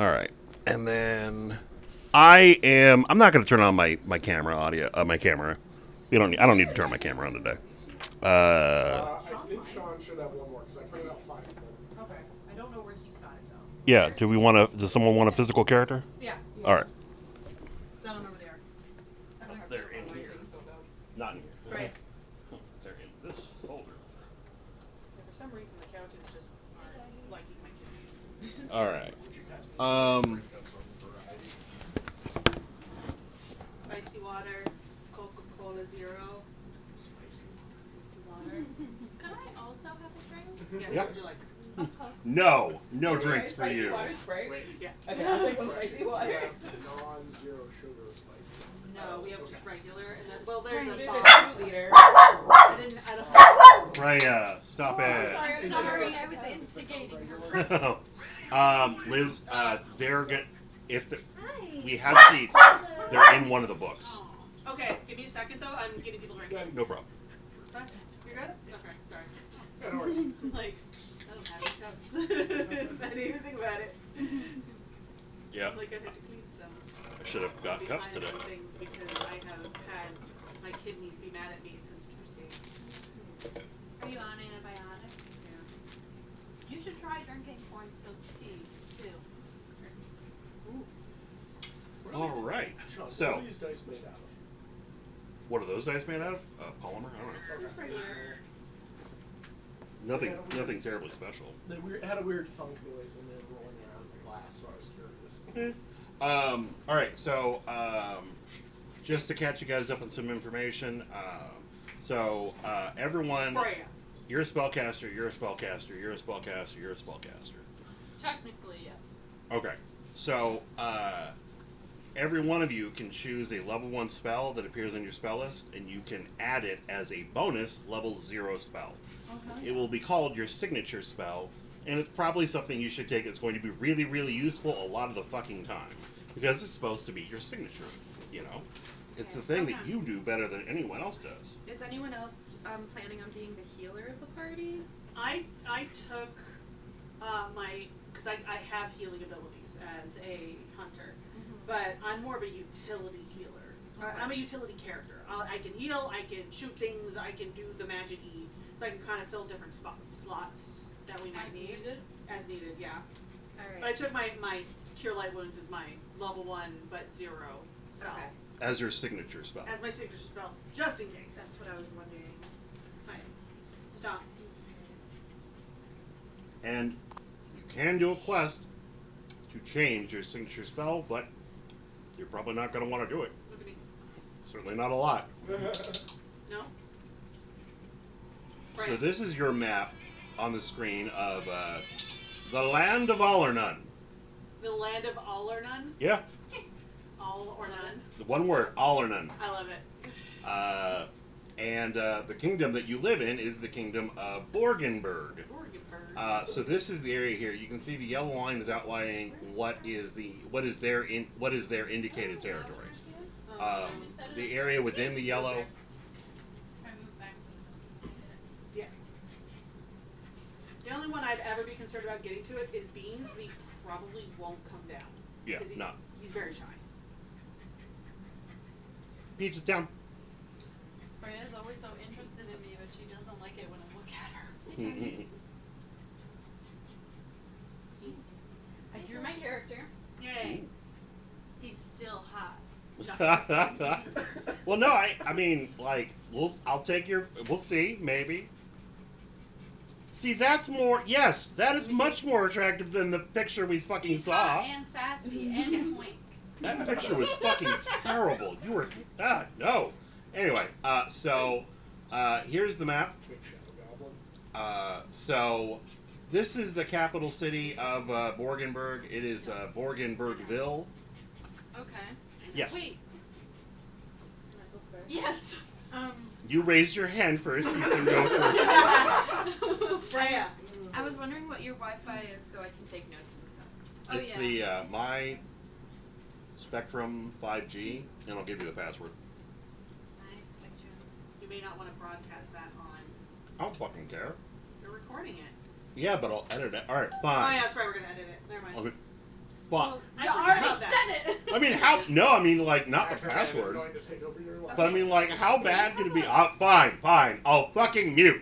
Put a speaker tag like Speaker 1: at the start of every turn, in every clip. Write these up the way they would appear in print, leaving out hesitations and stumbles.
Speaker 1: All right, and then I'm not going to turn on my camera audio. My camera. I don't need to turn my camera on today.
Speaker 2: I think Sean should have one more because I printed out 5 of them.
Speaker 3: Okay. I don't know where he's got it though.
Speaker 1: Yeah. Does someone want a physical character?
Speaker 3: Yeah.
Speaker 1: All right.
Speaker 3: Because I don't know where they are.
Speaker 1: They're in here. Not in here.
Speaker 3: Right.
Speaker 1: They're in this folder.
Speaker 3: Yeah, for some reason the couches just aren't liking my kidneys.
Speaker 1: All right.
Speaker 3: Spicy water, Coca-Cola Zero. Water.
Speaker 4: Can I also have a drink?
Speaker 3: Yeah.
Speaker 1: Yeah.
Speaker 3: What would you like?
Speaker 1: No drinks for you.
Speaker 3: Water spray?
Speaker 2: Wait.
Speaker 3: Yeah. Okay, I'll take some
Speaker 2: But
Speaker 3: spicy
Speaker 2: you
Speaker 3: water.
Speaker 2: have non-zero sugar spicy.
Speaker 3: No, we have just regular, and then there's a
Speaker 4: Right.
Speaker 3: bomb. 2-liter. I don't have.
Speaker 1: Freya, stop it.
Speaker 4: Sorry, I was instigating.
Speaker 1: Liz, they're good.
Speaker 4: Hi.
Speaker 1: We have seats, they're in one of the books.
Speaker 3: Oh. Okay, give me a second though. I'm getting people drinks.
Speaker 1: No problem.
Speaker 3: You're good? Okay, sorry.
Speaker 2: Yeah, no worries.
Speaker 3: Like, I don't have any cups. I didn't even think about it.
Speaker 1: Yep.
Speaker 3: Like, I had to clean some.
Speaker 1: I should have got cups
Speaker 3: behind
Speaker 1: today.
Speaker 3: some things because I have had my kidneys be mad at me since Tuesday.
Speaker 4: Are you on antibiotics?
Speaker 3: Yeah.
Speaker 4: You should try drinking corn silk tea too.
Speaker 3: Ooh.
Speaker 1: All right.
Speaker 2: Sean, what
Speaker 1: So,
Speaker 2: are these dice made out of?
Speaker 1: what are those dice made out of? Polymer? I don't know.
Speaker 3: Just regular.
Speaker 1: Nothing terribly special.
Speaker 2: They had a weird thunk noise when they were rolling around the glass, so I was curious.
Speaker 1: All right. So, just to catch you guys up on some information. Everyone,
Speaker 3: Freya.
Speaker 1: you're a spellcaster. You're a spellcaster. You're a spellcaster. You're a spellcaster.
Speaker 4: Technically, yes.
Speaker 1: Okay. So, every one of you can choose a level 1 spell that appears on your spell list, and you can add it as a bonus level 0 spell.
Speaker 4: Okay.
Speaker 1: It will be called your signature spell, and it's probably something you should take that's going to be really, really useful a lot of the fucking time. Because it's supposed to be your signature, you know? It's the thing that
Speaker 5: Okay.
Speaker 1: you do better than anyone else does.
Speaker 5: Is anyone else planning on being the healer of the party?
Speaker 3: I took because I have healing abilities as a hunter, but I'm more of a utility healer.
Speaker 5: Okay.
Speaker 3: I'm a utility character. I can heal, I can shoot things, I can do the magic-y, so I can kind of fill different slots that we might
Speaker 4: As
Speaker 3: need.
Speaker 4: needed?
Speaker 3: As needed, yeah.
Speaker 5: Alright.
Speaker 3: But I took my Cure Light Wounds as my level 1 but 0 spell.
Speaker 5: Okay.
Speaker 1: As your signature spell.
Speaker 3: As my signature spell, just in case.
Speaker 5: That's what I was wondering.
Speaker 3: Right. Stop.
Speaker 1: And you can do a quest to change your signature spell, but you're probably not going to want to do it.
Speaker 3: Look at me.
Speaker 1: Certainly not a lot.
Speaker 3: No?
Speaker 1: So this is your map on the screen of the land of all or none.
Speaker 3: The land of all or none?
Speaker 1: Yeah,
Speaker 3: All or none?
Speaker 1: the one word, all or none.
Speaker 3: I love it.
Speaker 1: And the kingdom that you live in is the kingdom of Borgenberg. So this is the area here. You can see the yellow line is outlining what is their indicated territory. The area within the yellow.
Speaker 3: Yeah. The only one I'd ever be concerned about getting to it is Beans, but he probably won't come down.
Speaker 1: Yeah,
Speaker 3: 'Cause
Speaker 1: no.
Speaker 3: He's very shy.
Speaker 1: Beach is down.
Speaker 4: Freya's always so interested in me, but she doesn't like it when I look at her. I drew my character.
Speaker 3: Yay.
Speaker 4: He's still hot.
Speaker 1: Well, no, I mean, like, I'll take we'll see, maybe. See, that's more, yes, that is much more attractive than the picture we fucking
Speaker 4: He's
Speaker 1: saw.
Speaker 4: hot and sassy and twink.
Speaker 1: That picture was fucking terrible. You were, no. Anyway, here's the map. So, this is the capital city of Borgenberg. It is Borgenbergville.
Speaker 4: Okay.
Speaker 1: Yes.
Speaker 4: Wait. Yes.
Speaker 1: You raised your hand first. You can go first.
Speaker 3: Freya.
Speaker 5: I was wondering what your Wi-Fi is so I can take notes and stuff.
Speaker 1: It's the my Spectrum 5G, and I'll give you the password.
Speaker 3: You may not want to broadcast that on.
Speaker 1: I don't fucking care.
Speaker 3: You're recording it.
Speaker 1: Yeah, but I'll edit it. All right,
Speaker 3: Oh
Speaker 1: fine.
Speaker 3: yeah, that's right. We're gonna edit it. Never mind.
Speaker 1: Okay. But
Speaker 3: I
Speaker 4: You
Speaker 3: forgot
Speaker 4: already
Speaker 3: about that.
Speaker 4: said it.
Speaker 1: I mean, how? No, I mean like not the
Speaker 2: Acrobat is
Speaker 1: password.
Speaker 2: going to take over your life.
Speaker 1: But I mean, like, how bad could it be? Fine. I'll fucking mute.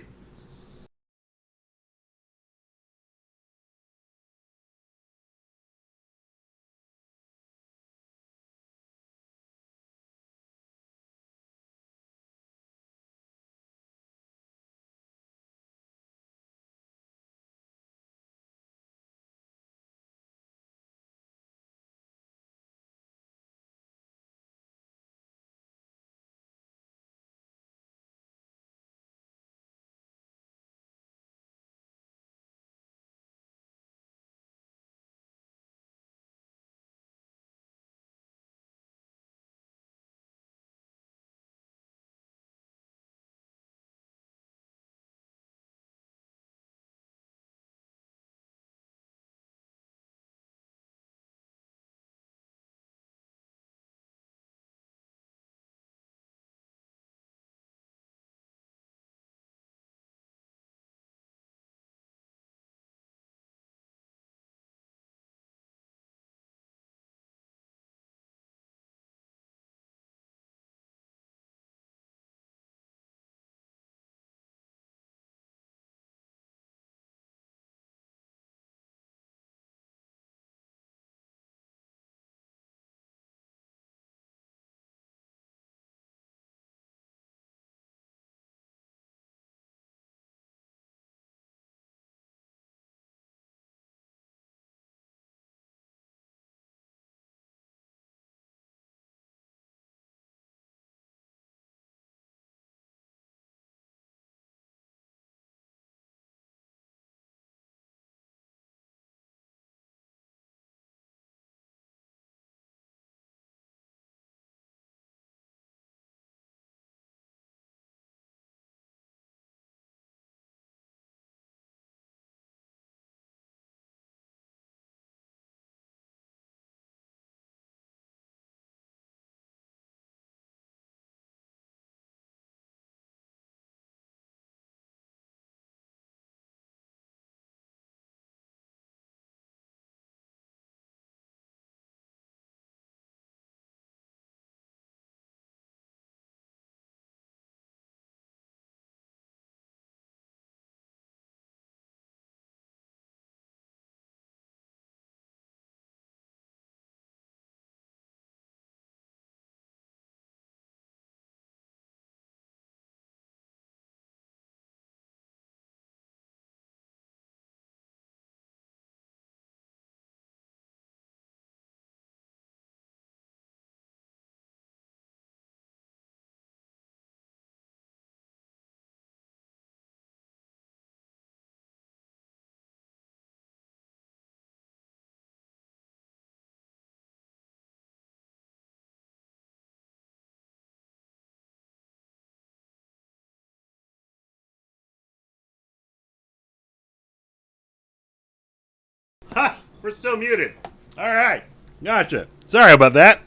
Speaker 1: Ha! We're still muted. All right. Gotcha. Sorry about that.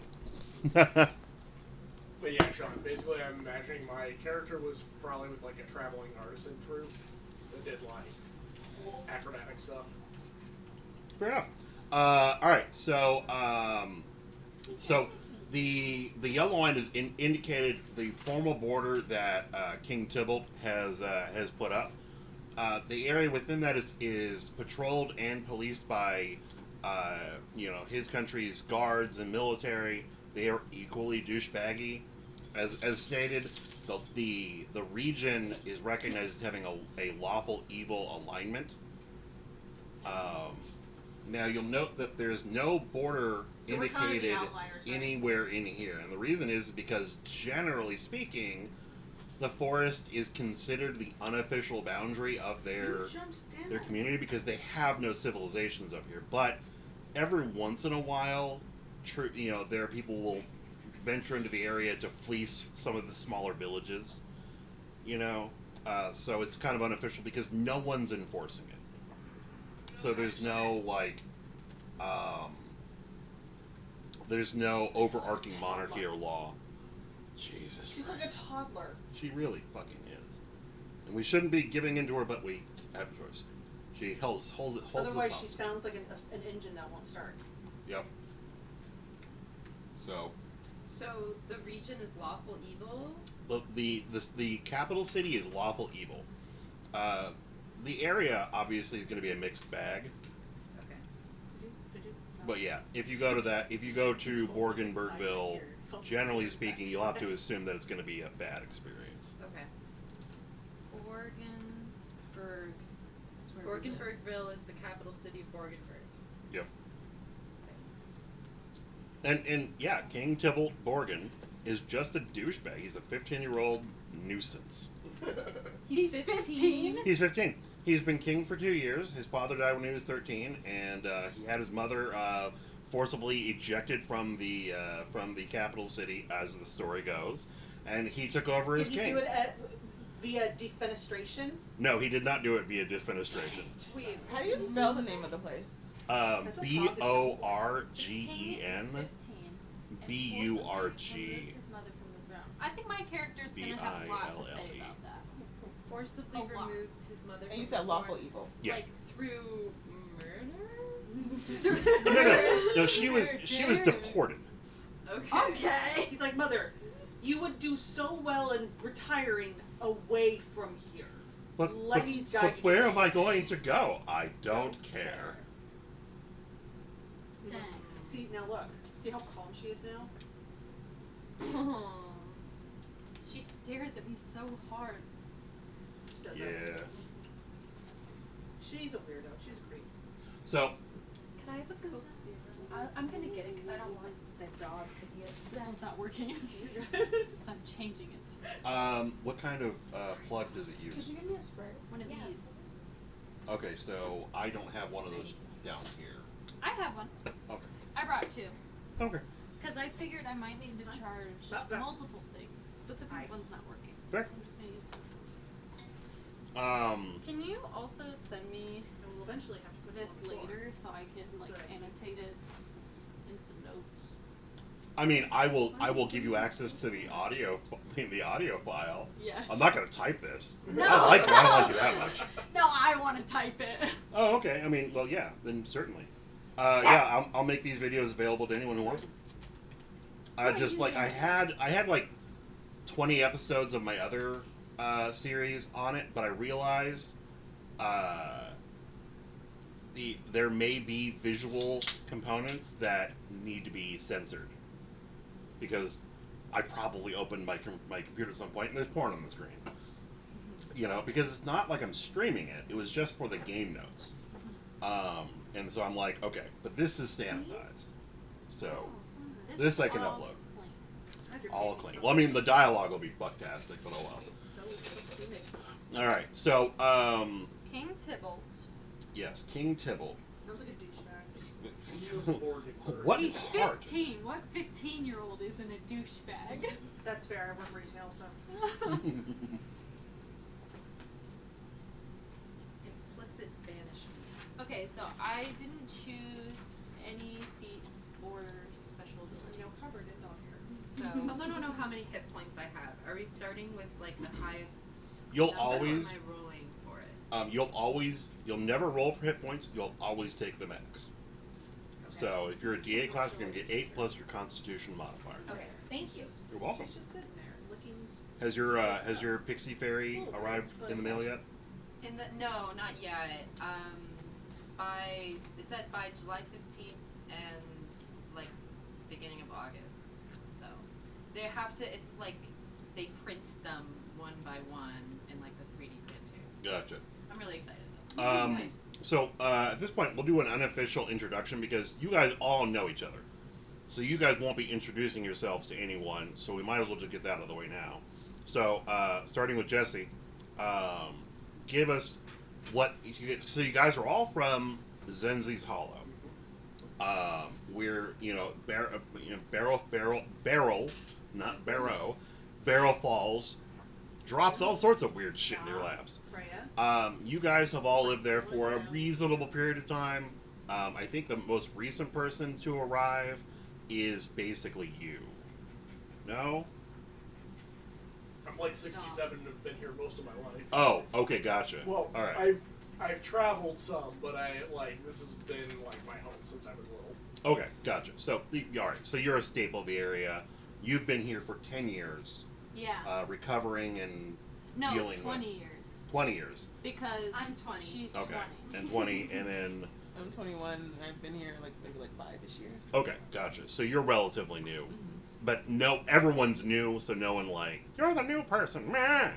Speaker 2: But yeah, Sean, basically I'm imagining my character was probably with like a traveling artisan troupe that did like acrobatic stuff.
Speaker 1: Fair enough. All right. So the yellow line is indicated the formal border that King Tybalt has put up. The area within that is patrolled and policed by his country's guards and military. They are equally douchebaggy. As stated, the region is recognized as having a lawful evil alignment. Um, Now you'll note that there's no border
Speaker 3: So we're kind of the
Speaker 1: indicated
Speaker 3: outliers, right?
Speaker 1: anywhere in here, and the reason is because generally speaking, the forest is considered the unofficial boundary of
Speaker 3: You jumped down.
Speaker 1: their community because they have no civilizations up here. But every once in a while, there are people who will venture into the area to fleece some of the smaller villages. So it's kind of unofficial because no one's enforcing it. So um, there's no overarching monarchy or law. Jesus
Speaker 3: She's
Speaker 1: Christ.
Speaker 3: like a toddler.
Speaker 1: She really fucking is. And we shouldn't be giving in to her, but we have a choice. She holds
Speaker 3: Otherwise,
Speaker 1: us
Speaker 3: she
Speaker 1: hostage.
Speaker 3: sounds like an engine that won't start.
Speaker 1: Yep. So
Speaker 5: So the region is lawful evil.
Speaker 1: the capital city is lawful evil. The area obviously is going to be a mixed bag.
Speaker 5: Okay.
Speaker 1: But yeah, if you go to Borgenbergville, generally speaking, you'll have to assume that it's going to be a bad experience.
Speaker 5: Okay.
Speaker 4: Borgenberg.
Speaker 5: Borgenbergville is the capital city of Borgenberg.
Speaker 1: Yep. And yeah, King Tybalt Borgin is just a douchebag. He's a 15-year-old nuisance.
Speaker 4: He's 15?
Speaker 1: He's 15. He's been king for 2 years. His father died when he was 13, and he had his mother forcibly ejected from the capital city, as the story goes, and he took over as king.
Speaker 3: Did he do it via defenestration?
Speaker 1: No, he did not do it via defenestration.
Speaker 5: Wait,
Speaker 6: How do you spell the name of the place?
Speaker 1: Borgen. B-U-R-G.
Speaker 4: I think my character's gonna have a lot to say about that.
Speaker 5: forcibly
Speaker 4: A lot.
Speaker 5: removed his mother.
Speaker 6: And you
Speaker 5: from
Speaker 6: said
Speaker 5: the
Speaker 6: lawful
Speaker 5: throne,
Speaker 6: evil.
Speaker 1: Yeah.
Speaker 5: Like through murder.
Speaker 1: No. She was deported.
Speaker 5: Okay.
Speaker 3: He's like, Mother, you would do so well in retiring away from here.
Speaker 1: But
Speaker 3: Let me guide you
Speaker 1: where
Speaker 3: to
Speaker 1: am I going to go? I don't care.
Speaker 4: Dang.
Speaker 3: See, now look. See how calm she is now?
Speaker 4: She stares at me so hard.
Speaker 3: Does
Speaker 1: Yeah.
Speaker 3: that. She's a weirdo. She's a creep.
Speaker 1: So,
Speaker 5: Can I have a Coke Zero? I'm gonna get it because I don't want the dog to be
Speaker 4: This
Speaker 5: upset.
Speaker 4: one's not working. So I'm changing it.
Speaker 1: what kind of plug does it
Speaker 6: Could
Speaker 1: use?
Speaker 6: you give me a spray?
Speaker 4: One of
Speaker 5: Yes.
Speaker 4: these.
Speaker 1: Okay, so I don't have one of those down here.
Speaker 4: I have one.
Speaker 1: Okay.
Speaker 4: I brought two.
Speaker 1: Okay.
Speaker 4: Because I figured I might need to charge
Speaker 3: Not that.
Speaker 4: multiple things, but the big one's not working.
Speaker 1: Fair.
Speaker 4: I'm just gonna use this
Speaker 1: Um,
Speaker 4: one. Can you also send me
Speaker 3: And we'll eventually have to put
Speaker 4: this
Speaker 3: it on the floor.
Speaker 4: later so I can like
Speaker 3: Sorry.
Speaker 4: annotate it in some notes?
Speaker 1: I mean, I will give you access to the audio file.
Speaker 4: Yes.
Speaker 1: I'm not gonna type this.
Speaker 4: No.
Speaker 1: I like it. I don't like it that much.
Speaker 4: No, I want to type it.
Speaker 1: Oh, okay. I mean, well, yeah. Then certainly. Yeah, I'll make these videos available to anyone who wants them. Just like I had like 20 episodes of my other series on it, but I realized there may be visual components that need to be censored because I probably opened my computer at some point and there's porn on the screen. You know, because it's not like I'm streaming it. It was just for the game notes. And so I'm like, okay, but this is sanitized. So this I can
Speaker 4: all
Speaker 1: upload.
Speaker 4: clean.
Speaker 3: God, you're
Speaker 1: All
Speaker 3: being
Speaker 1: clean.
Speaker 3: so
Speaker 1: Well, I mean, the dialogue will be bucktastic, but oh well.
Speaker 3: So clean.
Speaker 1: All right. So,
Speaker 4: King Tybalt.
Speaker 1: yes, King Tybalt.
Speaker 3: Sounds like a douchebag.
Speaker 1: What
Speaker 4: He's
Speaker 1: part?
Speaker 4: 15. What 15-year-old isn't a douchebag?
Speaker 3: That's fair. I work retail, so.
Speaker 5: Implicit banishment.
Speaker 4: Okay, so I didn't choose any feats or special abilities.
Speaker 3: No covered it on here.
Speaker 5: I also don't know how many hit points I have. Are we starting with like the highest?
Speaker 1: You'll
Speaker 5: number, or
Speaker 1: always,
Speaker 5: am I rolling for it?
Speaker 1: you'll never roll for hit points. You'll always take the max. So if you're a D8 class, you're gonna get 8 plus your Constitution modifier.
Speaker 5: Okay. Thank you.
Speaker 1: You're welcome.
Speaker 3: She's just sitting there looking.
Speaker 1: Has your pixie fairy arrived in the mail yet?
Speaker 5: No, not yet. It said by July 15th and like beginning of August. So they have to. It's like they print them one by one in like the 3D printer.
Speaker 1: Gotcha.
Speaker 5: I'm really excited though. Nice.
Speaker 1: So at this point, we'll do an unofficial introduction because you guys all know each other. So you guys won't be introducing yourselves to anyone. So we might as well just get that out of the way now. So starting with Jesse, give us what. So you guys are all from Zenzi's Hollow. We're Barrow Falls drops all sorts of weird shit in your laps.
Speaker 3: Freya.
Speaker 1: You guys have all lived there for a reasonable period of time. I think the most recent person to arrive is basically you. No?
Speaker 2: I'm like 67 and have been here most of my life.
Speaker 1: Oh, okay, gotcha.
Speaker 2: Well,
Speaker 1: all right.
Speaker 2: I've traveled some, but this has been like my home since I was little.
Speaker 1: Okay, gotcha. So, all right. So you're a staple of the area. You've been here for 10 years,
Speaker 4: Yeah.
Speaker 1: recovering and
Speaker 4: No,
Speaker 1: dealing
Speaker 4: 20
Speaker 1: with.
Speaker 4: years.
Speaker 1: 20 years.
Speaker 4: Because
Speaker 5: I'm 20.
Speaker 4: she's
Speaker 1: Okay.
Speaker 4: 20.
Speaker 1: And 20, and then.
Speaker 6: I'm 21. And I've been here like maybe like 5-ish years.
Speaker 1: Okay, gotcha. So you're relatively new.
Speaker 6: Mm-hmm.
Speaker 1: But no, everyone's new, so no one like, you're the new person. Meh.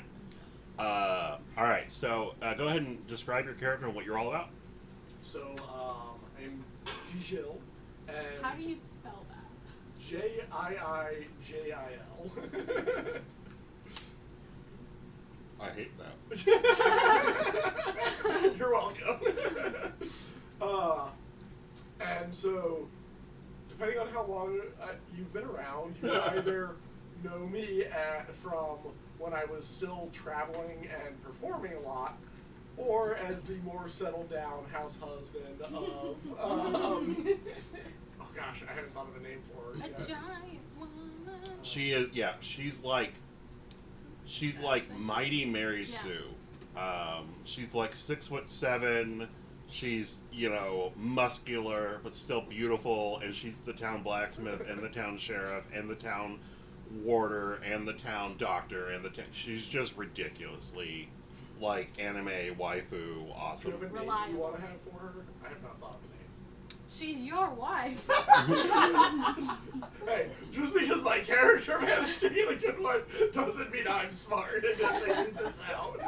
Speaker 1: All right, so go ahead and describe your character and what you're all about.
Speaker 2: So, I'm Gigil, and
Speaker 4: How do you spell that?
Speaker 2: Jiijil.
Speaker 1: I hate that.
Speaker 2: You're welcome. And so, depending on how long you've been around, you either know me from when I was still traveling and performing a lot, or as the more settled down house husband of. Oh gosh, I haven't thought of a name for her
Speaker 4: A
Speaker 2: yet.
Speaker 4: giant woman.
Speaker 1: She is, yeah, she's like Mighty Mary
Speaker 4: Yeah.
Speaker 1: Sue. She's like 6'7". She's, muscular but still beautiful, and she's the town blacksmith and the town sheriff and the town warder and the town doctor and she's just ridiculously like anime waifu
Speaker 2: Do you
Speaker 1: awesome.
Speaker 2: have a name
Speaker 4: Reliable.
Speaker 2: you want to have for her? I have not thought of a name.
Speaker 4: She's your wife.
Speaker 2: Hey, just because my character managed to get a good one doesn't mean I'm smart and can figure this out.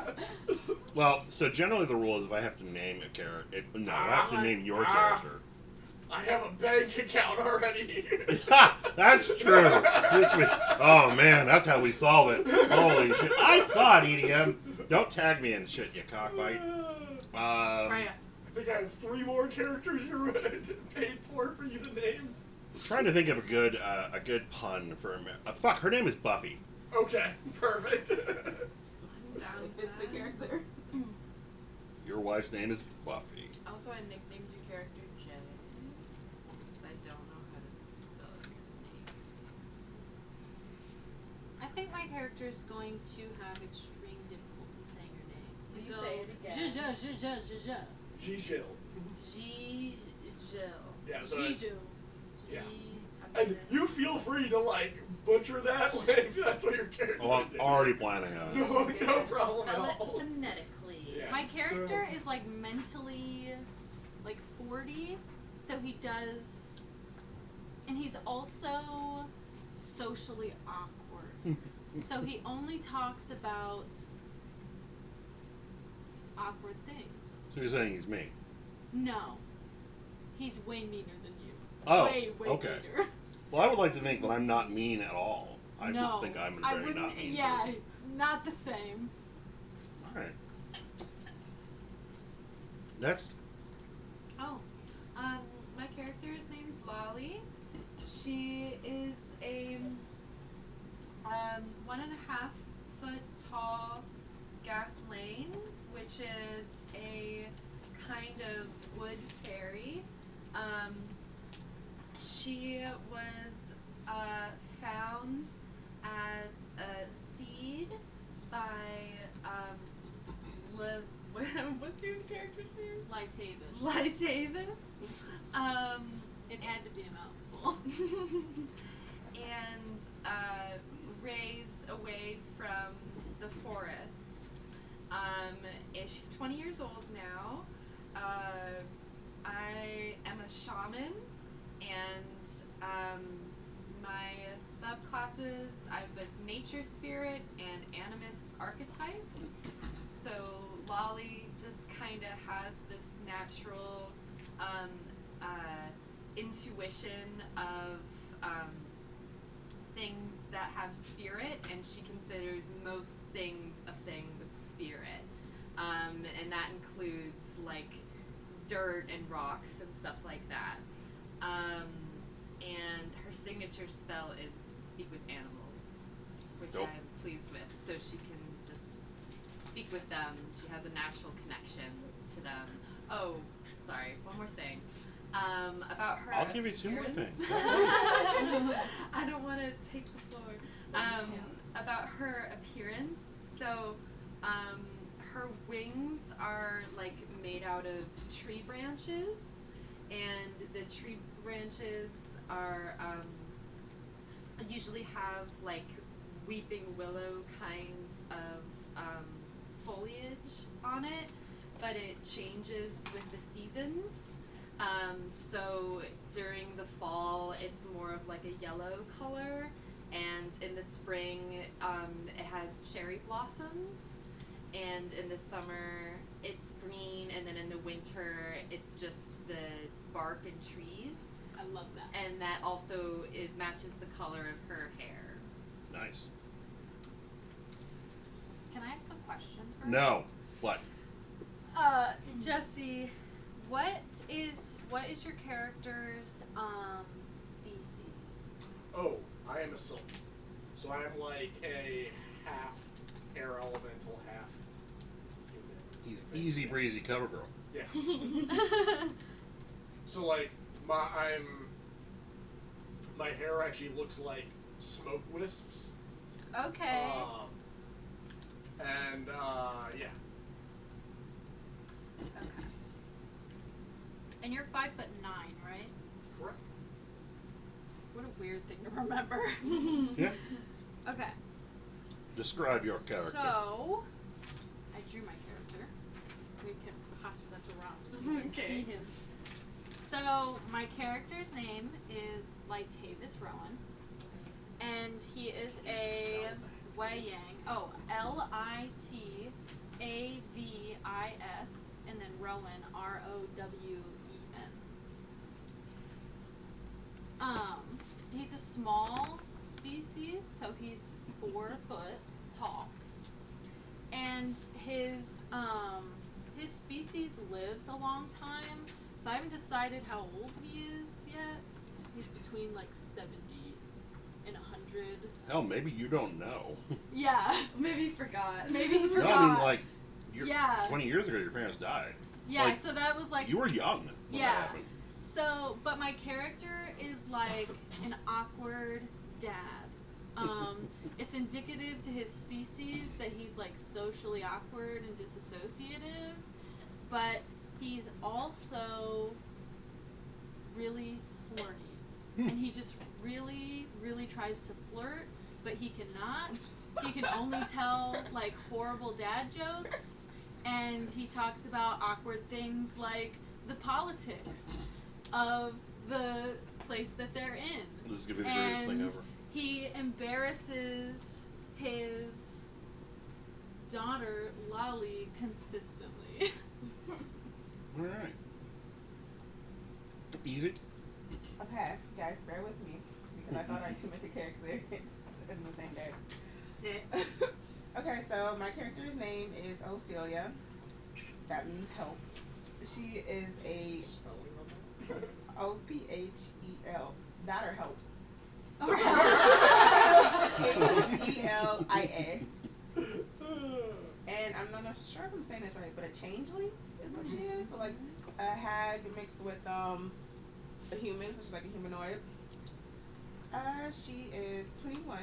Speaker 1: Well, so generally the rule is if I have to name a character, I have to name your character.
Speaker 2: I have a bank account already.
Speaker 1: That's true. Oh man, that's how we solve it. Holy shit! I saw it, EDM. Don't tag me in shit, you cockbite.
Speaker 3: Freya.
Speaker 2: I think I have 3 more characters you're paid for you to name.
Speaker 1: Trying to think of a good pun for a minute. Fuck, her name is Buffy.
Speaker 2: Okay, perfect.
Speaker 5: I'm down with
Speaker 6: It's the
Speaker 5: that.
Speaker 6: character.
Speaker 1: Your wife's name is Buffy.
Speaker 5: Also, I nicknamed your character Jay. I don't know how to spell your name.
Speaker 4: I think my character is going to have extreme difficulty saying her name.
Speaker 6: Can you
Speaker 4: Go,
Speaker 6: say it again?
Speaker 4: Zhuzh.
Speaker 2: Gigil.
Speaker 5: Gigil.
Speaker 2: Yeah, so
Speaker 4: Gigil.
Speaker 2: yeah.
Speaker 5: I'm
Speaker 2: And you feel free to butcher that if that's what your character
Speaker 1: Oh, I'm
Speaker 2: did.
Speaker 1: already planning on it.
Speaker 2: No problem at
Speaker 5: Spell it
Speaker 2: all.
Speaker 5: phonetically.
Speaker 2: Yeah.
Speaker 4: My character
Speaker 2: So-
Speaker 4: is like mentally 40, so he does, and he's also socially awkward. So he only talks about awkward things.
Speaker 1: So you're saying he's me?
Speaker 4: No, he's way meaner than you.
Speaker 1: Oh,
Speaker 4: way
Speaker 1: okay.
Speaker 4: meaner.
Speaker 1: Well, I would like to think that I'm not mean at all. I
Speaker 4: No,
Speaker 1: would think I'm a
Speaker 4: I
Speaker 1: very
Speaker 4: wouldn't.
Speaker 1: not mean
Speaker 4: Yeah,
Speaker 1: person.
Speaker 4: not the same.
Speaker 1: All right. Next.
Speaker 5: Oh, my character's name's Lolly. She is a 1.5 foot tall Gafflane, which is a kind of wood fairy. She was found as a seed by what's your character's name?
Speaker 4: Lytavis.
Speaker 5: Lytavis.
Speaker 4: It had to be a mouthful.
Speaker 5: And raised away from the forest. She's 20 years old now. I am a shaman, and my subclasses, I have a nature spirit and animist archetype. So Lolly just kind of has this natural intuition of things that have spirit, and she considers most things a thing with spirit. And that includes like dirt and rocks and stuff like that. And her signature spell is speak with animals, which
Speaker 1: Nope.
Speaker 5: I'm pleased with. So she can just speak with them. She has a natural connection to them. Oh, sorry, one more thing. About her
Speaker 1: I'll give you 2 more
Speaker 5: appearance.
Speaker 1: things.
Speaker 5: I don't want to take the floor. About her appearance. So, her wings are like made out of tree branches, and the tree branches are usually have like weeping willow kinds of foliage on it, but it changes with the seasons. So during the fall, it's more of like a yellow color, and in the spring, it has cherry blossoms, and in the summer, it's green, and then in the winter, it's just the bark and trees.
Speaker 4: I love that.
Speaker 5: And that also it matches the color of her hair.
Speaker 1: Nice.
Speaker 4: Can I ask a question first?
Speaker 1: No. What?
Speaker 4: Jesse, what is your character's species?
Speaker 2: Oh, I am a sylph. So I am like a half air elemental, half human.
Speaker 1: He's easy breezy cover girl.
Speaker 2: Yeah. So like my hair actually looks like smoke wisps.
Speaker 4: Okay.
Speaker 2: And yeah.
Speaker 4: Okay. And you're 5'9", right?
Speaker 2: Correct.
Speaker 4: What a weird thing to remember.
Speaker 1: Yeah.
Speaker 4: Okay.
Speaker 1: Describe your character.
Speaker 4: So, I drew my character. We can pass that around so you can see him. So, my character's name is Litavis Rowan, and he is a Wayang. Oh, Litavis, and then Rowan, Rowen. He's a small species, so he's 4 foot tall, and his species lives a long time. So I haven't decided how old he is yet. He's between like 70 and 100.
Speaker 1: Hell, maybe you don't know.
Speaker 4: Yeah.
Speaker 5: Maybe he forgot.
Speaker 4: Maybe he forgot.
Speaker 1: No, I mean like,
Speaker 4: Yeah.
Speaker 1: 20 years ago your parents died.
Speaker 4: Yeah,
Speaker 1: Like,
Speaker 4: so that was like.
Speaker 1: You were young when that happened.
Speaker 4: So, but my character is like an awkward dad. It's indicative to his species that he's like socially awkward and disassociative, but he's also really horny. And he just really, really tries to flirt, but he cannot. He can only tell like horrible dad jokes, and he talks about awkward things like the politics of the place that they're in.
Speaker 1: This is gonna be the greatest thing ever.
Speaker 4: He embarrasses his daughter Lolly consistently.
Speaker 1: All right. Easy.
Speaker 6: Okay, guys, bear with me because I thought I could make a character in the same day. Okay, so my character's name is Ophelia. That means help. She is a Ophel. That or help. Helia. And I'm not sure if I'm saying this right, but a changeling is what she is. So like a hag mixed with a human, so she's like a humanoid. She is 21,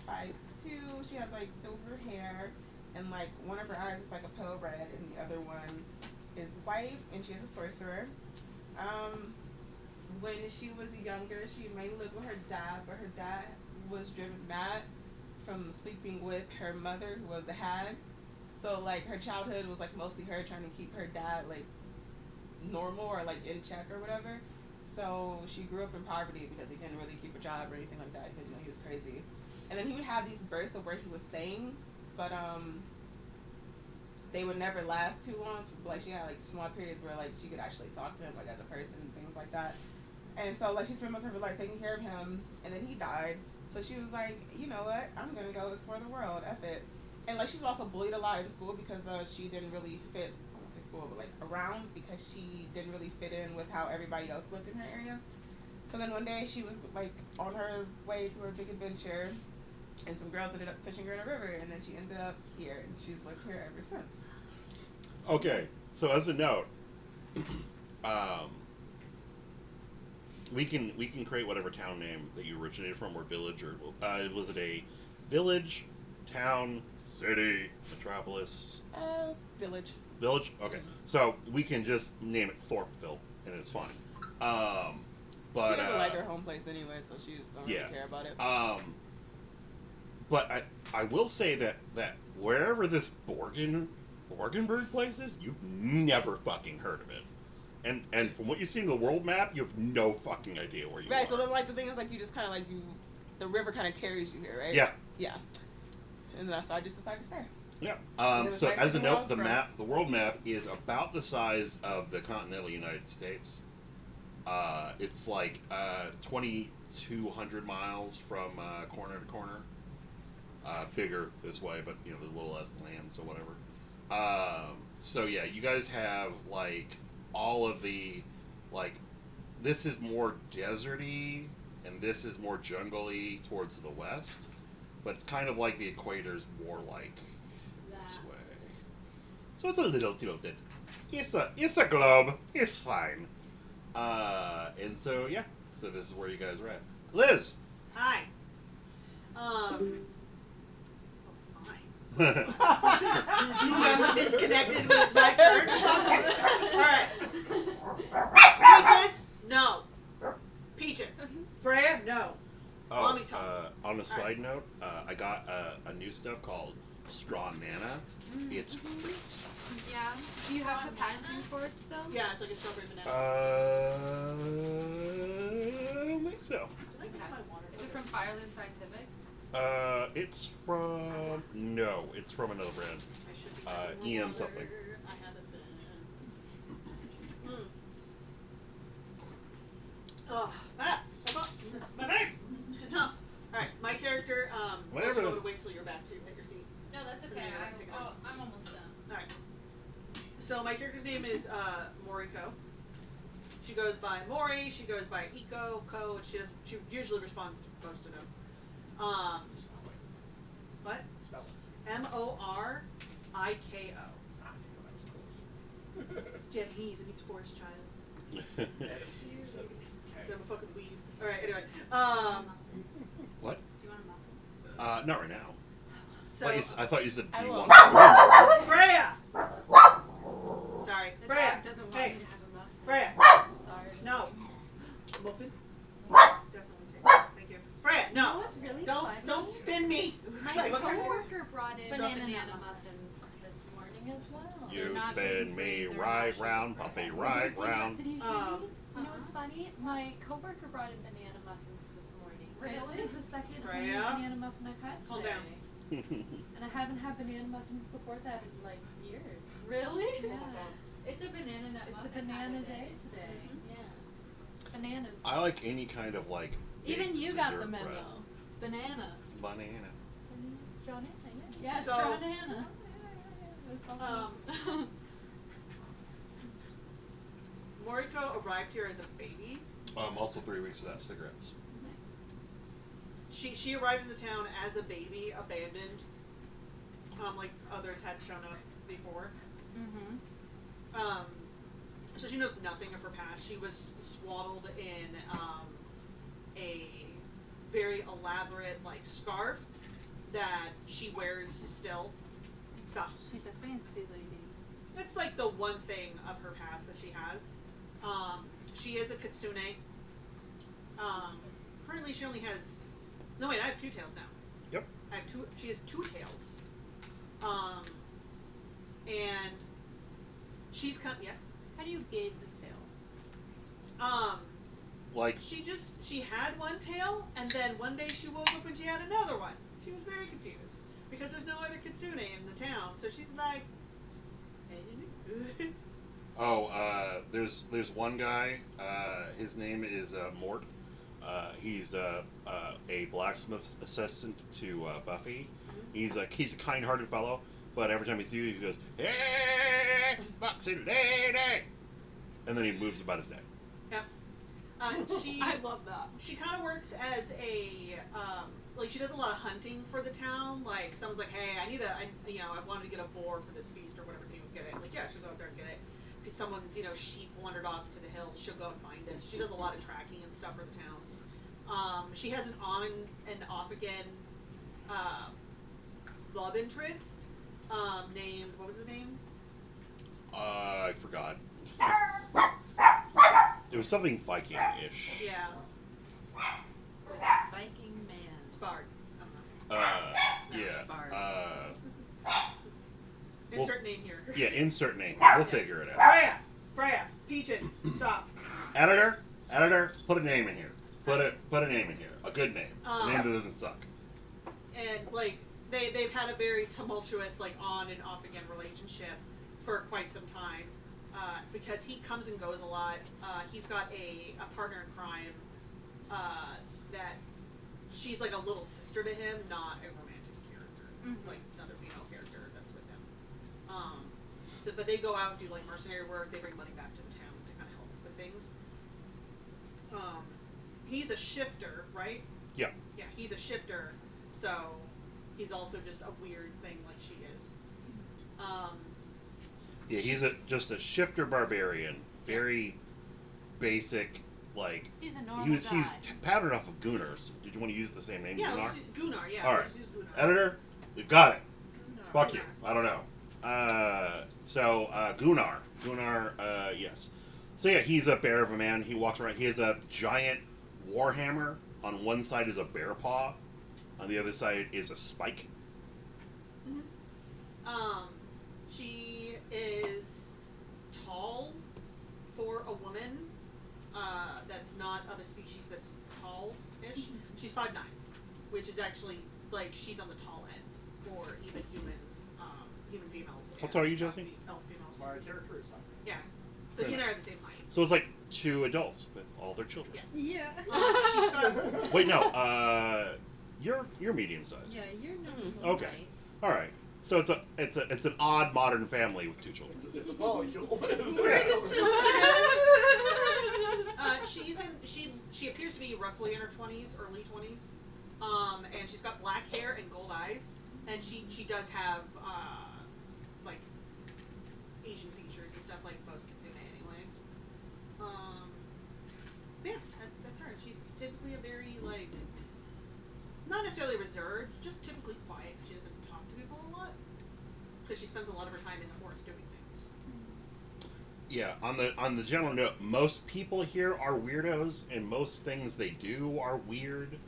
Speaker 6: 5'2". She has like silver hair, and like one of her eyes is like a pale red, and the other one is white, and she is a sorcerer. When she was younger, she mainly lived with her dad, but her dad was driven mad from sleeping with her mother, who was a hag. So like her childhood was like mostly her trying to keep her dad like normal or like in check or whatever. So she grew up in poverty because he couldn't really keep a job or anything like that because he was crazy. And then he would have these bursts of where he was saying, but they would never last too long. Like she had like small periods where like she could actually talk to him like as a person and things like that. And so like she spent most of her life taking care of him, and then he died. So she was like, you know what? I'm gonna go explore the world. F it. And like she was also bullied a lot in school because she didn't really fit. I won't say school, but like around because she didn't really fit in with how everybody else lived in her area. So then one day she was like on her way to her big adventure, and some girls ended up pushing her in a river, and then she ended up here, and she's lived here ever since.
Speaker 1: Okay, so as a note, we can create whatever town name that you originated from, or village, or was it a village, town, city, metropolis?
Speaker 6: Village.
Speaker 1: Village. Okay, so we can just name it Thorpeville, and it's fine. But
Speaker 6: she doesn't like her home place anyway, so she don't really care about it.
Speaker 1: But I will say that wherever this Borgenberg place is, you've never fucking heard of it. And from what you see in the world map, you have no fucking idea where you are.
Speaker 6: Right, so then like the thing is like you just kind of like the river kind of carries you here, right?
Speaker 1: Yeah.
Speaker 6: Yeah. And that's why I just decided to stay.
Speaker 1: Yeah.
Speaker 6: then
Speaker 1: So
Speaker 6: it's
Speaker 1: as a
Speaker 6: like
Speaker 1: note,
Speaker 6: from-
Speaker 1: the world map is about the size of the continental United States. It's like 2,200 miles from corner to corner. Bigger this way, but there's a little less land, so whatever. So yeah, you guys have like all of the like. This is more deserty, and this is more jungly towards the west. But it's kind of like the equator's more like this way. So it's a little tilted. It's a globe. It's fine. And so yeah, so this is where you guys are at. Liz.
Speaker 3: Hi. I'm disconnected with my turn. Alright. Peaches? No. Peaches. Freya? No. Mommy's talking.
Speaker 1: On a side note, I got a new stuff called Straw Nana. It's great.
Speaker 4: Yeah. Do you have the packaging for it still?
Speaker 3: Yeah, it's like a strawberry banana.
Speaker 1: I don't think so.
Speaker 3: Did I get my water?
Speaker 5: Is it from Fireland Scientific?
Speaker 1: It's from it's from another brand.
Speaker 3: I should be drinking
Speaker 1: EM
Speaker 3: water.
Speaker 1: something.
Speaker 3: I haven't been. My babe! No. Alright, my character,
Speaker 1: Whatever.
Speaker 3: I'm going to wait till you're back to at your seat.
Speaker 4: No, that's okay. I'm almost done.
Speaker 3: Alright. So my character's name is Moriko. She goes by Mori, she goes by Iko, Ko, and she usually responds to most of them. What?
Speaker 2: Spell it.
Speaker 3: Moriko.
Speaker 2: Ah, damn, that was close.
Speaker 3: Japanese, it means forest child.
Speaker 2: Yes.
Speaker 3: I'm a fucking weed. Alright, anyway.
Speaker 1: What?
Speaker 4: Do you want a muffin?
Speaker 1: Not right now.
Speaker 3: So
Speaker 1: I thought you said
Speaker 6: I
Speaker 1: do you
Speaker 6: will.
Speaker 1: want
Speaker 3: Freya! Sorry.
Speaker 4: The
Speaker 3: Freya!
Speaker 4: dog doesn't want
Speaker 3: Hey,
Speaker 4: me to have a muffin.
Speaker 3: Freya!
Speaker 4: Sorry.
Speaker 3: No. Muffin? Definitely take it. Thank you. Freya,
Speaker 4: You know
Speaker 3: no!
Speaker 4: what's really
Speaker 3: Don't
Speaker 4: funny?
Speaker 3: spin me!
Speaker 4: My
Speaker 3: Look right here.
Speaker 4: coworker brought in
Speaker 3: Banana
Speaker 4: banana muffins this morning as well.
Speaker 1: You
Speaker 4: They're not
Speaker 1: spin me
Speaker 4: gluten-free, they're
Speaker 1: right
Speaker 4: not
Speaker 1: round,
Speaker 4: sugar-free.
Speaker 1: puppy, right round.
Speaker 4: Did you hear
Speaker 3: Um,
Speaker 4: me? You know what's funny? My coworker brought in banana muffins this morning.
Speaker 3: Really?
Speaker 4: This is the second
Speaker 3: Freya?
Speaker 4: banana muffin I've had
Speaker 3: Calm
Speaker 4: today.
Speaker 3: down.
Speaker 4: And I haven't had banana muffins before that in like years.
Speaker 5: Really?
Speaker 4: Yeah.
Speaker 5: It's a banana nut
Speaker 4: It's a
Speaker 5: muffin
Speaker 4: banana
Speaker 5: kind of
Speaker 4: day today. Yeah. Bananas.
Speaker 1: I like any kind of like.
Speaker 4: Even
Speaker 1: baked
Speaker 4: you got the
Speaker 1: dessert
Speaker 4: memo.
Speaker 1: bread.
Speaker 4: Banana.
Speaker 1: Banana.
Speaker 4: Straw Nana, yeah. Yeah,
Speaker 3: So-
Speaker 4: Straw Nana. That's awesome.
Speaker 3: Moriko arrived here as a baby.
Speaker 1: Also 3 weeks of that cigarettes.
Speaker 3: She arrived in the town as a baby, abandoned. Like others had shown up before.
Speaker 4: Mm-hmm.
Speaker 3: So she knows nothing of her past. She was swaddled in a very elaborate like scarf that she wears still. Stop.
Speaker 4: She's a fancy lady.
Speaker 3: That's like the one thing of her past that she has. She is a kitsune. Currently she only has. No wait, I have two tails now.
Speaker 1: Yep.
Speaker 3: I have two. She has two tails. And she's yes.
Speaker 4: How do you gauge the tails?
Speaker 1: Like
Speaker 3: She had one tail, and then one day she woke up and she had another one. She was very confused because there's no other kitsune in the town, so she's like,
Speaker 1: there's one guy. His name is Mort. He's a blacksmith's assistant to Buffy. He's a kind-hearted fellow, but every time he sees you, he goes, "Hey, foxy lady," and then he moves about his day.
Speaker 3: Yep. She
Speaker 4: I love that.
Speaker 3: she kind of works as a like she does a lot of hunting for the town. Like someone's like, hey, I wanted to get a boar for this feast or whatever. Can you get it? Like yeah, she'll go out there and get it. If someone's sheep wandered off to the hills, she'll go and find it. She does a lot of tracking and stuff for the town. She has an on and off again love interest named what was his name?
Speaker 1: I forgot. It was something Viking-ish.
Speaker 3: Yeah.
Speaker 5: Viking man.
Speaker 3: Spard.
Speaker 1: Yeah.
Speaker 5: Spard.
Speaker 3: Insert name here.
Speaker 1: Yeah, insert name. We'll figure it out.
Speaker 3: Freya, Peaches, stop.
Speaker 1: Editor, put a name in here. Put a name in here. A good name. A name that doesn't suck.
Speaker 3: And like they've had a very tumultuous like on and off again relationship for quite some time. Because he comes and goes a lot. He's got a partner in crime that she's like a little sister to him, not a romantic character.
Speaker 4: Mm-hmm.
Speaker 3: Like another female character that's with him. But they go out and do like mercenary work. They bring money back to the town to kind of help with things. He's a shifter, right?
Speaker 1: Yeah.
Speaker 3: Yeah, he's a shifter. So he's also just a weird thing like she is.
Speaker 1: Yeah, he's just a shifter barbarian. Very basic, like...
Speaker 4: He's a normal
Speaker 1: He's
Speaker 4: guy.
Speaker 1: patterned off of Gunnar. So did you want to use the same name,
Speaker 3: Yeah,
Speaker 1: Gunnar?
Speaker 3: Gunnar, yeah.
Speaker 1: Alright.
Speaker 3: Let's use Gunnar.
Speaker 1: Editor, we've got it.
Speaker 3: Gunnar.
Speaker 1: Fuck you. I don't know. Gunnar. Yes. So yeah, he's a bear of a man. He walks around. He has a giant warhammer. On one side is a bear paw. On the other side is a spike.
Speaker 3: Mm-hmm. She is tall for a woman that's not of a species that's tall-ish. She's 5'9", which is actually, like, she's on the tall end for even humans, human females.
Speaker 1: How tall are you, Jesse?
Speaker 3: Elf females.
Speaker 2: My character is 5'9".
Speaker 3: Yeah. So he and I are the same height.
Speaker 1: So it's like two adults with all their children.
Speaker 3: Yeah.
Speaker 4: Yeah.
Speaker 3: She's got...
Speaker 1: Wait, no. You're medium sized.
Speaker 5: Yeah, you're not.
Speaker 1: Okay. All right. So it's an odd modern family with two children.
Speaker 2: It's a molecule.
Speaker 3: Where are the children? She appears to be roughly in her 20s, early 20s, and she's got black hair and gold eyes, and she does have like Asian features and stuff like most Kitsune anyway. Yeah, that's her. She's typically a very like not necessarily reserved, just typically quiet. She doesn't talk to people a lot because she spends a lot of her time in the forest doing things.
Speaker 1: Yeah, on the general note, most people here are weirdos, and most things they do are weird.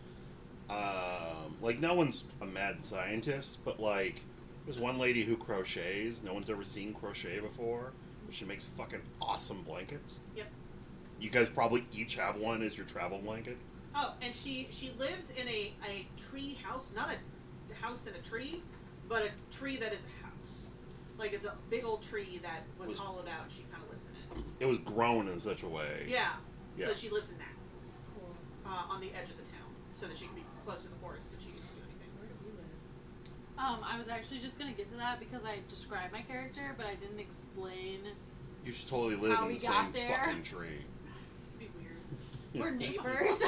Speaker 1: Like, no one's a mad scientist, but, like, there's one lady who crochets. No one's ever seen crochet before. But she makes fucking awesome blankets.
Speaker 3: Yep.
Speaker 1: You guys probably each have one as your travel blanket.
Speaker 3: Oh, and she lives in a tree house, not a house in a tree, but a tree that is a house. Like, it's a big old tree that was hollowed out, and she kind of lives in it.
Speaker 1: It was grown in such a way.
Speaker 3: Yeah.
Speaker 1: Yeah.
Speaker 3: So she lives in that. On the edge of the town, so that she can be close to the forest if she needs to do anything.
Speaker 5: Where do we live?
Speaker 4: I was actually just gonna get to that because I described my character, but I didn't explain.
Speaker 1: You should totally live
Speaker 4: How
Speaker 1: in
Speaker 4: we
Speaker 1: the same
Speaker 4: got there.
Speaker 1: fucking tree.
Speaker 3: It'd be weird.
Speaker 4: We're neighbors.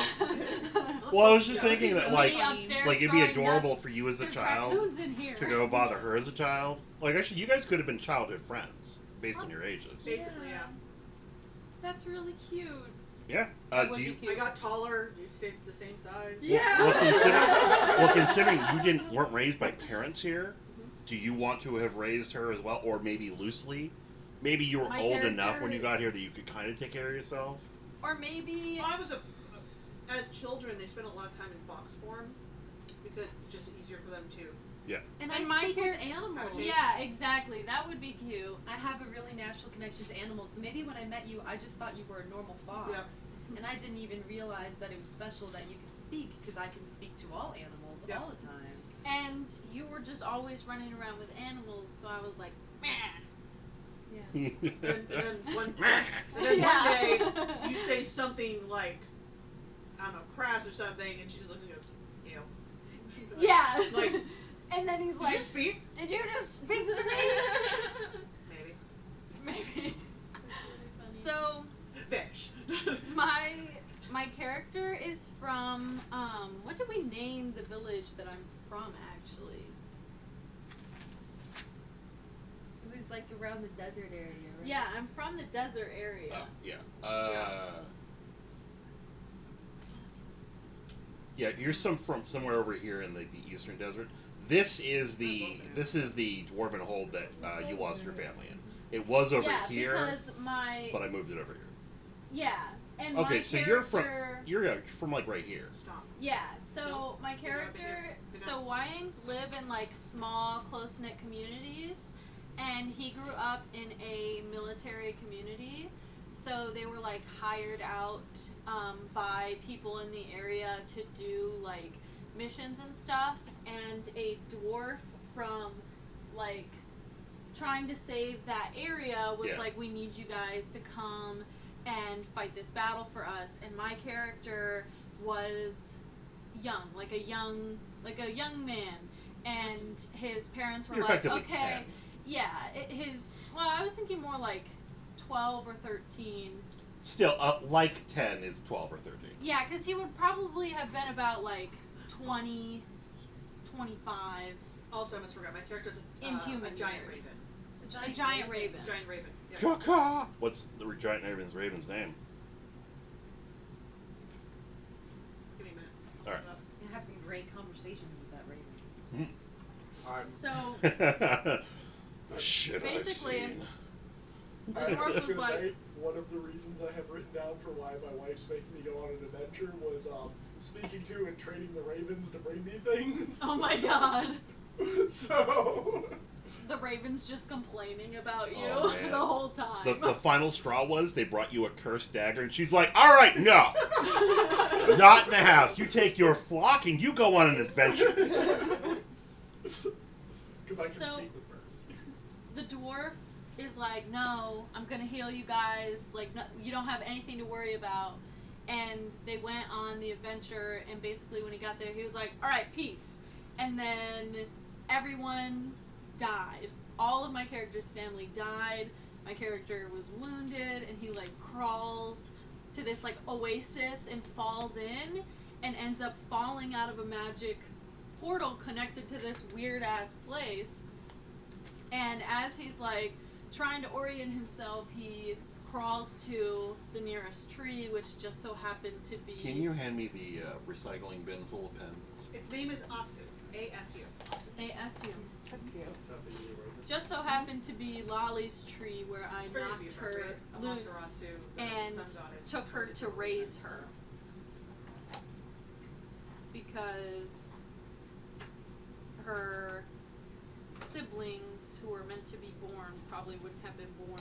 Speaker 1: Well, I was just thinking that, like,
Speaker 4: Me upstairs
Speaker 1: it'd be
Speaker 4: throwing
Speaker 1: adorable
Speaker 4: nuts.
Speaker 1: for you as a
Speaker 4: There's
Speaker 1: child
Speaker 4: raccoons in here.
Speaker 1: to go bother her as a child. Like, actually, you guys could have been childhood friends based on your ages.
Speaker 3: Basically, yeah.
Speaker 4: That's really cute.
Speaker 1: Yeah.
Speaker 4: That would
Speaker 1: Do
Speaker 4: be
Speaker 1: you?
Speaker 4: cute.
Speaker 3: I got taller. You stayed the same size.
Speaker 1: Considering you weren't raised by parents here, do you want to have raised her as well, or maybe loosely? Maybe you were
Speaker 4: My
Speaker 1: old enough
Speaker 4: character-
Speaker 1: when you got here that you could kind of take care of yourself.
Speaker 4: Or maybe.
Speaker 3: Well, as children, they spend a lot of time in box form because it's just easier for them to.
Speaker 1: Yeah.
Speaker 5: And
Speaker 4: And
Speaker 5: I
Speaker 4: my
Speaker 5: speak
Speaker 4: char-
Speaker 5: with animals.
Speaker 4: Yeah, exactly. That would be cute.
Speaker 5: I have a really natural connection to animals. So maybe when I met you, I just thought you were a normal fox.
Speaker 3: Yep.
Speaker 5: And I didn't even realize that it was special that you could speak, because I can speak to all animals
Speaker 3: Yep.
Speaker 5: all the time.
Speaker 4: And you were just always running around with animals, so I was like, meh.
Speaker 5: Yeah.
Speaker 3: And then one day you say something like, I don't know, crass or something, and she just looks and goes, ew.
Speaker 4: Yeah.
Speaker 3: Like,
Speaker 4: and then he's
Speaker 3: did
Speaker 4: like,
Speaker 3: you speak?
Speaker 4: did you just speak to me?
Speaker 3: Maybe.
Speaker 4: Maybe. So
Speaker 3: Bitch.
Speaker 4: my character is from what did we name the village that I'm from actually?
Speaker 5: It was like around the desert area, right?
Speaker 4: Yeah, I'm from the desert area.
Speaker 1: Yeah. Yeah, you're from somewhere over here in the eastern desert. This is the dwarven hold that you lost your family in. It was over
Speaker 4: yeah,
Speaker 1: here,
Speaker 4: because my
Speaker 1: but I moved it over here.
Speaker 4: yeah, And
Speaker 1: Okay,
Speaker 4: my
Speaker 1: so
Speaker 4: character,
Speaker 1: you're from like right here.
Speaker 3: Stop.
Speaker 4: yeah, so
Speaker 3: Nope.
Speaker 4: my
Speaker 3: Go up in here.
Speaker 4: character,
Speaker 3: Go
Speaker 4: so
Speaker 3: down.
Speaker 4: Wyangs live in like small, close-knit communities, and he grew up in a military community, so they were like hired out by people in the area to do like missions and stuff, and a dwarf from like trying to save that area was
Speaker 1: Yeah.
Speaker 4: like, we need you guys to come and fight this battle for us. And my character was young, like a young man, and his parents were
Speaker 1: You're
Speaker 4: like,
Speaker 1: effectively
Speaker 4: okay,
Speaker 1: 10.
Speaker 4: yeah, well, I was thinking more like 12 or 13.
Speaker 1: Still, like 10 is 12 or 13.
Speaker 4: Yeah, because he would probably have been about like 20, 25.
Speaker 3: Also, I almost forgot. My character's
Speaker 4: In human
Speaker 3: a giant
Speaker 4: years.
Speaker 3: raven.
Speaker 4: A giant raven.
Speaker 3: Giant raven. Yep.
Speaker 1: Caw-caw! What's the giant raven's name?
Speaker 3: Give me a minute.
Speaker 1: All right.
Speaker 5: You have some great conversations with that raven.
Speaker 2: I'm,
Speaker 4: So
Speaker 1: The shit
Speaker 4: basically,
Speaker 1: I've seen.
Speaker 4: the
Speaker 2: I
Speaker 4: dwarf
Speaker 2: was
Speaker 4: was
Speaker 2: gonna
Speaker 4: like,
Speaker 2: say, one of the reasons I have written down for why my wife's making me go on an adventure was speaking to and training the ravens to bring me things.
Speaker 4: oh my god.
Speaker 2: So
Speaker 4: The raven's just complaining about you
Speaker 1: Oh, man.
Speaker 4: the whole time.
Speaker 1: The final straw was they brought you a cursed dagger, and she's like, "All right, no, not in the house. You take your flock and you go on an adventure."
Speaker 2: because I can
Speaker 4: So-
Speaker 2: speak with birds.
Speaker 4: The dwarf is like, no, I'm gonna heal you guys. Like, no, you don't have anything to worry about. And they went on the adventure, and basically when he got there, he was like, all right, peace. And then everyone died. All of my character's family died. My character was wounded, and he like crawls to this like oasis and falls in, and ends up falling out of a magic portal connected to this weird ass place. And as he's like trying to orient himself, he crawls to the nearest tree, which just so happened to be.
Speaker 1: Can you hand me the recycling bin full of pens?
Speaker 3: Its name is Asu. A-S-U.
Speaker 4: ASU?
Speaker 6: That's cute.
Speaker 2: It's not the raven.
Speaker 4: Just so happened to be Lolly's tree where I
Speaker 3: Very
Speaker 4: knocked her
Speaker 3: appropriate. Amaterasu,
Speaker 4: loose
Speaker 3: the
Speaker 4: and
Speaker 3: sun goddess,
Speaker 4: took her
Speaker 3: turned
Speaker 4: to
Speaker 3: into a
Speaker 4: raise
Speaker 3: raven,
Speaker 4: her.
Speaker 3: so.
Speaker 4: Because her siblings who were meant to be born probably wouldn't have been born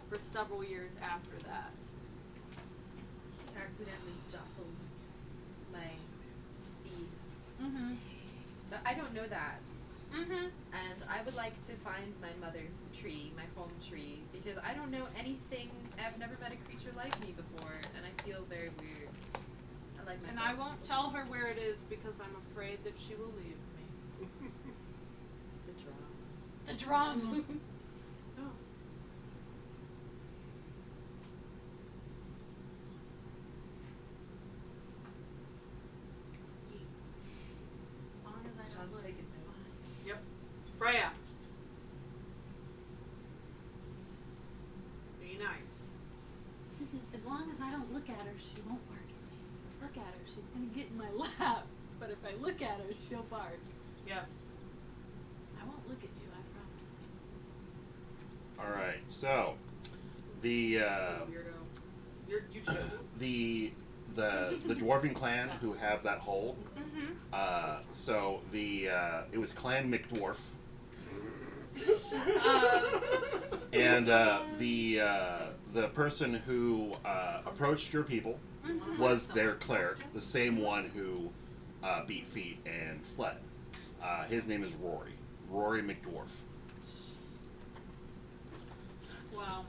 Speaker 4: for several years after that.
Speaker 5: She accidentally jostled my seed.
Speaker 4: Mm-hmm.
Speaker 5: But I don't know that.
Speaker 4: Mm-hmm.
Speaker 5: And I would like to find my mother tree, my home tree, because I don't know anything. I've never met a creature like me before, and I feel very weird. I like
Speaker 4: And
Speaker 5: myself.
Speaker 4: I won't tell her where it is because I'm afraid that she will leave me.
Speaker 5: The drama.
Speaker 4: The drama.
Speaker 3: Oh.
Speaker 4: As long as I
Speaker 5: John,
Speaker 4: don't look,
Speaker 5: take it
Speaker 4: it's
Speaker 5: down.
Speaker 4: fine.
Speaker 3: Yep. Freya. Be nice.
Speaker 4: As long as I don't look at her, she won't bark at me. If I look at her, she's gonna get in my lap. But if I look at her, she'll bark.
Speaker 3: Yep.
Speaker 4: I won't look at you, I promise.
Speaker 1: All right, so the
Speaker 3: Weirdo. You choose.
Speaker 1: the dwarven clan who have that hold.
Speaker 4: Mm-hmm.
Speaker 1: So it was Clan McDwarf, and the person who approached your people
Speaker 4: Mm-hmm.
Speaker 1: was their cleric, the same one who beat feet and fled. His name is Rory McDwarf.
Speaker 4: Wow.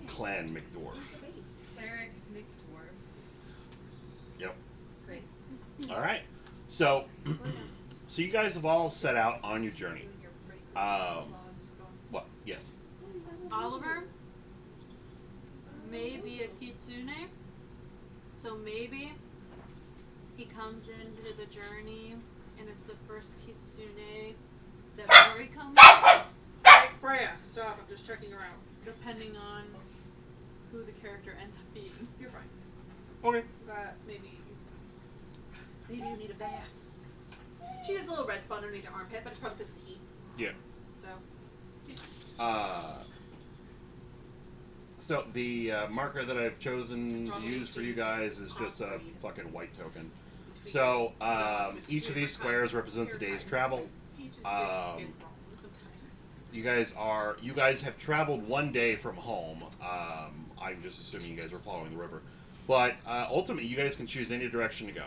Speaker 1: Clan McDwarf.
Speaker 5: Cleric, mixed dwarf.
Speaker 1: Yep.
Speaker 5: Great.
Speaker 1: All right. So you guys have all set out on your journey. What? Yes.
Speaker 4: Oliver may be a kitsune, so maybe he comes into the journey and it's the first kitsune that Rory comes with,
Speaker 3: Hey, Freya, stop. I'm just checking her out.
Speaker 4: depending on who the character ends up being.
Speaker 3: You're fine.
Speaker 1: Okay.
Speaker 3: But maybe you need a bath. She has a little red spot underneath her armpit, but it's probably because of the heat.
Speaker 1: Yeah.
Speaker 3: So.
Speaker 1: So the marker that I've chosen to use for you guys is just a fucking white token. So each of these squares represents a day's travel. You guys have traveled one day from home. I'm just assuming you guys were following the river, but ultimately you guys can choose any direction to go.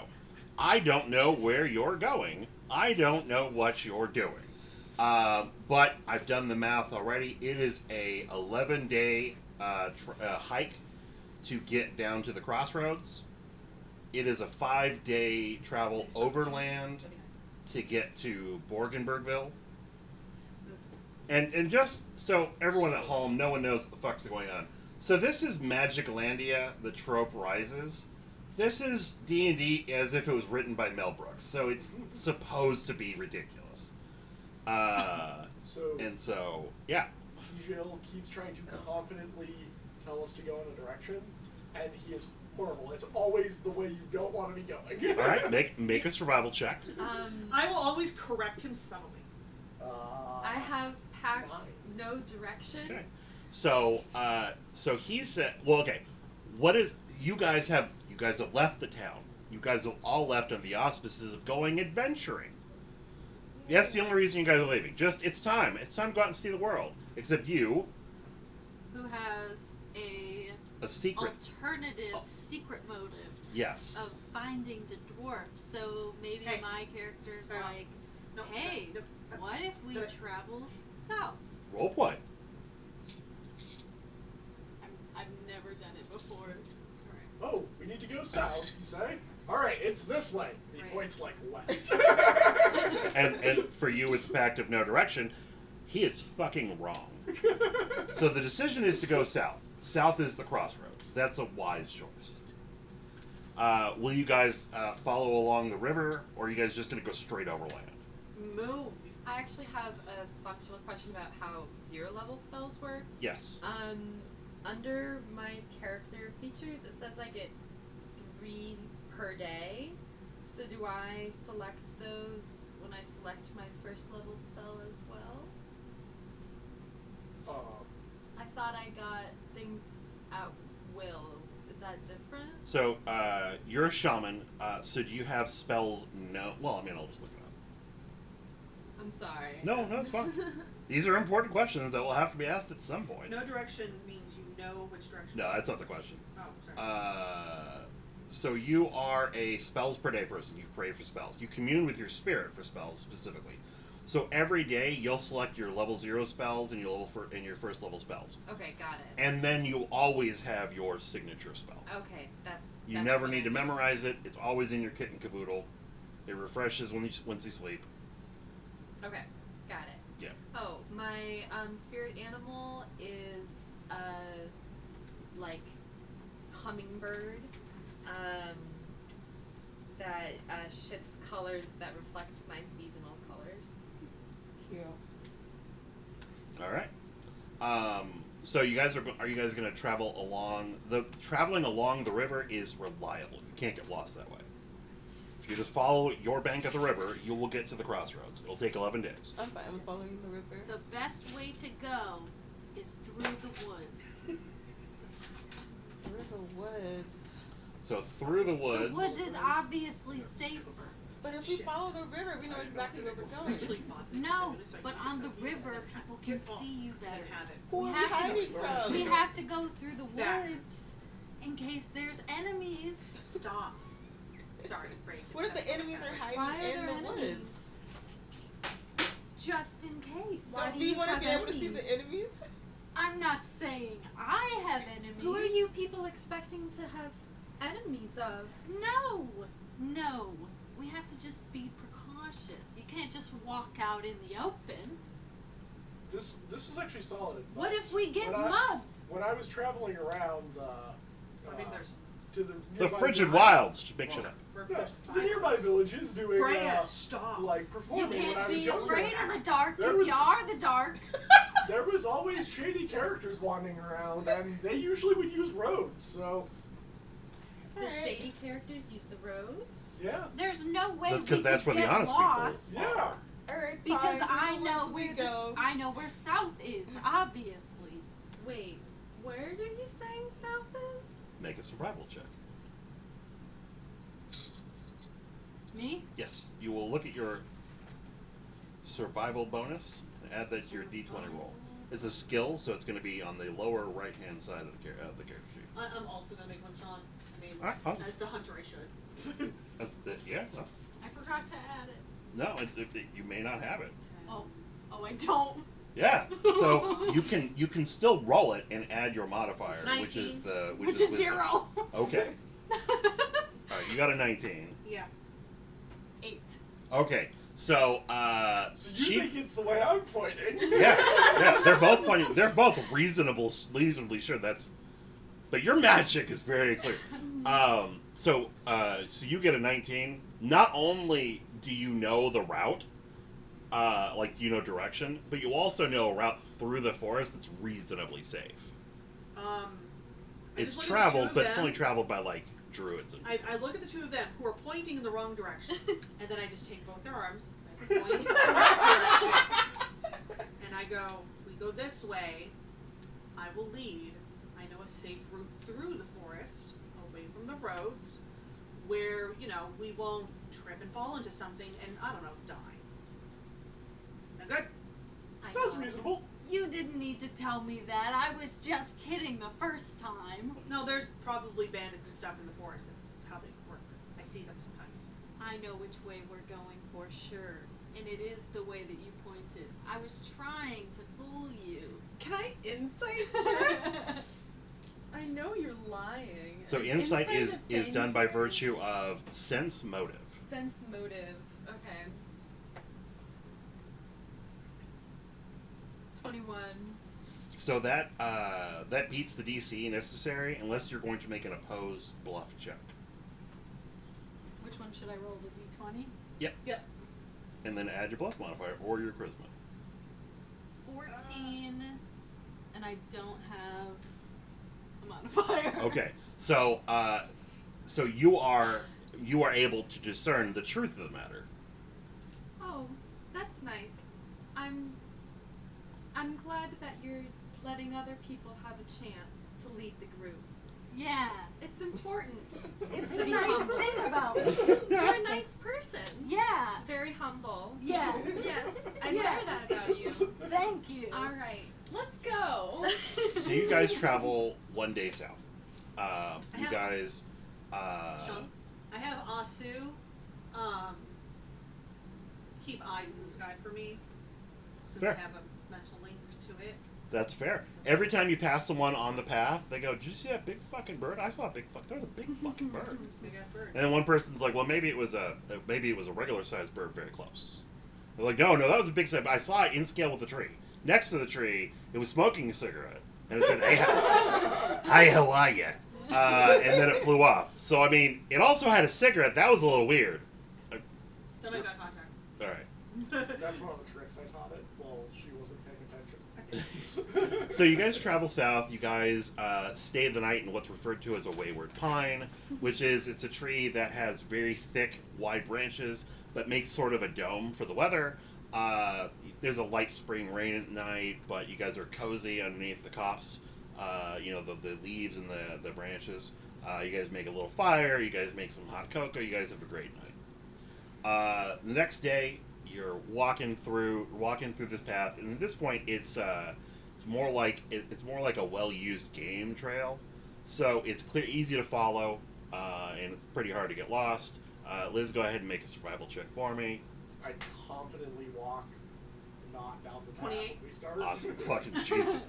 Speaker 1: I don't know where you're going. I don't know what you're doing. But I've done the math already. It is a 11-day hike to get down to the crossroads. It is a 5-day travel overland to get to Borgenbergville. And just so everyone at home, no one knows what the fuck's going on. So this is Magiclandia, the Trope rises. This is D&D as if it was written by Mel Brooks. So it's supposed to be ridiculous. Yeah.
Speaker 2: Jill keeps trying to confidently tell us to go in a direction, and he is horrible. It's always the way you don't want to be going.
Speaker 1: All right, make a survival check.
Speaker 3: I will always correct him subtly.
Speaker 5: I have packed no direction.
Speaker 1: Okay. So he said, well, okay, what is, you guys have left the town. You guys have all left on the auspices of going adventuring. That's the only reason you guys are leaving. Just, it's time. It's time to go out and see the world. Except you.
Speaker 4: Who has a
Speaker 1: secret.
Speaker 4: Alternative secret motive.
Speaker 1: Yes.
Speaker 4: Of finding the dwarf. So maybe my character's like, hey, what if we travel south?
Speaker 1: Role play.
Speaker 4: I've never done it before.
Speaker 2: Oh, we need to go south, you say? Alright, it's this way. He points like west.
Speaker 1: and for you with the pact of no direction, he is fucking wrong. So the decision is to go south. South is the crossroads. That's a wise choice. Will you guys follow along the river, or are you guys just going to go straight overland?
Speaker 3: Move.
Speaker 5: I actually have a factual question about how 0-level spells work.
Speaker 1: Yes.
Speaker 5: Under my character features, it says I get 3 per day. So do I select those when I select my first level spell as well? I thought I got things at will. Is that different?
Speaker 1: So you're a shaman. So do you have spells? No. Well, I mean, I'll just look it up.
Speaker 5: I'm sorry.
Speaker 1: No, it's fine. These are important questions that will have to be asked at some point.
Speaker 3: No direction means you know which direction.
Speaker 1: No, that's not the question.
Speaker 3: Oh, sorry.
Speaker 1: So you are a spells per day person. You pray for spells. You commune with your spirit for spells specifically. So every day you'll select your level 0 spells and your first level spells.
Speaker 5: Okay, got it.
Speaker 1: And then you always have your signature spell.
Speaker 5: Okay, that's.
Speaker 1: You never need to memorize it. It's always in your kit and caboodle. It refreshes once you sleep.
Speaker 5: Okay, got it.
Speaker 1: Yeah.
Speaker 5: Oh, my spirit animal is like hummingbird that shifts colors that reflect my seasonal colors.
Speaker 6: Cute.
Speaker 1: All right. So you guys are you guys going to travel along traveling along the river is reliable. You can't get lost that way. If you just follow your bank of the river, you will get to the crossroads. It'll take 11 days.
Speaker 6: I'm fine with following the river.
Speaker 4: The best way to go is through the woods.
Speaker 6: Through the woods.
Speaker 1: So through the woods.
Speaker 4: The woods is obviously safer.
Speaker 6: But if we follow the river, we know exactly where we're going.
Speaker 4: No, but on the river, people can see you better.
Speaker 6: Who are we hiding from?
Speaker 4: We have to go through the woods in case there's enemies.
Speaker 3: Stop. Sorry, Frank.
Speaker 6: What if the enemies are hiding in the woods?
Speaker 4: Just in case.
Speaker 6: So we want to be able to see the enemies?
Speaker 4: I'm not saying I have enemies.
Speaker 5: Who are you people expecting to have enemies of?
Speaker 4: No. We have to just be precautious. You can't just walk out in the open.
Speaker 2: This is actually solid advice.
Speaker 4: What if we get mugged?
Speaker 2: When I was traveling around to
Speaker 1: the frigid wilds. Big shit up.
Speaker 2: Yeah, the nearby villages doing
Speaker 3: stop.
Speaker 2: like performing
Speaker 4: You
Speaker 2: when I
Speaker 4: can't
Speaker 2: was
Speaker 4: be
Speaker 2: younger.
Speaker 4: afraid of the dark
Speaker 2: There
Speaker 4: if
Speaker 2: was-
Speaker 4: you are the dark.
Speaker 2: There was always shady characters wandering around, and they usually would use roads. So
Speaker 5: The shady characters use the roads?
Speaker 2: yeah,
Speaker 4: There's no way
Speaker 1: That's
Speaker 4: we
Speaker 1: 'cause that's
Speaker 4: could
Speaker 1: where the
Speaker 4: get
Speaker 1: honest people
Speaker 4: lost.
Speaker 2: yeah.
Speaker 6: Alright,
Speaker 4: Because
Speaker 6: fine.
Speaker 4: I
Speaker 6: Through the
Speaker 4: know
Speaker 6: woods we
Speaker 4: where
Speaker 6: go.
Speaker 4: I know where south is, obviously.
Speaker 5: Wait,
Speaker 4: Where do you say south is?
Speaker 1: Make a survival check.
Speaker 4: Me?
Speaker 1: Yes, you will look at your survival bonus and add that to your d20 roll. It's a skill, so it's going to be on the lower right-hand side of the character sheet.
Speaker 3: I'm also gonna make one, Sean. I mean,
Speaker 1: Alright,
Speaker 3: as the hunter, I should.
Speaker 1: Yeah. Well,
Speaker 4: I forgot to add it.
Speaker 1: no, you may not have it.
Speaker 4: Oh, I don't.
Speaker 1: Yeah. So you can still roll it and add your modifier,
Speaker 3: 19.
Speaker 1: which is wisdom.
Speaker 4: 0.
Speaker 1: Okay. All right, you got a 19.
Speaker 3: Yeah.
Speaker 4: 8.
Speaker 1: Okay. So
Speaker 2: So you think it's the way I'm pointing?
Speaker 1: yeah, they're both pointing. They're both reasonably sure that's. But your magic is very clear. So you get a 19. Not only do you know the route, like you know direction, but you also know a route through the forest that's reasonably safe. It's traveled, but it's only traveled by like druids.
Speaker 3: I look at the two of them who are pointing in the wrong direction, and then I just take both their arms, and I point in the right direction, and I go, if we go this way, I will lead. I know a safe route through the forest, away from the roads, where, we won't trip and fall into something and, I don't know, die. Now good?
Speaker 2: Sounds reasonable.
Speaker 4: You didn't need to tell me that. I was just kidding the first time.
Speaker 3: No, there's probably bandits and stuff in the forest. That's how they work. I see them sometimes.
Speaker 4: I know which way we're going for sure. And it is the way that you pointed. I was trying to fool you.
Speaker 7: Can I insight check? I know you're lying.
Speaker 1: So insight is
Speaker 7: is
Speaker 1: done by virtue of sense motive.
Speaker 7: Sense motive. Okay. 21.
Speaker 1: So that beats the DC necessary unless you're going to make an opposed bluff check.
Speaker 4: Which one should I roll? The D20?
Speaker 1: Yep.
Speaker 3: Yep.
Speaker 1: And then add your bluff modifier or your charisma.
Speaker 4: 14. And I don't have a modifier.
Speaker 1: Okay. So you are able to discern the truth of the matter.
Speaker 5: Oh, that's nice. I'm glad that you're letting other people have a chance to lead the group.
Speaker 4: Yeah.
Speaker 5: It's important.
Speaker 4: It's
Speaker 5: to
Speaker 4: a
Speaker 5: be
Speaker 4: nice
Speaker 5: humble.
Speaker 4: thing about me.
Speaker 5: You're a nice person.
Speaker 4: Yeah.
Speaker 5: Very humble.
Speaker 4: Yeah.
Speaker 5: Yes, I admire that about you.
Speaker 4: Thank you.
Speaker 5: All right, let's go.
Speaker 1: So you guys travel one day south. You
Speaker 3: have-
Speaker 1: guys.
Speaker 3: Sean, I have Asu keep eyes in the sky for me, since
Speaker 1: Fair.
Speaker 3: I have a mental link to it.
Speaker 1: That's fair. Every time you pass someone on the path, they go, "Did you see that big fucking bird? I saw a big fuck. There was a big fucking bird."
Speaker 3: Big ass bird.
Speaker 1: And then one person's like, "Well, maybe it was a regular sized bird very close." They're like, "No, that was a big size. I saw it in scale with the tree. Next to the tree, it was smoking a cigarette, and it said, "Hey, hi, how are ya?" And then it flew off. So I mean, it also had a cigarette. That was a little weird.
Speaker 3: Somebody got contact.
Speaker 1: All right.
Speaker 2: That's one of the tricks I taught it while she wasn't paying attention.
Speaker 1: So you guys travel south. You guys stay the night in what's referred to as a wayward pine, which is it's a tree that has very thick, wide branches that makes sort of a dome for the weather. There's a light spring rain at night, but you guys are cozy underneath the copse. The leaves and the branches. You guys make a little fire. You guys make some hot cocoa. You guys have a great night. The next day, you're walking through this path, and at this point, it's more like a well-used game trail. So it's easy to follow, and it's pretty hard to get lost. Liz, go ahead and make a survival check for me.
Speaker 2: I confidently walk not down the path
Speaker 3: 28.
Speaker 2: we start.
Speaker 1: Awesome, fucking Jesus.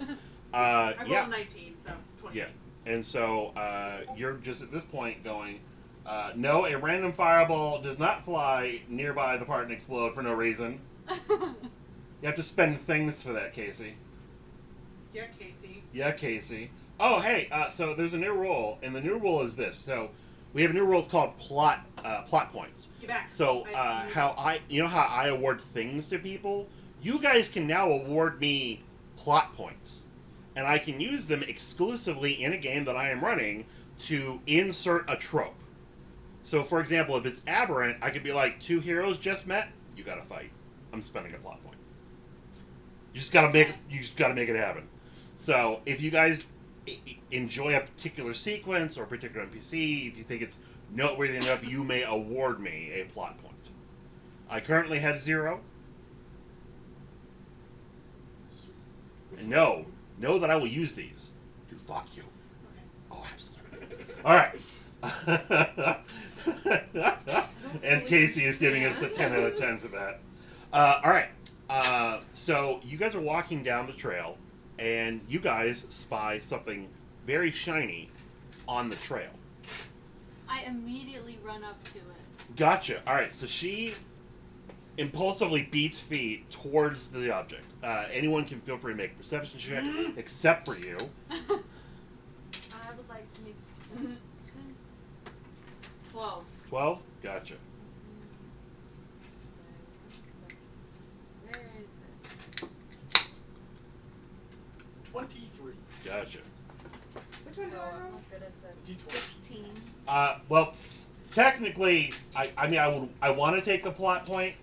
Speaker 3: I rolled
Speaker 1: Yeah.
Speaker 3: a 19, so 28.
Speaker 1: Yeah. And so you're just at this point going, no, a random fireball does not fly nearby the part and explode for no reason. You have to spend things for that, Casey.
Speaker 3: Yeah, Casey.
Speaker 1: Yeah, Casey. Oh, hey, so there's a new rule, and the new rule is this. So we have a new rule. It's called plot points.
Speaker 3: Get back.
Speaker 1: So how I award things to people? You guys can now award me plot points, and I can use them exclusively in a game that I am running to insert a trope. So, for example, if it's aberrant, I could be like, 2 heroes just met. You gotta fight. I'm spending a plot point. You just gotta make it happen. So, if you guys enjoy a particular sequence or a particular NPC, if you think it's noteworthy enough, you may award me a plot point. I currently have 0. And know that I will use these to fuck you. Oh, absolutely. All right. And Casey is giving us a 10 out of 10 for that. All right. So you guys are walking down the trail, and you guys spy something very shiny on the trail.
Speaker 4: I immediately run up to it.
Speaker 1: Gotcha. All right. So she impulsively beats feet towards the object. Anyone can feel free to make a perception check, except for you.
Speaker 4: I would like to make a perception check.
Speaker 3: 12.
Speaker 1: 12? Gotcha.
Speaker 4: Where is it?
Speaker 2: 23.
Speaker 1: Gotcha.
Speaker 6: Which one do
Speaker 5: So
Speaker 6: I
Speaker 5: I'm
Speaker 6: roll?
Speaker 5: not good at the
Speaker 2: D20.
Speaker 5: 16.
Speaker 1: Well, technically, I want to take the plot point,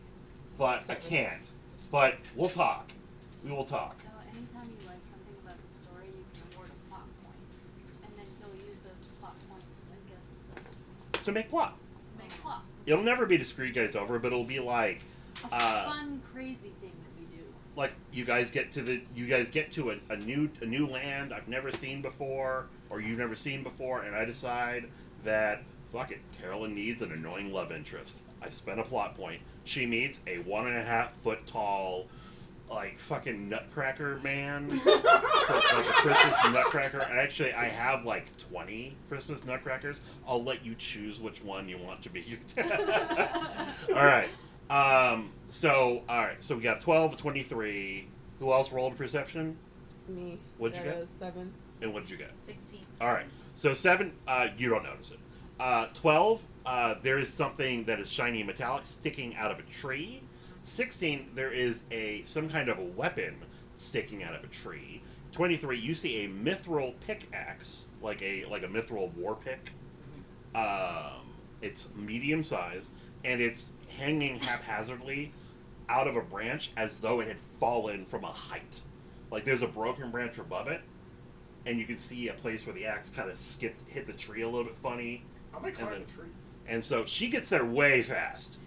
Speaker 1: but I can't. But we'll talk. We will talk.
Speaker 4: So anytime you like something about the story, you can award a plot point, and then he'll use those plot points against us
Speaker 1: To make plot.
Speaker 4: to make plot.
Speaker 1: It'll never be to screw you guys over, but it'll be like,
Speaker 4: A fun, crazy thing that we do.
Speaker 1: like you guys get to a new land I've never seen before, or you've never seen before, and I decide that fuck it, Carolyn needs an annoying love interest. I spent a plot point. She meets a 1.5 foot tall, like fucking nutcracker man, so, like a Christmas nutcracker. And actually, I have like 20 Christmas nutcrackers. I'll let you choose which one you want to be. All right. So we got 12, 23. Who else rolled perception?
Speaker 6: Me.
Speaker 1: What'd you
Speaker 6: Got
Speaker 1: get?
Speaker 6: a 7.
Speaker 1: And what'd you get?
Speaker 5: 16.
Speaker 1: All right. So 7, you don't notice it. 12, there is something that is shiny and metallic sticking out of a tree. 16, there is some kind of a weapon sticking out of a tree. 23, you see a mithril pickaxe, like a mithril war pick. It's medium sized, and it's hanging haphazardly out of a branch as though it had fallen from a height. Like there's a broken branch above it, and you can see a place where the axe kind of hit the tree a little bit funny.
Speaker 2: How am I climbing the tree?
Speaker 1: And so she gets there way fast.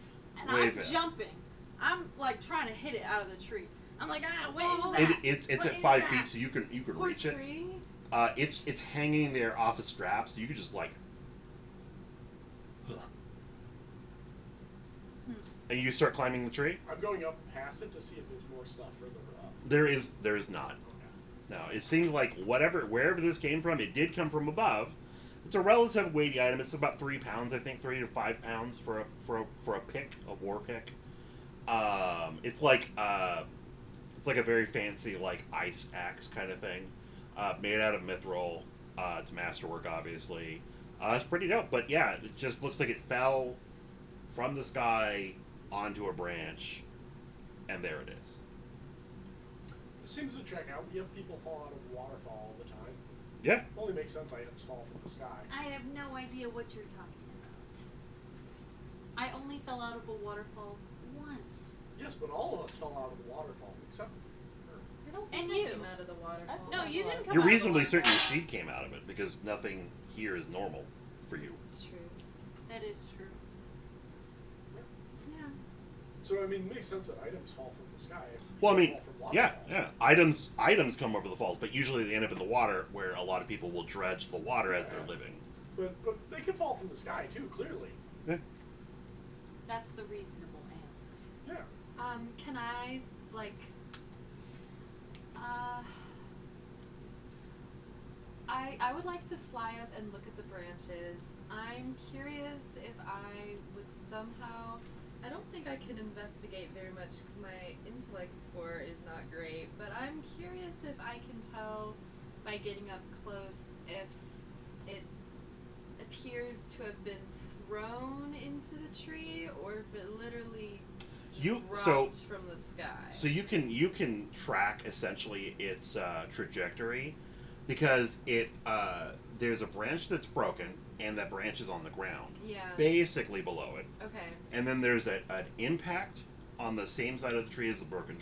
Speaker 4: And
Speaker 1: Way
Speaker 4: I'm
Speaker 1: fast.
Speaker 4: jumping. I'm like trying to hit it out of the tree. I'm like, what is that?
Speaker 1: It's
Speaker 4: What
Speaker 1: at
Speaker 4: is
Speaker 1: 5
Speaker 4: that?
Speaker 1: feet, so you can
Speaker 4: Poor
Speaker 1: reach it.
Speaker 4: tree.
Speaker 1: It's hanging there off a strap, so you could just like. And you start climbing the tree.
Speaker 2: I'm going up past it to see if there's more stuff further up.
Speaker 1: There is not.
Speaker 2: Okay.
Speaker 1: No, it seems like wherever this came from, it did come from above. It's a relative weighty item. It's about 3 pounds, I think, 3 to 5 pounds for a pick, a war pick. It's like a very fancy like ice axe kind of thing, made out of mithril. It's masterwork, obviously. It's pretty dope, but yeah, it just looks like it fell from the sky onto a branch, and there it is.
Speaker 2: This seems to check out. We have people fall out of a waterfall all the time.
Speaker 1: Yeah.
Speaker 2: Only makes sense items fall from the sky.
Speaker 4: I have no idea what you're talking about. I only fell out of a waterfall once.
Speaker 2: Yes, but all of us fell out of the waterfall, except her.
Speaker 5: I don't
Speaker 4: And
Speaker 5: think I
Speaker 4: you.
Speaker 5: came out of the waterfall.
Speaker 4: No, you didn't come
Speaker 1: You're
Speaker 4: out of the
Speaker 1: reasonably certain
Speaker 4: waterfall.
Speaker 1: she came out of it because nothing here is normal for you.
Speaker 4: That's true. That is true. Yeah.
Speaker 2: So, I mean, it makes sense that items fall from the sky.
Speaker 1: Well, I mean,
Speaker 2: Fall from
Speaker 1: yeah.
Speaker 2: waterfalls.
Speaker 1: Items come over the falls, but usually they end up in the water, where a lot of people will dredge the water as they're living.
Speaker 2: But they can fall from the sky, too, clearly.
Speaker 1: Yeah.
Speaker 4: That's the reasonable answer.
Speaker 2: Yeah.
Speaker 5: Can I, like, I would like to fly up and look at the branches. I'm curious if I would somehow, I don't think I can investigate very much because my intellect score is not great, but I'm curious if I can tell by getting up close if it appears to have been thrown into the tree or if it literally dropped from the sky.
Speaker 1: So you can track essentially its trajectory, because there's a branch that's broken and that branch is on the ground,
Speaker 5: Yeah.
Speaker 1: basically below it,
Speaker 5: Okay.
Speaker 1: and then there's an impact on the same side of the tree as the broken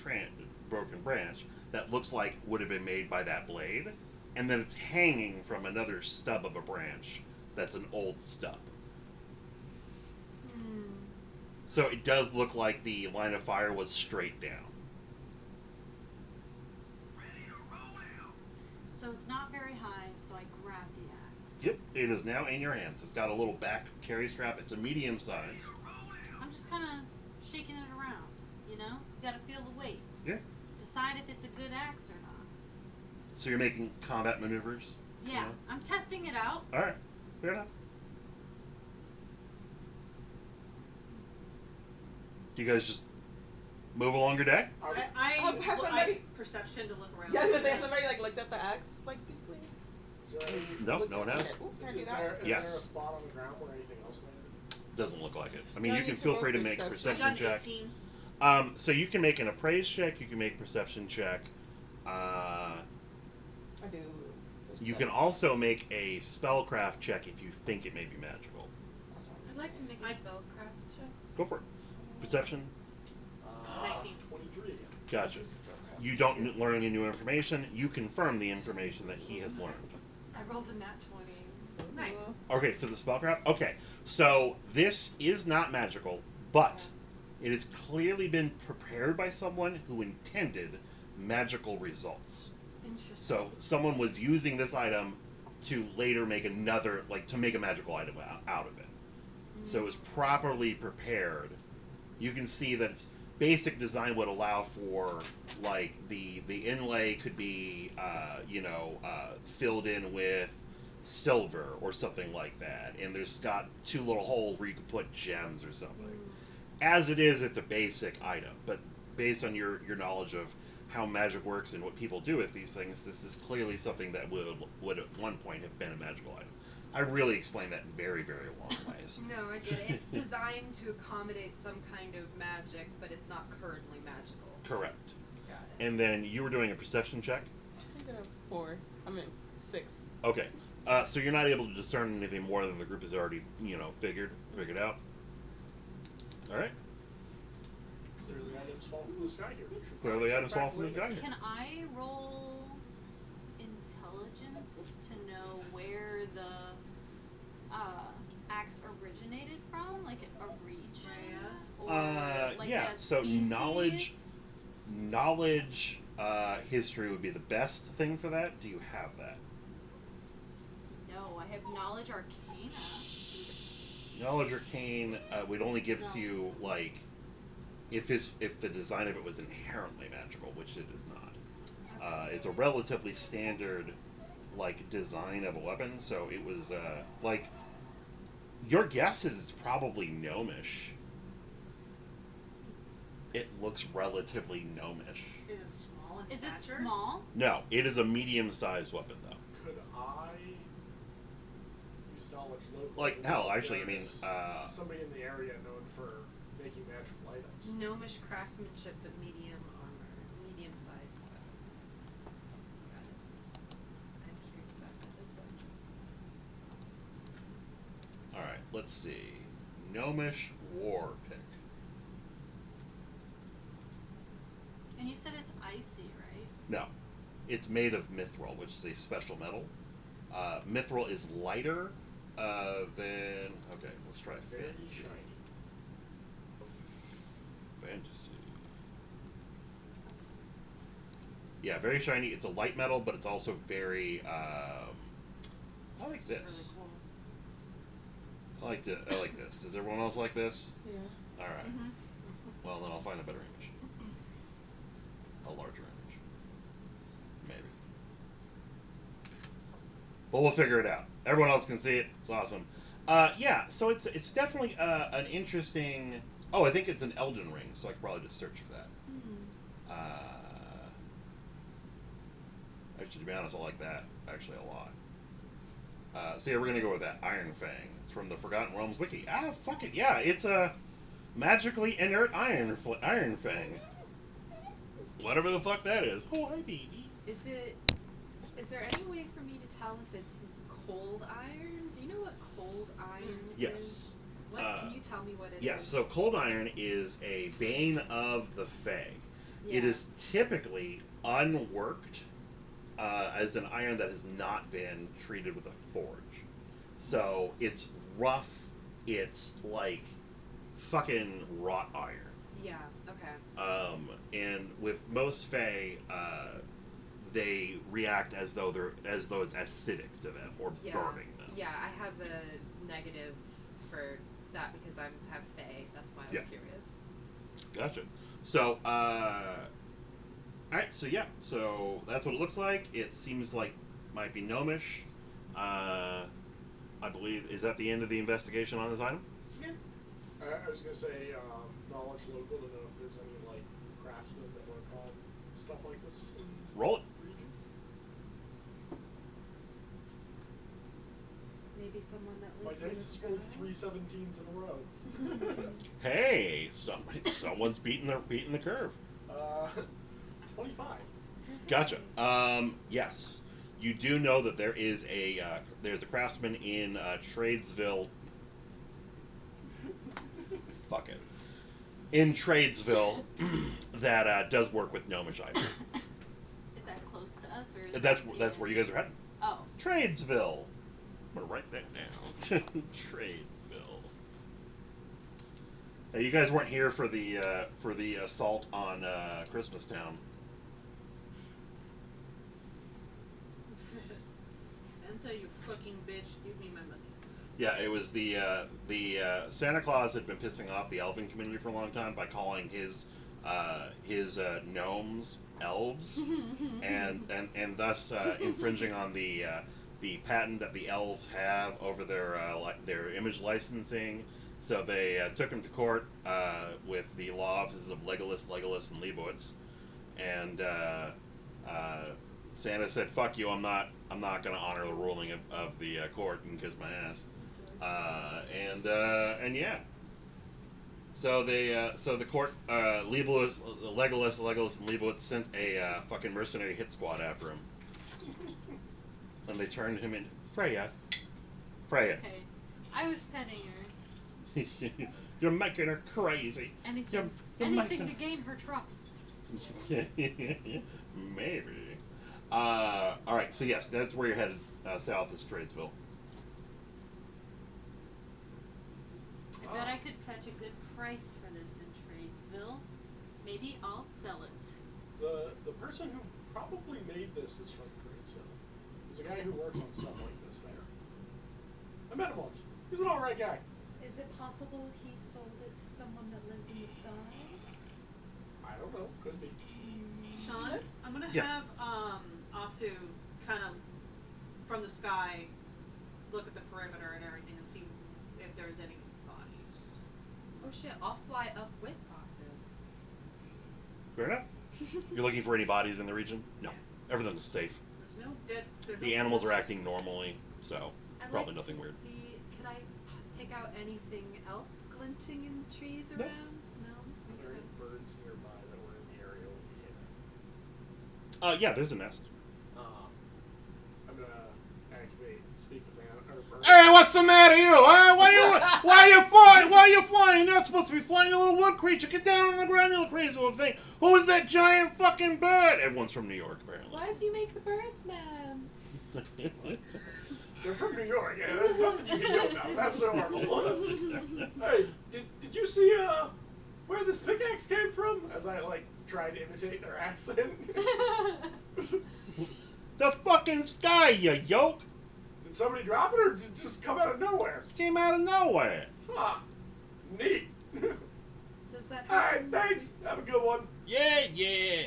Speaker 1: branch that looks like would have been made by that blade, and then it's hanging from another stub of a branch that's an old stub. So it does look like the line of fire was straight down.
Speaker 4: So it's not very high, so I grab the axe.
Speaker 1: Yep, it is now in your hands. It's got a little back carry strap. It's a medium size.
Speaker 4: I'm just kind of shaking it around, you know? You gotta feel the weight.
Speaker 1: Yeah.
Speaker 4: Decide if it's a good axe or not.
Speaker 1: So you're making combat maneuvers?
Speaker 4: Yeah,
Speaker 1: You know?
Speaker 4: I'm testing it out.
Speaker 1: Alright, fair enough. Do you guys just move along your day?
Speaker 6: Has somebody
Speaker 3: perception to look around.
Speaker 6: Yeah, I was gonna say, has somebody like looked at the axe like deeply?
Speaker 2: Is there any,
Speaker 1: No, no one has.
Speaker 6: Ooh, can I do
Speaker 2: is
Speaker 6: that?
Speaker 2: there, is
Speaker 1: Yes.
Speaker 2: there a spot on the ground where anything else landed?
Speaker 1: Doesn't look like it. I mean,
Speaker 6: No,
Speaker 1: you can
Speaker 6: you can
Speaker 1: feel
Speaker 6: roll
Speaker 1: free to make a
Speaker 6: perception.
Speaker 1: perception
Speaker 3: I've done
Speaker 1: check.
Speaker 3: 18.
Speaker 1: So you can make an appraise check. You can make perception check.
Speaker 6: I do.
Speaker 1: You can also make a spellcraft check if you think it may be magical.
Speaker 5: I'd like to make a spellcraft check.
Speaker 1: Go for it. Perception.
Speaker 3: 19.
Speaker 2: 23 again.
Speaker 1: Gotcha. You don't learn any new information. You confirm the information that he has learned.
Speaker 5: I rolled a nat 20.
Speaker 3: Nice.
Speaker 1: Okay, for the spellcraft? Okay, so this is not magical, but it has clearly been prepared by someone who intended magical results.
Speaker 5: Interesting.
Speaker 1: So someone was using this item to later make another, like, to make a magical item out of it. So it was properly prepared. You can see that its basic design would allow for, like, the inlay could be, filled in with silver or something like that. And there's got two little holes where you could put gems or something. As it is, it's a basic item. But based on your knowledge of how magic works and what people do with these things, this is clearly something that would at one point have been a magical item. I really explained that in very, very long ways.
Speaker 5: No, I get it. It's designed to accommodate some kind of magic, but it's not currently magical.
Speaker 1: Correct.
Speaker 5: Got it.
Speaker 1: And then you were doing a perception check?
Speaker 6: I got a 4. I mean, 6.
Speaker 1: Okay. So you're not able to discern anything more than the group has already, figured out? Alright.
Speaker 2: Clearly items fall from the sky here.
Speaker 1: Clearly items fall from the sky here.
Speaker 4: Can I roll intelligence to know where the axe originated from? Like a region? Or like
Speaker 1: yeah,
Speaker 4: a
Speaker 1: so
Speaker 4: species?
Speaker 1: knowledge history would be the best thing for that. Do you have that?
Speaker 4: No, I have knowledge arcana.
Speaker 1: Knowledge arcane would only give it to you, like, if the design of it was inherently magical, which it is not. It's a relatively standard, like, design of a weapon, so it was, like, your guess is it's probably gnomish. It looks relatively gnomish.
Speaker 3: Is it small in
Speaker 4: Is it
Speaker 3: stature?
Speaker 4: small?
Speaker 1: No, it is a medium-sized weapon, though.
Speaker 2: Could I use knowledge locally?
Speaker 1: Like, hell, actually, I mean,
Speaker 2: somebody in the area known for making magical items.
Speaker 5: Gnomish craftsmanship, but medium armor. Medium sized weapon. Got it. I'm curious about that as well.
Speaker 1: Alright, let's see. Gnomish war pick.
Speaker 4: And you said it's icy, right?
Speaker 1: No. It's made of mithril, which is a special metal. Mithril is lighter than... Okay, let's try
Speaker 2: Very
Speaker 1: fantasy.
Speaker 2: shiny.
Speaker 1: Fantasy. Yeah, very shiny. It's a light metal, but it's also very... I like this.
Speaker 5: Really cool.
Speaker 1: I like this. Does everyone else like this?
Speaker 6: Yeah.
Speaker 1: Alright.
Speaker 3: Mm-hmm.
Speaker 1: Well, then I'll find a better image. A larger image. Maybe. But we'll figure it out. Everyone else can see it. It's awesome. Yeah, so it's definitely an interesting... Oh, I think it's an Elden Ring, so I could probably just search for that. Actually, to be honest, I like that actually a lot. So yeah, we're going to go with that. Iron Fang. It's from the Forgotten Realms wiki. Ah, fuck it. Yeah, it's a magically inert Iron Fang. Whatever the fuck that is. Oh, hi, baby.
Speaker 7: Is there any way for me to tell if it's cold iron? Do you know what cold iron
Speaker 1: Yes.
Speaker 7: is? What, can you tell me what it is?
Speaker 1: Yes, so Cold Iron is a bane of the Fae.
Speaker 7: Yeah.
Speaker 1: It is typically unworked as an iron that has not been treated with a forge. So it's rough. It's like fucking wrought iron.
Speaker 7: Yeah. Okay.
Speaker 1: And with most Fae, they react as though it's acidic to them or
Speaker 7: Yeah.
Speaker 1: burning them.
Speaker 7: Yeah, I have a negative for that because I have Fae. That's why I was
Speaker 1: Yeah.
Speaker 7: curious.
Speaker 1: Gotcha. So, alright, so yeah, so that's what it looks like. It seems like might be gnomish. I believe, is that the end of the investigation on this item?
Speaker 2: Yeah. I was gonna say knowledge local to know if there's any like craftsmen that work on stuff like this in
Speaker 1: Roll it.
Speaker 2: the region.
Speaker 7: Maybe someone that
Speaker 2: My
Speaker 7: lives in
Speaker 2: dice
Speaker 7: the
Speaker 2: has
Speaker 7: sky.
Speaker 2: rolled 3 17s in a row.
Speaker 1: Hey, someone's beating the curve.
Speaker 2: 25.
Speaker 1: Gotcha. Yes, you do know that there's a craftsman in Tradesville. Fuck it. In Tradesville, that does work with gnomish items.
Speaker 4: Is that close to us, or is
Speaker 1: That's
Speaker 4: that
Speaker 1: where you guys are heading.
Speaker 4: Oh,
Speaker 1: Tradesville. I'm gonna write that down. Tradesville. You guys weren't here for the assault on Christmastown.
Speaker 3: Santa, you fucking bitch, give me my money.
Speaker 1: Yeah, it was the Santa Claus had been pissing off the Elven community for a long time by calling his gnomes elves, and thus infringing on the patent that the elves have over their image licensing. So they took him to court with the law offices of Legolas, and Leibowitz, and Santa said, "Fuck you! I'm not going to honor the ruling of the court and kiss my ass." And yeah. So the court, Legolas, and Leibowitz sent a fucking mercenary hit squad after him, and they turned him into Freya.
Speaker 4: okay. I was petting her.
Speaker 1: You're making her crazy.
Speaker 4: Anything to gain her trust.
Speaker 1: Maybe. All right. So yes, that's where you're headed. South is Tradesville.
Speaker 4: I bet I could fetch a good price for this in Tradesville. Maybe I'll sell it.
Speaker 2: The person who probably made this is from Tradesville. There's a guy who works on stuff like this there. I met him once. He's an alright guy.
Speaker 7: Is it possible he sold it to someone that lives in the sky?
Speaker 2: I don't know. Could be.
Speaker 3: Sean, I'm gonna
Speaker 1: Yeah.
Speaker 3: have Asu kind of from the sky look at the perimeter and everything and see if there's any bodies.
Speaker 5: Oh shit, I'll fly up with Asu.
Speaker 1: Fair enough. You're looking for any bodies in the region? No. Everything's safe.
Speaker 3: There's no dead.
Speaker 1: The animals are acting normally, so
Speaker 7: I'd
Speaker 1: probably
Speaker 7: like
Speaker 1: nothing
Speaker 7: to
Speaker 1: weird.
Speaker 7: See, could I pick out anything else glinting in trees
Speaker 1: Nope.
Speaker 7: around? No.
Speaker 2: Are there any birds nearby that were in the area we came
Speaker 1: Yeah, there's a nest.
Speaker 2: in? I'm gonna activate speak with bird.
Speaker 1: Hey, what's the matter, you? Huh? Why are you flying? Why are you flying? You're not supposed to be flying, you little wood creature. Get down on the ground, you little crazy little thing. Who is that giant fucking bird? Everyone's from New York, apparently.
Speaker 7: Why did you make the birds mad?
Speaker 2: They're from New York. Yeah, there's nothing you can do about it. That's so horrible. Hey, did you see where this pickaxe came from? As I like try to imitate their accent.
Speaker 1: The fucking sky, you yoke.
Speaker 2: Did somebody drop it or did it just come out of nowhere?
Speaker 1: It came out of nowhere.
Speaker 2: Huh. Neat.
Speaker 7: Does that
Speaker 2: Alright,
Speaker 7: happen?
Speaker 2: thanks. Have a good one.
Speaker 1: Yeah, yeah.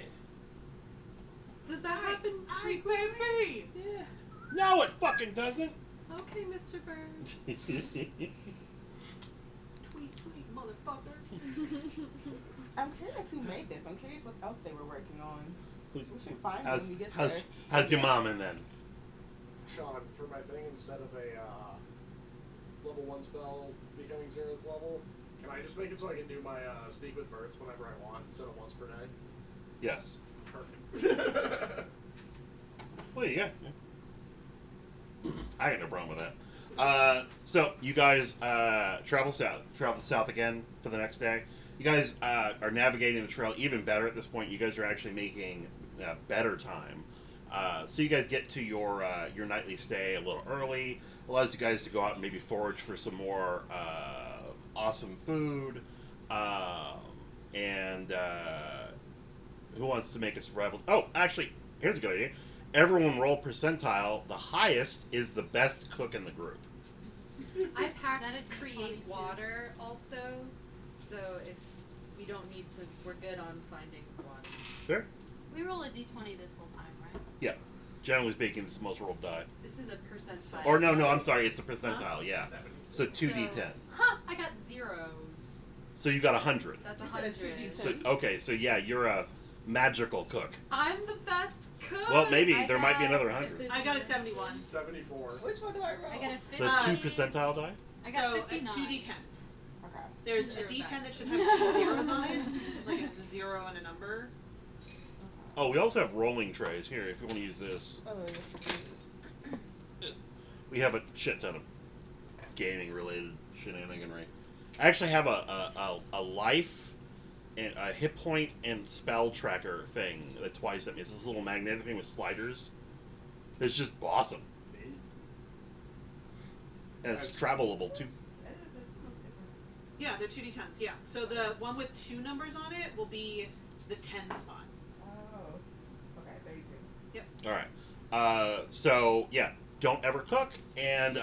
Speaker 7: Does that happen
Speaker 3: I
Speaker 7: frequently?
Speaker 3: baby.
Speaker 7: Yeah.
Speaker 1: No, it fucking doesn't.
Speaker 7: Okay, Mr. Bird.
Speaker 3: Tweet, motherfucker.
Speaker 6: I'm curious who made this. I'm curious what else they were working on. We should find them
Speaker 1: how's,
Speaker 6: when we get there.
Speaker 1: how's your mom in then?
Speaker 2: Sean, for my thing, instead of a level 1 spell becoming 0th level, can I just make it so I can do my speak with birds whenever I want instead of once per day?
Speaker 1: Yes.
Speaker 2: Perfect.
Speaker 1: Well, yeah. I got no problem with that. So you guys travel south again for the next day. You guys are navigating the trail even better at this point. You guys are actually making better time So you guys get to your nightly stay a little early. Allows you guys to go out and maybe forage for some more awesome food. And who wants to make us revel? Oh, actually, here's a good idea. Everyone roll percentile. The highest is the best cook in the group.
Speaker 5: I packed
Speaker 4: That is
Speaker 5: create
Speaker 4: 22.
Speaker 5: water also, so if we don't need to, we're good on finding water.
Speaker 1: Fair?
Speaker 4: We roll a d20 this whole time, right?
Speaker 1: Yeah. Generally speaking, this is most rolled die.
Speaker 5: This is a percentile.
Speaker 1: Or no, I'm sorry, it's a percentile. Yeah.
Speaker 2: 70.
Speaker 1: So 2d10.
Speaker 5: Huh, I got zeros.
Speaker 1: So you got 100.
Speaker 5: That's
Speaker 6: You said a
Speaker 5: 100.
Speaker 6: 2d10.
Speaker 1: So okay, so yeah, you're a magical cook.
Speaker 5: I'm the best cook.
Speaker 1: Well, maybe
Speaker 5: I
Speaker 1: there might be
Speaker 5: have-
Speaker 1: another
Speaker 5: if
Speaker 1: 100.
Speaker 5: there's
Speaker 3: I got a
Speaker 5: another-
Speaker 3: 71.
Speaker 2: 74.
Speaker 6: Which one do I roll?
Speaker 4: I got a
Speaker 1: The
Speaker 4: 50.
Speaker 1: 2 percentile die?
Speaker 4: I got
Speaker 3: So
Speaker 4: 59.
Speaker 3: 2 d10s.
Speaker 6: Okay.
Speaker 3: There's a
Speaker 5: Zero
Speaker 3: d10
Speaker 5: back.
Speaker 3: that should have 2 zeros on it. Like it's a 0 and a number.
Speaker 1: Oh, we also have rolling trays here if you want to use this.
Speaker 6: Oh, yes, please.
Speaker 1: We have a shit ton of gaming related shenaniganry. I actually have a life and a hit point and spell tracker thing that twice sent me. It's this little magnetic thing with sliders. It's just awesome. And it's travelable too.
Speaker 3: Yeah, they're 2 d10s. Yeah. So the one with 2 numbers on it will be the 10 spot.
Speaker 6: Oh. Okay, 32.
Speaker 1: Alright. So yeah, don't ever cook, and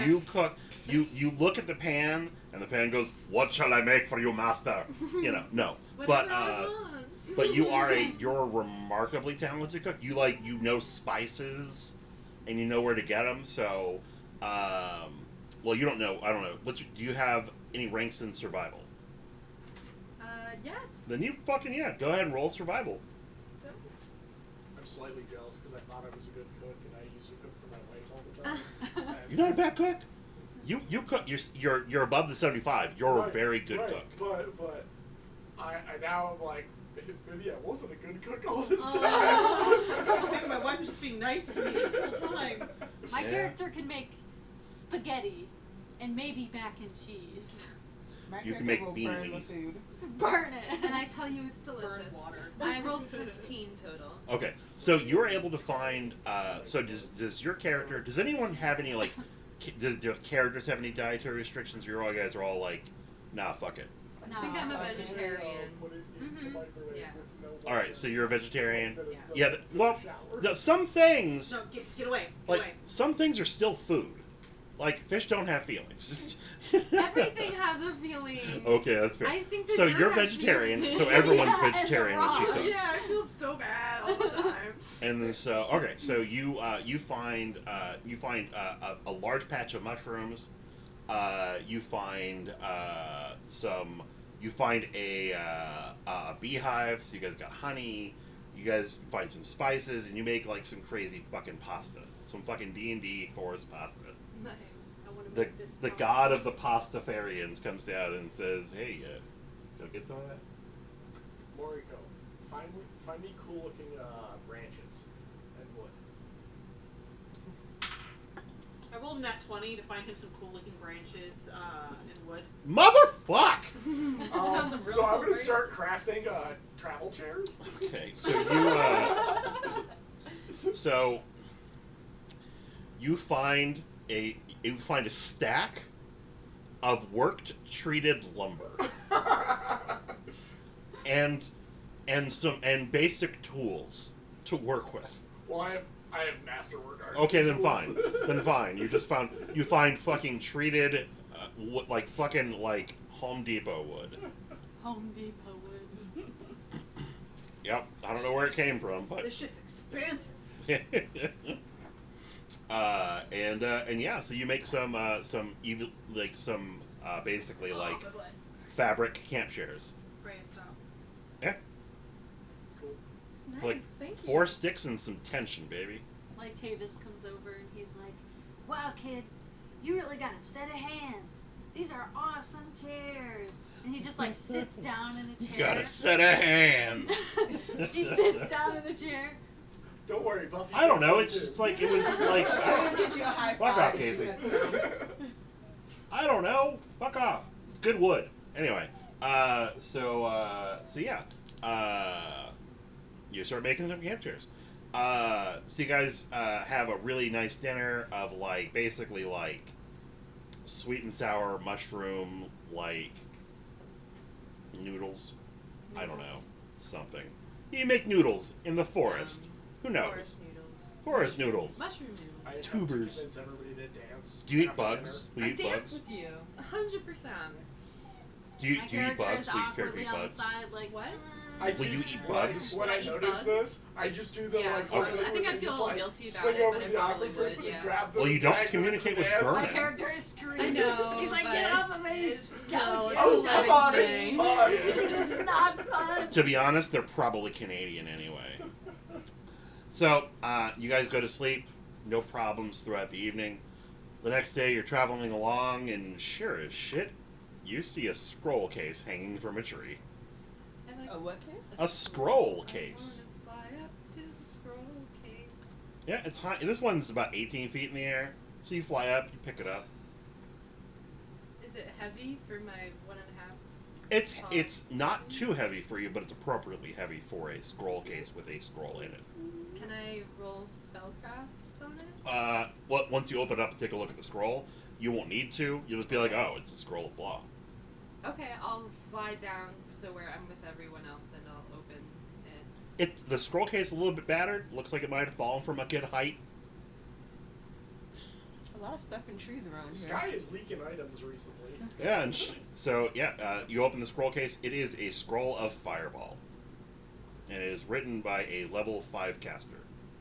Speaker 1: you cook. You look at the pan, and the pan goes, "What shall I make for you, master?" You know, no.
Speaker 3: Whatever I want.
Speaker 1: But you're a remarkably talented cook. You know spices, and you know where to get them. So, well, you don't know. I don't know. Do you have any ranks in survival?
Speaker 5: Yes.
Speaker 1: Then you fucking go ahead and roll survival.
Speaker 2: I'm slightly jealous because I thought I was a good cook and I used to cook for my wife all the time. And-
Speaker 1: You're not a bad cook. You cook. You're above the 75. You're a
Speaker 2: Right,
Speaker 1: very good
Speaker 2: right,
Speaker 1: cook.
Speaker 2: But I now am like, maybe I wasn't a good cook all this
Speaker 3: Oh. Maybe
Speaker 2: time.
Speaker 3: my wife was just being nice to me this whole time.
Speaker 4: My
Speaker 1: Yeah.
Speaker 4: character can make spaghetti and maybe mac and cheese.
Speaker 6: My
Speaker 1: You can
Speaker 6: character
Speaker 1: make
Speaker 6: will
Speaker 1: bean
Speaker 6: burn the
Speaker 1: leaves.
Speaker 6: food.
Speaker 4: Burn it.
Speaker 5: And I tell you, it's delicious.
Speaker 3: Burn water.
Speaker 5: I rolled 15 total.
Speaker 1: Okay, so you're able to find. So does your character? Does anyone have any like? Does characters have any dietary restrictions? Or you guys are all like, nah, fuck it.
Speaker 5: I think I'm a
Speaker 6: Okay.
Speaker 5: vegetarian.
Speaker 2: Put it in the
Speaker 5: Mhm.
Speaker 2: microwave
Speaker 5: Yeah.
Speaker 2: with no
Speaker 1: All right,
Speaker 2: water.
Speaker 1: so you're a vegetarian.
Speaker 2: Then it's
Speaker 1: Yeah.
Speaker 2: the
Speaker 1: Well,
Speaker 2: shower.
Speaker 1: some things
Speaker 3: No, get away. Get
Speaker 1: like
Speaker 3: away.
Speaker 1: some things are still food. Like fish don't have feelings.
Speaker 5: Everything has a feeling.
Speaker 1: Okay, that's fair.
Speaker 5: I think the
Speaker 1: So
Speaker 5: dirt
Speaker 1: you're
Speaker 5: has
Speaker 1: vegetarian.
Speaker 5: feelings.
Speaker 1: So everyone's
Speaker 4: Yeah, it's
Speaker 1: vegetarian when she
Speaker 4: wrong.
Speaker 1: cooks.
Speaker 3: Yeah, I feel so bad all the time.
Speaker 1: And then so you find a large patch of mushrooms. You find a beehive. So you guys got honey. You guys find some spices, and you make like some crazy fucking pasta, some fucking D&D forest pasta.
Speaker 3: Nice. I want to
Speaker 1: The
Speaker 3: make this
Speaker 1: the
Speaker 3: pasta.
Speaker 1: god of the pastafarians comes down and says, "Hey, go get some of that."
Speaker 2: Moriko, find me cool looking branches and wood.
Speaker 3: I rolled a nat 20 to find him some cool looking branches and wood.
Speaker 1: Motherfuck!
Speaker 2: So I'm gonna start crafting travel chairs.
Speaker 1: Okay, so you find a stack of worked treated lumber and basic tools to work with.
Speaker 2: Well, I have masterwork art.
Speaker 1: Okay, then fine. Then fine. You find fucking treated like fucking like Home Depot wood.
Speaker 4: Home Depot wood.
Speaker 1: Yep, I don't know where it came from, but
Speaker 3: This shit's expensive.
Speaker 1: and yeah, so you make some basically
Speaker 3: Oh,
Speaker 1: like
Speaker 3: my butt.
Speaker 1: fabric camp chairs.
Speaker 3: Great stuff.
Speaker 1: Yeah,
Speaker 2: Cool.
Speaker 5: Nice,
Speaker 1: like
Speaker 5: thank you.
Speaker 1: 4 sticks and some tension, baby.
Speaker 4: Like Tavis comes over and he's like, "Wow, kid, you really got a set of hands. These are awesome chairs." And he just like sits down in a
Speaker 1: You
Speaker 4: chair.
Speaker 1: got a set of hands.
Speaker 4: He sits down in the chair.
Speaker 2: Don't worry, Buffy.
Speaker 1: I don't know.
Speaker 2: can
Speaker 1: It's
Speaker 2: do
Speaker 1: just like it was like I
Speaker 6: I'm
Speaker 1: don't,
Speaker 6: gonna give you a high
Speaker 1: Fuck
Speaker 6: five.
Speaker 1: off, Casey. I don't know. Fuck off. It's good wood. Anyway, so yeah, you start making some camp chairs. So you guys have a really nice dinner of basically sweet and sour mushroom noodles. I don't know, something. You make noodles in the forest. Who knows?
Speaker 7: Forest noodles.
Speaker 1: Forest noodles.
Speaker 4: Mushroom noodles.
Speaker 2: I have to
Speaker 1: Tubers.
Speaker 2: convince everybody to dance.
Speaker 1: Do you eat
Speaker 2: after
Speaker 1: bugs?
Speaker 2: dinner.
Speaker 1: Will you
Speaker 5: I
Speaker 1: eat
Speaker 5: dance
Speaker 1: bugs?
Speaker 5: with you, 100%.
Speaker 1: Do you
Speaker 4: My
Speaker 1: eat
Speaker 4: character
Speaker 1: bugs?
Speaker 4: is
Speaker 1: Will you care to
Speaker 4: awkwardly
Speaker 1: eat
Speaker 4: on the
Speaker 1: bugs?
Speaker 4: side, like,
Speaker 5: What?
Speaker 1: Will you eat bugs?
Speaker 2: When
Speaker 5: Will I
Speaker 2: I
Speaker 5: eat
Speaker 2: notice
Speaker 5: bugs?
Speaker 2: this, I just do the
Speaker 5: Yeah,
Speaker 2: like.
Speaker 1: okay.
Speaker 2: opening
Speaker 5: I think
Speaker 2: where
Speaker 5: I'd
Speaker 2: they
Speaker 5: feel
Speaker 2: just,
Speaker 5: a little
Speaker 2: like,
Speaker 5: guilty about
Speaker 2: swing
Speaker 5: it,
Speaker 2: over
Speaker 5: but I
Speaker 2: the
Speaker 5: probably
Speaker 2: awkward
Speaker 5: would,
Speaker 2: person
Speaker 5: yeah.
Speaker 2: and grab them.
Speaker 1: Well, you don't
Speaker 2: and drag them into
Speaker 1: communicate with
Speaker 2: dance.
Speaker 1: Vernon.
Speaker 4: my character is screaming.
Speaker 5: I know.
Speaker 4: He's like,
Speaker 5: but
Speaker 4: get off of me!
Speaker 5: it's
Speaker 4: Don't
Speaker 5: so
Speaker 4: you!
Speaker 2: Oh,
Speaker 5: it's
Speaker 2: come
Speaker 5: so
Speaker 2: on,
Speaker 5: exciting.
Speaker 2: it's fun.
Speaker 4: It's not fun!
Speaker 1: To be honest, they're probably Canadian anyway. So, you guys go to sleep, no problems throughout the evening. The next day, you're traveling along, and sure as shit, you see a scroll case hanging from a tree.
Speaker 5: And like,
Speaker 6: A what case?
Speaker 1: A scroll case.
Speaker 5: I wanna fly up to the scroll case.
Speaker 1: Yeah, it's high. This one's about 18 feet in the air. So you fly up, you pick it up.
Speaker 5: Is it heavy for my 1.5?
Speaker 1: It's not too heavy for you, but it's appropriately heavy for a scroll case with a scroll in it.
Speaker 5: Can I roll spellcraft on it?
Speaker 1: Once you open it up and take a look at the scroll, you won't need to. You'll just be like, oh, it's a scroll of blah.
Speaker 5: Okay, I'll fly down so where I'm with everyone else and I'll open it.
Speaker 1: The scroll case is a little bit battered. Looks like it might have fallen from a good height.
Speaker 6: A lot of stuff in trees around
Speaker 2: The
Speaker 6: here.
Speaker 2: sky is leaking items recently.
Speaker 1: Yeah, and you open the scroll case. It is a scroll of fireball, and it is written by a level 5 caster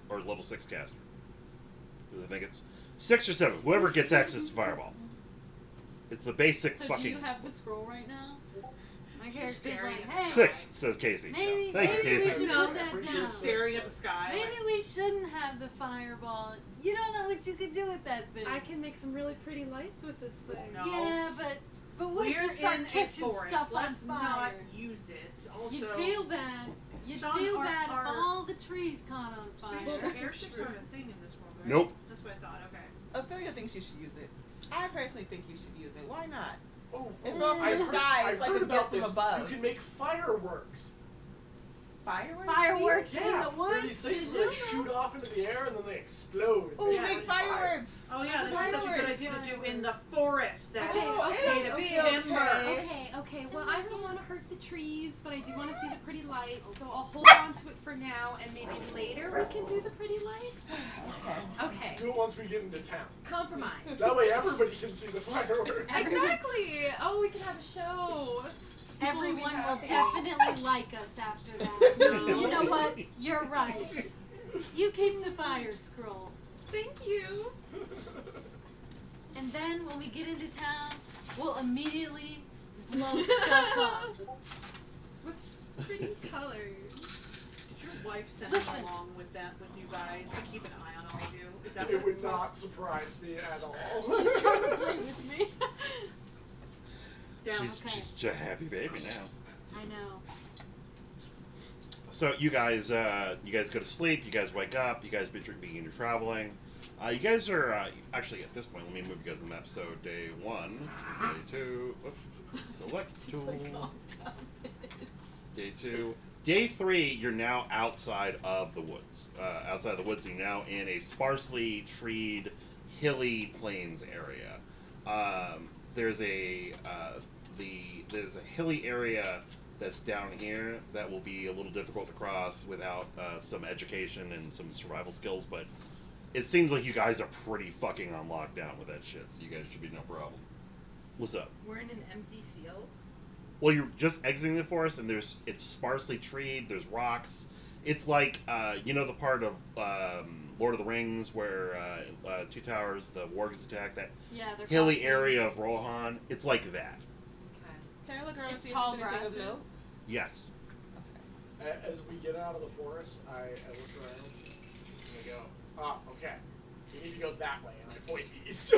Speaker 1: or level 6 caster. I think it's 6 or 7. Whoever gets access to fireball. It's the basic
Speaker 4: So
Speaker 1: fucking.
Speaker 4: do you have the scroll right now? My character's
Speaker 3: staring
Speaker 4: like,
Speaker 3: at
Speaker 4: hey,
Speaker 1: 6, says Casey.
Speaker 4: maybe,
Speaker 1: Thank you,
Speaker 4: maybe we
Speaker 1: Casey.
Speaker 4: should put that
Speaker 2: She's
Speaker 4: down.
Speaker 3: Staring at the sky.
Speaker 4: Maybe we shouldn't have the fireball. You don't know what you could do with that thing.
Speaker 7: I can make some really pretty lights with this thing.
Speaker 3: No.
Speaker 4: Yeah, but what if
Speaker 3: We're
Speaker 4: you start
Speaker 3: in a
Speaker 4: catching
Speaker 3: forest.
Speaker 4: stuff on
Speaker 3: Let's
Speaker 4: fire?
Speaker 3: not use it. Also,
Speaker 4: You'd feel bad. You'd
Speaker 3: Sean,
Speaker 4: feel
Speaker 3: our-
Speaker 4: bad if
Speaker 3: our-
Speaker 4: all the trees caught on fire.
Speaker 3: Well, airships aren't a thing in this world, right?
Speaker 1: Nope.
Speaker 3: That's what I thought. Okay.
Speaker 6: Ophelia thinks you should use it. I personally think you should use it. Why not?
Speaker 2: Oh,
Speaker 6: It's not from the sky. It's like
Speaker 2: heard
Speaker 6: a
Speaker 2: about
Speaker 6: gift from
Speaker 2: this.
Speaker 6: above.
Speaker 2: You can make fireworks.
Speaker 6: Fireworks?
Speaker 4: Fireworks in
Speaker 2: Yeah,
Speaker 4: the
Speaker 2: they're
Speaker 4: woods.
Speaker 2: these things
Speaker 4: Did
Speaker 2: where
Speaker 4: you
Speaker 2: they
Speaker 4: know?
Speaker 2: shoot off into the air and then they explode.
Speaker 6: Oh,
Speaker 3: Yeah,
Speaker 6: make
Speaker 3: it's
Speaker 6: fireworks.
Speaker 3: Oh yeah, this is such a good idea to do in the forest. That
Speaker 6: Oh,
Speaker 3: is
Speaker 6: it'll
Speaker 3: made of
Speaker 6: be
Speaker 3: timber.
Speaker 6: okay.
Speaker 7: Okay, well, I don't want to hurt the trees, but I do want to see the pretty lights, so I'll hold on to it for now, and maybe later we can do the pretty lights.
Speaker 6: Okay.
Speaker 7: Okay,
Speaker 2: Do it once we get into town.
Speaker 7: compromise.
Speaker 2: That way everybody can see the fireworks.
Speaker 7: Exactly! Oh, we can have a show. People will be
Speaker 4: Everyone will
Speaker 7: happy.
Speaker 4: definitely like us after that.
Speaker 3: No.
Speaker 4: You know what? You're right. You keep the fire scroll.
Speaker 7: Thank you.
Speaker 4: And then when we get into town, we'll immediately blow stuff up.
Speaker 7: With pretty colors.
Speaker 3: Did your wife send
Speaker 4: Listen.
Speaker 3: him along with you guys to keep an eye on all of you? Is that
Speaker 2: It
Speaker 3: what
Speaker 2: would not surprise me at all.
Speaker 4: She's trying to play with me.
Speaker 3: Down.
Speaker 1: She's a happy baby now.
Speaker 4: I know.
Speaker 1: So you guys go to sleep. You guys wake up. You guys begin your traveling. You guys are actually at this point. Let me move you guys on the map. So day 1, day 2. Whoops, select tool. Day 2. Day 3. You're now outside of the woods. Outside of the woods, you're now in a sparsely treed, hilly plains area. There's a hilly area that's down here that will be a little difficult to cross without some education and some survival skills, but it seems like you guys are pretty fucking on lockdown with that shit, so you guys should be no problem. What's up?
Speaker 5: We're in an empty field.
Speaker 1: Well, you're just exiting the forest, and it's sparsely treed. There's rocks. It's like the part of Lord of the Rings where Two Towers, the wargs attack that
Speaker 4: Yeah, they're
Speaker 1: hilly
Speaker 4: called-
Speaker 1: area of Rohan. It's like that.
Speaker 5: Okay.
Speaker 6: Can I look around and
Speaker 4: It's
Speaker 6: see if
Speaker 4: tall
Speaker 6: there's anything of
Speaker 4: grasses.
Speaker 6: note?
Speaker 1: Yes.
Speaker 2: As we get out of the forest, I look around and I go, okay. You need to go that way, and I point east.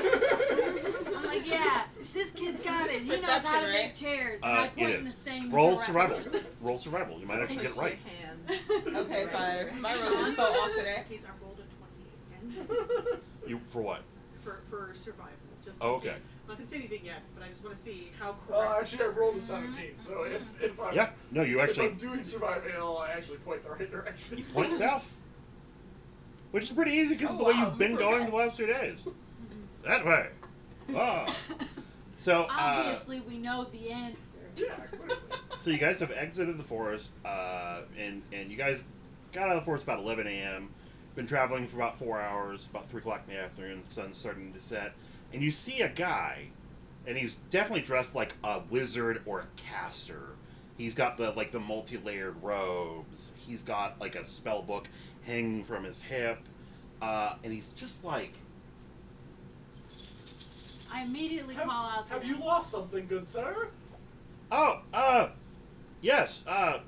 Speaker 4: I'm like, yeah, this kid's got it. He knows how to
Speaker 6: Perception,
Speaker 4: make
Speaker 6: right?
Speaker 4: chairs. And I
Speaker 1: It
Speaker 4: point in the
Speaker 1: is.
Speaker 4: same
Speaker 1: Roll
Speaker 4: direction.
Speaker 1: survival. Roll survival. You might actually get it
Speaker 5: Push
Speaker 1: right.
Speaker 5: your hand.
Speaker 6: Okay,
Speaker 5: Right.
Speaker 6: 5. My roll is so off today.
Speaker 3: In case I rolled a 28 again.
Speaker 1: You for what?
Speaker 3: for survival. Just
Speaker 1: Oh,
Speaker 3: in case.
Speaker 1: okay.
Speaker 3: I'm not gonna say anything yet, but I just want to see how correct.
Speaker 2: Well, actually, I rolled a 17, so if I'm
Speaker 1: Yeah. No, you
Speaker 2: if
Speaker 1: actually
Speaker 2: I'm doing survival, I actually point the right direction.
Speaker 1: point south. which is pretty easy because
Speaker 6: Oh,
Speaker 1: it's the way
Speaker 6: wow,
Speaker 1: you've been
Speaker 6: you
Speaker 1: going
Speaker 6: forgot.
Speaker 1: the last 2 days. That way. Ah. So,
Speaker 4: Obviously, we know the answer.
Speaker 2: Yeah, clearly.
Speaker 1: so you guys have exited the forest, and you guys got out of the forest about 11 a.m. Been traveling for about 4 hours. About 3 o'clock in the afternoon, the sun's starting to set, and you see a guy, and he's definitely dressed like a wizard or a caster. He's got the multi-layered robes. He's got like a spell book hanging from his hip, and he's just like,
Speaker 4: I immediately call out to
Speaker 2: Have
Speaker 4: him.
Speaker 2: you lost something, good sir?
Speaker 1: oh, yes, I've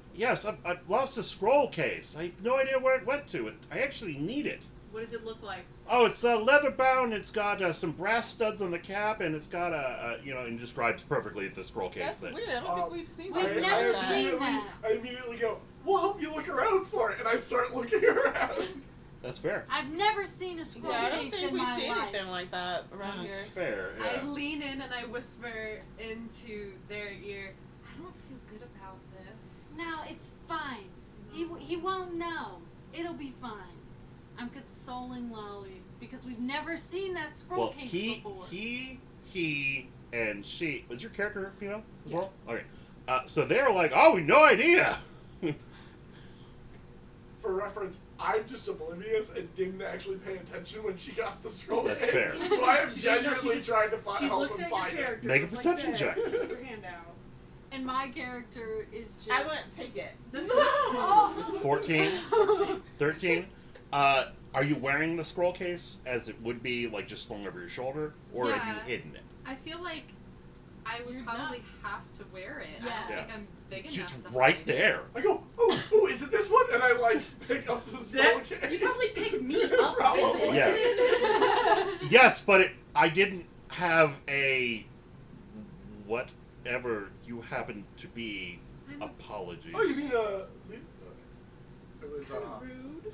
Speaker 1: lost a scroll case. I have no idea where it went to. I actually need it.
Speaker 3: What does it look like?
Speaker 1: Oh, it's leather bound. It's got some brass studs on the cap, and it's got and describes perfectly the scroll case.
Speaker 6: That's
Speaker 1: that
Speaker 6: weird. I don't think we've seen
Speaker 4: We've
Speaker 6: something
Speaker 4: never
Speaker 6: like
Speaker 4: seen
Speaker 6: that.
Speaker 4: that.
Speaker 2: I immediately go, we'll help you look around for it, and I start looking around.
Speaker 1: That's fair.
Speaker 4: I've never seen a scroll
Speaker 6: Yeah, I don't
Speaker 4: case
Speaker 6: think
Speaker 4: in
Speaker 6: we've
Speaker 4: my
Speaker 6: seen
Speaker 4: life.
Speaker 6: anything like that around here.
Speaker 1: That's fair.
Speaker 5: I
Speaker 1: Yeah.
Speaker 5: lean in and I whisper into their ear, I don't feel good about this.
Speaker 4: No, it's fine. He won't know. It'll be fine. I'm consoling Lolly because we've never seen that scroll
Speaker 1: Well,
Speaker 4: case before.
Speaker 1: he, and she. Was your character female as
Speaker 6: Yeah.
Speaker 1: well? Okay. So they're like, oh, no idea.
Speaker 2: For reference, I'm just oblivious and didn't actually pay attention when she got the scroll
Speaker 1: That's
Speaker 2: case.
Speaker 1: fair.
Speaker 2: So I am
Speaker 3: She
Speaker 2: genuinely
Speaker 3: just-
Speaker 2: trying to
Speaker 3: She
Speaker 2: help
Speaker 3: looks
Speaker 2: him
Speaker 3: at your
Speaker 2: find it.
Speaker 3: character.
Speaker 1: Make a
Speaker 3: goes like
Speaker 1: perception
Speaker 3: this,
Speaker 1: check.
Speaker 3: puts her hand out.
Speaker 4: And my character is just.
Speaker 6: I wouldn't take it.
Speaker 4: Oh.
Speaker 1: 14, 13. Are you wearing the scroll case as it would be like just slung over your shoulder, or have
Speaker 5: Yeah.
Speaker 1: you hidden it?
Speaker 5: I feel like I would
Speaker 4: You're
Speaker 5: probably
Speaker 4: not-
Speaker 5: have to wear it.
Speaker 4: Yeah.
Speaker 5: I don't
Speaker 1: Yeah.
Speaker 5: think I'm big
Speaker 1: It's
Speaker 5: enough to
Speaker 1: right
Speaker 5: hide
Speaker 1: there.
Speaker 2: I go, oh, is it this one? And I pick up the scroll case.
Speaker 3: You probably pick me up
Speaker 2: Probably.
Speaker 3: with it.
Speaker 1: Yes. Yes, but I didn't have a whatever you happen to be. Apologies.
Speaker 2: Oh, you mean it was
Speaker 5: Rude.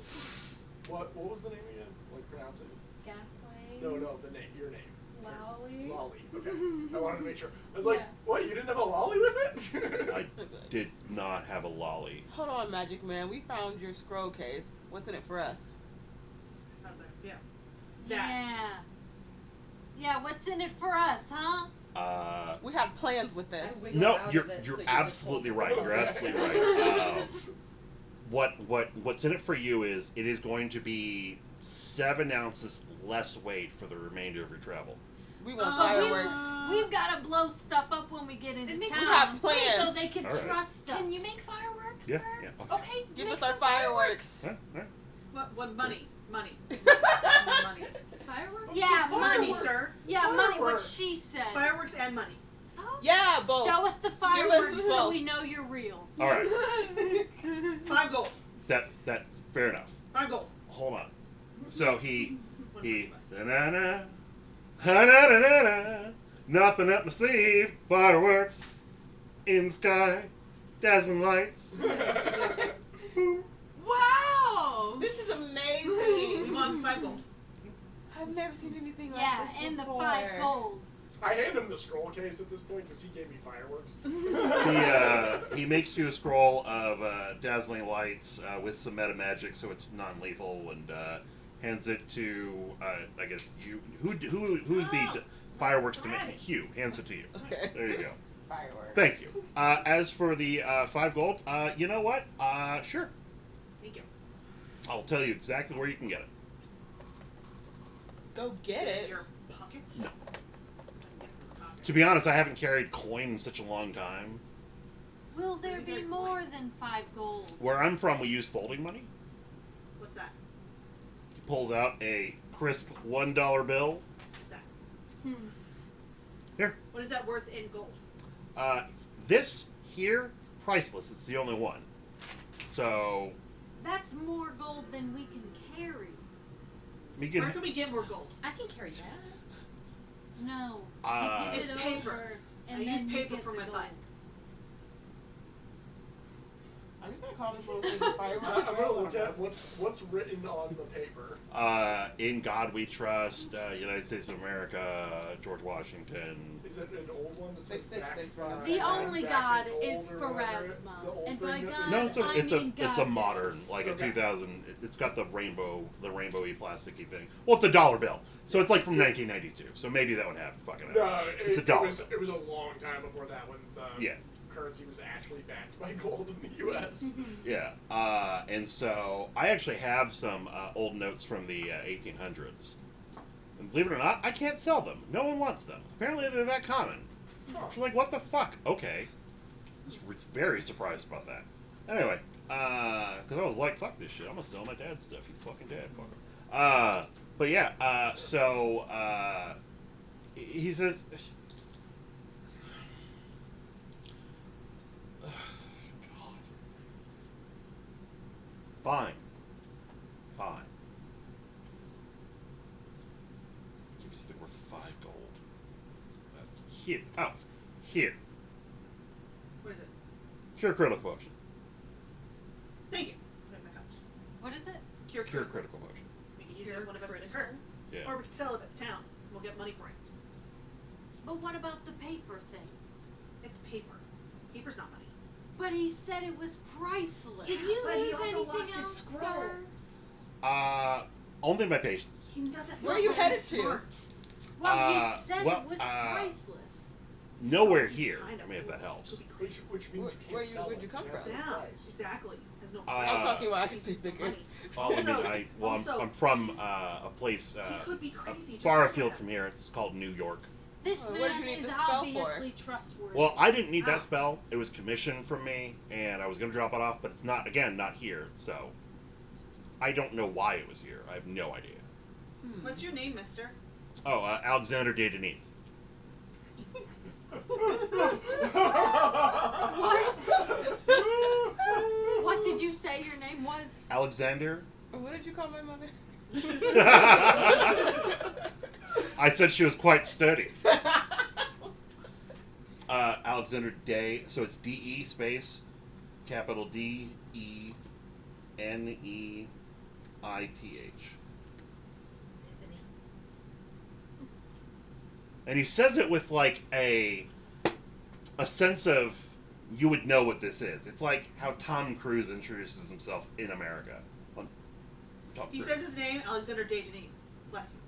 Speaker 2: what was the name again? Like pronounce it?
Speaker 5: Gaslight.
Speaker 2: No, the name, your name.
Speaker 5: Lolly.
Speaker 2: Lolly. Okay. I wanted to make sure. I was like,
Speaker 5: Yeah.
Speaker 2: what? You didn't have a lolly with it?
Speaker 1: I did not have a lolly.
Speaker 6: Hold on, Magic Man. We found your scroll case. What's in it for us?
Speaker 3: I was like, yeah.
Speaker 4: Yeah. Yeah, what's in it for us, huh?
Speaker 6: We had plans with this.
Speaker 5: wiggled
Speaker 1: No,
Speaker 5: out
Speaker 1: you're
Speaker 5: of it,
Speaker 1: you're
Speaker 5: so you just
Speaker 1: absolutely
Speaker 5: hold it.
Speaker 1: right. You're absolutely right. What's in it for you is it is going to be 7 ounces less weight for the remainder of your travel.
Speaker 6: We want
Speaker 4: But
Speaker 6: fireworks.
Speaker 4: We've got to blow stuff up when we get into
Speaker 5: It makes-
Speaker 4: town.
Speaker 6: We have plans.
Speaker 4: So they can
Speaker 1: All right.
Speaker 4: trust us.
Speaker 5: Can you make fireworks?
Speaker 1: Yeah,
Speaker 5: sir?
Speaker 1: yeah, okay.
Speaker 5: Okay.
Speaker 6: Give
Speaker 5: make
Speaker 6: us our
Speaker 5: some
Speaker 6: fireworks.
Speaker 1: Huh? All right.
Speaker 3: What money? Money.
Speaker 5: Fireworks?
Speaker 4: Yeah, money,
Speaker 2: Fireworks.
Speaker 3: sir.
Speaker 4: Yeah, money, what
Speaker 2: Fireworks.
Speaker 4: she said.
Speaker 3: Fireworks and money.
Speaker 5: Oh.
Speaker 6: Yeah, both.
Speaker 4: Show us the
Speaker 6: us
Speaker 4: fireworks so
Speaker 6: both.
Speaker 4: we know you're real.
Speaker 1: All right.
Speaker 3: 5 gold.
Speaker 1: That fair enough.
Speaker 3: 5 gold.
Speaker 1: Hold on. So he
Speaker 3: One
Speaker 1: da-na-na, ha-na-na-na-na, nothing up my sleeve, fireworks in the sky, dazzling lights.
Speaker 6: Wow! This is
Speaker 3: We
Speaker 6: amazing.
Speaker 3: want 5 gold.
Speaker 6: I've never seen anything like
Speaker 4: Yeah,
Speaker 6: this
Speaker 4: and the
Speaker 6: before.
Speaker 4: 5 gold.
Speaker 2: I hand him the scroll case at this point because he gave me fireworks.
Speaker 1: He makes you a scroll of dazzling lights with some meta magic, so it's non-lethal, and hands it to I guess you. Who's the fireworks to make? Hugh hands it to you.
Speaker 6: Okay.
Speaker 1: There you go.
Speaker 6: Fireworks.
Speaker 1: Thank you. As for the 5 gold, you know what? Sure.
Speaker 3: Thank you.
Speaker 1: I'll tell you exactly where you can get it.
Speaker 6: Go get it.
Speaker 3: Your pocket?
Speaker 1: No.
Speaker 3: I can get it from the pocket.
Speaker 1: To be honest, I haven't carried coin in such a long time.
Speaker 4: Will there
Speaker 3: Where's the
Speaker 4: be
Speaker 3: good
Speaker 4: more
Speaker 3: coin?
Speaker 4: than 5 gold?
Speaker 1: Where I'm from, we use folding money.
Speaker 3: What's that?
Speaker 1: He pulls out a crisp $1 bill.
Speaker 3: What's that?
Speaker 1: Here.
Speaker 3: What is that worth in gold?
Speaker 1: This here, priceless. It's the only one. So
Speaker 4: That's more gold than we can carry.
Speaker 1: we
Speaker 3: Where
Speaker 1: can.
Speaker 3: can we get more gold?
Speaker 5: I can carry that.
Speaker 4: No.
Speaker 1: Uh,
Speaker 4: you give
Speaker 3: It's
Speaker 4: it
Speaker 3: paper.
Speaker 4: over, and
Speaker 3: I
Speaker 4: then
Speaker 3: use
Speaker 4: you
Speaker 3: paper
Speaker 4: get
Speaker 3: for
Speaker 4: the
Speaker 3: my
Speaker 4: gold.
Speaker 3: butt.
Speaker 6: I'm just gonna call this little thing fireworks.
Speaker 2: I'm gonna look at what's written on the paper.
Speaker 1: In God we trust, United States of America, George Washington.
Speaker 2: Is it an old one? That says
Speaker 6: 666,
Speaker 2: backed by-
Speaker 7: The only
Speaker 2: backed
Speaker 7: God
Speaker 2: in
Speaker 7: is
Speaker 2: gold or whatever,
Speaker 7: Pharasma,
Speaker 2: the old
Speaker 7: and by
Speaker 2: thing that
Speaker 7: God,
Speaker 2: they-
Speaker 1: No, it's a
Speaker 7: God
Speaker 1: modern,
Speaker 7: is.
Speaker 1: like a
Speaker 2: Okay.
Speaker 1: 2000. It's got the rainbowy plasticky thing. Well, it's a dollar bill, so it's like from 1992. So maybe that would have fucking.
Speaker 2: No,
Speaker 1: it's a dollar.
Speaker 2: it was a long time before that when the
Speaker 1: Yeah.
Speaker 2: currency was actually backed by gold in the U.S.
Speaker 1: Yeah, and so I actually have some old notes from the 1800s. And believe it or not, I can't sell them. No one wants them. Apparently they're that common. She's like, what the fuck? Okay. I was very surprised about that. Anyway, because I was like, fuck this shit. I'm going to sell my dad's stuff. He's fucking dead. Fuck him. But yeah, so he says... Fine. Give you something worth 5 gold. Here.
Speaker 3: What is it?
Speaker 1: Cure critical potion.
Speaker 3: Thank you. Put it in my pouch.
Speaker 4: What is it?
Speaker 3: Cure
Speaker 1: Cure critical potion.
Speaker 3: Make it easier if one of us gets hurt.
Speaker 1: Yeah.
Speaker 3: Or we can sell it at the town. We'll get money for it.
Speaker 4: But what about the paper thing?
Speaker 3: It's paper. Paper's not money.
Speaker 4: But he said it was priceless.
Speaker 3: Did you
Speaker 4: But
Speaker 3: lose
Speaker 4: he
Speaker 3: also
Speaker 4: anything
Speaker 3: lost his
Speaker 4: else,
Speaker 3: scroll?
Speaker 4: sir?
Speaker 1: Only my patience.
Speaker 3: He doesn't.
Speaker 6: Where are you
Speaker 3: look
Speaker 6: headed
Speaker 3: smart.
Speaker 4: Well, he said
Speaker 1: well,
Speaker 4: it was priceless.
Speaker 1: Nowhere
Speaker 3: He's
Speaker 1: here.
Speaker 3: kind of
Speaker 1: I mean, if that
Speaker 3: foolish.
Speaker 1: helps.
Speaker 3: Could be crazy.
Speaker 2: Which means you can't
Speaker 6: Where
Speaker 2: sell
Speaker 6: where'd
Speaker 2: it.
Speaker 6: you come
Speaker 2: It has
Speaker 6: from?
Speaker 2: no
Speaker 3: Yeah,
Speaker 2: price.
Speaker 3: exactly. Has no.
Speaker 6: I'm talking about
Speaker 3: He's
Speaker 6: accuracy figures.
Speaker 3: money.
Speaker 1: I'm from a place
Speaker 3: he could be crazy. Just
Speaker 1: far
Speaker 3: like
Speaker 1: afield
Speaker 3: that.
Speaker 1: from here. It's called New York.
Speaker 4: This
Speaker 6: What did
Speaker 4: man
Speaker 6: you need
Speaker 4: is
Speaker 6: the spell for?
Speaker 4: obviously trustworthy.
Speaker 1: Well, I didn't need
Speaker 3: Ah.
Speaker 1: that spell. It was commissioned from me, and I was going to drop it off, but it's not here. So I don't know why it was here. I have no idea.
Speaker 3: What's your name, Mister?
Speaker 1: Oh, Alexander de Denis.
Speaker 4: What did you say your name was?
Speaker 1: Alexander?
Speaker 6: What did you call my mother?
Speaker 1: I said she was quite sturdy. Alexander Day, so it's D-E space, capital D-E-N-E-I-T-H. And he says it with like a sense of, you would know what this is. It's like how Tom Cruise introduces himself in America. Tom
Speaker 3: He
Speaker 1: Cruise.
Speaker 3: says his name, Alexander Dejanine. Bless you.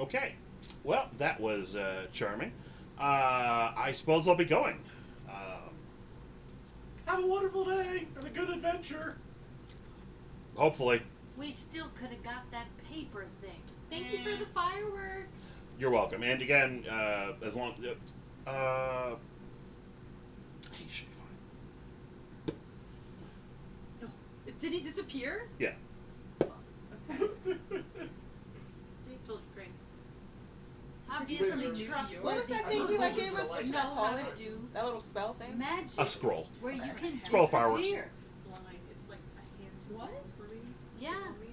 Speaker 1: Okay. Well, that was charming. I suppose I'll be going.
Speaker 2: Have a wonderful day and a good adventure.
Speaker 1: Hopefully.
Speaker 4: We still could have got that paper thing. Thank you for the fireworks.
Speaker 1: You're welcome. And again, as long he should be fine.
Speaker 7: Did he disappear?
Speaker 1: Yeah.
Speaker 3: Dave told you crazy.
Speaker 4: Obviously
Speaker 2: Wizards.
Speaker 4: trustworthy.
Speaker 6: What was that
Speaker 2: I
Speaker 6: thing
Speaker 2: heard
Speaker 6: he like
Speaker 2: wizards
Speaker 6: gave
Speaker 2: are
Speaker 6: us?
Speaker 2: like
Speaker 6: What should I
Speaker 2: that.
Speaker 6: call
Speaker 4: Know
Speaker 6: it?
Speaker 4: how to do
Speaker 6: That little spell thing?
Speaker 4: Magic.
Speaker 1: A scroll.
Speaker 4: Where you can
Speaker 1: Scroll fireworks.
Speaker 4: disappear.
Speaker 3: Blind. It's like a hand to
Speaker 7: What?
Speaker 3: for me.
Speaker 4: Yeah.
Speaker 3: For me.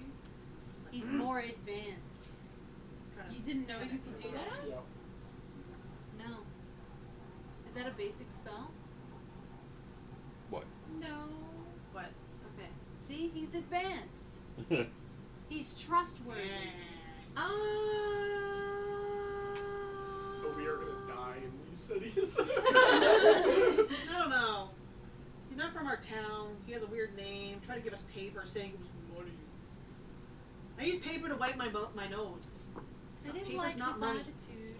Speaker 3: It's like,
Speaker 4: He's more advanced.
Speaker 3: trying to-
Speaker 7: You didn't know you could do that?
Speaker 2: Yeah.
Speaker 4: No. Is that a basic spell?
Speaker 1: What?
Speaker 7: No.
Speaker 3: What?
Speaker 4: Okay. See, he's advanced. He's trustworthy.
Speaker 3: Ah.
Speaker 2: But we are gonna die in these cities.
Speaker 3: I don't know. He's not from our town. He has a weird name. Tried to give us paper saying it was money. I use paper to wipe my nose.
Speaker 4: I didn't
Speaker 3: Paper's
Speaker 4: like
Speaker 3: not
Speaker 4: his
Speaker 3: money.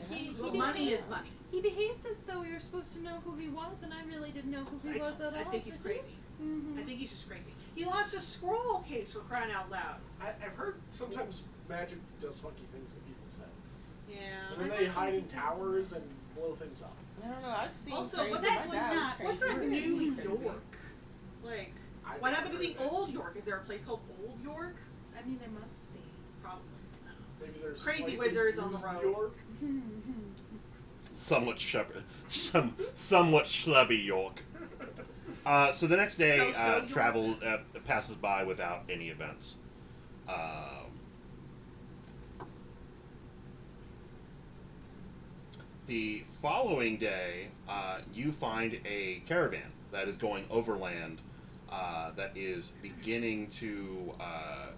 Speaker 4: attitude.
Speaker 3: Well, money is money.
Speaker 7: He behaved as though we were supposed to know who he was, and I really didn't know who he was at all.
Speaker 3: I think he's
Speaker 7: did you?
Speaker 3: crazy.
Speaker 7: Mhm.
Speaker 3: I think he's just crazy. He lost a scroll case for crying out loud.
Speaker 2: I've heard sometimes magic does funky things to people's heads.
Speaker 3: Yeah.
Speaker 2: And then they hide in towers and blow things up.
Speaker 6: I don't know. I've seen
Speaker 3: Also,
Speaker 6: crazy.
Speaker 3: what's
Speaker 6: My
Speaker 3: that?
Speaker 6: dad was crazy.
Speaker 3: What's that
Speaker 6: Crazy.
Speaker 3: New
Speaker 6: Crazy.
Speaker 3: York? Like,
Speaker 2: I've
Speaker 3: what
Speaker 2: never
Speaker 3: happened to the
Speaker 2: heard of that.
Speaker 3: old York? Is there a place called Old York?
Speaker 7: I mean, there must be.
Speaker 3: Probably. I don't know.
Speaker 2: Maybe there's
Speaker 3: Crazy
Speaker 2: slightly
Speaker 3: wizards on the
Speaker 2: used
Speaker 3: road.
Speaker 2: New York.
Speaker 1: somewhat schlubby York. So the next day,
Speaker 3: So
Speaker 1: travel passes by without any events. The following day, you find a caravan that is going overland, that is beginning to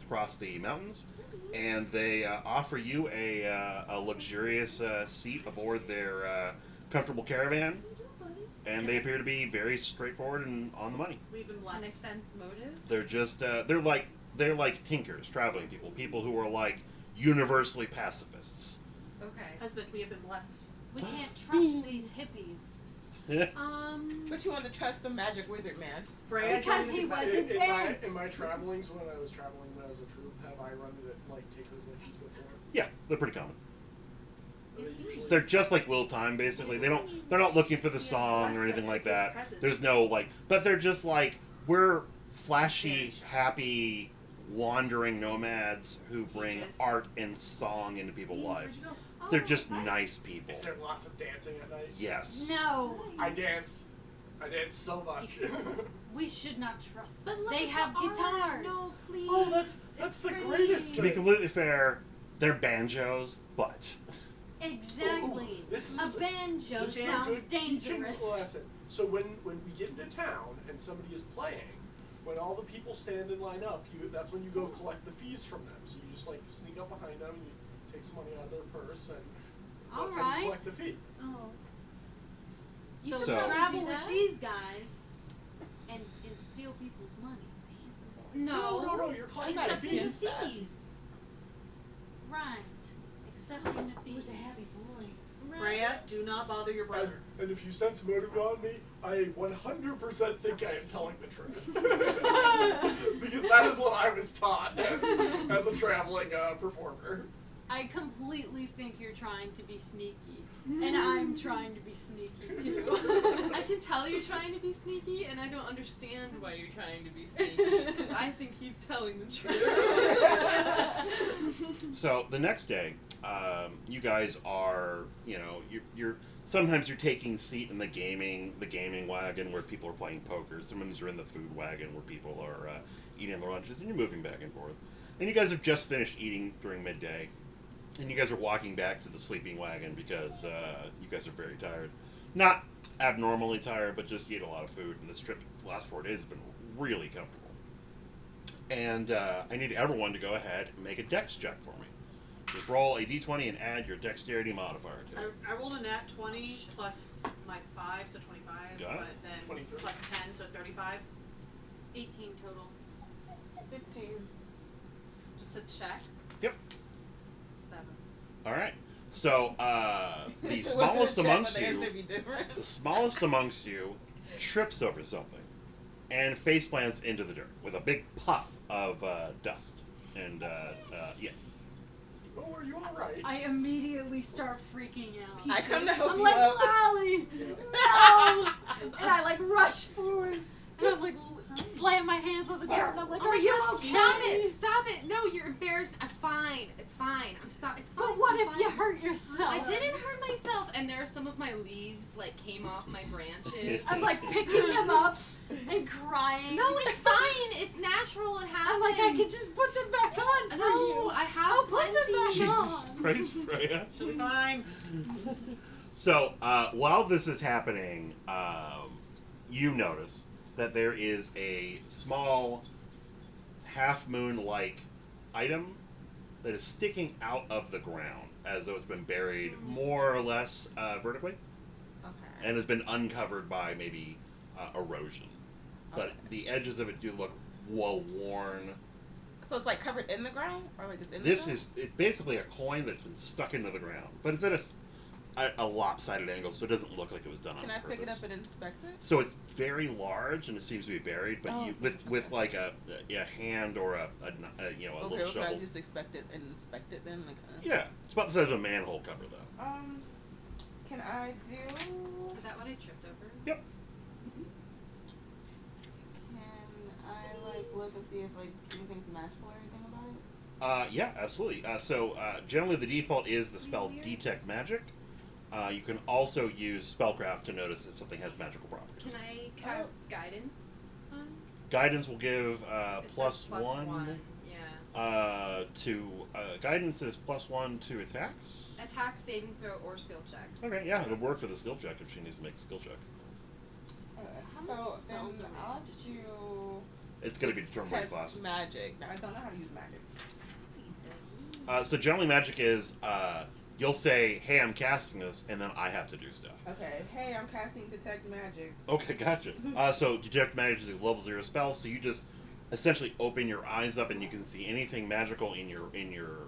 Speaker 1: cross the mountains, and they offer you a luxurious seat aboard their comfortable caravan, and they appear to be very straightforward and on the money.
Speaker 3: We've been
Speaker 5: Can
Speaker 3: blessed.
Speaker 5: I sense motive?
Speaker 1: They're just they're like tinkers, traveling people who are like universally pacifists.
Speaker 5: Okay.
Speaker 3: Husband, we have been blessed.
Speaker 4: We can't trust these hippies.
Speaker 6: But you want to trust the magic wizard man.
Speaker 3: Freya,
Speaker 4: Because
Speaker 3: tell me
Speaker 4: he
Speaker 3: the-
Speaker 4: was
Speaker 2: In
Speaker 4: advanced.
Speaker 2: my travelings, when I was traveling as a troop, have I run into like tinkers like these before?
Speaker 1: Yeah, they're pretty common.
Speaker 2: Are they usually
Speaker 1: They're just like Will Time, basically. They're not looking for the song or anything like that. There's no but they're just like, we're flashy, happy, wandering nomads who bring art and song into people's lives. They're just nice people.
Speaker 2: Is there lots of dancing at night?
Speaker 1: Yes.
Speaker 4: No,
Speaker 2: I dance so much.
Speaker 4: we should not trust them.
Speaker 7: But look
Speaker 4: They
Speaker 7: at
Speaker 4: have
Speaker 7: the art.
Speaker 4: guitars.
Speaker 7: No, please.
Speaker 2: Oh, that's
Speaker 7: It's
Speaker 2: the
Speaker 7: pretty.
Speaker 2: greatest
Speaker 1: To be
Speaker 2: thing.
Speaker 1: completely fair, they're banjos, but
Speaker 4: Exactly.
Speaker 2: Ooh, this
Speaker 4: A
Speaker 2: is
Speaker 4: banjo
Speaker 2: This is a
Speaker 4: sounds
Speaker 2: good teaching
Speaker 4: dangerous.
Speaker 2: lesson. So when we get into town and somebody is playing, when all the people stand and line up, that's when you go collect the fees from them. So you just like sneak up behind them and you take some money out of their purse and that's how you
Speaker 4: Alright.
Speaker 2: collect the fee.
Speaker 4: Oh. You
Speaker 1: So-
Speaker 4: can travel
Speaker 7: Do
Speaker 4: with
Speaker 7: that?
Speaker 4: these guys and steal people's money.
Speaker 2: No, you're collecting the
Speaker 6: not
Speaker 2: fee.
Speaker 6: against that.
Speaker 7: fees.
Speaker 4: Right. Accepting the fees.
Speaker 3: Freya, do not bother your brother.
Speaker 2: And if you sense motive on me, I 100% think I am telling the truth. Because that is what I was taught as a traveling performer.
Speaker 4: I completely think you're trying to be sneaky. And I'm trying to be sneaky too.
Speaker 7: I can tell you're trying to be sneaky, and I don't understand why you're trying to be sneaky. Because I think he's telling the truth.
Speaker 1: So the next day, you guys are, you're sometimes you're taking seat in the gaming wagon where people are playing poker. Sometimes you're in the food wagon where people are eating their lunches, and you're moving back and forth. And you guys have just finished eating during midday, and you guys are walking back to the sleeping wagon because you guys are very tired. Not abnormally tired, but just you ate a lot of food, and this trip the last 4 days has been really comfortable. And I need everyone to go ahead and make a dex check for me. Just roll a d20 and add your dexterity modifier to it.
Speaker 3: I rolled a nat 20 plus my 5, so 25.
Speaker 1: Got it.
Speaker 3: But then
Speaker 2: 23.
Speaker 3: plus 10, so 35.
Speaker 4: 18 total.
Speaker 6: 15.
Speaker 5: Just a check.
Speaker 1: Yep.
Speaker 5: 7.
Speaker 1: All right. So the
Speaker 6: Was it a
Speaker 1: smallest
Speaker 6: check?
Speaker 1: amongst
Speaker 6: Would the
Speaker 1: you,
Speaker 6: answer be different?
Speaker 1: the smallest amongst you, trips over something and face plants into the dirt with a big puff of dust. And yeah.
Speaker 2: Oh, are you alright?
Speaker 4: I immediately start freaking out.
Speaker 6: I come to help
Speaker 4: I'm
Speaker 6: you
Speaker 4: like,
Speaker 6: up.
Speaker 4: Lolly, no! And I like rush forward, and I'm like slam my hands on the ground. I'm like,
Speaker 7: Oh
Speaker 4: are
Speaker 7: my
Speaker 4: you
Speaker 7: gosh,
Speaker 4: okay?
Speaker 7: stop it! Stop it! No, you're embarrassed. I'm fine. It's fine. I'm sorry. It's fine.
Speaker 4: But what
Speaker 7: I'm
Speaker 4: if you
Speaker 7: fine.
Speaker 4: hurt yourself?
Speaker 7: I didn't hurt myself, and there are some of my leaves like came off my branches.
Speaker 4: I'm like picking them up and crying.
Speaker 7: No, it's fine. It's natural. It happens.
Speaker 4: I'm like, I can just put them back on for
Speaker 7: No,
Speaker 4: you.
Speaker 7: I have
Speaker 4: I'll put them
Speaker 7: plenty.
Speaker 4: back
Speaker 1: Jesus
Speaker 4: on.
Speaker 1: Christ, Freya.
Speaker 3: She'll be fine.
Speaker 1: So while this is happening, you notice that there is a small half-moon-like item that is sticking out of the ground as though it's been buried more or less vertically
Speaker 6: Okay.
Speaker 1: and has been uncovered by maybe erosion. But
Speaker 6: Okay.
Speaker 1: the edges of it do look well worn.
Speaker 6: So it's like covered in the ground, or like it's in
Speaker 1: This
Speaker 6: the
Speaker 1: is it's basically a coin that's been stuck into the ground, but it's at a lopsided angle, so it doesn't look like it was done on
Speaker 6: Can I
Speaker 1: purpose.
Speaker 6: pick it up and inspect it?
Speaker 1: So it's very large and it seems to be buried, but
Speaker 6: Oh,
Speaker 1: you
Speaker 6: so
Speaker 1: with like a hand or a little
Speaker 6: Okay,
Speaker 1: shovel.
Speaker 6: I just inspect it and inspect it then, like.
Speaker 1: Yeah, it's about the size of a manhole cover though.
Speaker 6: Can I do?
Speaker 5: Is that what I tripped over?
Speaker 1: Yep.
Speaker 6: Can I like look and see if like anything's magical or anything about it?
Speaker 1: Yeah, absolutely. So generally the default is the spell Detect Magic. You can also use Spellcraft to notice if something has magical properties.
Speaker 7: Can I cast guidance on?
Speaker 1: Guidance will give
Speaker 5: It says
Speaker 1: plus one.
Speaker 5: Yeah.
Speaker 1: Guidance is +1 to attacks.
Speaker 5: Attack, saving throw, or skill check.
Speaker 1: Okay, yeah, it'll work for the skill check if she needs to make a skill check.
Speaker 4: How many
Speaker 6: So
Speaker 4: spells
Speaker 6: then
Speaker 4: are we
Speaker 6: I'll
Speaker 4: allowed to use?
Speaker 6: do
Speaker 1: It's going to be determined by your
Speaker 6: detect
Speaker 1: class.
Speaker 6: magic. Now I don't know how to use magic.
Speaker 1: So generally magic is, you'll say, hey, I'm casting this, and then I have to do stuff.
Speaker 6: Okay. Hey, I'm casting detect magic.
Speaker 1: Okay, gotcha. So detect magic is a level 0 spell, so you just essentially open your eyes up and you can see anything magical in your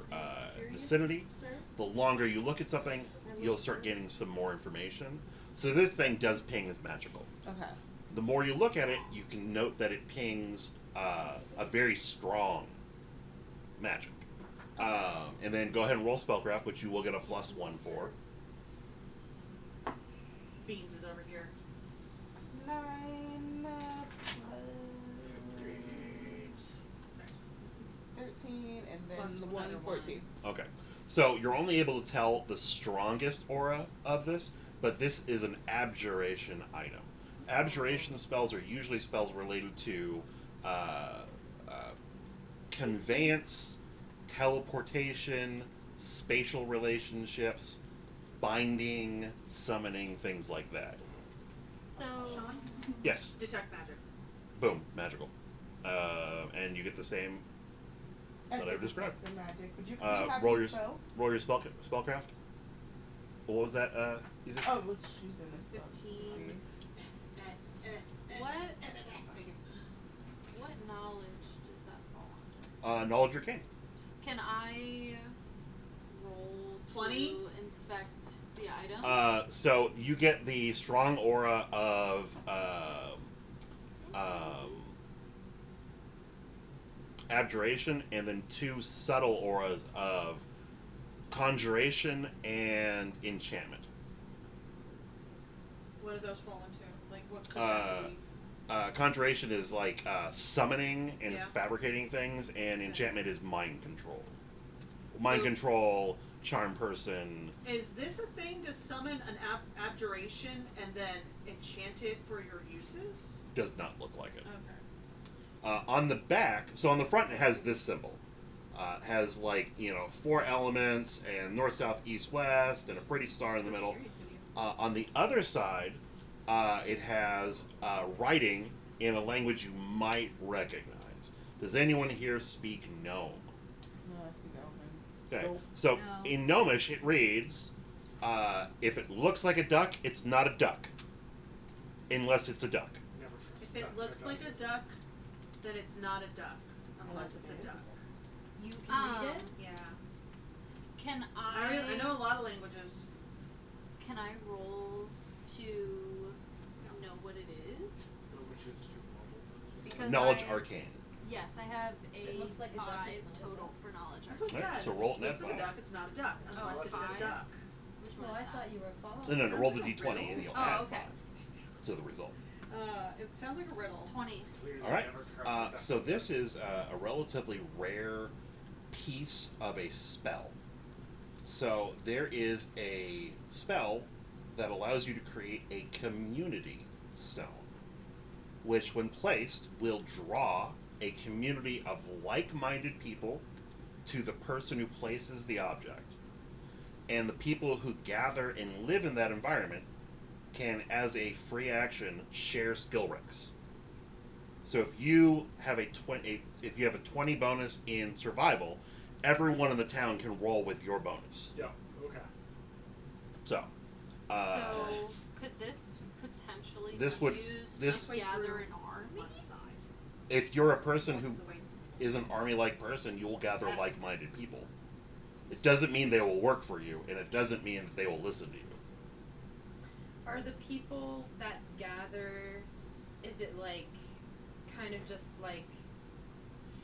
Speaker 1: vicinity. The longer you look at something, you'll start getting some more information. So this thing does ping as magical.
Speaker 6: Okay.
Speaker 1: The more you look at it, you can note that it pings a very strong magic. And then go ahead and roll spellcraft, which you will get a +1 for.
Speaker 3: Beans is over here.
Speaker 6: 9 plus 13, and then
Speaker 5: Plus
Speaker 6: the
Speaker 5: another
Speaker 6: 14.
Speaker 1: Okay. So you're only able to tell the strongest aura of this, but this is an abjuration item. Abjuration spells are usually spells related to conveyance, teleportation, spatial relationships, binding, summoning, things like that.
Speaker 4: So,
Speaker 3: Sean?
Speaker 1: Yes.
Speaker 3: Detect magic.
Speaker 1: Boom. Magical. And you get the same that I've described.
Speaker 6: The magic. Would you have
Speaker 1: Roll
Speaker 6: the
Speaker 1: your
Speaker 6: spell?
Speaker 1: spellcraft. What was that? Is it?
Speaker 6: Oh, well, she's in this spell.
Speaker 3: 15.
Speaker 4: what knowledge does that fall under?
Speaker 1: Knowledge Arcane.
Speaker 4: Can I roll
Speaker 3: 20?
Speaker 4: to inspect the item?
Speaker 1: So you get the strong aura of abjuration, and then 2 subtle auras of conjuration and enchantment.
Speaker 3: What do those fall into? Like, what could that be?
Speaker 1: Conjuration is like summoning and
Speaker 3: Yeah.
Speaker 1: fabricating things, and enchantment is mind control.
Speaker 3: So-
Speaker 1: Control, charm person.
Speaker 3: Is this a thing to summon an abjuration and then enchant it for your uses?
Speaker 1: Does not look like it.
Speaker 3: Okay.
Speaker 1: On the back, so on the front it has this symbol. It has 4 elements and north, south, east, west, and a pretty star in the middle. On the other side, it has writing in a language you might recognize. Does anyone here speak Gnome?
Speaker 6: No, I speak Elven.
Speaker 1: Okay,
Speaker 6: Nope.
Speaker 1: so
Speaker 4: No.
Speaker 1: in Gnomish it reads, if it looks like a duck, it's not a duck. Unless it's a duck.
Speaker 2: Never trust
Speaker 3: If
Speaker 2: a duck
Speaker 3: it looks
Speaker 2: that
Speaker 3: like a
Speaker 2: does it.
Speaker 3: duck, then it's not a duck. Unless it's a duck.
Speaker 7: You can read it.
Speaker 3: Yeah.
Speaker 4: Can
Speaker 3: I know a lot of languages.
Speaker 4: Can I roll to know what it is?
Speaker 2: Which is too normal.
Speaker 4: Because
Speaker 1: Knowledge
Speaker 4: I-
Speaker 1: Arcane.
Speaker 4: Yes, I have
Speaker 7: It
Speaker 4: a
Speaker 7: looks like a duck,
Speaker 4: 5
Speaker 7: it's not a
Speaker 4: total
Speaker 7: duck.
Speaker 4: for knowledge.
Speaker 3: That's what it
Speaker 1: Alright,
Speaker 3: says.
Speaker 1: so roll it
Speaker 3: Looks
Speaker 1: net
Speaker 3: like a
Speaker 1: five.
Speaker 3: duck, it's not a duck. Unless it's a
Speaker 4: 5?
Speaker 3: duck.
Speaker 4: Which one
Speaker 7: Well,
Speaker 4: is
Speaker 7: I
Speaker 4: that?
Speaker 7: thought you were false.
Speaker 1: No, roll the
Speaker 3: Sounds like a
Speaker 1: d20
Speaker 3: riddle.
Speaker 1: and you'll
Speaker 4: Oh,
Speaker 1: add
Speaker 4: okay.
Speaker 1: 5 to the result.
Speaker 3: It sounds like a riddle.
Speaker 4: 20.
Speaker 2: It's clear that
Speaker 1: All right.
Speaker 2: never trust a duck.
Speaker 1: So this is a relatively rare piece of a spell. So there is a spell that allows you to create a community stone, which when placed will draw a community of like-minded people to the person who places the object. And the people who gather and live in that environment can, as a free action, share skill ranks. So if you have a 20 bonus in survival, everyone in the town can roll with your bonus.
Speaker 2: Yeah. Okay.
Speaker 1: So,
Speaker 4: So, could this potentially
Speaker 1: This
Speaker 4: be
Speaker 1: would-
Speaker 4: used
Speaker 1: this-
Speaker 4: to gather an army?
Speaker 3: One side.
Speaker 1: if you're a person who
Speaker 3: The way-
Speaker 1: is an army-like person, you will gather like-minded people. It doesn't mean they will work for you, and it doesn't mean that they will listen to you.
Speaker 5: Are the people that gather, is it like kind of just like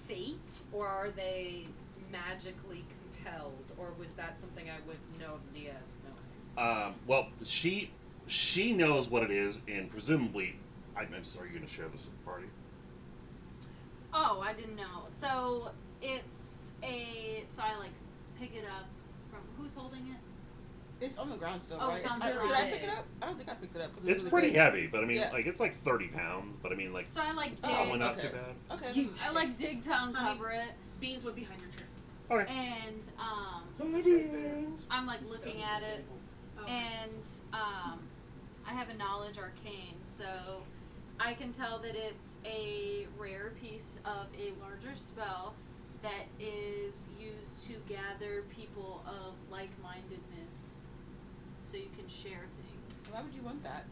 Speaker 5: fate, or are they magically compelled, or was that something I would know via knowing?
Speaker 1: Well, she knows what it is, and presumably, I'm sorry, you're going to share this with the party?
Speaker 4: Oh, I didn't know. So, so I pick it up from, who's holding it?
Speaker 6: It's on the ground still,
Speaker 4: Oh,
Speaker 6: right?
Speaker 4: it sounds
Speaker 6: Did
Speaker 4: really
Speaker 6: I
Speaker 4: big.
Speaker 6: pick it up? I don't think I picked it up. 'Cause
Speaker 1: It's
Speaker 6: really
Speaker 1: pretty
Speaker 6: big.
Speaker 1: heavy, but I mean,
Speaker 6: Yeah.
Speaker 1: like it's like 30 pounds. But I mean, like
Speaker 4: So I like dig.
Speaker 1: probably not
Speaker 6: okay.
Speaker 1: too bad.
Speaker 6: Okay.
Speaker 4: I like dig to uncover it,
Speaker 3: Beans would behind your tree.
Speaker 1: Okay.
Speaker 4: and I'm like looking at it,
Speaker 3: Okay.
Speaker 4: and I have a knowledge arcane, so I can tell that it's a rare piece of a larger spell that is used to gather people of like-mindedness, so you can share things.
Speaker 6: Why would you want that?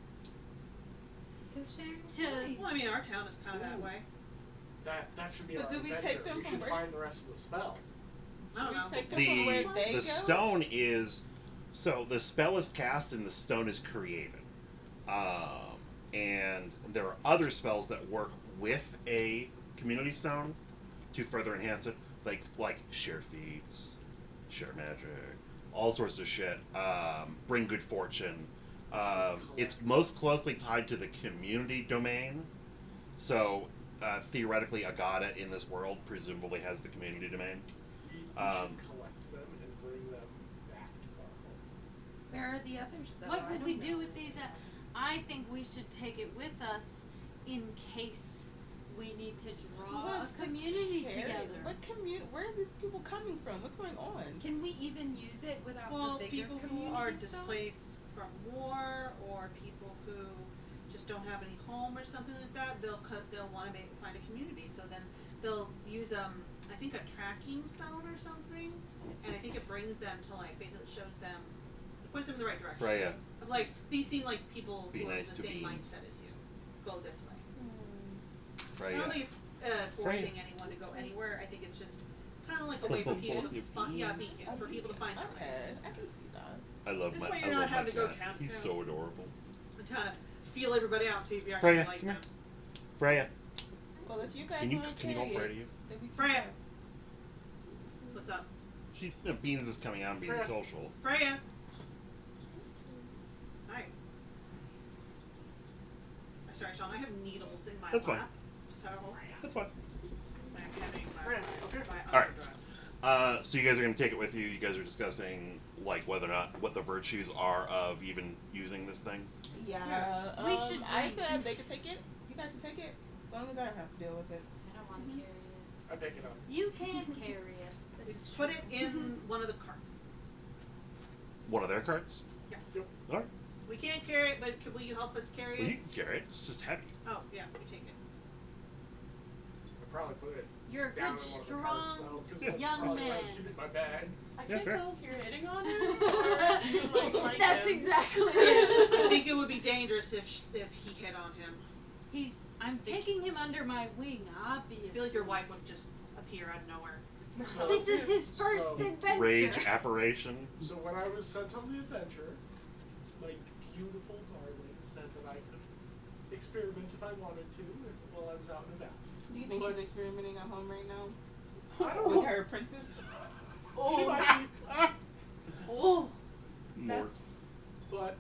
Speaker 7: Because sharing is
Speaker 4: To-
Speaker 7: nice.
Speaker 3: Well, I mean, our town is kind of that
Speaker 2: Ooh.
Speaker 3: way.
Speaker 2: That should be
Speaker 6: But
Speaker 2: our
Speaker 6: do we
Speaker 2: adventure.
Speaker 6: take them
Speaker 2: We
Speaker 6: from
Speaker 2: should
Speaker 6: where?
Speaker 2: find the rest of the spell.
Speaker 3: I don't
Speaker 6: Do
Speaker 3: know.
Speaker 6: we take them from where they
Speaker 1: The
Speaker 6: go?
Speaker 1: stone is so the spell is cast and the stone is created, and there are other spells that work with a community stone to further enhance it, like share feats, share magic, all sorts of shit. Bring good fortune. It's most closely tied to the community domain, so theoretically, a god in this world presumably has the community domain.
Speaker 2: We should collect them and bring them back to our home.
Speaker 7: Where are the others, though?
Speaker 4: What
Speaker 7: I
Speaker 4: would
Speaker 7: don't
Speaker 4: we
Speaker 7: know.
Speaker 4: do with these? I think we should take it with us in case we need to
Speaker 6: Who
Speaker 4: draw a
Speaker 6: wants to
Speaker 4: community
Speaker 6: carry it?
Speaker 4: together.
Speaker 6: What where are these people coming from? What's going on?
Speaker 7: Can we even use it without
Speaker 3: Well,
Speaker 7: the bigger
Speaker 3: people who
Speaker 7: community
Speaker 3: are
Speaker 7: stuff?
Speaker 3: displaced from war, or people who just don't have any home or something like that, they'll want to find a community. So then they'll use I think a tracking stone or something, and I think it brings them to like basically shows them, it points them in the right direction.
Speaker 1: Freya.
Speaker 3: Of like these seem like people
Speaker 1: Be
Speaker 3: who are in
Speaker 1: nice
Speaker 3: the
Speaker 1: to
Speaker 3: same
Speaker 1: beans.
Speaker 3: mindset as you. Go this way. I
Speaker 1: Freya.
Speaker 3: don't think it's forcing anyone to go anywhere. I think it's just kind of like a way for people to for people to find their way.
Speaker 6: Okay, I can see that.
Speaker 1: I love
Speaker 3: This
Speaker 1: my
Speaker 3: way
Speaker 1: I
Speaker 3: you're
Speaker 1: love
Speaker 3: not
Speaker 1: my
Speaker 3: having to go
Speaker 1: cat.
Speaker 3: town.
Speaker 1: He's
Speaker 3: town.
Speaker 1: so adorable.
Speaker 3: And kind of feel everybody out, see if you actually
Speaker 1: Freya,
Speaker 3: like
Speaker 1: come
Speaker 3: them.
Speaker 1: here. Freya,
Speaker 6: Well, if you guys
Speaker 1: can you
Speaker 6: want to
Speaker 1: can you
Speaker 6: carry
Speaker 1: hold Freya
Speaker 6: it,
Speaker 1: to you?
Speaker 6: then we can
Speaker 3: Freya.
Speaker 6: go.
Speaker 3: What's up?
Speaker 1: Beans is coming out and being
Speaker 2: Freya.
Speaker 1: social.
Speaker 3: Freya. Hi. Sorry, Sean. I have needles in my
Speaker 1: That's fine.
Speaker 3: lap, so
Speaker 1: That's fine.
Speaker 3: I'm having
Speaker 2: Freya, okay.
Speaker 3: my
Speaker 1: Alright.
Speaker 3: underdress.
Speaker 1: So you guys are going to take it with you. You guys are discussing like whether or not what the virtues are of even using this thing.
Speaker 6: Yeah.
Speaker 4: We should
Speaker 6: I
Speaker 4: bring-
Speaker 6: said they could take it. You guys can take it as long as I don't have to deal with it.
Speaker 5: I don't want to carry it.
Speaker 2: I pick it up.
Speaker 4: You can carry it.
Speaker 3: We
Speaker 4: This is
Speaker 3: put
Speaker 4: true.
Speaker 3: it in one of the carts.
Speaker 1: One of their carts.
Speaker 3: Yeah.
Speaker 2: Yep.
Speaker 1: All right.
Speaker 3: We can't carry it, but will you help us carry
Speaker 1: Well,
Speaker 3: it?
Speaker 1: you can carry it. It's just heavy.
Speaker 3: Oh, yeah, we take it.
Speaker 2: I probably put it
Speaker 4: You're a
Speaker 2: down
Speaker 4: good,
Speaker 2: in one of the carts
Speaker 4: strong
Speaker 2: though, 'cause
Speaker 1: Yeah.
Speaker 2: that's
Speaker 4: young
Speaker 2: probably where I
Speaker 4: man.
Speaker 2: keep it in my bag.
Speaker 6: I
Speaker 1: Yeah,
Speaker 6: can't
Speaker 1: fair.
Speaker 6: tell if you're hitting on him or if you like
Speaker 4: That's
Speaker 6: him.
Speaker 4: exactly
Speaker 3: I
Speaker 4: it.
Speaker 3: think it would be dangerous if he hit on him.
Speaker 4: I'm taking him under my wing, obviously.
Speaker 3: I feel like your wife would just appear out of nowhere.
Speaker 2: So-
Speaker 4: This is his first
Speaker 2: so-
Speaker 4: adventure.
Speaker 1: Rage apparition.
Speaker 2: So when I was sent on the adventure, my beautiful darling said that I could experiment if I wanted to while I was out and about.
Speaker 6: Do you think
Speaker 2: But-
Speaker 6: she's experimenting at home right now?
Speaker 2: I don't
Speaker 6: With
Speaker 2: know.
Speaker 6: her princess?
Speaker 2: She might be,
Speaker 3: Oh.
Speaker 1: More.
Speaker 2: but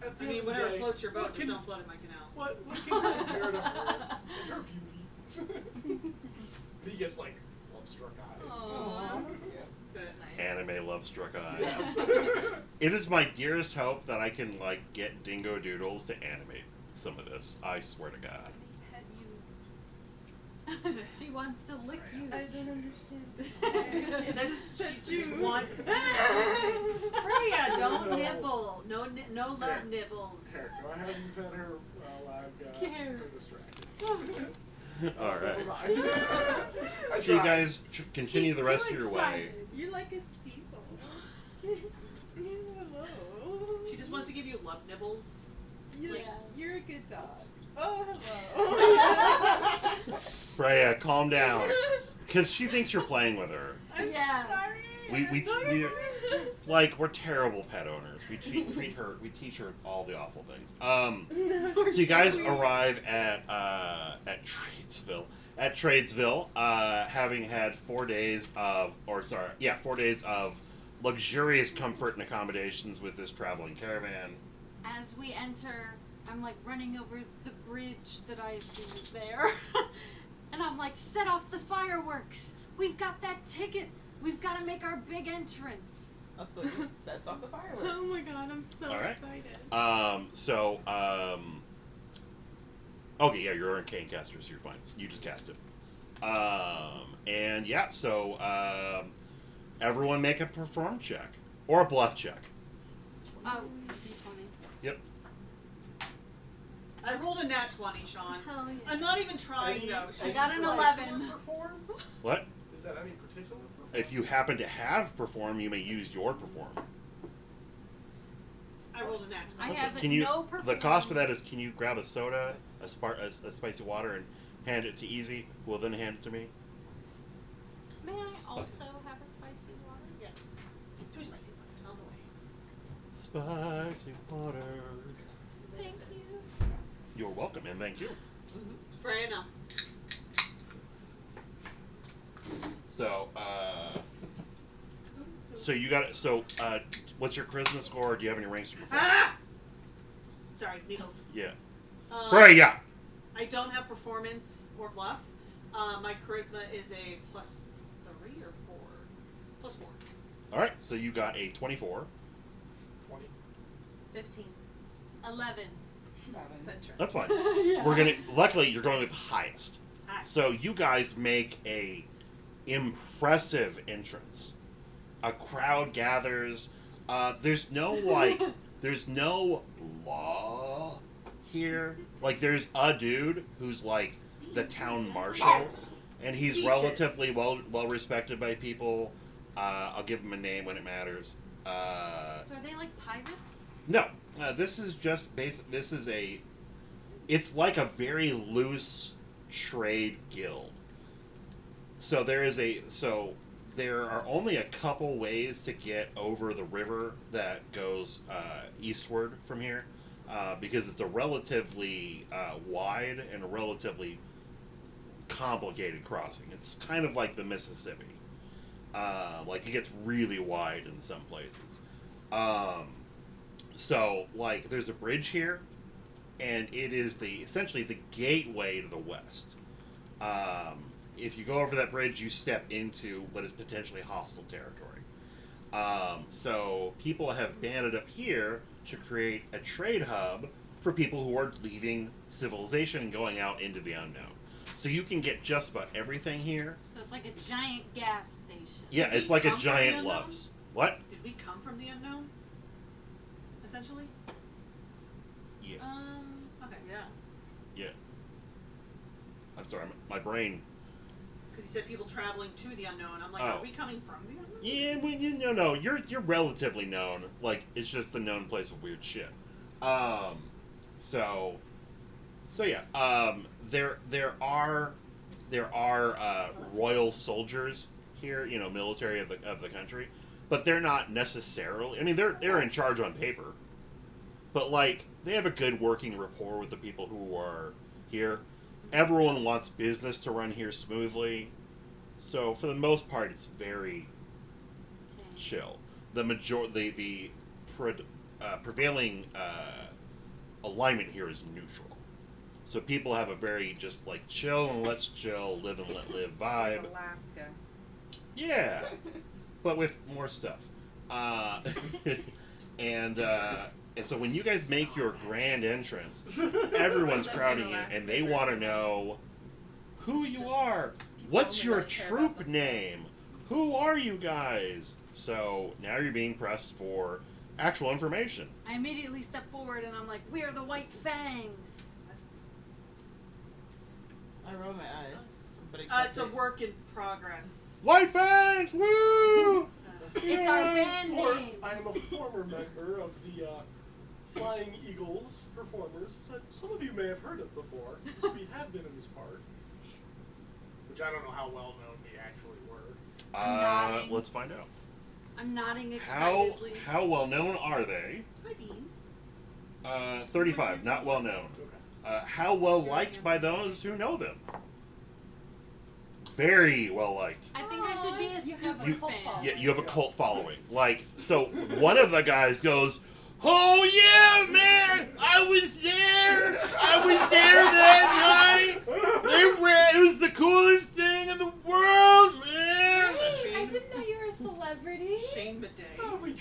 Speaker 2: at the
Speaker 3: I
Speaker 2: end
Speaker 3: mean,
Speaker 2: of the
Speaker 3: whatever
Speaker 2: day,
Speaker 3: floats your boat,
Speaker 2: what
Speaker 3: just
Speaker 2: can,
Speaker 3: don't float in my canal.
Speaker 2: what can you compare to her and her beauty? And he gets like love struck eyes.
Speaker 3: Aw. Good.
Speaker 1: Anime love struck eyes.
Speaker 2: Yes.
Speaker 1: It is my dearest hope that I can like get Dingo Doodles to animate some of this. I swear to God.
Speaker 4: She wants to lick you.
Speaker 7: I don't understand.
Speaker 3: She just wants. Freya, don't
Speaker 2: No.
Speaker 3: nibble. No love
Speaker 2: Here.
Speaker 3: nibbles.
Speaker 2: Here, go ahead and pet her while I've got
Speaker 4: Here.
Speaker 2: her distracted.
Speaker 1: All right.
Speaker 2: Never mind. I
Speaker 1: So you
Speaker 2: tried.
Speaker 1: guys continue the rest of your way.
Speaker 6: You're like a seagull. Hello.
Speaker 3: She just wants to give you love nibbles.
Speaker 6: You're a good dog. Oh, hello.
Speaker 1: Freya, calm down. Because she thinks you're playing with her.
Speaker 4: Yeah.
Speaker 6: Sorry.
Speaker 1: We like we're terrible pet owners. We treat her. We teach her all the awful things. So you guys arrive at Tradesville. At Tradesville, having had 4 days of, 4 days of luxurious comfort and accommodations with this traveling caravan.
Speaker 4: As we enter, I'm like running over the bridge that I assume is there. And I'm like, set off the fireworks. We've got that ticket. We've got to make our big entrance.
Speaker 6: Sets off the fireworks.
Speaker 3: Oh my god, I'm so
Speaker 1: All right.
Speaker 3: excited.
Speaker 1: Okay, yeah, you're an arcane caster, so you're fine. You just cast it. And yeah, so everyone make a perform check or a bluff check.
Speaker 4: Oh, D20.
Speaker 1: Yep.
Speaker 3: I rolled a nat 20, Sean.
Speaker 4: Hell yeah.
Speaker 3: I'm not even trying though.
Speaker 4: I got an 11.
Speaker 2: Perform?
Speaker 1: What?
Speaker 2: Is that any particular perform?
Speaker 1: If you happen to have perform, you may use your perform.
Speaker 3: I rolled a nat 20.
Speaker 4: I have
Speaker 1: Can you?
Speaker 4: no perform.
Speaker 1: The cost for that is, can you grab a soda, a spicy water, and hand it to Easy? Who will then hand it to me.
Speaker 4: May I also have a spicy water?
Speaker 3: Yes. 2 spicy waters on the way.
Speaker 1: Spicy water.
Speaker 4: Thank you.
Speaker 1: You're welcome, and thank you.
Speaker 3: Right enough.
Speaker 1: So, so you got it. So, what's your charisma score? Do you have any ranks to perform?
Speaker 3: Ah! Sorry, needles.
Speaker 1: Yeah.
Speaker 3: Right,
Speaker 1: yeah.
Speaker 3: I don't have performance or bluff. My charisma is a +3 or 4? +4.
Speaker 1: All right. So you got a 24.
Speaker 2: 20.
Speaker 4: 15. 11.
Speaker 6: 7.
Speaker 1: That's fine.
Speaker 3: Yeah.
Speaker 1: We're gonna. Luckily, you're going with the highest.
Speaker 3: Hi.
Speaker 1: So you guys make a impressive entrance. A crowd gathers. There's no there's no law here. Like, there's a dude who's like the town marshal, and he's
Speaker 3: Beaches.
Speaker 1: relatively well respected by people. I'll give him a name when it matters.
Speaker 4: So are they like pirates?
Speaker 1: No, this is just basic. It's like a very loose trade guild. So there are only a couple ways to get over the river that goes eastward from here, because it's a relatively wide and a relatively complicated crossing. It's kind of like the Mississippi. Like, it gets really wide in some places. So, like, there's a bridge here, and it is essentially the gateway to the west. If you go over that bridge, you step into what is potentially hostile territory. So people have banded up here to create a trade hub for people who are leaving civilization and going out into the unknown. So you can get just about everything here.
Speaker 4: So it's like a giant gas station.
Speaker 1: Yeah,
Speaker 3: Did
Speaker 1: it's
Speaker 3: we
Speaker 1: like a
Speaker 3: come from the
Speaker 1: giant
Speaker 3: unknown?
Speaker 1: Love's. What?
Speaker 3: Did we come from the unknown? Essentially?
Speaker 1: Yeah.
Speaker 3: Okay.
Speaker 4: Yeah.
Speaker 1: Yeah. I'm sorry, my brain.
Speaker 3: Because you said people traveling to the unknown. I'm like,
Speaker 1: Oh.
Speaker 3: are we coming from the unknown?
Speaker 1: Yeah, well, no, you're relatively known. Like, it's just the known place of weird shit. So yeah. There are royal soldiers here, military of the country, but they're not necessarily. I mean, they're in charge on paper, but like they have a good working rapport with the people who are here. Everyone wants business to run here smoothly, so for the most part, it's very chill. The prevailing alignment here is neutral. So people have a very just like chill and let's chill, live and let live vibe.
Speaker 5: Alaska.
Speaker 1: Yeah, but with more stuff. And so when you guys make your grand entrance, everyone's crowding in, and they want to know who you are. What's your troop name? Who are you guys? So now you're being pressed for actual information.
Speaker 4: I immediately step forward and I'm like, we are the White Fangs.
Speaker 6: I roll my eyes, but
Speaker 3: It's a work in progress.
Speaker 1: White Fangs, woo!
Speaker 4: It's our band name.
Speaker 2: I am a former member of the Flying Eagles performers that some of you may have heard of before, because we have been in this part. Which I don't know how well known we actually were.
Speaker 4: nodding.
Speaker 1: Let's find out.
Speaker 4: I'm nodding
Speaker 1: How
Speaker 4: excitedly.
Speaker 1: well known are they?
Speaker 3: Hi, Beans.
Speaker 1: 35, not well known.
Speaker 2: Okay.
Speaker 1: How well liked by those who know them? Very well liked.
Speaker 4: I think I should be a super
Speaker 1: You-
Speaker 4: fan.
Speaker 1: Yeah, you have a cult following. Like, so one of the guys goes, "Oh yeah, man! I was there! I was there that night! It was the coolest thing in the world, man!"
Speaker 7: I didn't know you were a celebrity.
Speaker 3: Shane Bidet.
Speaker 2: Oh, we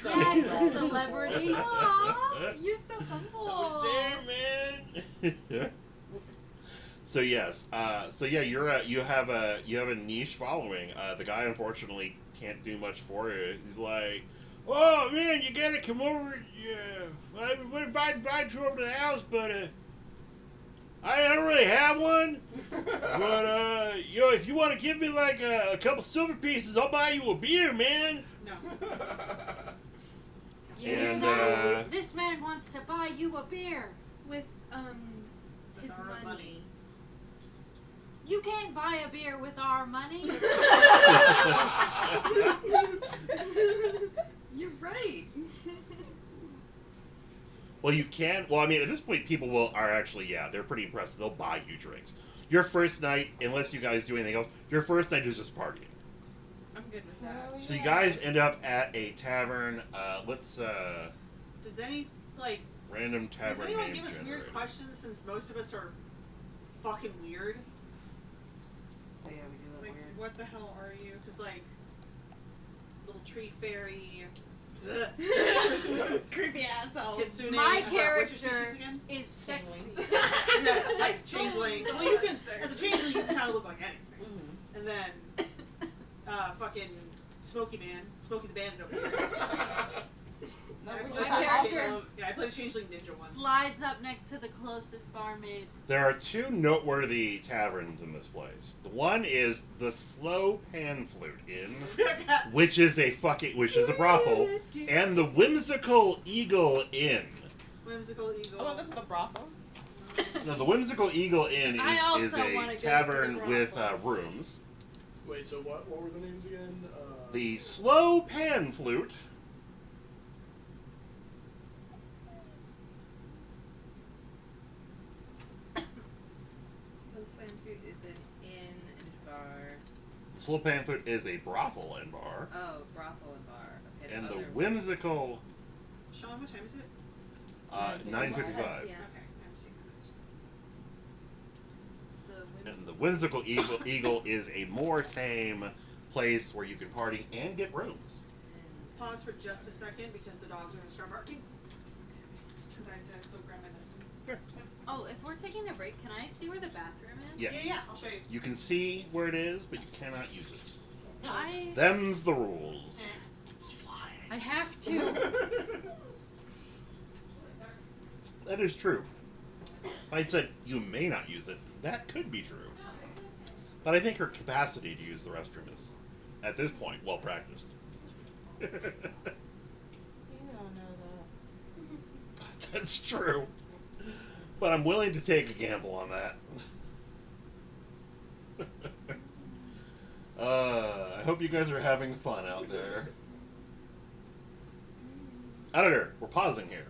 Speaker 1: So yes, you have a niche following. The guy unfortunately can't do much for you. He's like, oh man, you gotta come over. Yeah, I would invite you over to the house, but I don't really have one. But if you want to give me like a couple silver pieces, I'll buy you a beer, man.
Speaker 3: No.
Speaker 4: You
Speaker 1: And,
Speaker 4: hear that? This man wants to buy you a beer.
Speaker 7: With
Speaker 3: With
Speaker 7: his
Speaker 3: our
Speaker 7: money.
Speaker 4: You can't buy a beer with our money.
Speaker 7: You're right.
Speaker 1: Well, you can. Well, I mean, at this point, people are actually, they're pretty impressed. They'll buy you drinks. Your first night, unless you guys do anything else, your first night is just partying.
Speaker 5: I'm good with that.
Speaker 1: So you guys end up at a tavern. Let's
Speaker 3: Does any
Speaker 1: random
Speaker 3: does
Speaker 1: tavern
Speaker 3: anyone
Speaker 1: name
Speaker 3: give us
Speaker 1: generator.
Speaker 3: weird questions since most of us are fucking weird?
Speaker 6: So yeah, we do look
Speaker 3: Like,
Speaker 6: weird.
Speaker 3: what the hell are you? Because little tree fairy.
Speaker 7: Creepy asshole.
Speaker 3: Kitsune.
Speaker 4: My
Speaker 3: What's your species
Speaker 4: character
Speaker 3: again?
Speaker 4: is sexy.
Speaker 3: Yeah, like changeling. Well, you can, as a changeling, you can kind of look like anything.
Speaker 6: Mm-hmm.
Speaker 3: And then, fucking Smokey the Bandit over here.
Speaker 6: No,
Speaker 3: I
Speaker 6: we
Speaker 3: played
Speaker 6: just
Speaker 4: My
Speaker 6: have
Speaker 4: character-
Speaker 6: all
Speaker 3: Yeah, I played a changeling ninja once.
Speaker 4: Slides up next to the closest barmaid.
Speaker 1: There are two noteworthy taverns in this place. The one is the Slow Pan Flute Inn, which is a brothel, and the Whimsical Eagle Inn.
Speaker 3: Whimsical Eagle.
Speaker 6: I want to go to the brothel.
Speaker 1: Now, the Whimsical Eagle Inn
Speaker 4: I
Speaker 1: is
Speaker 4: also wanna
Speaker 1: a
Speaker 4: go to
Speaker 1: tavern
Speaker 4: the
Speaker 1: with
Speaker 4: brothel.
Speaker 1: rooms.
Speaker 2: Wait, so what were the names again?
Speaker 1: The Slow Pan Flute.
Speaker 5: Slow Pan Flute is an inn and bar.
Speaker 1: The Slow Pan Flute is a brothel and bar.
Speaker 5: Oh, brothel and bar. Okay.
Speaker 1: And the
Speaker 5: other
Speaker 1: Whimsical,
Speaker 3: Sean, what time is it?
Speaker 1: 9:55.
Speaker 7: Yeah.
Speaker 3: Okay, I'm seeing that.
Speaker 1: And the Whimsical Eagle is a more tame place where you can party and get rooms.
Speaker 3: Pause for just a second because the dogs are going to start barking. Because I have to go grab my medicine.
Speaker 4: Oh, if we're taking a break, can I see where the bathroom is?
Speaker 1: Yeah.
Speaker 3: Yeah, I'll show you.
Speaker 1: You can see where it is, but you cannot use
Speaker 4: I
Speaker 1: it. Them's the rules.
Speaker 4: I have to.
Speaker 1: That is true. If I said you may not use it, that could be true. But I think her capacity to use the restroom is, at this point, well practiced.
Speaker 6: You don't know
Speaker 1: That's true. But I'm willing to take a gamble on that. I hope you guys are having fun out there. Editor, we're pausing here.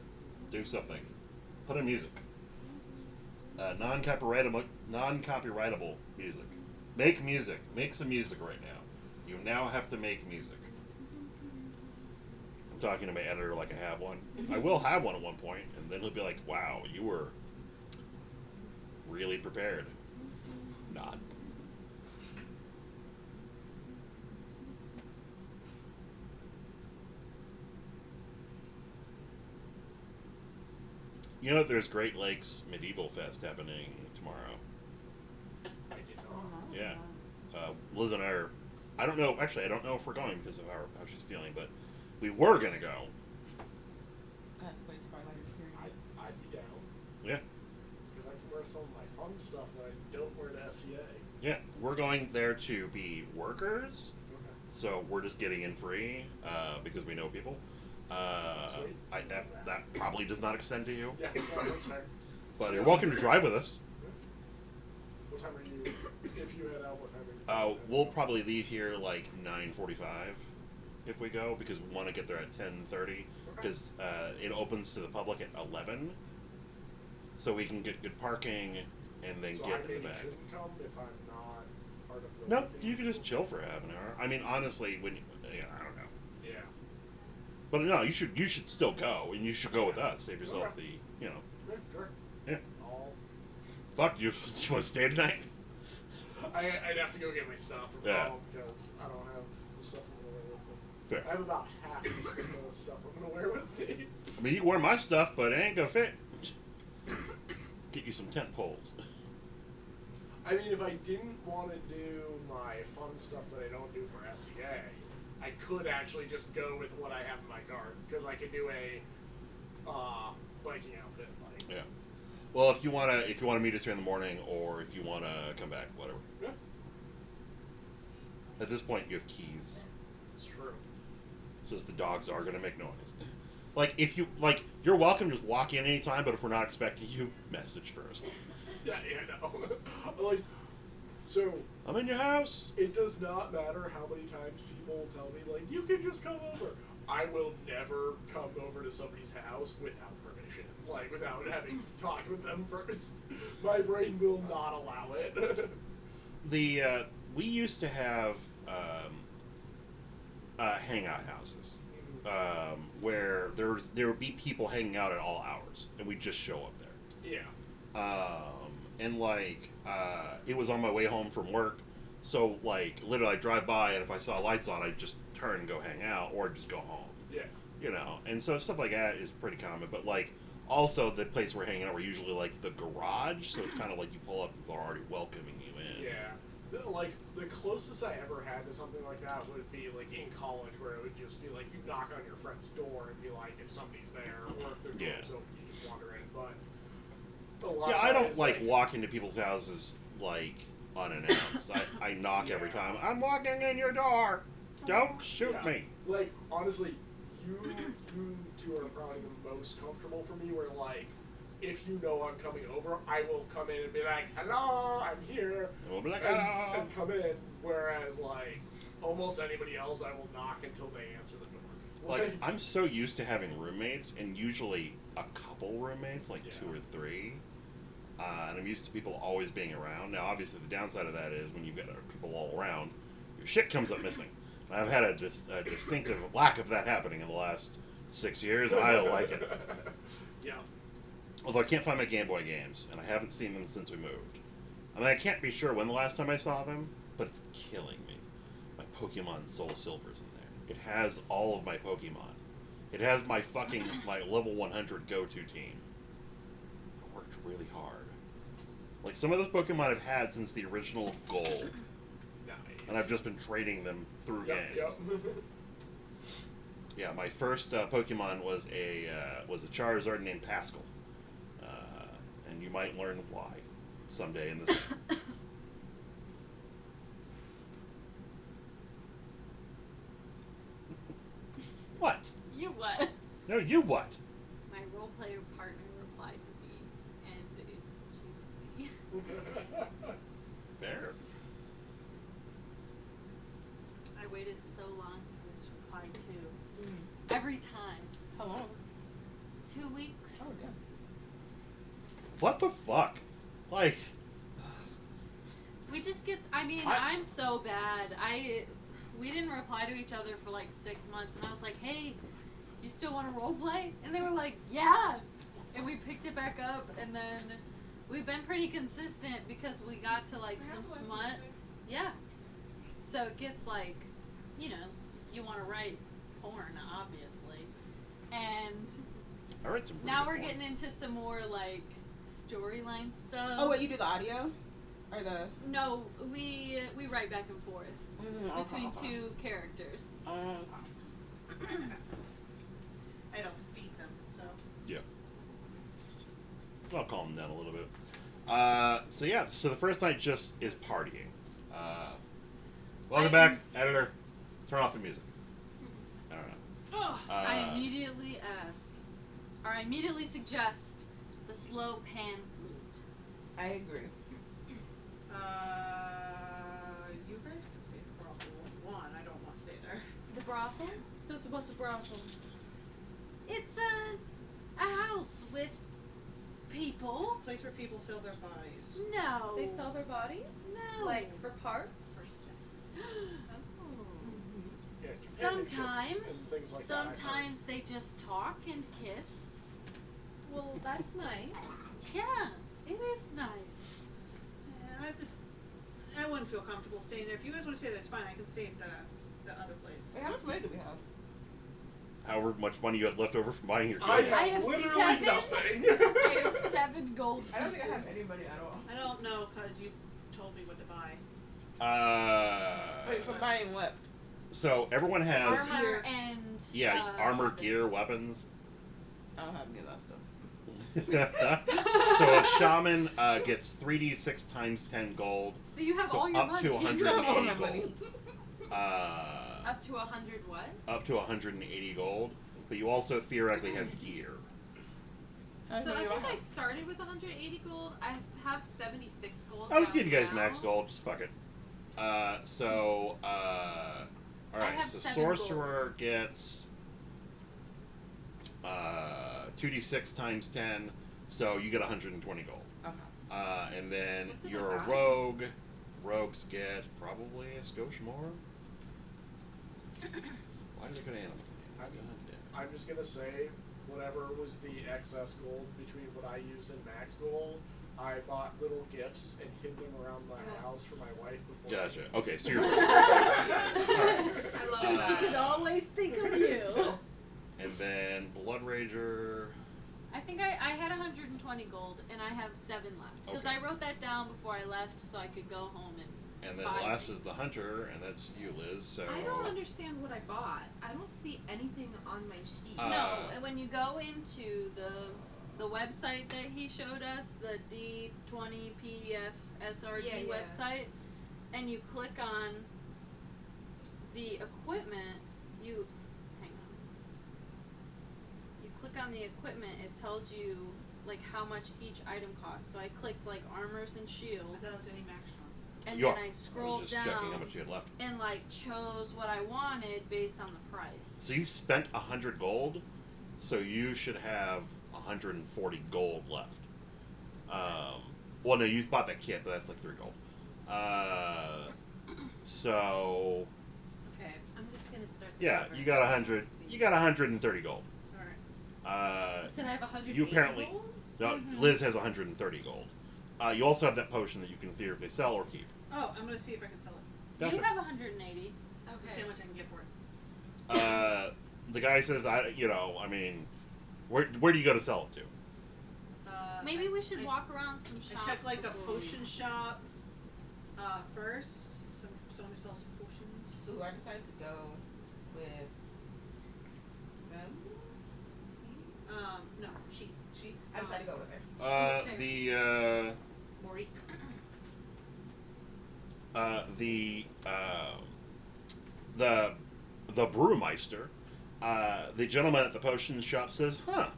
Speaker 1: Do something. Put in music. Non-copyrightable music. Make music. Make some music right now. You now have to make music. I'm talking to my editor like I have one. I will have one at one point, and then he'll be like, wow, you were really prepared. Not. You know that there's Great Lakes Medieval Fest happening tomorrow.
Speaker 2: I did
Speaker 6: that.
Speaker 2: not.
Speaker 1: Yeah. Liz and I are, I don't know if we're going because of how she's feeling, but we were going to go.
Speaker 6: I have to wait till our later period.
Speaker 2: I'd be down.
Speaker 1: Yeah.
Speaker 2: Because I can wear some of my fun stuff that I don't wear to SEA.
Speaker 1: Yeah. We're going there to be workers,
Speaker 2: Okay.
Speaker 1: so we're just getting in free because we know people.
Speaker 2: Sweet.
Speaker 1: That probably does not extend to you,
Speaker 2: Yeah, no, that's fair.
Speaker 1: but you're welcome to drive with us.
Speaker 2: What time are you, if you head out, what time are you?
Speaker 1: We'll probably leave here like 9:45 if we go because we want to get there at 10:30 because it opens to the public at 11, so we can get good parking and then
Speaker 2: So
Speaker 1: get
Speaker 2: I
Speaker 1: in the
Speaker 2: maybe
Speaker 1: back.
Speaker 2: shouldn't come if I'm not part of the...
Speaker 1: No,
Speaker 2: weekend?
Speaker 1: you can just chill for half an hour. I mean, honestly, I don't know,
Speaker 2: Yeah.
Speaker 1: but no, you should still go and you should go with us. Save yourself
Speaker 2: Okay.
Speaker 1: the
Speaker 2: Yeah, sure.
Speaker 1: yeah.
Speaker 2: I'll...
Speaker 1: Fuck, you want to stay tonight?
Speaker 2: I'd have to go get my stuff from
Speaker 1: Yeah.
Speaker 2: home because I don't have the stuff I'm going to wear with me.
Speaker 1: Fair.
Speaker 2: I have about half the stuff I'm going to wear with me.
Speaker 1: I mean, you can wear my stuff, but it ain't gonna fit. get you some tent poles.
Speaker 2: I mean, if I didn't want to do my fun stuff that I don't do for SCA, I could actually just go with what I have in my garden, because I could do a biking outfit. Like,
Speaker 1: Yeah. Well, if you wanna meet us here in the morning, or if you wanna come back, whatever.
Speaker 2: yeah,
Speaker 1: At this point, you have keys.
Speaker 2: it's true.
Speaker 1: Just the dogs are gonna make noise. Like if you you're welcome to just walk in anytime, but if we're not expecting you, message first.
Speaker 2: Yeah, no. Like, so
Speaker 1: I'm in your house.
Speaker 2: it does not matter how many times people tell me, like, you can just come over. I will never come over to somebody's house without permission. Like, without having talked with them first. My brain will not allow it.
Speaker 1: We used to have hangout houses where there would be people hanging out at all hours, and we'd just show up there.
Speaker 2: Yeah.
Speaker 1: And it was on my way home from work, so literally I'd drive by, and if I saw lights on, I'd just turn and go hang out, or just go home.
Speaker 2: Yeah.
Speaker 1: And so stuff like that is pretty common, but also the place we're hanging out, we're usually the garage, so it's kind of like you pull up, people are already welcoming you in.
Speaker 2: Yeah. The closest I ever had to something like that would be in college, where it would just be you knock on your friend's door and be if somebody's there, or if their door's open, you just wander in. But a lot of
Speaker 1: I don't
Speaker 2: times,
Speaker 1: walk into people's houses unannounced. I knock every time. I'm walking in your door. Don't shoot me.
Speaker 2: Honestly, you two are probably the most comfortable for me, where if you know I'm coming over, I will come in and be like, hello, I'm here.
Speaker 1: And we'll be like, hello.
Speaker 2: And come in. Whereas, almost anybody else, I will knock until they answer the door.
Speaker 1: I'm so used to having roommates, and usually a couple roommates, two or three. And I'm used to people always being around. Now, obviously, the downside of that is when you've got people all around, your shit comes up missing. And I've had a distinctive lack of that happening in the last 6 years, and I like it.
Speaker 2: Yeah.
Speaker 1: Although I can't find my Game Boy games, and I haven't seen them since we moved. I mean, I can't be sure when the last time I saw them, but it's killing me. My Pokemon Soul Silver's in there. It has all of my Pokemon. It has my level 100 go-to team. It worked really hard. Some of those Pokemon I've had since the original Gold.
Speaker 2: Nice.
Speaker 1: And I've just been trading them through games.
Speaker 2: Yep.
Speaker 1: Yeah, my first Pokemon was a Charizard named Pascal. And you might learn why someday in this. What?
Speaker 4: You what?
Speaker 1: No, you what?
Speaker 4: My role player partner replied to me, and it's juicy.
Speaker 1: There.
Speaker 4: I waited so long for this reply too. Every time.
Speaker 6: How long?
Speaker 4: 2 weeks.
Speaker 6: Oh, damn.
Speaker 1: What the fuck?
Speaker 4: We just get. I'm so bad. We didn't reply to each other for 6 months, and I was like, hey, you still want to role play? And they were like, yeah. And we picked it back up, and then we've been pretty consistent because we got to some smut. Yeah. So it gets you want to write porn, obviously, and
Speaker 1: I read some.
Speaker 4: now we're
Speaker 1: porn.
Speaker 4: getting into some more storyline stuff.
Speaker 6: Oh, wait, you do the audio? Or the...
Speaker 4: No, we write back and forth between two characters.
Speaker 3: I'd also feed them, so.
Speaker 1: Yeah. I'll calm them down a little bit. So the first night just is partying. Welcome back, editor. Turn off the music. I don't know.
Speaker 4: I immediately suggest the slow pan flute.
Speaker 6: I agree.
Speaker 3: You guys can stay at the brothel. One, I don't want to stay there.
Speaker 4: The brothel?
Speaker 7: What's a brothel?
Speaker 4: It's a house with people.
Speaker 3: It's a place where people sell their bodies.
Speaker 4: No.
Speaker 7: They sell their bodies?
Speaker 4: No.
Speaker 7: For parts?
Speaker 3: For sex.
Speaker 2: Yeah, companionship
Speaker 4: Sometimes.
Speaker 2: and things like
Speaker 4: Sometimes they just talk and kiss.
Speaker 7: Well, that's nice.
Speaker 4: Yeah, it is nice.
Speaker 3: Yeah, I wouldn't feel comfortable staying there. If you guys want to stay there, that's fine. I can stay at the other place.
Speaker 6: Wait, how much money do we have?
Speaker 1: however much money you had left over from buying your
Speaker 2: I
Speaker 1: guild.
Speaker 4: I
Speaker 2: have
Speaker 4: have
Speaker 2: literally
Speaker 4: 7.
Speaker 2: nothing.
Speaker 4: I have 7 gold pieces.
Speaker 6: I don't think I have any money at all.
Speaker 3: I don't know because you told me what to buy.
Speaker 6: Wait, for buying what?
Speaker 1: So everyone has
Speaker 4: Armor and
Speaker 1: armor,
Speaker 4: weapons.
Speaker 1: gear, weapons.
Speaker 6: I don't have any of that stuff.
Speaker 1: So a shaman gets 3d6 times 10 gold.
Speaker 4: So you have
Speaker 1: So
Speaker 4: all your
Speaker 1: up
Speaker 4: money.
Speaker 1: to 180
Speaker 6: All my
Speaker 1: gold.
Speaker 6: money.
Speaker 4: Up to 100 what?
Speaker 1: Up to 180 gold. But you also theoretically have gear.
Speaker 6: How much
Speaker 4: So I
Speaker 6: money do
Speaker 4: think I
Speaker 6: have?
Speaker 4: started with 180 gold. I have 76 gold.
Speaker 1: I'll just
Speaker 4: down
Speaker 1: give you guys
Speaker 4: now.
Speaker 1: max gold. Just fuck it. Alright,
Speaker 4: have
Speaker 1: so
Speaker 4: 7
Speaker 1: sorcerer gets 2d6 times 10, so you get 120 gold.
Speaker 6: Uh-huh.
Speaker 1: And then
Speaker 4: What's in
Speaker 1: you're
Speaker 4: a
Speaker 1: a
Speaker 4: bag?
Speaker 1: rogue. Rogues get probably a skosh more. Why did I go to animal?
Speaker 2: I'm-
Speaker 1: God damn
Speaker 2: I'm just gonna say, whatever was the excess gold between what I used and max gold, I bought little gifts and hid them around my house for my wife before.
Speaker 1: Gotcha. Okay, so you're.
Speaker 5: I love
Speaker 4: So
Speaker 5: that.
Speaker 4: she could always think of you.
Speaker 1: And then Blood Rager.
Speaker 4: I think I had 120 gold and I have 7 left because
Speaker 1: Okay.
Speaker 4: I wrote that down before I left so I could go home and.
Speaker 1: And then
Speaker 4: buy
Speaker 1: last
Speaker 4: things.
Speaker 1: is the Hunter, and that's you, Liz. So.
Speaker 5: I don't understand what I bought. I don't see anything on my sheet.
Speaker 4: No, and when you go into the website that he showed us, the D20PFSRD
Speaker 5: Yeah, yeah.
Speaker 4: website, and you click on the equipment, hang on. You click on the equipment, it tells you like how much each item costs. So I clicked like armors and
Speaker 3: I
Speaker 4: shields,
Speaker 3: thought it was any max one.
Speaker 4: and
Speaker 1: You
Speaker 4: then
Speaker 1: are.
Speaker 4: I
Speaker 1: I was
Speaker 4: scrolled
Speaker 1: just
Speaker 4: down
Speaker 1: checking how much you had left.
Speaker 4: and like chose what I wanted based on the price.
Speaker 1: So you've spent 100 gold, so you should have 140 gold left. Well, no, you bought that kit, but that's like 3 gold. So
Speaker 5: Okay, I'm just gonna start.
Speaker 1: yeah, you got 100. You got 130 gold.
Speaker 3: Alright.
Speaker 5: You said I have 100.
Speaker 1: You apparently.
Speaker 5: gold?
Speaker 1: No, Liz has 130 gold. You also have that potion that you can theoretically sell or keep.
Speaker 3: Oh, I'm gonna see if I can sell it.
Speaker 1: Gotcha.
Speaker 4: You have 180.
Speaker 3: Let's see how much I can get for it.
Speaker 1: The guy says, I mean, where do you go to sell it to?
Speaker 4: Maybe we should
Speaker 3: I-
Speaker 4: walk around some shops.
Speaker 3: I checked like a
Speaker 4: before we-
Speaker 3: potion shop first. Someone who sells potions.
Speaker 6: Ooh, I decided to go with them.
Speaker 3: No, she.
Speaker 6: I decided to go with her.
Speaker 3: Maury.
Speaker 1: The brewmeister, the gentleman at the potion shop says, "Huh,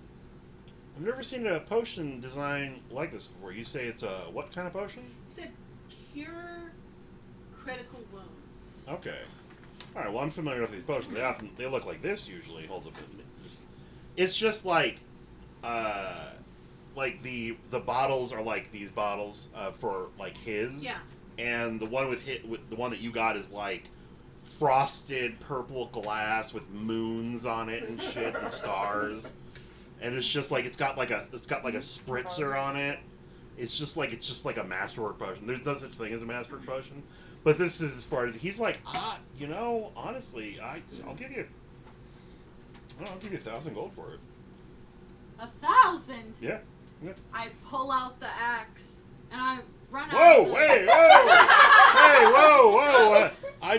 Speaker 1: I've never seen a potion design like this before. You say it's a what kind of potion?"
Speaker 3: He said cure critical wounds.
Speaker 1: Okay. All right. Well, I'm familiar with these potions. They look like this usually. Holds up. It's just like the bottles are like these bottles for like his.
Speaker 3: Yeah.
Speaker 1: And the one with the one that you got is like frosted purple glass with moons on it and shit and stars. And it's just like it's got like a spritzer on it. It's just like a masterwork potion. There's no such thing as a masterwork potion. But this is as far as he's like, honestly, I'll give you 1,000 gold for it.
Speaker 4: 1,000.
Speaker 1: Yeah.
Speaker 4: I pull out the axe and I run out.
Speaker 1: Whoa!
Speaker 4: the-
Speaker 1: Hey! Whoa! Hey! Whoa! I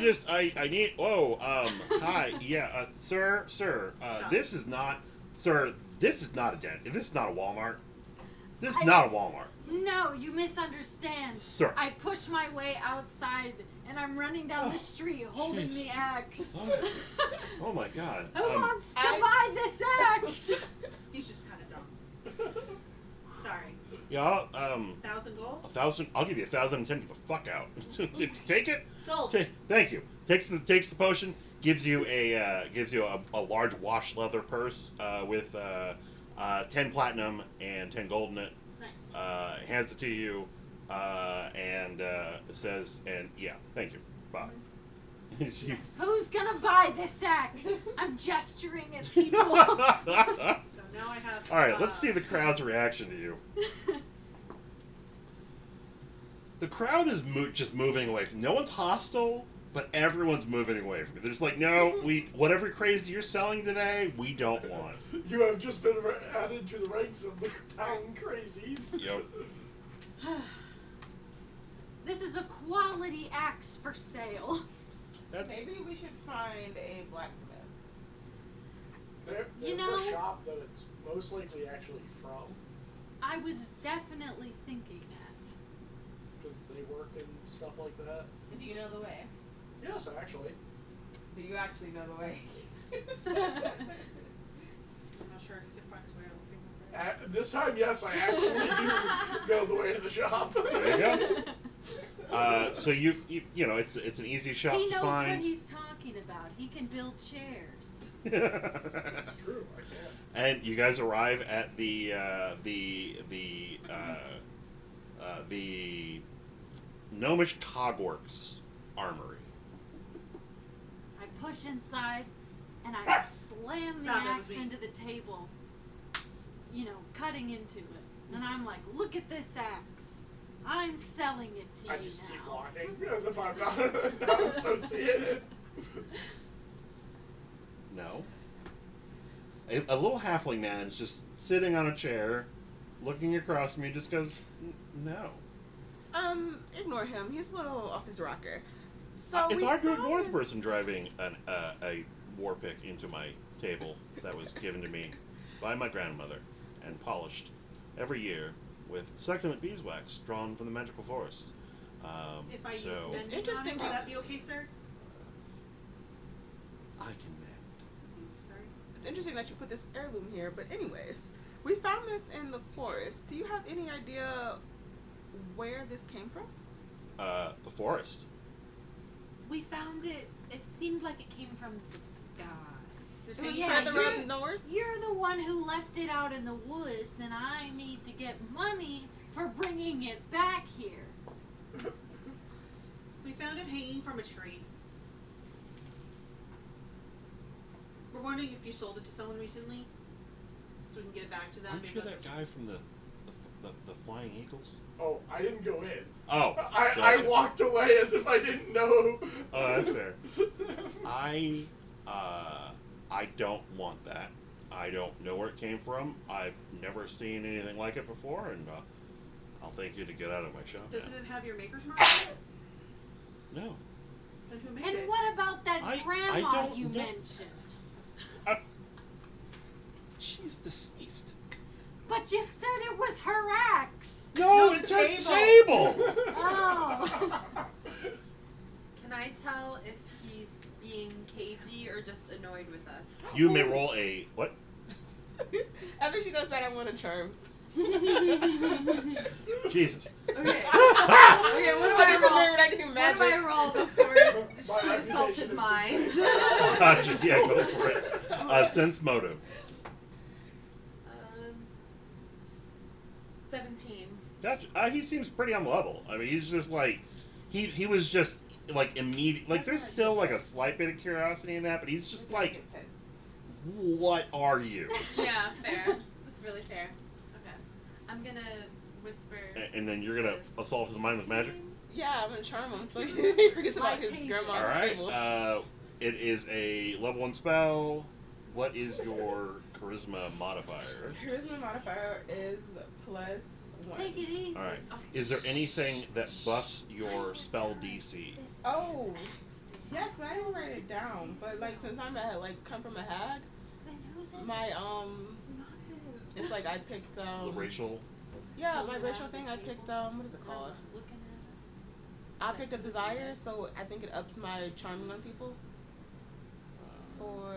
Speaker 1: need. Whoa! Hi. Yeah. Sir. This is not. Sir. This is not a den. This is not a Walmart. This is not a Walmart.
Speaker 4: No, you misunderstand.
Speaker 1: Sir.
Speaker 4: I push my way outside and I'm running down the street holding
Speaker 1: jeez.
Speaker 4: the axe.
Speaker 1: Oh my God.
Speaker 4: Who wants to buy this axe?
Speaker 3: He's just kind of dumb. Sorry.
Speaker 1: Yeah.
Speaker 3: 1,000 gold.
Speaker 1: 1,000. I'll give you 1,010. Get the fuck out. Take it.
Speaker 3: Sold.
Speaker 1: Thank you. Takes the potion. Gives you a large wash leather purse with 10 platinum and 10 gold in it.
Speaker 3: Nice.
Speaker 1: Hands it to you, and says, "And yeah, thank you. Bye."
Speaker 4: Who's gonna buy this axe? I'm gesturing at people.
Speaker 3: So now I have.
Speaker 1: All right, let's see the crowd's reaction to you. The crowd is just moving away. No one's hostile. But everyone's moving away from it. They're just like, no, whatever crazy you're selling today, we don't want.
Speaker 2: You have just been added to the ranks of the town crazies.
Speaker 1: Yep.
Speaker 4: This is a quality axe for sale.
Speaker 6: Maybe we should find a blacksmith.
Speaker 2: There's a shop that it's most likely actually from.
Speaker 4: I was definitely thinking that.
Speaker 2: Because they work and stuff like that.
Speaker 6: Do you know the way?
Speaker 2: Yes, actually.
Speaker 6: Do you actually know the way?
Speaker 3: I'm not sure if he can find his way out of the finger.
Speaker 2: This time, yes, I actually do know the way to the shop.
Speaker 1: There you go. So you know it's an easy shop
Speaker 4: He
Speaker 1: to
Speaker 4: knows
Speaker 1: find.
Speaker 4: what he's talking about. He can build chairs.
Speaker 2: It's true, I can.
Speaker 1: And you guys arrive at the Gnomish Cogworks Armory.
Speaker 4: I push inside and I slam the axe into the table, cutting into it. And I'm like, look at this axe. I'm selling it to
Speaker 2: I
Speaker 4: you
Speaker 2: just keep
Speaker 4: now.
Speaker 2: walking as if I'm not associated.
Speaker 1: No. A little halfling man is just sitting on a chair, looking across from me, just goes, no.
Speaker 6: Ignore him. He's a little off his rocker. So
Speaker 1: It's hard to ignore the person driving a war pick into my table that was given to me by my grandmother and polished every year with succulent beeswax drawn from the magical forest.
Speaker 3: If I use
Speaker 6: It's
Speaker 3: mending
Speaker 6: interesting
Speaker 3: on it,
Speaker 6: how-
Speaker 3: would that be okay, sir?
Speaker 1: I can mend.
Speaker 3: Sorry.
Speaker 6: It's interesting that you put this heirloom here, but anyways, we found this in the forest. Do you have any idea where this came from?
Speaker 1: The forest.
Speaker 4: We found it. It seemed like it came from the sky.
Speaker 3: This
Speaker 6: It was
Speaker 3: ain't-
Speaker 4: Yeah,
Speaker 6: further
Speaker 4: you're-
Speaker 6: up north?
Speaker 4: You're the one who left it out in the woods, and I need to get money for bringing it back here.
Speaker 3: We found it hanging from a tree. We're wondering if you sold it to someone recently, so we can get it back to them.
Speaker 1: Aren't
Speaker 3: maybe
Speaker 1: you
Speaker 3: let
Speaker 1: that
Speaker 3: them-
Speaker 1: guy from the Flying Eagles?
Speaker 2: Oh, I didn't go in.
Speaker 1: Oh,
Speaker 2: I
Speaker 1: gotcha.
Speaker 2: walked away as if I didn't know.
Speaker 1: Oh, that's fair. I don't want that. I don't know where it came from. I've never seen anything like it before, and I'll thank you to get out of my shop.
Speaker 3: Doesn't
Speaker 1: now.
Speaker 3: it have your maker's mark on it?
Speaker 1: No.
Speaker 3: Then who made
Speaker 4: And
Speaker 3: it?
Speaker 4: what about that
Speaker 1: I
Speaker 4: grandma
Speaker 1: don't
Speaker 4: you
Speaker 1: know.
Speaker 4: mentioned?
Speaker 1: She's deceased.
Speaker 4: But you said it was her axe.
Speaker 1: No, it's her table.
Speaker 4: Oh.
Speaker 5: Can I tell if he's being cagey or just annoyed with us?
Speaker 1: You may roll a what?
Speaker 6: After she does that, I want a charm.
Speaker 1: Jesus.
Speaker 7: Okay. Okay, what do
Speaker 6: I
Speaker 7: I
Speaker 6: just
Speaker 7: roll?
Speaker 6: remembered I can do
Speaker 7: What
Speaker 6: magic.
Speaker 7: do I roll before
Speaker 2: My
Speaker 7: she insulted
Speaker 2: reputation is
Speaker 7: mine?
Speaker 1: Gotcha. Yeah, go for it. Sense motive.
Speaker 7: 17.
Speaker 1: Gotcha. He seems pretty on level. I mean, he's just like he was just like immediate. Like there's still like a slight bit of curiosity in that, but he's just like, what are you?
Speaker 5: Yeah, fair. That's really fair. Okay. I'm gonna whisper.
Speaker 1: And then you're gonna assault his mind with magic.
Speaker 6: Yeah, I'm gonna charm him so he forgets about his
Speaker 4: Light
Speaker 6: grandma's
Speaker 1: All right.
Speaker 6: table.
Speaker 1: It is a level 1 spell. What is your charisma modifier?
Speaker 6: Charisma modifier is +1.
Speaker 4: Take it easy.
Speaker 1: All right. Is there anything that buffs your spell DC?
Speaker 6: Oh, yes, but I didn't write it down. But like, since I'm come from a hag, my it's like I picked
Speaker 1: The racial.
Speaker 6: Yeah, my racial thing. I picked what is it called?
Speaker 4: Looking
Speaker 6: I picked up desire, so I think it ups my charming on people. For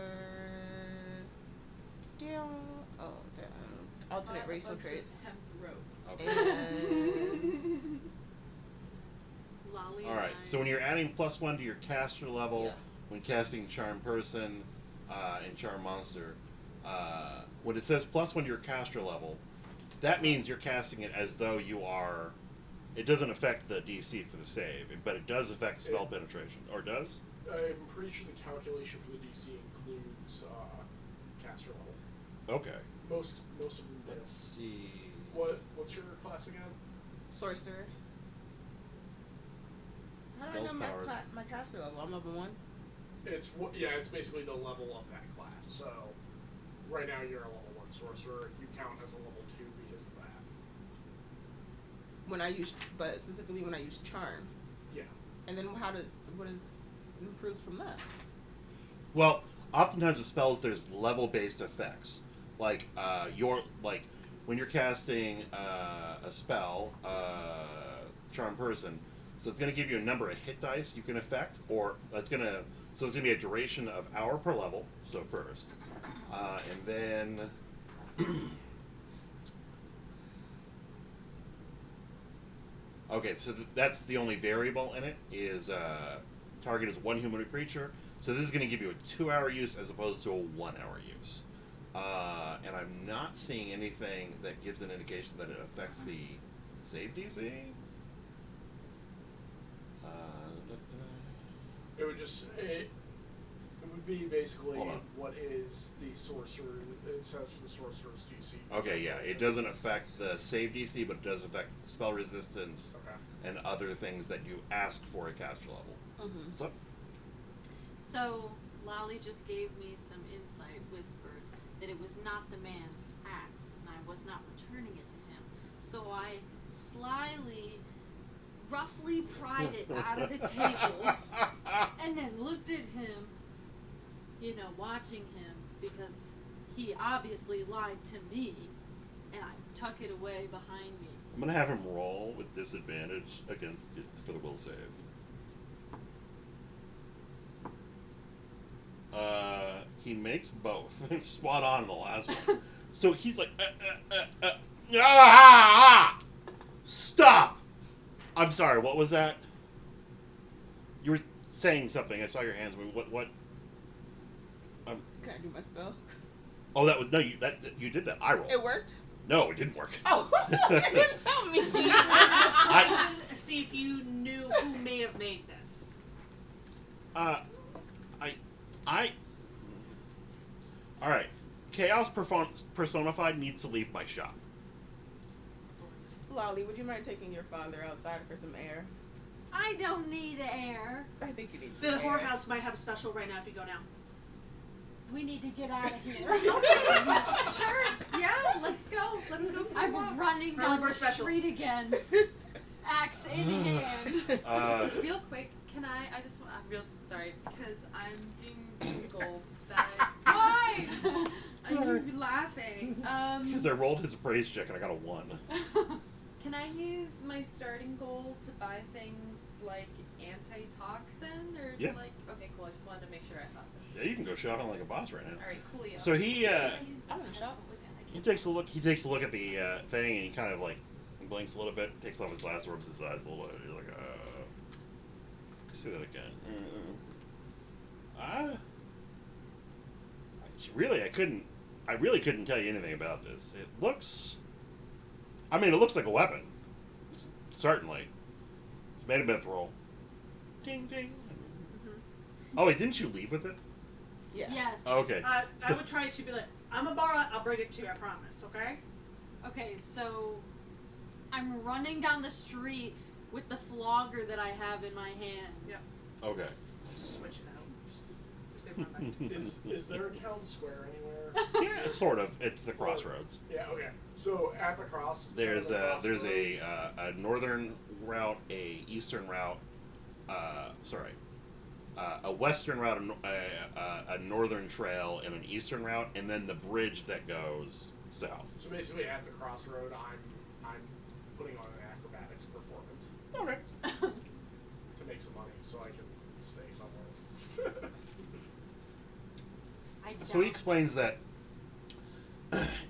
Speaker 6: alternate racial traits.
Speaker 1: Okay.
Speaker 6: And
Speaker 4: Lolly
Speaker 1: All right. So when you're adding +1 to your caster level,
Speaker 6: Yeah.
Speaker 1: when casting charm person and charm monster, when it says +1 to your caster level, that means you're casting it as though you are. It doesn't affect the DC for the save, but it does affect spell penetration, or does?
Speaker 2: I'm pretty sure the calculation for the DC includes caster level.
Speaker 1: Okay.
Speaker 2: Most of them do.
Speaker 1: Let's see.
Speaker 2: What's your class again?
Speaker 6: sorcerer. How do I
Speaker 1: Spells
Speaker 6: know
Speaker 1: powers.
Speaker 6: my caster level? I'm level 1.
Speaker 2: It's basically the level of that class. So right now you're a level 1 sorcerer. You count as a level 2 because of that.
Speaker 6: But specifically when I use charm.
Speaker 2: Yeah.
Speaker 6: And then what improves from that?
Speaker 1: Well, oftentimes with spells, there's level-based effects. Like when you're casting a spell, Charm Person, so it's going to give you a number of hit dice you can affect, or it's going to be a duration of hour per level. So first, and then. Okay, so that's the only variable in it is target is one human creature. So this is going to give you a 2-hour use as opposed to a 1-hour use. And I'm not seeing anything that gives an indication that it affects the save DC.
Speaker 2: It would just it would be basically
Speaker 1: Hold on.
Speaker 2: what is the sorcerer. It says for the sorcerer's DC.
Speaker 1: Okay, yeah, it doesn't affect the save DC, but it does affect spell resistance and other things that you ask for at caster level.
Speaker 6: Mm-hmm.
Speaker 4: So, Lolly just gave me some insight, whispered that it was not the man's axe, and I was not returning it to him. So I slyly, roughly pried it out of the table, and then looked at him, watching him, because he obviously lied to me, and I tuck it away behind me.
Speaker 1: I'm gonna have him roll with disadvantage for the will save. He makes both. Spot on in the last one. So he's like, stop! I'm sorry, what was that? You were saying something. I saw your hands move. What?
Speaker 6: Can I do my spell?
Speaker 1: Oh, that was you did that. I rolled.
Speaker 6: It worked?
Speaker 1: No, it didn't work.
Speaker 6: Oh, you didn't tell me.
Speaker 3: See if you knew who may have made this.
Speaker 1: All right. Chaos personified needs to leave my shop.
Speaker 6: Lolly, would you mind taking your father outside for some air?
Speaker 4: I don't need air.
Speaker 6: I think you need
Speaker 3: The
Speaker 6: some air.
Speaker 3: whorehouse might have a special right now if you go now.
Speaker 4: We need to get out of here.
Speaker 7: Sure. Yeah. Let's go. Let's go. For a walk.
Speaker 4: I'm running down the street again. Axe in hand.
Speaker 7: Real quick, can I just want real sorry because I'm doing gold that. Why? Are you laughing?
Speaker 1: Because I rolled his appraise check and I got a 1.
Speaker 7: Can I use my starting gold to buy things like antitoxin or
Speaker 1: Yeah.
Speaker 7: like? Okay, cool. I just wanted to make sure I thought that.
Speaker 1: Yeah, you can go shopping like a boss right now.
Speaker 7: All right, cool. Yeah.
Speaker 1: So he
Speaker 6: I want to shop.
Speaker 1: he takes a look. He takes a look at the thing and he kind of like blinks a little bit, takes off his glasses, rubs his eyes a little bit. He's like, see that again. I really couldn't tell you anything about this. It looks like a weapon. Certainly. It's made a myth roll. Ding ding. Mm-hmm. Oh, wait, didn't you leave with it?
Speaker 6: Yeah.
Speaker 4: Yes.
Speaker 1: Oh, okay.
Speaker 3: I would try to be like, I'm a bar. I'll bring it to you. I promise. Okay.
Speaker 4: Okay, so I'm running down the street with the flogger that I have in my hands.
Speaker 3: Yep.
Speaker 1: Okay.
Speaker 3: Switch it out. Just they run back.
Speaker 2: Is there a town square anywhere?
Speaker 1: Yeah, sort of. It's the crossroads.
Speaker 2: Yeah. Okay. So at the
Speaker 1: There's a
Speaker 2: crossroads-
Speaker 1: northern route, a eastern route, a western route, a northern trail, and an eastern route, and then the bridge that goes south.
Speaker 2: So basically, at the crossroad, I'm putting on an acrobatics performance
Speaker 1: Okay.
Speaker 2: to make some money, so I can stay somewhere.
Speaker 1: So he explains that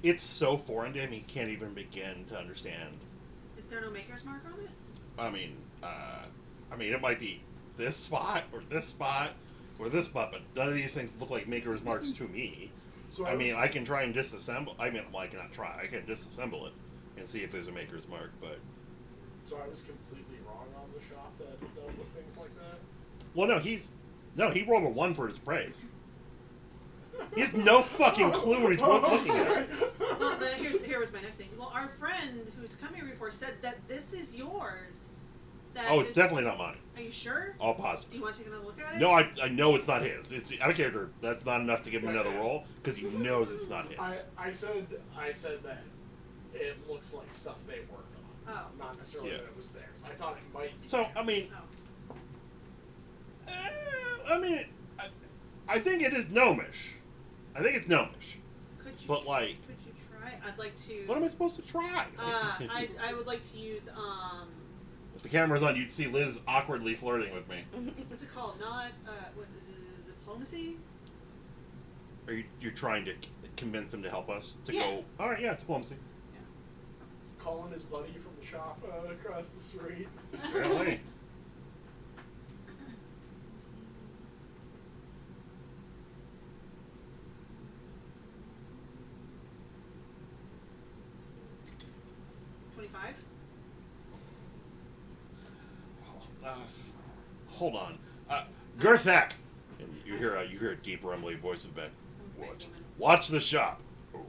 Speaker 1: it's so foreign to him he can't even begin to understand.
Speaker 3: Is there no maker's mark on it?
Speaker 1: I mean, it might be this spot or this spot or this spot, but none of these things look like maker's marks to me.
Speaker 2: So
Speaker 1: I can try and disassemble. I cannot try. I can disassemble it and see if there's a maker's mark, but.
Speaker 2: So I was completely wrong on the shop that dealt with things like that.
Speaker 1: Well, no, he rolled a 1 for his praise. He has no fucking clue what he's looking at.
Speaker 3: Well, then here was my next thing. Well, our friend who's come here before said that this is yours. That
Speaker 1: Oh, it's
Speaker 3: is-
Speaker 1: definitely not mine.
Speaker 3: Are you sure?
Speaker 1: All
Speaker 3: Do
Speaker 1: positive.
Speaker 3: you want to take another look at it?
Speaker 1: No, I know it's not his. It's out of character. That's not enough to give him another roll because he knows it's not his.
Speaker 2: I said that it looks like stuff they worked on.
Speaker 3: Oh.
Speaker 2: Not necessarily
Speaker 1: Yeah.
Speaker 2: that it was theirs. I thought it might be
Speaker 1: So
Speaker 2: theirs.
Speaker 1: I mean,
Speaker 3: Oh.
Speaker 1: I think it is gnomish. I think it's gnomish.
Speaker 3: Could you?
Speaker 1: But, like-
Speaker 3: Could you try? I'd like to.
Speaker 1: What am I supposed to try?
Speaker 3: I would like to use
Speaker 1: If the camera's on, you'd see Liz awkwardly flirting with me.
Speaker 3: what's it called? Not what diplomacy?
Speaker 1: Or you're trying to convince him to help us to
Speaker 3: Yeah.
Speaker 1: go. All right, yeah, diplomacy.
Speaker 2: Calling his buddy from the shop across the street.
Speaker 1: Apparently.
Speaker 3: $25.
Speaker 1: Hold on, Gerthak. And you hear a deep rumbly voice of Ben. What? Watch the shop. Okay.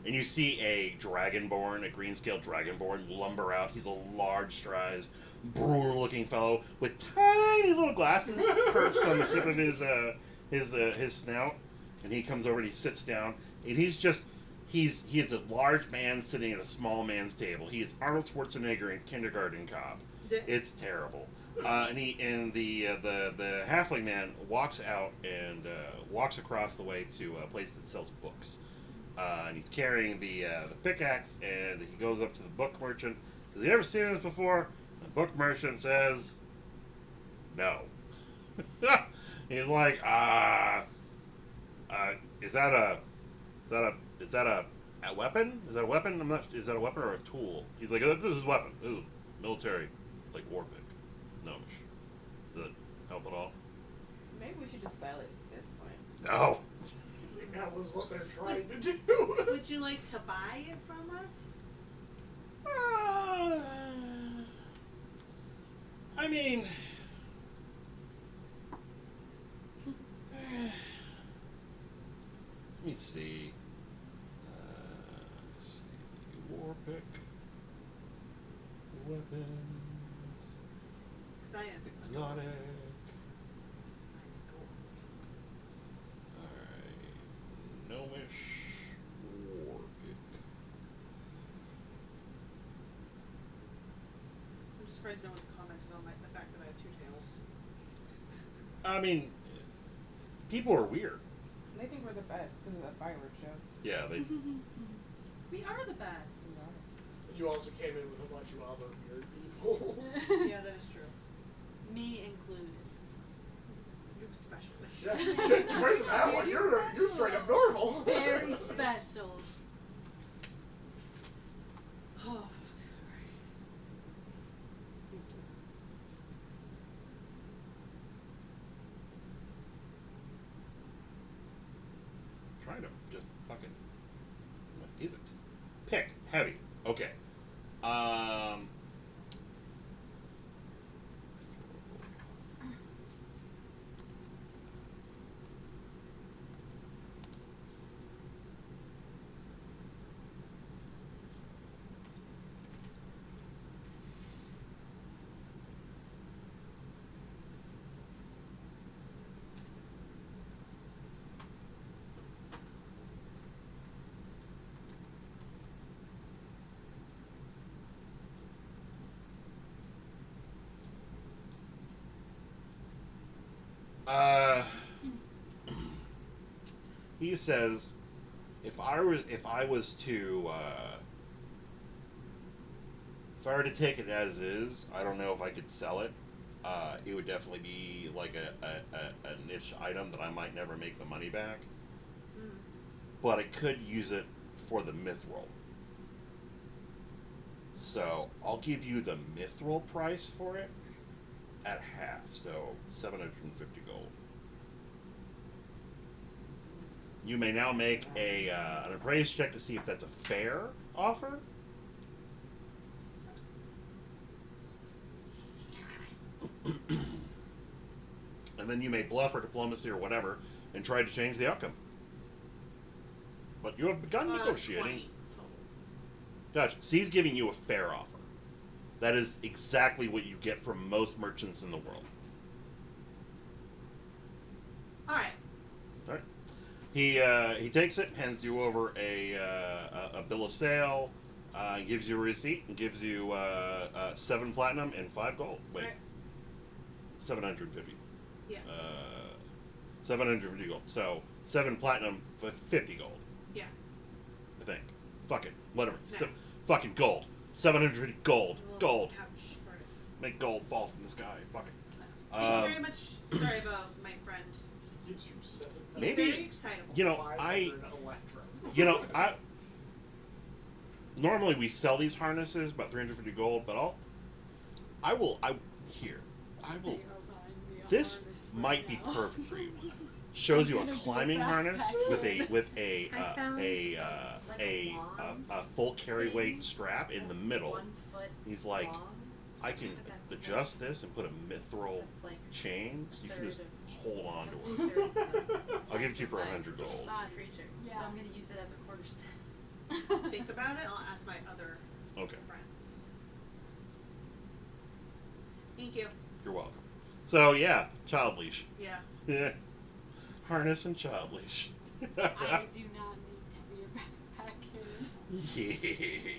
Speaker 1: And you see a dragonborn, a green-scaled dragonborn, lumber out. He's a large-sized, brutal-looking fellow with tiny little glasses perched on the tip of his snout. And he comes over and he sits down, and he is a large man sitting at a small man's table. He is Arnold Schwarzenegger in Kindergarten Cop. It's terrible. And the halfling man walks out and walks across the way to a place that sells books. And he's carrying the pickaxe, and he goes up to the book merchant. Has he ever seen this before? The book merchant says, no. He's like, is that a weapon? Is that a weapon? Is that a weapon or a tool? He's like, this is a weapon. Ooh, military, like war pick. Gnomish. Does it help at all?
Speaker 6: Maybe we should just sell it at this point.
Speaker 1: No.
Speaker 2: I think that was what they're trying to do.
Speaker 3: Would you like to buy it from us?
Speaker 1: I mean, let me see. War pick, weapons,
Speaker 3: Because I am.
Speaker 1: exotic. Alright, gnomish, war pick.
Speaker 3: I'm just surprised no one's commented on the fact that I have two tails.
Speaker 1: I mean, people are weird.
Speaker 6: They think we're the best because of the fireworks show.
Speaker 1: Yeah, they.
Speaker 7: We are the best.
Speaker 2: You also came in with a bunch of other weird people.
Speaker 3: Yeah, that is true.
Speaker 4: Me included.
Speaker 3: You're special.
Speaker 2: Yeah, compared to that one, you're straight up normal.
Speaker 4: Very special.
Speaker 3: Oh,
Speaker 1: Try to just fucking. What is it? Pick. Heavy. Okay. He says, if I were to take it as is, I don't know if I could sell it. It would definitely be like a niche item that I might never make the money back. But I could use it for the mithril. So I'll give you the mithril price for it at half, so 750 gold. You may now make an appraise check to see if that's a fair offer. And then you may bluff or diplomacy or whatever and try to change the outcome. But you have begun negotiating.
Speaker 3: 20 total.
Speaker 1: Gotcha. So he's giving you a fair offer. That is exactly what you get from most merchants in the world.
Speaker 3: All right.
Speaker 1: All right. He takes it, hands you over a bill of sale, gives you a receipt, and gives you 7 platinum and 5 gold. Wait,
Speaker 3: Right.
Speaker 1: 750.
Speaker 3: Yeah.
Speaker 1: 750 gold. So 7 platinum, 50 gold.
Speaker 3: Yeah.
Speaker 1: I think. Fuck it. Whatever.
Speaker 3: No.
Speaker 1: So, fucking gold. 750 gold.
Speaker 3: A little
Speaker 1: Gold.
Speaker 3: pouch for it.
Speaker 1: Make gold fall from the sky. Fuck it.
Speaker 3: Thank you very much. Sorry about my friend.
Speaker 2: Gives you 7.
Speaker 1: Maybe-
Speaker 3: Very excitable.
Speaker 1: You know,
Speaker 2: 500 electrum.
Speaker 1: You know, normally we sell these harnesses about 350 gold, but I will. This might be perfect for you. Shows you a climbing harness with a
Speaker 5: I found, like a wand
Speaker 1: full carry weight
Speaker 5: thing
Speaker 1: strap in the middle.
Speaker 5: 1 foot
Speaker 1: He's like,
Speaker 5: long.
Speaker 1: I can adjust this and put a mithril
Speaker 5: That's like
Speaker 1: chain, so you can
Speaker 5: third
Speaker 1: just
Speaker 5: of-
Speaker 1: hold on to
Speaker 5: Two
Speaker 1: it.
Speaker 5: thirds of
Speaker 1: I'll give it to you for
Speaker 5: size
Speaker 1: 100 gold.
Speaker 5: creature.
Speaker 4: Yeah.
Speaker 5: So I'm gonna use it as a quarterstaff.
Speaker 3: Think about it. I'll ask my other
Speaker 1: Okay,
Speaker 3: friends. Thank you.
Speaker 1: you're welcome. So yeah, child leash.
Speaker 3: Yeah.
Speaker 1: Yeah, harness and child leash.
Speaker 4: I do not need to be a backpacker.
Speaker 1: Yeah.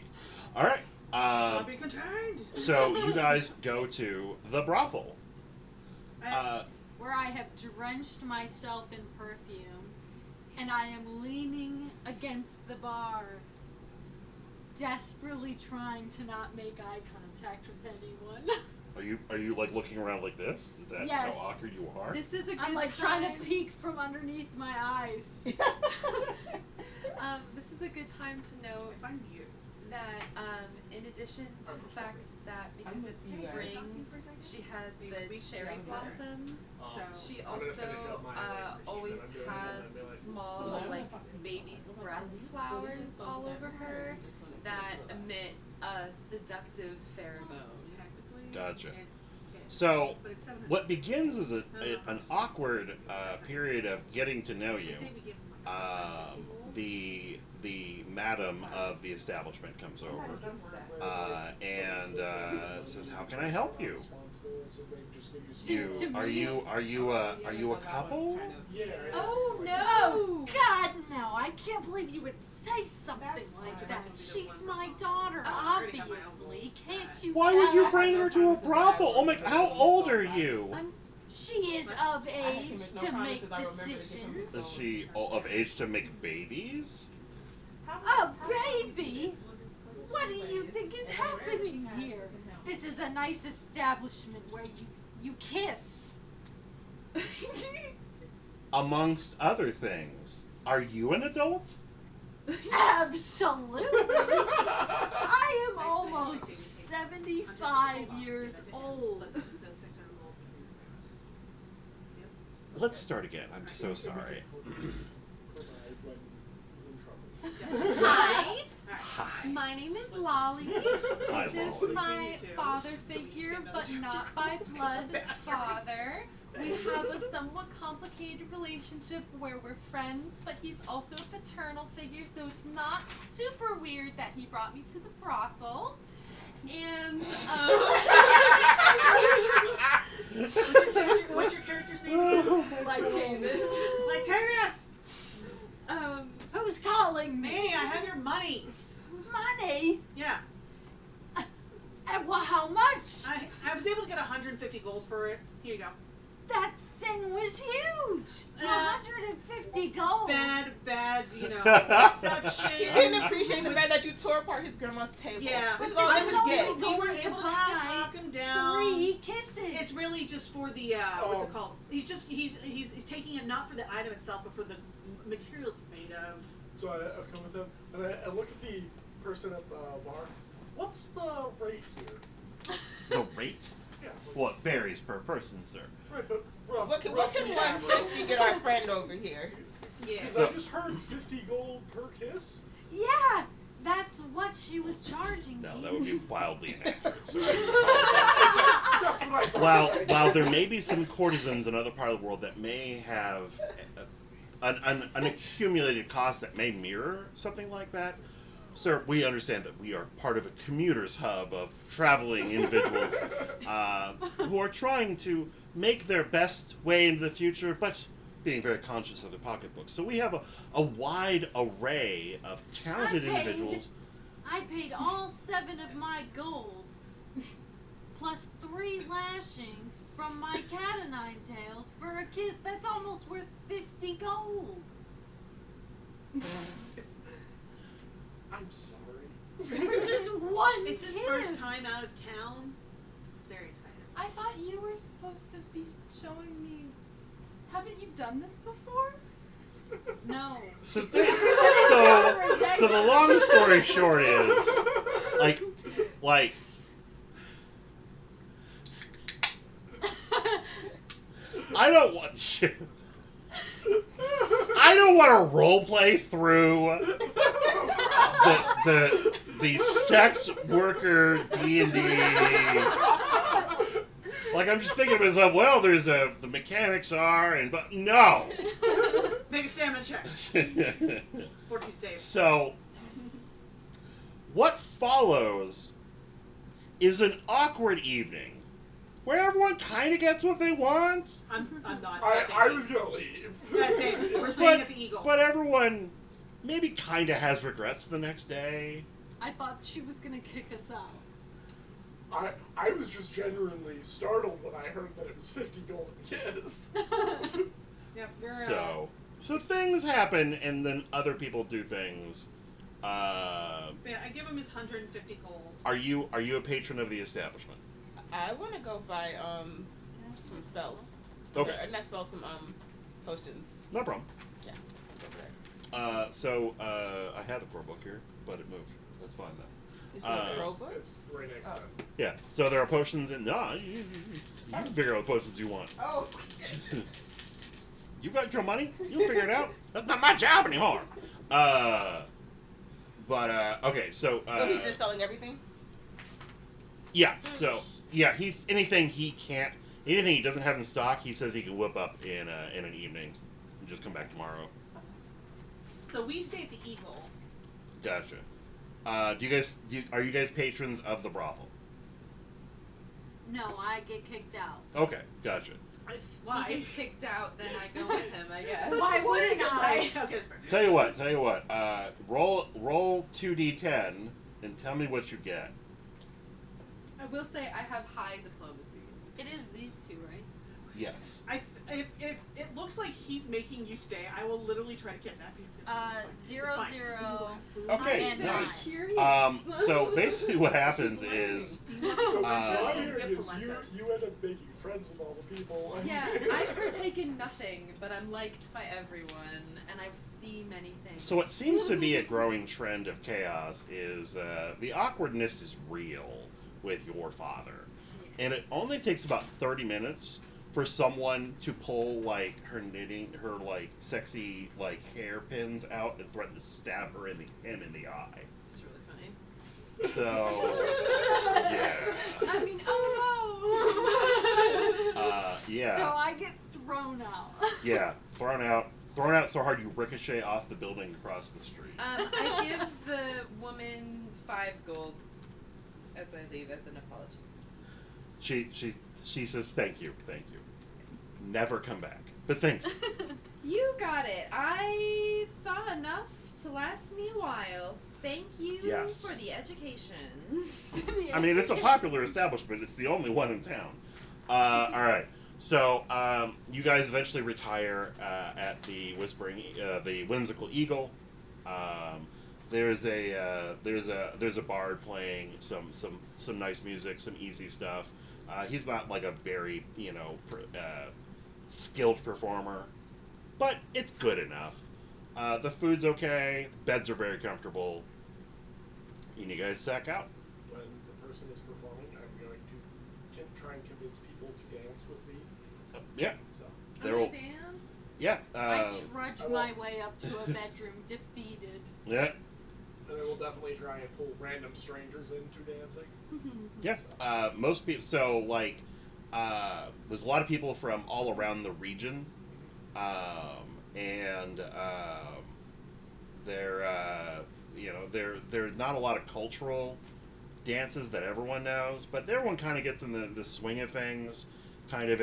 Speaker 1: All right.
Speaker 3: I'll be contained.
Speaker 1: So you guys go to the brothel.
Speaker 4: Where I have drenched myself in perfume, and I am leaning against the bar, desperately trying to not make eye contact with anyone.
Speaker 1: Are you like looking around like this? Is that
Speaker 4: Yes.
Speaker 1: how awkward you are?
Speaker 5: This is a good
Speaker 4: I'm like
Speaker 5: time.
Speaker 4: trying to peek from underneath my eyes.
Speaker 5: This is a good time to know
Speaker 3: If I'm you.
Speaker 5: that in addition to the fact that because
Speaker 6: I'm
Speaker 5: it's
Speaker 6: with you guys.
Speaker 5: spring, she has
Speaker 3: We
Speaker 5: the cherry
Speaker 6: together.
Speaker 5: blossoms. She
Speaker 2: I'm gonna finish
Speaker 5: also
Speaker 2: up my routine
Speaker 5: always
Speaker 2: that I'm doing,
Speaker 5: has
Speaker 2: and then be like,
Speaker 5: small like baby breast flowers all over her that emit a seductive pheromone.
Speaker 3: Technically.
Speaker 1: Gotcha.
Speaker 3: It's, okay.
Speaker 1: So
Speaker 3: But it's 700.
Speaker 1: what begins as an awkward period of getting to know you.
Speaker 3: I say we give him like
Speaker 1: The madam of the establishment comes over and says, "How can I help you? Are you a couple?"
Speaker 2: Yeah.
Speaker 4: Oh no! God no! I can't believe you would say something like that. She's my daughter, obviously. Can't you?
Speaker 1: Why would you
Speaker 4: tell?
Speaker 1: bring her to a brothel? Oh my! How old are you?
Speaker 4: She is of age to make decisions.
Speaker 1: Is she of age to make babies?
Speaker 4: A baby? What do you think is happening here? This is a nice establishment where you kiss.
Speaker 1: Amongst other things, are you an adult?
Speaker 4: Absolutely. I am almost 75 years old.
Speaker 1: Let's start again. I'm so sorry.
Speaker 5: Hi,
Speaker 1: Hi.
Speaker 5: my name is Lolly.
Speaker 1: Hi,
Speaker 5: This
Speaker 1: Lolly.
Speaker 5: is my father figure, but not by blood father. We have a somewhat complicated relationship where we're friends, but he's also a paternal figure, so it's not super weird that he brought me to the brothel. And
Speaker 3: What's your character's name? Lytarius!
Speaker 4: Who's calling me?
Speaker 3: Me, I have your money.
Speaker 4: Money?
Speaker 3: Yeah.
Speaker 4: Well, how much?
Speaker 3: I was able to get 150 gold for it. Here you go.
Speaker 4: That thing was huge.
Speaker 3: Yeah.
Speaker 4: 150 gold.
Speaker 3: Bad, exception.
Speaker 6: He didn't appreciate the fact that you tore apart his grandma's table.
Speaker 3: Yeah.
Speaker 6: This is all he would get.
Speaker 3: We were able to kind of talk him down.
Speaker 4: 3 kisses.
Speaker 3: It's really just for the what's it called? He's taking it not for the item itself, but for the material it's made of.
Speaker 2: So I've come with him, and I look at the person at the bar. What's the rate here?
Speaker 1: The rate?
Speaker 2: Yeah.
Speaker 1: Well, it varies per person, sir.
Speaker 2: Right, but
Speaker 6: What can
Speaker 2: roughly
Speaker 6: 150 get our friend over here?
Speaker 3: Yeah.
Speaker 2: Because
Speaker 1: So-
Speaker 2: I just heard 50 gold per kiss.
Speaker 4: Yeah, that's what she was charging
Speaker 1: No,
Speaker 4: me.
Speaker 1: that would be wildly inaccurate, sir.
Speaker 2: That's what I thought.
Speaker 1: While there may be some courtesans in other part of the world that may have an accumulated cost that may mirror something like that, Sir, we understand that we are part of a commuter's hub of traveling individuals who are trying to make their best way into the future, but being very conscious of their pocketbooks. So we have a wide array of talented individuals.
Speaker 4: I paid all 7 of my gold, plus 3 lashings from my cat o' nine tails for a kiss that's almost worth 50 gold.
Speaker 2: I'm sorry.
Speaker 4: For just one
Speaker 3: It's his
Speaker 4: kiss.
Speaker 3: first time out of town. Very excited.
Speaker 7: I thought you were supposed to be showing me. Haven't you done this before?
Speaker 4: No.
Speaker 1: So the long story short is, like, I don't want to role play through the sex worker D&D. Like, I'm just thinking to myself, well, there's the mechanics are, but no.
Speaker 3: Make a stamina check. 14 save.
Speaker 1: So, what follows is an awkward evening where everyone kind of gets what they want.
Speaker 3: I'm not.
Speaker 2: I was gonna leave.
Speaker 3: Yeah, same. We're staying at the Eagle.
Speaker 1: But everyone maybe kind of has regrets the next day.
Speaker 4: I thought she was gonna kick us out.
Speaker 2: I was just genuinely startled when I heard that it was 50 golden kiss.
Speaker 3: Yeah, we're
Speaker 1: So things happen, and then other people do things.
Speaker 3: yeah, I give him his 150 gold.
Speaker 1: Are you a patron of the establishment?
Speaker 6: I want to go buy some spells.
Speaker 1: Okay.
Speaker 6: Or, not spells, some potions.
Speaker 1: No problem.
Speaker 6: Yeah, I'll go for that.
Speaker 1: I had the core book here, but it moved. That's fine though.
Speaker 6: Is it a pro
Speaker 2: It's
Speaker 6: book?
Speaker 2: right next to it.
Speaker 1: Yeah. So there are potions in. You can figure out what potions you want.
Speaker 6: Oh.
Speaker 1: You got your money. You figure it out. That's not my job anymore. Okay. So.
Speaker 6: So he's just selling everything?
Speaker 1: Yeah. So he's anything he doesn't have in stock. He says he can whip up in an evening and just come back tomorrow.
Speaker 3: So we stay at the Eagle.
Speaker 1: Gotcha. Are you guys patrons of the brothel?
Speaker 4: No, I get kicked out.
Speaker 1: Okay, gotcha.
Speaker 3: Why?
Speaker 5: He gets kicked out, then I go with him, I guess.
Speaker 3: Why wouldn't I? Okay, that's fair.
Speaker 1: Tell you what. Roll 2d10 and tell me what you get.
Speaker 5: I will say I have high diplomacy.
Speaker 4: It is these two, right?
Speaker 1: Yes.
Speaker 3: If it looks like he's making you stay, I will literally try to kidnap you.
Speaker 4: 0,
Speaker 3: It's fine.
Speaker 4: 0.
Speaker 1: Okay,
Speaker 4: And
Speaker 1: nice.
Speaker 4: nine.
Speaker 1: So basically what happens is,
Speaker 2: So what I'm hearing
Speaker 3: Get
Speaker 2: is
Speaker 3: Palentis.
Speaker 2: you end up making friends with all the people.
Speaker 5: Yeah, I've partaken nothing, but I'm liked by everyone, and I see many things.
Speaker 1: so what seems to be a growing trend of chaos is the awkwardness is real with your father. And it only takes about 30 minutes for someone to pull like her sexy hairpins out and threaten to stab him in the eye.
Speaker 5: It's really funny.
Speaker 1: So yeah.
Speaker 4: I mean, oh no!
Speaker 1: Yeah.
Speaker 4: So I get thrown out.
Speaker 1: Yeah, thrown out so hard you ricochet off the building across the street.
Speaker 5: I give the woman 5 gold as I leave as an apology.
Speaker 1: She says thank you. Never come back, but thank you.
Speaker 5: You got it. I saw enough to last me a while. Thank you
Speaker 1: Yes.
Speaker 5: for the education.
Speaker 1: I mean, it's a popular establishment. It's the only one in town. All right. So you guys eventually retire at the the Whimsical Eagle. There's a bard playing some nice music, some easy stuff. He's not like a very skilled performer, but it's good enough. The food's okay. Beds are very comfortable. And you guys sack out.
Speaker 2: When the person is performing, I'm going to try and convince people to dance with me.
Speaker 1: Yeah.
Speaker 2: So
Speaker 1: They're all,
Speaker 5: Damn.
Speaker 1: yeah.
Speaker 4: I trudge
Speaker 2: I
Speaker 4: my
Speaker 2: will-
Speaker 4: way up to a bedroom, defeated.
Speaker 1: Yeah.
Speaker 2: and I will definitely try and pull random strangers into dancing.
Speaker 1: Yeah. Most people. So like, there's a lot of people from all around the region, and they're There are not a lot of cultural dances that everyone knows, but everyone kind of gets in the swing of things. Kind of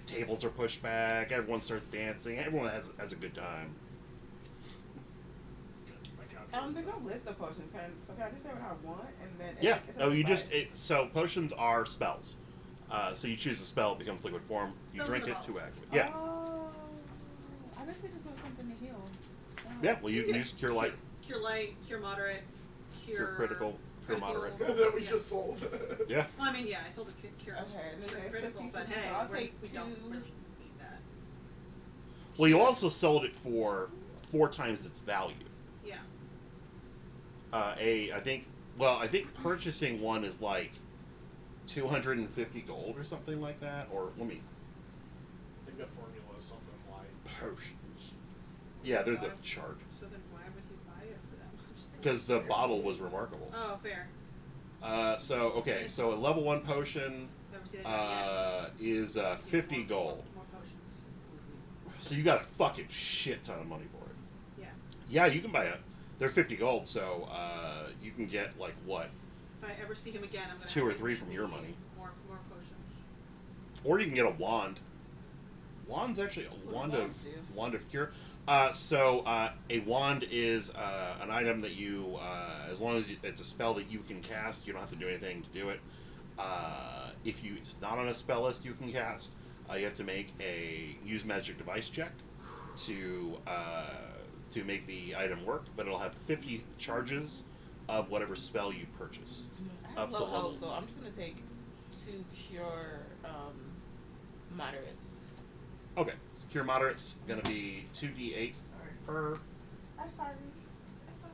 Speaker 1: tables are pushed back, everyone starts dancing, everyone has a good time.
Speaker 6: There's no list of potions. Can I just say what I want and then?
Speaker 1: Yeah. So potions are spells. So you choose a spell, it becomes liquid form. You
Speaker 3: Spells
Speaker 1: drink
Speaker 3: in a
Speaker 1: it
Speaker 3: bottle.
Speaker 1: to activate. Yeah.
Speaker 6: Oh, I guess I just want something to heal. Oh.
Speaker 1: Yeah. Well, you can use cure light,
Speaker 3: Cure light, cure moderate,
Speaker 1: cure critical, cure moderate.
Speaker 2: that we just sold.
Speaker 1: Yeah.
Speaker 3: Well, I mean, yeah, I sold a cure.
Speaker 6: Okay, and then
Speaker 3: Cure
Speaker 6: there's
Speaker 3: critical,
Speaker 6: 50
Speaker 3: but
Speaker 6: for
Speaker 3: hey,
Speaker 6: I'll
Speaker 3: we
Speaker 6: take
Speaker 3: don't
Speaker 6: two.
Speaker 3: really need that.
Speaker 1: Well, you also sold it for 4 times its value.
Speaker 3: Yeah.
Speaker 1: I think purchasing one is like 250 gold or something like that. Or let me.
Speaker 2: I think the formula is something like
Speaker 1: Potions. Yeah, there's a chart.
Speaker 3: So then why would you buy it for that much?
Speaker 1: Because the bottle was remarkable.
Speaker 3: Oh, fair.
Speaker 1: So a level 1 potion
Speaker 3: Never seen that
Speaker 1: is 50 gold.
Speaker 3: More potions.
Speaker 1: So you got a fucking shit ton of money for it.
Speaker 3: Yeah.
Speaker 1: Yeah, you can buy they're 50 gold, so you can get like what?
Speaker 3: If I ever see him again, I'm gonna
Speaker 1: 2
Speaker 3: have
Speaker 1: or
Speaker 3: to
Speaker 1: 3
Speaker 3: make
Speaker 1: from your money.
Speaker 3: More potions.
Speaker 1: Or you can get a wand. Wand's actually a wand of cure. So a wand is an item that you, as long as it's a spell that you can cast, you don't have to do anything to do it. If it's not on a spell list you can cast, you have to make a use magic device check to make the item work, but it'll have 50 charges of whatever spell you purchase.
Speaker 6: I have low health, so I'm just gonna take 2 cure moderates.
Speaker 1: Okay, so cure moderate's gonna be 2d8 per.
Speaker 6: I'm sorry. I'm sorry.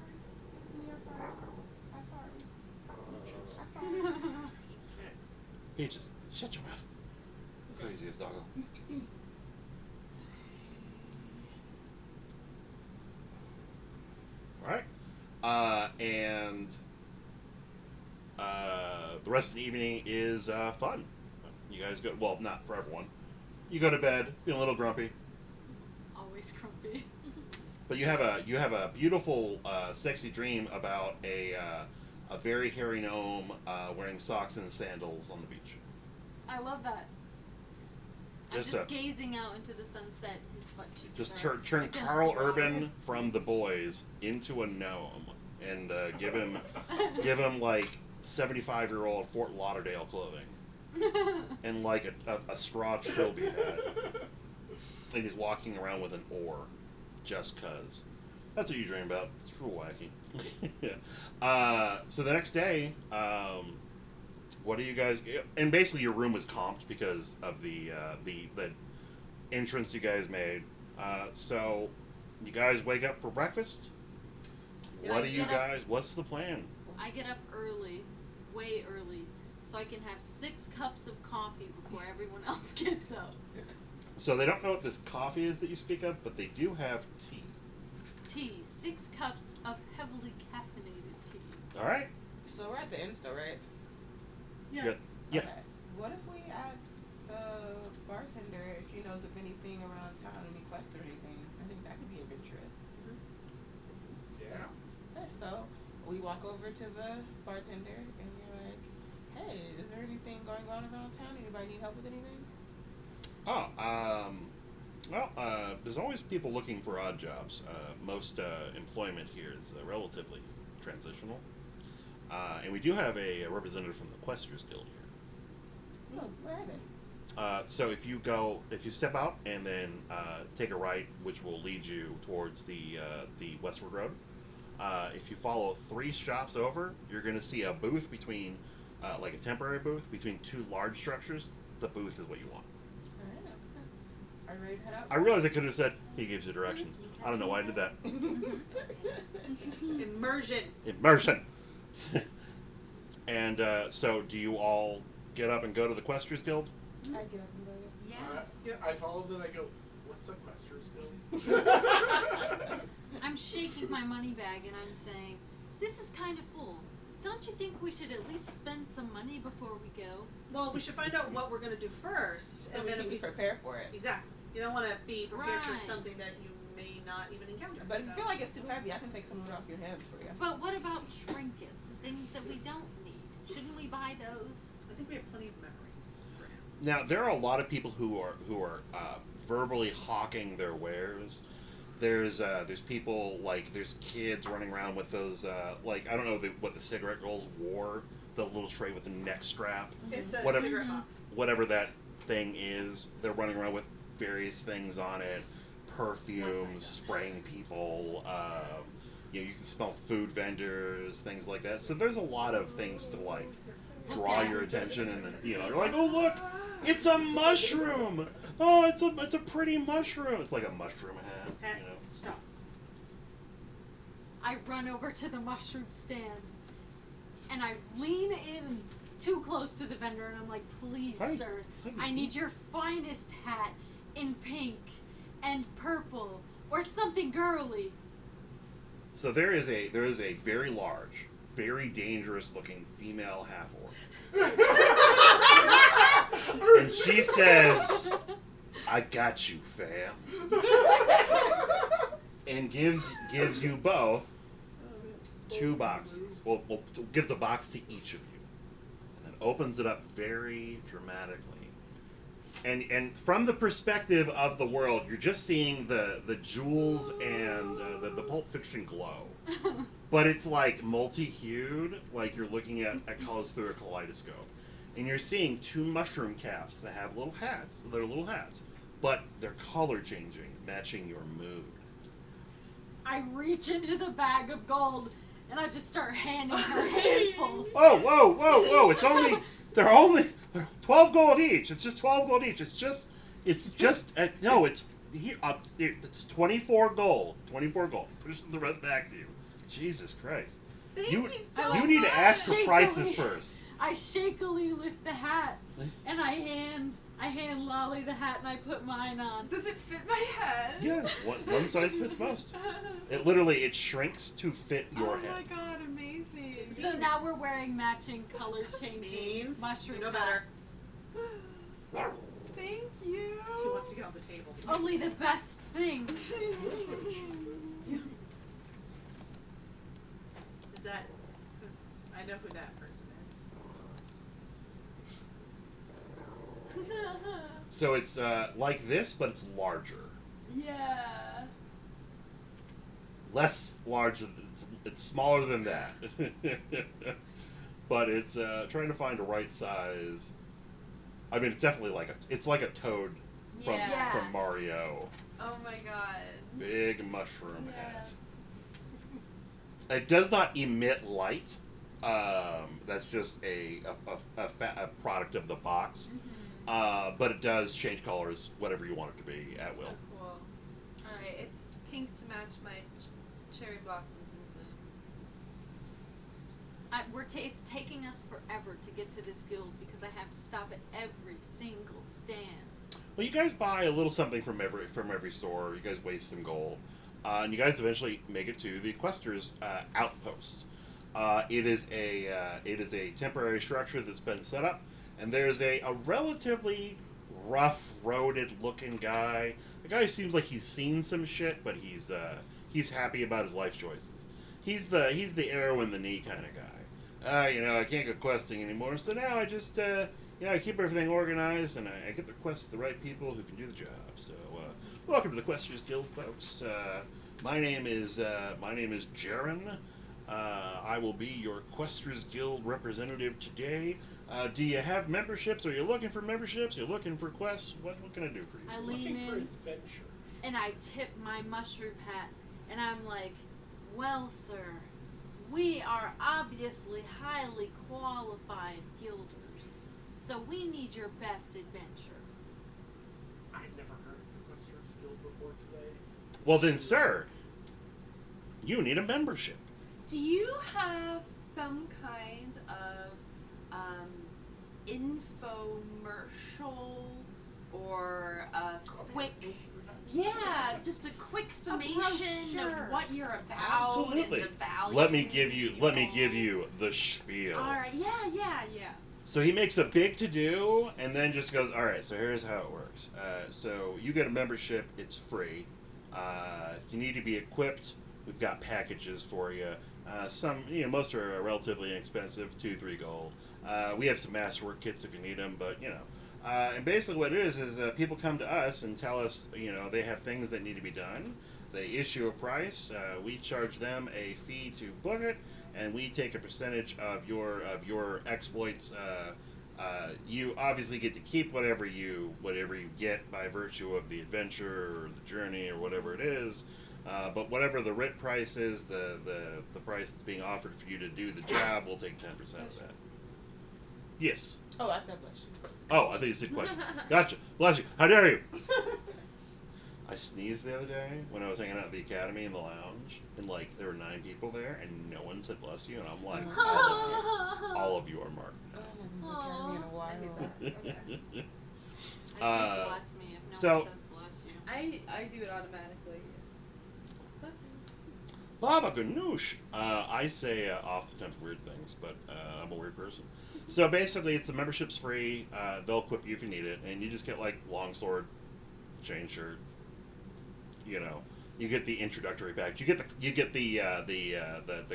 Speaker 1: Peaches, shut your mouth. Craziest doggo. Alright. And the rest of the evening is fun. You guys go, well, not for everyone. You go to bed, feeling a little grumpy.
Speaker 4: Always grumpy.
Speaker 1: But you have a beautiful, sexy dream about a very hairy gnome wearing socks and sandals on the beach.
Speaker 4: I love that.
Speaker 1: Just
Speaker 4: I'm just gazing out into the sunset. His butt cheeks
Speaker 1: Just
Speaker 4: are
Speaker 1: turn
Speaker 4: against
Speaker 1: Carl
Speaker 4: the water.
Speaker 1: Urban from The Boys into a gnome and give him like 75-year-old Fort Lauderdale clothing and like a straw trilby hat, and he's walking around with an oar, just 'cause. That's what you dream about. It's real wacky. Yeah. So the next day, what do you guys? And basically, your room was comped because of the entrance you guys made. So you guys wake up for breakfast.
Speaker 4: Yeah,
Speaker 1: What do you guys? What's the plan?
Speaker 4: I get up early, way early, so I can have 6 cups of coffee before everyone else gets up.
Speaker 1: So they don't know what this coffee is that you speak of, but they do have tea.
Speaker 4: Tea, 6 cups of heavily caffeinated tea.
Speaker 1: All right.
Speaker 6: So we're at the inn still, right?
Speaker 3: Yeah.
Speaker 1: Yeah.
Speaker 6: Okay. What if we ask the bartender if she knows of anything around town, any quests or anything? I think that could be of interest.
Speaker 2: yeah.
Speaker 6: Okay, so we walk over to the bartender and you're like, "Hey, is there anything going on around town? Anybody need help with anything?"
Speaker 1: Oh, there's always people looking for odd jobs. Most employment here is relatively transitional. And we do have a representative from the Questers Guild here.
Speaker 6: Oh, where are they?
Speaker 1: So if you step out and then take a right, which will lead you towards the westward road. If you follow 3 shops over, you're going to see a booth between, like a temporary booth between 2 large structures. The booth is what you want.
Speaker 6: Alright, okay. Are you ready to head out?
Speaker 1: I realize I could have said he gives you directions. I don't know why I did that. Immersion. And so, do you all get up and go to the Questers Guild?
Speaker 6: I get up and go.
Speaker 5: Yeah.
Speaker 2: I follow them and I go, what's a Questers Guild?
Speaker 4: I'm shaking my money bag and I'm saying, this is kind of full. Don't you think we should at least spend some money before we go?
Speaker 3: Well, we should find out what we're gonna do first,
Speaker 6: So
Speaker 3: and
Speaker 6: we
Speaker 3: then
Speaker 6: can
Speaker 3: if
Speaker 6: be prepared for it.
Speaker 3: Exactly. You don't want to be prepared
Speaker 4: Right.
Speaker 3: for something that you may may not even encounter.
Speaker 6: But if you
Speaker 3: So-
Speaker 6: feel like it's too heavy, I can take some of it off your hands for you.
Speaker 4: But what about trinkets? Things that we don't need. Shouldn't we buy those?
Speaker 3: I think we have plenty of memories for him.
Speaker 1: Now there are a lot of people who are verbally hawking their wares. There's people like there's kids running around with those like I don't know what the cigarette girls wore, the little tray with the neck strap,
Speaker 3: It's a
Speaker 1: Whatever-
Speaker 3: cigarette box.
Speaker 1: whatever that thing is. They're running around with various things on it, perfumes, spraying people. You can smell food vendors, things like that. So there's a lot of things to like draw your attention, and then you're like, oh look, it's a mushroom. Oh, it's a pretty mushroom. It's like a mushroom hat.
Speaker 3: Stop.
Speaker 4: I run over to the mushroom stand and I lean in too close to the vendor and I'm like, please,
Speaker 1: Hi.
Speaker 4: sir,
Speaker 1: Hi.
Speaker 4: I need your finest hat in pink and purple or something girly.
Speaker 1: So there is a very large, very dangerous looking female half orc, and she says, "I got you, fam," and gives you both 2 boxes. Well, gives a box to each of you, and then opens it up very dramatically. And from the perspective of the world, you're just seeing the jewels and the Pulp Fiction glow. But it's like multi-hued, like you're looking at colors through a kaleidoscope. And you're seeing 2 mushroom caps that have little hats. They're little hats. But they're color changing, matching your mood.
Speaker 4: I reach into the bag of gold and I just start handing her handfuls.
Speaker 1: Oh, whoa! They're only 12 gold each. It's just 12 gold each. It's just no. It's here. It's 24 gold. 24 gold. Push the rest back to you. Jesus Christ.
Speaker 7: Thank
Speaker 1: You
Speaker 7: you so
Speaker 1: you need to
Speaker 7: much.
Speaker 1: ask for prices
Speaker 4: Shakily.
Speaker 1: first.
Speaker 4: I shakily lift the hat and I hand Lolly the hat and I put mine on.
Speaker 7: Does it fit my head?
Speaker 1: Yeah, one size fits most. It shrinks to fit your
Speaker 7: Oh
Speaker 1: head.
Speaker 7: my god, amazing.
Speaker 4: So now we're wearing matching color changing
Speaker 3: Means
Speaker 4: mushroom
Speaker 3: you know better.
Speaker 4: hats.
Speaker 7: Thank you.
Speaker 3: He wants to get on the table.
Speaker 4: Only the best things.
Speaker 2: Jesus.
Speaker 3: Is that? I know who that person is.
Speaker 1: So it's like this, but it's larger.
Speaker 7: Yeah.
Speaker 1: Less large. It's smaller than that. But it's trying to find a right size. I mean, it's definitely it's like a toad from
Speaker 4: Yeah.
Speaker 1: from Mario.
Speaker 7: Oh my god.
Speaker 1: Big mushroom
Speaker 7: Yeah.
Speaker 1: hat. It does not emit light. That's just a product of the box. But it does change colors, whatever you want it to be, at will.
Speaker 5: So cool. Alright, it's pink to match my cherry blossoms and
Speaker 4: It's taking us forever to get to this guild because I have to stop at every single stand.
Speaker 1: Well, you guys buy a little something from every store. You guys waste some gold, and you guys eventually make it to the Questers outpost. It is a temporary structure that's been set up, and there's a relatively rough-roaded-looking guy. The guy seems like he's seen some shit, but he's happy about his life choices. He's the arrow in the knee kind of guy. I can't go questing anymore, so now I just I keep everything organized, and I get the quests to the right people who can do the job. So welcome to the Questers Guild, folks. My name is Jaren. I will be your Questers Guild representative today. Do you have memberships? Are you looking for memberships? Are you looking for quests? What can I do for you?
Speaker 4: I lean
Speaker 2: Looking for
Speaker 4: in
Speaker 2: adventure.
Speaker 4: and I tip my mushroom hat and I'm like, well, sir, we are obviously highly qualified guilders, so we need your best adventure.
Speaker 2: I've never heard of the Questers Guild before today.
Speaker 1: Well then, sir, you need a membership.
Speaker 7: Do you have some kind of infomercial or a quick, just a quick summation
Speaker 4: brochure.
Speaker 7: of what you're about
Speaker 1: Absolutely.
Speaker 7: and the value?
Speaker 1: Let me give you the spiel.
Speaker 7: All right. Yeah.
Speaker 1: So he makes a big to-do, and then just goes, all right, so here's how it works. So you get a membership, it's free. If you need to be equipped, we've got packages for you. Some, most are relatively inexpensive, 2-3 gold. We have some masterwork kits if you need them, but and basically what it is people come to us and tell us, they have things that need to be done. They issue a price. We charge them a fee to book it, and we take a percentage of your exploits. You obviously get to keep whatever you get by virtue of the adventure or the journey or whatever it is. But whatever the writ price is, the price that's being offered for you to do the job, we'll take 10% of that. Yes.
Speaker 6: Oh, I said bless you.
Speaker 1: Oh, I think you said question. Gotcha. Bless you. How dare you? I sneezed the other day when I was hanging out at the academy in the lounge, and there were 9 people there, and no one said bless you, and I'm like, all of you are marked.
Speaker 6: I haven't been to academy in a while.
Speaker 7: Okay.
Speaker 4: I say bless me if no
Speaker 1: so-
Speaker 4: one says bless you.
Speaker 7: I do it automatically. Bless me.
Speaker 1: Baba Ganoush. I say often weird things, but I'm a weird person. So basically, it's the membership's free. They'll equip you if you need it, and you just get longsword, chain shirt. You get the introductory package. You get the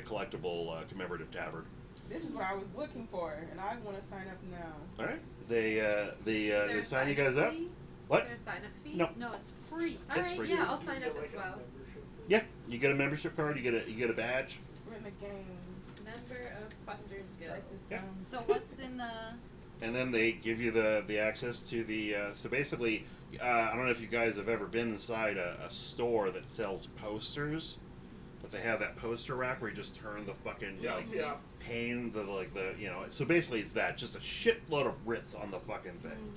Speaker 1: collectible commemorative tabard.
Speaker 6: This is what I was looking for, and I want to sign up now.
Speaker 1: All right. They sign you guys up.
Speaker 7: Fee?
Speaker 1: What?
Speaker 7: Is there a sign up fee?
Speaker 1: No.
Speaker 4: No, it's free.
Speaker 7: Alright,
Speaker 1: free.
Speaker 7: yeah, I'll
Speaker 2: You
Speaker 7: sign
Speaker 2: get,
Speaker 7: up as
Speaker 2: a
Speaker 7: well.
Speaker 2: membership fee.
Speaker 1: Yeah, you get a membership card. You get a badge.
Speaker 6: We're in the game.
Speaker 7: Member of Buster's Guild.
Speaker 6: Write this
Speaker 1: Yeah.
Speaker 6: down.
Speaker 4: So what's in the?
Speaker 1: And then they give you the access to the. So basically, I don't know if you guys have ever been inside a store that sells posters, but they have that poster rack where you just turn the fucking
Speaker 2: Yeah.
Speaker 1: pane So basically, it's that just a shitload of writs on the fucking thing.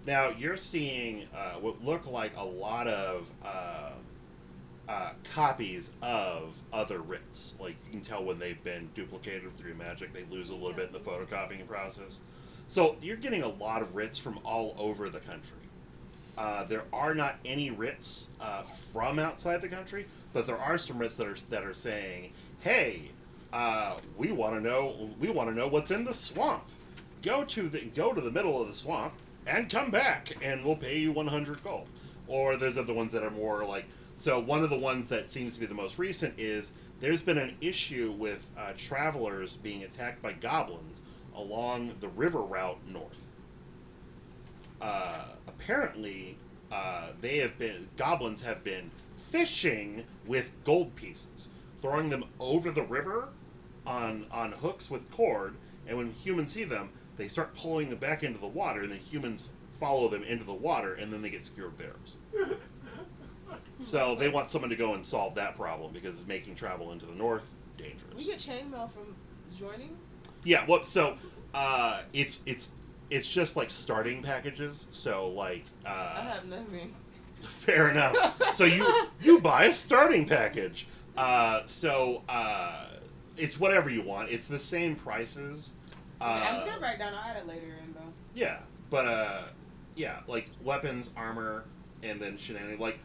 Speaker 1: Now you're seeing what look like a lot of copies of other writs. Like you can tell when they've been duplicated through magic, they lose a little bit in the photocopying process. So you're getting a lot of writs from all over the country. There are not any writs from outside the country, but there are some writs that are saying, "Hey, we want to know what's in the swamp. Go to the middle of the swamp and come back, and we'll pay you 100 gold." Or there's other ones that are more like. So one of the ones that seems to be the most recent is there's been an issue with travelers being attacked by goblins along the river route north. Apparently, goblins have been fishing with gold pieces, throwing them over the river on hooks with cord, and when humans see them, they start pulling them back into the water, and then humans follow them into the water, and then they get secured with arrows. So they want someone to go and solve that problem because it's making travel into the north dangerous.
Speaker 6: We get chainmail from joining.
Speaker 1: Yeah, well, so it's just like starting packages. So
Speaker 6: I have nothing.
Speaker 1: fair enough. So you buy a starting package. It's whatever you want. It's the same prices.
Speaker 6: I'm just gonna write down. I'll add it later in though.
Speaker 1: Yeah, but like weapons, armor, and then shenanigans. Like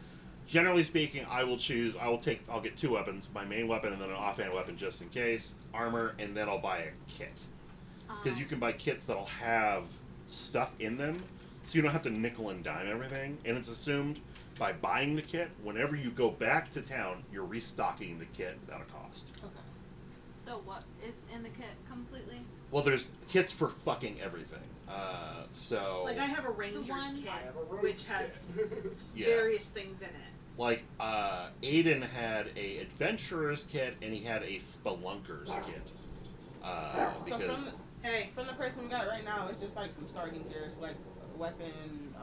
Speaker 1: generally speaking, I'll get 2 weapons, my main weapon and then an offhand weapon just in case, armor, and then I'll buy a kit. Because you can buy kits that'll have stuff in them, so you don't have to nickel and dime everything. And it's assumed by buying the kit, whenever you go back to town, you're restocking the kit without a cost.
Speaker 6: Okay.
Speaker 4: So what is in the kit completely?
Speaker 1: Well, there's kits for fucking everything. So
Speaker 3: Like I have a ranger's
Speaker 4: one-
Speaker 3: kit,
Speaker 2: I have a rogue
Speaker 3: which has
Speaker 1: Yeah.
Speaker 3: various things in it.
Speaker 1: like Aiden had a adventurer's kit and he had a spelunker's kit.
Speaker 6: So
Speaker 1: Because
Speaker 3: Hey,
Speaker 6: from the person we got right now, it's just like some starting gear, so like weapon,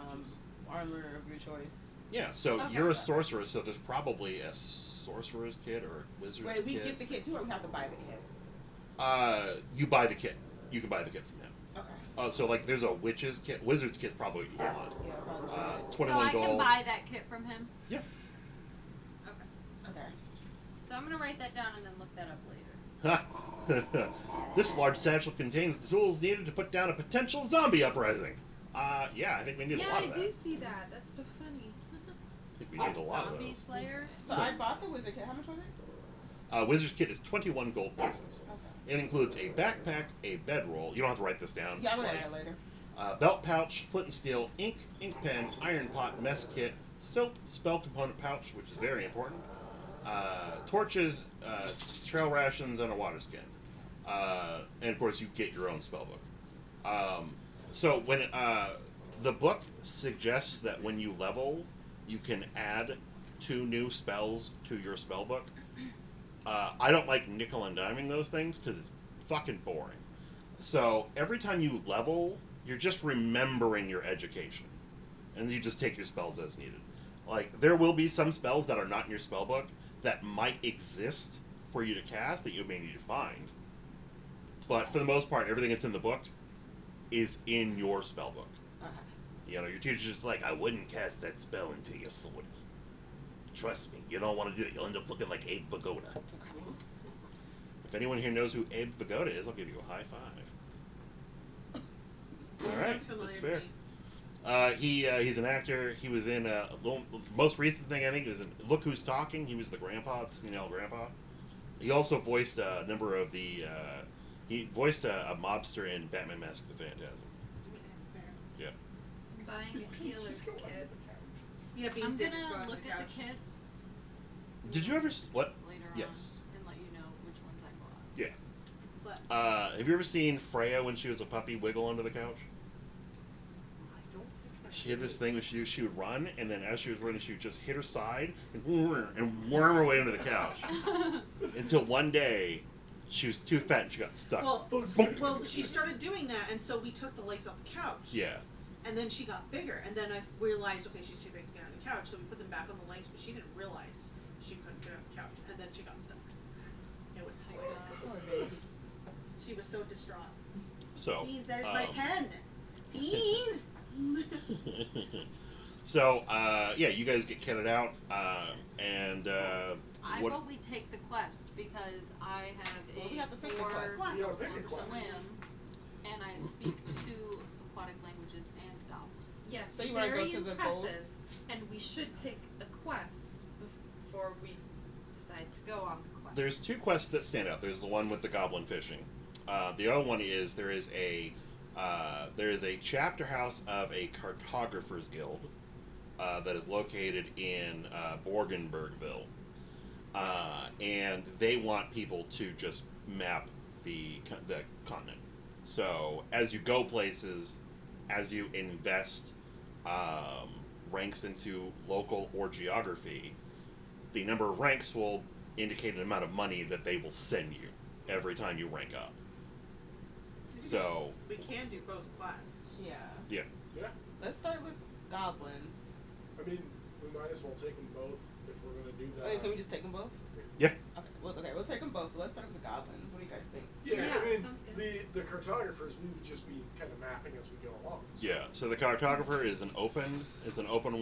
Speaker 6: armor of your choice.
Speaker 1: yeah, so
Speaker 4: Okay.
Speaker 1: you're a sorcerer, so there's probably a sorcerer's kit or a wizard's
Speaker 6: Wait, we
Speaker 1: kit.
Speaker 6: get the kit too, or we have to buy the kit?
Speaker 1: You buy the kit. You can buy the kit from him.
Speaker 6: Okay.
Speaker 1: So like there's a witch's kit. Wizard's kit's probably a lot.
Speaker 6: Yeah, probably.
Speaker 1: 21
Speaker 4: so I
Speaker 1: gold.
Speaker 4: can buy that kit from him.
Speaker 1: Yeah.
Speaker 4: Okay.
Speaker 6: Okay.
Speaker 4: So I'm gonna write that down and then look that up later.
Speaker 1: This large satchel contains the tools needed to put down a potential zombie uprising. Yeah, I think we need a
Speaker 7: Yeah,
Speaker 1: lot
Speaker 7: I
Speaker 1: of
Speaker 7: do
Speaker 1: that.
Speaker 7: see that. That's so funny.
Speaker 1: I think we need a lot of
Speaker 4: Zombie
Speaker 1: those.
Speaker 4: Slayer.
Speaker 6: So I bought the wizard kit. How much was it?
Speaker 1: Wizard's kit is 21 gold pieces.
Speaker 6: Okay.
Speaker 1: It includes a backpack, a bedroll. You don't have to write this down.
Speaker 6: Yeah, I'm gonna add it later.
Speaker 1: Belt pouch, flint and steel, ink pen, iron pot, mess kit, soap spell component pouch, which is very important. Torches, trail rations, and a water skin. And of course, you get your own spell book. So when the book suggests that when you level, you can add 2 new spells to your spell book. I don't like nickel and diming those things because it's fucking boring. So every time you level, you're just remembering your education, and you just take your spells as needed. Like, there will be some spells that are not in your spell book that might exist for you to cast that you may need to find. But for the most part, everything that's in the book is in your spell book. You know, your teacher's just like, I wouldn't cast that spell until you're 40. Trust me, you don't want to do it. You'll end up looking like Abe Vigoda. If anyone here knows who Abe Vigoda is, I'll give you a high five. All right, that's fair. He's an actor. He was in the most recent thing I think was in Look Who's Talking. He was the grandpa, the senile grandpa. He also voiced a number of the. He voiced a mobster in Batman: Mask of the Phantasm. Yeah.
Speaker 5: Buying a healer's kit.
Speaker 3: Yeah, Beans
Speaker 4: I'm
Speaker 3: did just go
Speaker 4: gonna
Speaker 3: on
Speaker 4: look
Speaker 3: the
Speaker 4: at
Speaker 3: couch.
Speaker 4: the kits.
Speaker 1: Did you ever what?
Speaker 4: Later
Speaker 1: Yes.
Speaker 4: on, and let you know which ones I bought.
Speaker 1: Yeah.
Speaker 3: But
Speaker 1: Have you ever seen Freya when she was a puppy wiggle under the couch?
Speaker 2: I don't think I
Speaker 1: She had this thing where she would run, and then as she was running, she would just hit her side and worm her way under the couch. Until one day, she was too fat and she got stuck.
Speaker 3: Well, she started doing that, and so we took the legs off the couch.
Speaker 1: Yeah.
Speaker 3: And then she got bigger, and then I realized, okay, she's too big to get on the couch, so we put them back on the legs, but she didn't realize she couldn't get on the couch, and then she got stuck. It was hilarious. She was so distraught.
Speaker 1: So.
Speaker 3: Beans, that is my pen. Beans.
Speaker 1: So, yeah, you guys get kitted out, and
Speaker 4: I
Speaker 1: what?
Speaker 4: vote we take the quest because I have
Speaker 6: Well, we
Speaker 4: a
Speaker 6: have to pick the
Speaker 4: 4
Speaker 6: quest.
Speaker 2: Yeah,
Speaker 4: on
Speaker 2: pick a quest.
Speaker 4: swim, and I speak 2 aquatic languages and goblin.
Speaker 7: Yes,
Speaker 6: So you wanna go
Speaker 7: very
Speaker 6: to the gold?
Speaker 7: impressive. And we should pick a quest before we decide to go on the quest.
Speaker 1: There's 2 quests that stand out. There's the one with the goblin fishing. The other one is there is a chapter house of a cartographer's guild that is located in Borgenbergville, and they want people to just map the continent. So as you go places, as you invest ranks into local or geography, the number of ranks will indicate an amount of money that they will send you every time you rank up. So
Speaker 3: We can do both quests.
Speaker 6: Yeah.
Speaker 1: yeah.
Speaker 2: Yeah.
Speaker 6: Let's start with goblins.
Speaker 2: I mean, we might as well take them both if we're gonna do that.
Speaker 6: Wait, can we just take them both?
Speaker 1: Yeah.
Speaker 6: Okay, we'll take them both. Let's start with the goblins. What do you guys think?
Speaker 2: Yeah,
Speaker 5: Yeah,
Speaker 2: I mean,
Speaker 5: sounds good.
Speaker 2: the cartographers, we would just be kind of mapping as we go along.
Speaker 1: Yeah, so the cartographer is an open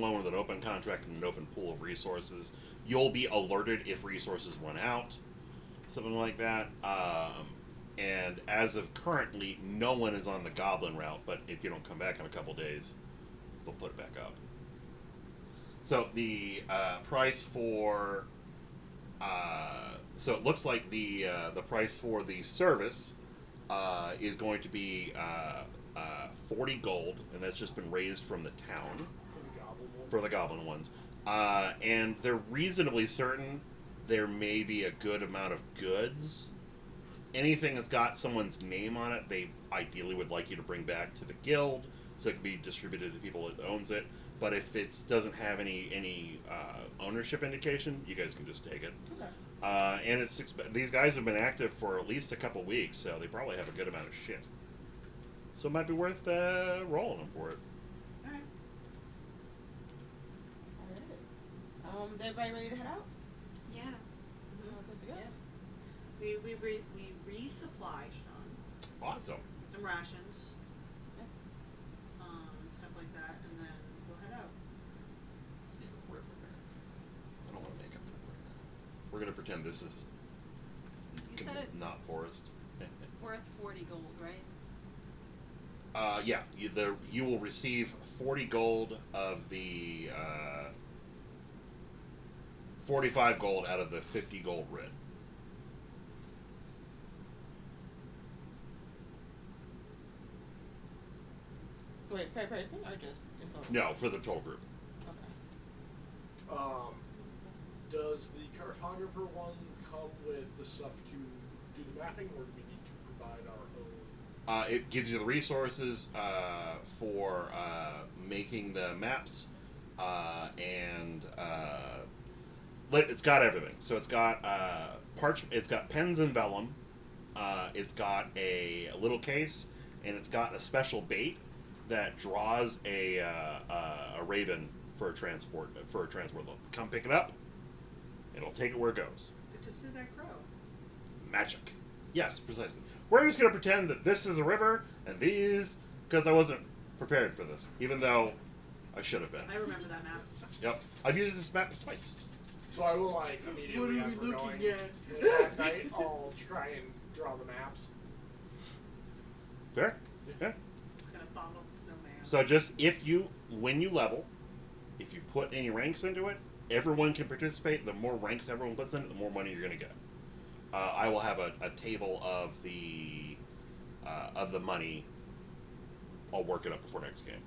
Speaker 1: one with an open contract and an open pool of resources. You'll be alerted if resources run out, something like that. And as of currently, no one is on the goblin route, but if you don't come back in a couple days, they'll put it back up. So the price for so it looks like the price for the service is going to be 40 gold, and that's just been raised from the town
Speaker 2: For the goblin one.
Speaker 1: for the goblin ones. And they're reasonably certain there may be a good amount of goods. Anything that's got someone's name on it, they ideally would like you to bring back to the guild so it can be distributed to the people that owns it. But if it doesn't have any ownership indication, you guys can just take it.
Speaker 6: Okay.
Speaker 1: And these guys have been active for at least a couple weeks, so they probably have a good amount of shit. So it might be worth rolling them for it.
Speaker 3: Alright.
Speaker 6: Alright. Is everybody ready to head out?
Speaker 5: Yeah.
Speaker 6: All good to go?
Speaker 3: We resupplied Sean
Speaker 1: Awesome.
Speaker 3: some rations, stuff like that, and then we'll head out.
Speaker 1: I don't want to make up a river. We're gonna pretend this is
Speaker 4: You said it's
Speaker 1: not forest.
Speaker 4: worth 40 gold, right?
Speaker 1: Yeah. You will receive 40 gold of the 45 gold out of the 50 gold writ.
Speaker 6: Wait, per person or just in total?
Speaker 1: No, for the total group.
Speaker 6: Okay.
Speaker 2: Does the cartographer one come with the stuff to do the mapping, or do we need to provide our own?
Speaker 1: It gives you the resources for making the maps, and it's got everything. So it's got it's got pens and vellum. It's got a little case, and it's got a special bait that draws a raven for a transport. They'll come pick it up. It'll take it where it goes.
Speaker 3: Is it to see that crow?
Speaker 1: Magic. Yes, precisely. We're just going to pretend that this is a river and these, because I wasn't prepared for this, even though I should have been.
Speaker 3: I remember that map.
Speaker 1: Yep. I've used this map twice.
Speaker 2: So I will immediately
Speaker 3: What are
Speaker 2: as
Speaker 3: we
Speaker 2: we're
Speaker 3: looking
Speaker 2: going
Speaker 3: at?
Speaker 2: at night. I'll try and draw the maps.
Speaker 1: Fair? Yeah.
Speaker 3: I'm gonna bottle the snowman.
Speaker 1: So when you level, if you put any ranks into it, everyone can participate. The more ranks everyone puts in it, the more money you're going to get. I will have a table of the money. I'll work it up before next game.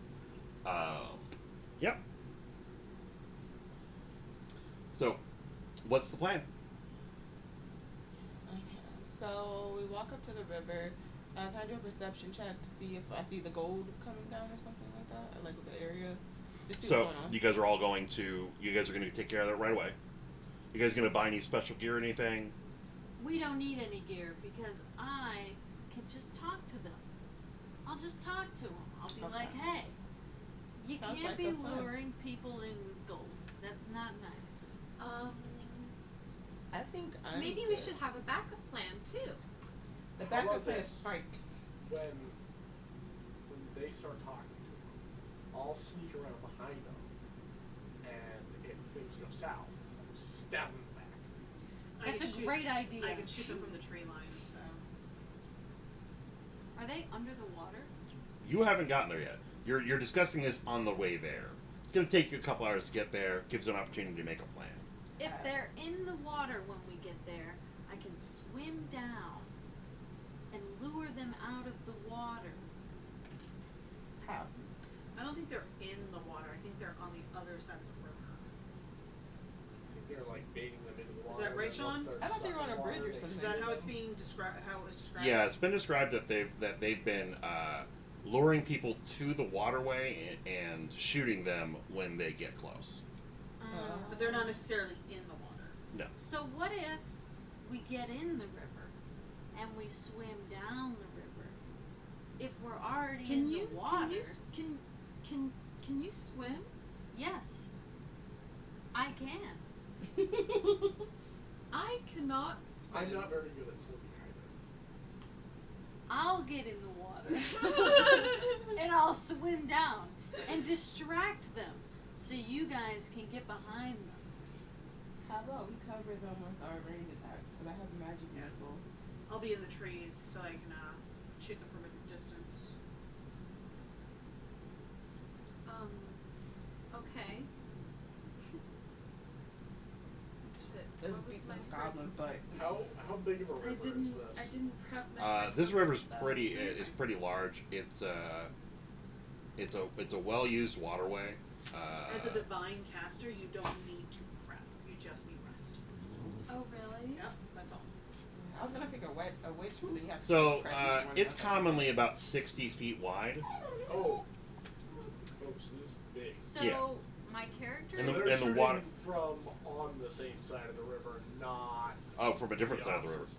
Speaker 1: Yep. So, what's the plan?
Speaker 6: Okay, so we walk up to the river. Can I do a perception check to see if I see the gold coming down or something like that? Or like the area? Just see
Speaker 1: So,
Speaker 6: what's going on.
Speaker 1: you guys are going to take care of that right away. You guys going to buy any special gear or anything?
Speaker 4: We don't need any gear because I can just talk to them. I'll just talk to them. I'll be
Speaker 6: Okay.
Speaker 4: like, hey, you
Speaker 6: Sounds
Speaker 4: can't
Speaker 6: like
Speaker 4: be
Speaker 6: a plan.
Speaker 4: luring people in with gold. That's not nice.
Speaker 6: I think I'm
Speaker 5: Maybe we
Speaker 6: good.
Speaker 5: should have a backup plan too.
Speaker 6: The
Speaker 2: How
Speaker 6: backup
Speaker 2: about
Speaker 6: plan is
Speaker 2: this?
Speaker 6: fight.
Speaker 2: When they start talking to him, I'll sneak around behind them, and if things go south, stab them in the back.
Speaker 3: I
Speaker 4: That's
Speaker 3: can
Speaker 4: a
Speaker 3: shoot-
Speaker 4: great idea.
Speaker 3: I can shoot them from the tree lines. So.
Speaker 4: Are they under the water?
Speaker 1: You haven't gotten there yet. You're discussing this on the way there. It's going to take you a couple hours to get there. Gives you an opportunity to make a plan.
Speaker 4: If they're in the water when we get there, I can swim down and lure them out of the water.
Speaker 6: How?
Speaker 3: I don't think they're in the water. I think they're on the other side of the river.
Speaker 2: I think they're like baiting them into the
Speaker 3: Is
Speaker 2: water.
Speaker 3: that right,
Speaker 2: and then once
Speaker 3: Sean?
Speaker 2: they're
Speaker 6: I thought they
Speaker 2: stuck
Speaker 6: were
Speaker 2: in
Speaker 6: on a
Speaker 2: the
Speaker 6: bridge
Speaker 2: water,
Speaker 6: or
Speaker 2: they
Speaker 6: something.
Speaker 3: Is
Speaker 2: sneak
Speaker 3: that how
Speaker 2: them.
Speaker 3: it's being described? How it was described?
Speaker 1: Yeah, it's been described that they've been luring people to the waterway and shooting them when they get close.
Speaker 3: But they're not necessarily in the water.
Speaker 1: No.
Speaker 4: So what if we get in the river and we swim down the river? If we're already in the water,
Speaker 7: Can you swim?
Speaker 4: yes, I can.
Speaker 7: I cannot swim.
Speaker 2: I'm not very good at swimming either.
Speaker 4: I'll get in the water and I'll swim down and distract them so you guys can get behind them.
Speaker 6: How about we cover them with our range attacks? Because I have a magic missile.
Speaker 3: I'll be in the trees so I can shoot them from a distance.
Speaker 7: Okay. Shit.
Speaker 6: Let's
Speaker 7: what
Speaker 6: beat
Speaker 7: was
Speaker 6: some
Speaker 7: my
Speaker 6: goblin butt.
Speaker 2: How big of a
Speaker 7: I
Speaker 2: river
Speaker 7: didn't.
Speaker 2: is this?
Speaker 7: I didn't prep my.
Speaker 1: This river's pretty large. It's a well-used waterway.
Speaker 3: As a divine caster, you don't need to prep. You just need rest.
Speaker 7: Oh really?
Speaker 3: Yep, that's all.
Speaker 6: I was gonna pick a witch, but then you have to
Speaker 1: So
Speaker 6: press each one
Speaker 1: it's
Speaker 6: of them.
Speaker 1: commonly about 60 feet wide.
Speaker 2: Oh, so this is big.
Speaker 4: So
Speaker 1: Yeah.
Speaker 4: my character
Speaker 1: And
Speaker 2: So
Speaker 1: the-
Speaker 2: they're
Speaker 1: and the
Speaker 2: shooting
Speaker 1: water-
Speaker 2: from on the same side of the river, not
Speaker 1: From a different side of the river.
Speaker 2: opposite.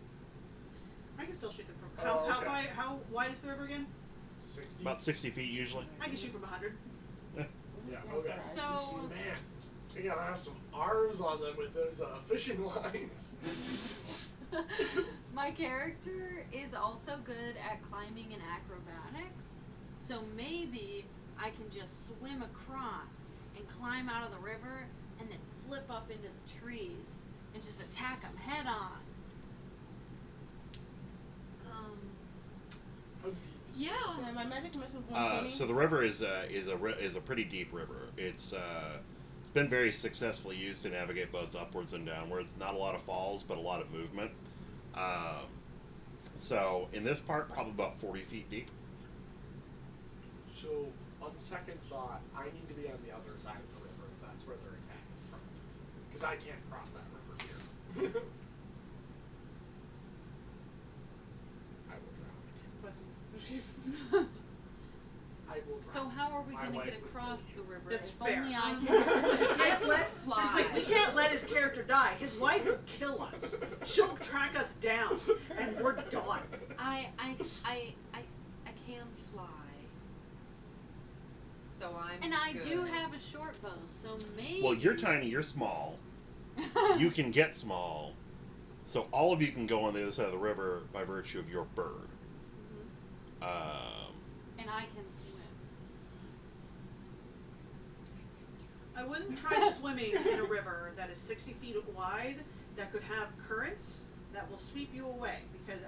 Speaker 3: I can still shoot them from.
Speaker 2: Oh, okay.
Speaker 3: How wide is the river again?
Speaker 2: 60.
Speaker 1: About 60 feet usually.
Speaker 3: I can shoot from 100.
Speaker 2: Yeah, okay.
Speaker 4: So-
Speaker 2: Man, you gotta have some arms on them with those fishing lines.
Speaker 4: my character is also good at climbing and acrobatics, so maybe I can just swim across and climb out of the river and then flip up into the trees and just attack them head on.
Speaker 2: How deep is
Speaker 7: Yeah.
Speaker 6: Yeah, my magic missile's 120.
Speaker 1: So the river is a pretty deep river. It's been very successfully used to navigate both upwards and downwards. Not a lot of falls, but a lot of movement. So in this part, probably about 40 feet deep.
Speaker 2: So, on second thought, I need to be on the other side of the river if that's where they're attacking from. Because I can't cross that river here. I will drown. I will drown.
Speaker 4: So how are we
Speaker 2: My
Speaker 4: gonna
Speaker 2: wife
Speaker 4: get
Speaker 2: would
Speaker 4: across
Speaker 2: kill
Speaker 4: the
Speaker 2: you.
Speaker 4: river?
Speaker 3: That's
Speaker 4: If
Speaker 3: fair.
Speaker 4: only I
Speaker 3: We
Speaker 4: can
Speaker 3: can't let
Speaker 4: fly.
Speaker 3: there's like, we can't let his character die. His wife will kill us. She'll track us down, and we're done.
Speaker 5: I can fly. So I'm
Speaker 4: And I do
Speaker 5: good.
Speaker 4: have a short bow, so maybe.
Speaker 1: Well, you're tiny, you're small. You can get small. So all of you can go on the other side of the river by virtue of your bird.
Speaker 4: And I can swim.
Speaker 3: I wouldn't try swimming in a river that is 60 feet wide that could have currents that will sweep you away because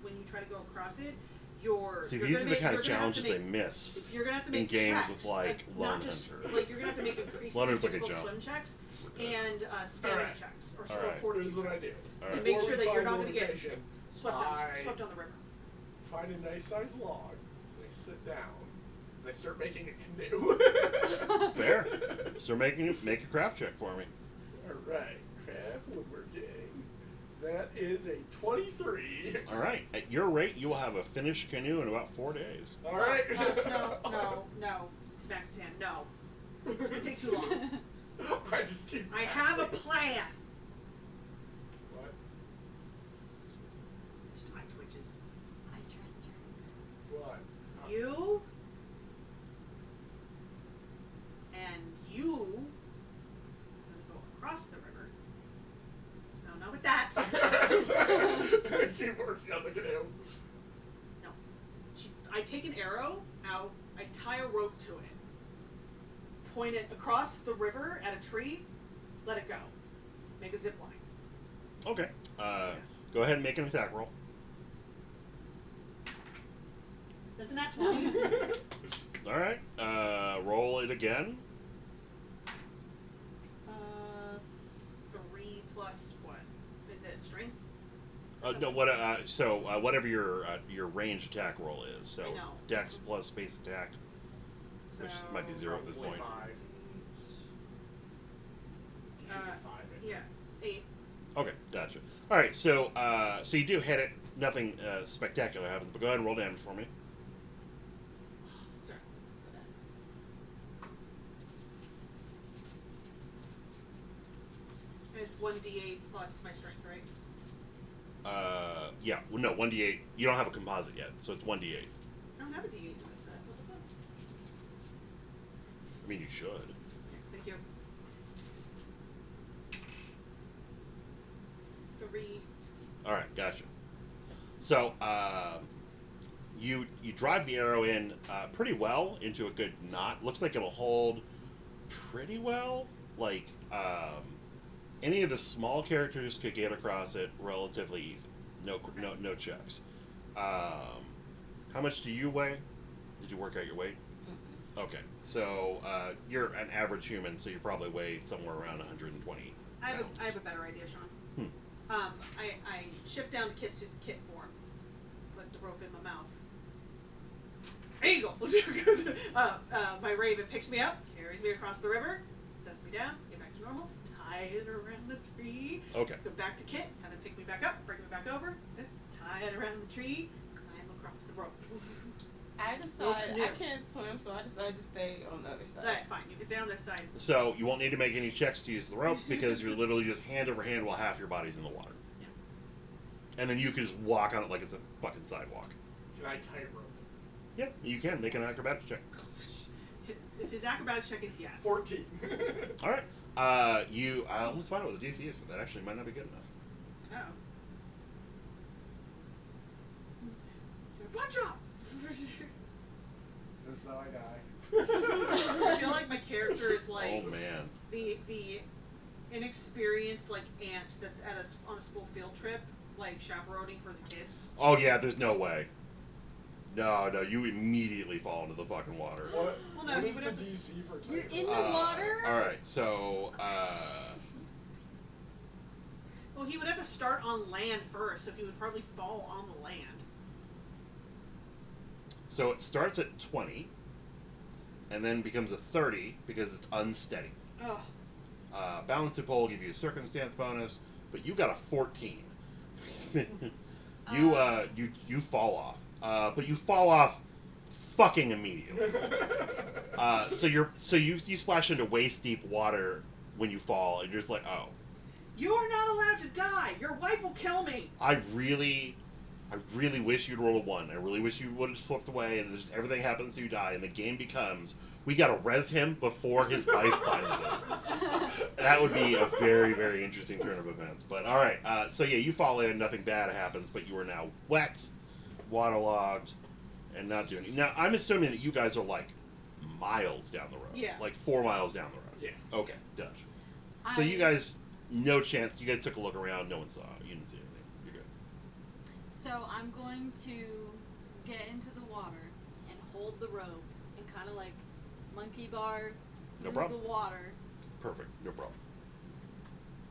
Speaker 3: when you try to go across it, you're
Speaker 1: these
Speaker 3: gonna
Speaker 1: are the
Speaker 3: make,
Speaker 1: kind
Speaker 3: you're
Speaker 1: of
Speaker 3: gonna have to
Speaker 1: challenges they
Speaker 3: make,
Speaker 1: miss
Speaker 3: You're gonna have to
Speaker 1: in
Speaker 3: make
Speaker 1: games
Speaker 3: checks,
Speaker 1: with like Lone
Speaker 3: not just
Speaker 1: Hunter.
Speaker 3: like you're gonna have to make increasingly
Speaker 1: Lone Hunter's like a
Speaker 3: difficult
Speaker 1: jump.
Speaker 3: swim checks
Speaker 1: Okay.
Speaker 3: and stamina
Speaker 2: Alright.
Speaker 3: checks or
Speaker 1: Alright.
Speaker 3: fortitude
Speaker 2: Here's what I
Speaker 3: checks.
Speaker 2: do.
Speaker 1: Alright.
Speaker 3: And make
Speaker 2: Before
Speaker 3: sure
Speaker 2: we
Speaker 3: that you're
Speaker 2: find
Speaker 3: not gonna get
Speaker 2: location,
Speaker 3: swept down the river.
Speaker 2: Find a nice sized log, and I sit down, and I start making a canoe.
Speaker 1: Fair. So make a craft check for me.
Speaker 2: Alright, craft woodworking. That is a 23.
Speaker 1: All right. At your rate, you will have a finished canoe in about 4 days.
Speaker 2: Alright.
Speaker 3: No. Smacks his hand. No. It's gonna take too long.
Speaker 2: I just keep.
Speaker 3: I have a plan.
Speaker 2: What?
Speaker 3: My twitches.
Speaker 5: I trust her.
Speaker 2: What?
Speaker 3: You and you are gonna go across the river. No, not with that.
Speaker 2: I keep working on the canoe.
Speaker 3: No. I take an arrow out, I tie a rope to it, point it across the river at a tree, let it go. Make a zip line.
Speaker 1: Okay. Go ahead and make an attack roll.
Speaker 3: That's a nat 20.
Speaker 1: All right. Roll it again.
Speaker 3: 3 plus what? Is it strength?
Speaker 1: No. Whatever your range attack roll is. So
Speaker 3: I know.
Speaker 1: Dex plus space attack, which might be 0 at this
Speaker 2: Probably
Speaker 1: point.
Speaker 2: 5. You should get 5. I think.
Speaker 3: Yeah, 8.
Speaker 1: Okay, gotcha. All right, so you do hit it. Nothing spectacular happens, but go ahead and roll damage for me.
Speaker 3: Sorry. It's 1d8 plus my strength, right?
Speaker 1: Yeah. Well, no, 1d8. You don't have a composite yet, so it's 1d8.
Speaker 3: I don't have a d8 in this set. What the fuck?
Speaker 1: I mean, you should.
Speaker 3: Thank you. 3.
Speaker 1: All right, gotcha. So you drive the arrow in pretty well into a good knot. Looks like it'll hold pretty well. Like any of the small characters could get across it relatively easy. No checks. How much do you weigh? Did you work out your weight?
Speaker 6: Mm-mm.
Speaker 1: Okay, so you're an average human, so you probably weigh somewhere around 120
Speaker 3: I have
Speaker 1: pounds.
Speaker 3: a better idea, Sean.
Speaker 1: Hmm.
Speaker 3: I shift down to kit form. Put the rope in my mouth. There you go. My raven picks me up, carries me across the river, sets me down, get back to normal, tie it around the tree.
Speaker 1: Okay.
Speaker 3: Go back to Kit, have him pick me back up, bring me back over, then tie it around the tree, climb across the rope.
Speaker 6: I decide
Speaker 3: canoe.
Speaker 6: I can't swim, so I decide to stay on the other side.
Speaker 3: Alright, fine. You can stay on this side.
Speaker 1: So you won't need to make any checks to use the rope because you're literally just hand over hand while half your body's in the water.
Speaker 3: Yeah.
Speaker 1: And then you can just walk on it like it's a fucking sidewalk.
Speaker 2: Can I tightrope it?
Speaker 1: Yep, you can. Make an acrobatics check.
Speaker 3: If his acrobatics check is yes.
Speaker 2: 14.
Speaker 1: All right. Let's find out what the DC is for that. Actually, it might not be good enough.
Speaker 3: Oh. Watch out!
Speaker 2: This is how I die.
Speaker 3: I feel like my character is like
Speaker 1: Oh man.
Speaker 3: the inexperienced like aunt that's on a school field trip, like chaperoning for the kids.
Speaker 1: Oh yeah, there's no way. No, you immediately fall into the fucking water.
Speaker 2: What,
Speaker 3: Well, no,
Speaker 2: what
Speaker 3: he
Speaker 2: is
Speaker 3: would
Speaker 2: the
Speaker 3: have to-
Speaker 2: DC for
Speaker 4: You're
Speaker 2: tightrope?
Speaker 4: in the water?
Speaker 1: All right, so
Speaker 3: Well, he would have to start on land first, so he would probably fall on the land.
Speaker 1: so it starts at 20. and then becomes a 30 because it's unsteady.
Speaker 3: Oh.
Speaker 1: Balancing pole will give you a circumstance bonus, but you got a 14. You fall off, but you fall off fucking immediately. So you splash into waist deep water when you fall, and you're just like, oh.
Speaker 3: You are not allowed to die. Your wife will kill me.
Speaker 1: I really wish you'd roll a 1. I really wish you would have slipped away, and just everything happens so you die, and the game becomes, we gotta res him before his wife finds us. That would be a very, very interesting turn of events. But alright, so yeah, you fall in, nothing bad happens, but you are now wet, waterlogged, and not doing... Now, I'm assuming that you guys are like miles down the road.
Speaker 3: Yeah.
Speaker 1: Like 4 miles down the road.
Speaker 2: Yeah.
Speaker 1: Okay, Dutch. So you guys, no chance, you guys took a look around, no one saw, you didn't see anything. You're good.
Speaker 4: So I'm going to get into the water and hold the rope and kind of like monkey bar
Speaker 1: No
Speaker 4: through
Speaker 1: problem.
Speaker 4: the water.
Speaker 1: Perfect, no problem.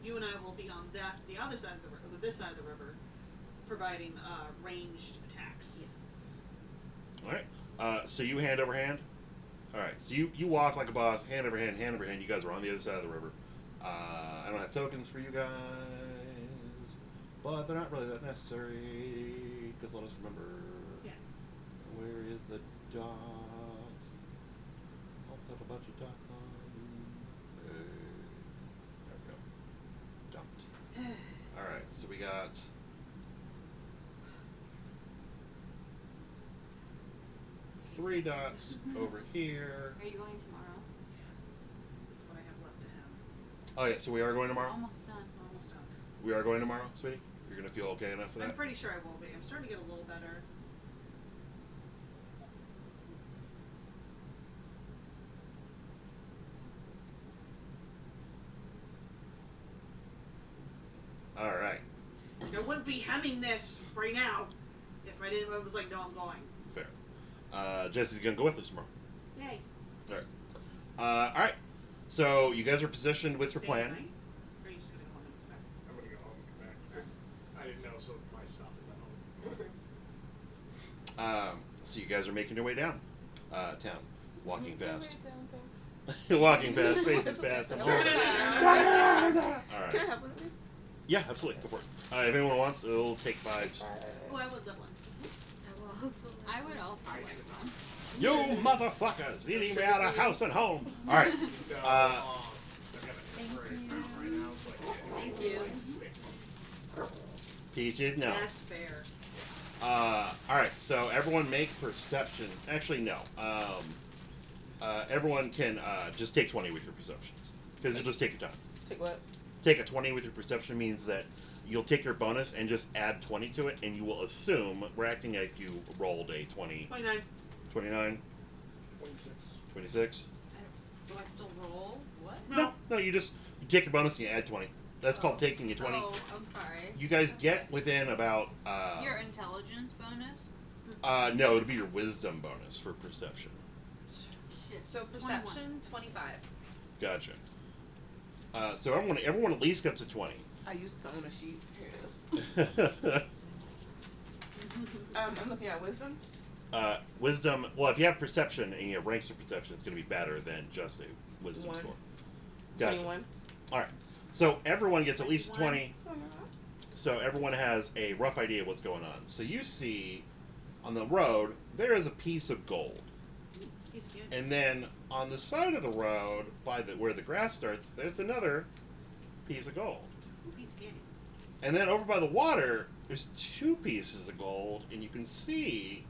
Speaker 3: You and I will be on the other side of the river, this side of the river, providing ranged attacks.
Speaker 1: Alright, so you hand over hand? Alright, so you walk like a boss, hand over hand, you guys are on the other side of the river. I don't have tokens for you guys, but they're not really that necessary, because let us remember.
Speaker 3: Yeah.
Speaker 1: Where is the dot? I'll put a bunch of dots on. There we go. Dot. Alright, so we got... three dots over here.
Speaker 4: Are you going tomorrow?
Speaker 3: This is what I have left to him.
Speaker 1: Oh yeah, so we are going tomorrow?
Speaker 4: Almost done.
Speaker 3: We're almost done.
Speaker 1: We are going tomorrow, sweetie? You're going to feel okay enough for that?
Speaker 3: I'm pretty sure I will be. I'm starting to get a little better.
Speaker 1: Alright.
Speaker 3: I wouldn't be hemming this right now if I didn't. I was like, no, I'm going.
Speaker 1: Fair. Jesse's going to go with us tomorrow.
Speaker 3: Yay.
Speaker 1: Alright. So, you guys are positioned with your
Speaker 3: Stay
Speaker 1: plan.
Speaker 3: tonight? Or are you just gonna go home and come back?
Speaker 2: I'm gonna go home and come back because I didn't know so my stuff is at home.
Speaker 1: So you guys are making your way down town. Walking fast.
Speaker 6: Down,
Speaker 1: Walking fast, faces fast.
Speaker 6: Can
Speaker 1: Alright.
Speaker 6: I have one of these?
Speaker 1: Yeah, absolutely. Go for it. If anyone wants, it'll take 5.
Speaker 3: Oh, I would love one.
Speaker 4: I would also like one.
Speaker 1: You motherfuckers! Eating me out of house and home! Alright.
Speaker 4: Thank you.
Speaker 1: Peaches, no.
Speaker 3: That's fair.
Speaker 1: Alright, so everyone make perception. Actually, no. Everyone can just take 20 with your perceptions. Because you'll just take your time.
Speaker 6: Take what?
Speaker 1: Take a 20 with your perception means that you'll take your bonus and just add 20 to it, and you will assume, we're acting like you rolled a 20.
Speaker 3: 29.
Speaker 1: 29?
Speaker 2: 26.
Speaker 1: 26?
Speaker 5: Do I still roll? What?
Speaker 1: No, you take your bonus and you add 20. That's called taking a 20.
Speaker 4: Oh, I'm sorry.
Speaker 1: You guys get within about...
Speaker 4: Your intelligence bonus?
Speaker 1: no, it'll be your wisdom bonus for perception.
Speaker 4: Shit.
Speaker 5: So
Speaker 4: 21.
Speaker 5: perception, 25.
Speaker 1: Gotcha. So everyone at least gets a 20.
Speaker 6: I used to own a sheet. Here it is. I'm looking at wisdom.
Speaker 1: Wisdom, well, if you have perception and you have ranks of perception, it's going to be better than just a wisdom
Speaker 6: 1.
Speaker 1: score. Gotcha.
Speaker 6: 21.
Speaker 1: Alright. So everyone gets at least 20.
Speaker 6: Oh, no.
Speaker 1: So everyone has a rough idea of what's going on. So you see, on the road, there is a piece of gold.
Speaker 3: He's good.
Speaker 1: And then on the side of the road, by where the grass starts, there's another piece of gold.
Speaker 3: He's good.
Speaker 1: And then over by the water, there's 2 pieces of gold, and you can see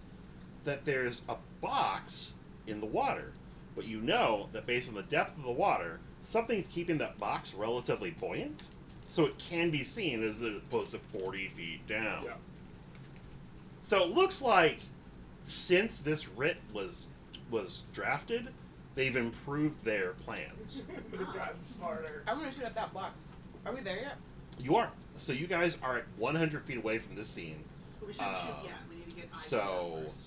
Speaker 1: that there's a box in the water. But you know that based on the depth of the water, something's keeping that box relatively buoyant, so it can be seen as opposed to 40 feet down.
Speaker 2: Yeah.
Speaker 1: So it looks like since this writ was drafted, they've improved their plans.
Speaker 2: They've gotten smarter.
Speaker 6: I'm gonna shoot at that box. Are we there yet?
Speaker 1: You are. So you guys are at 100 feet away from this scene.
Speaker 3: But we shouldn't shoot yet. We need to get eyes
Speaker 1: So,
Speaker 3: on it first.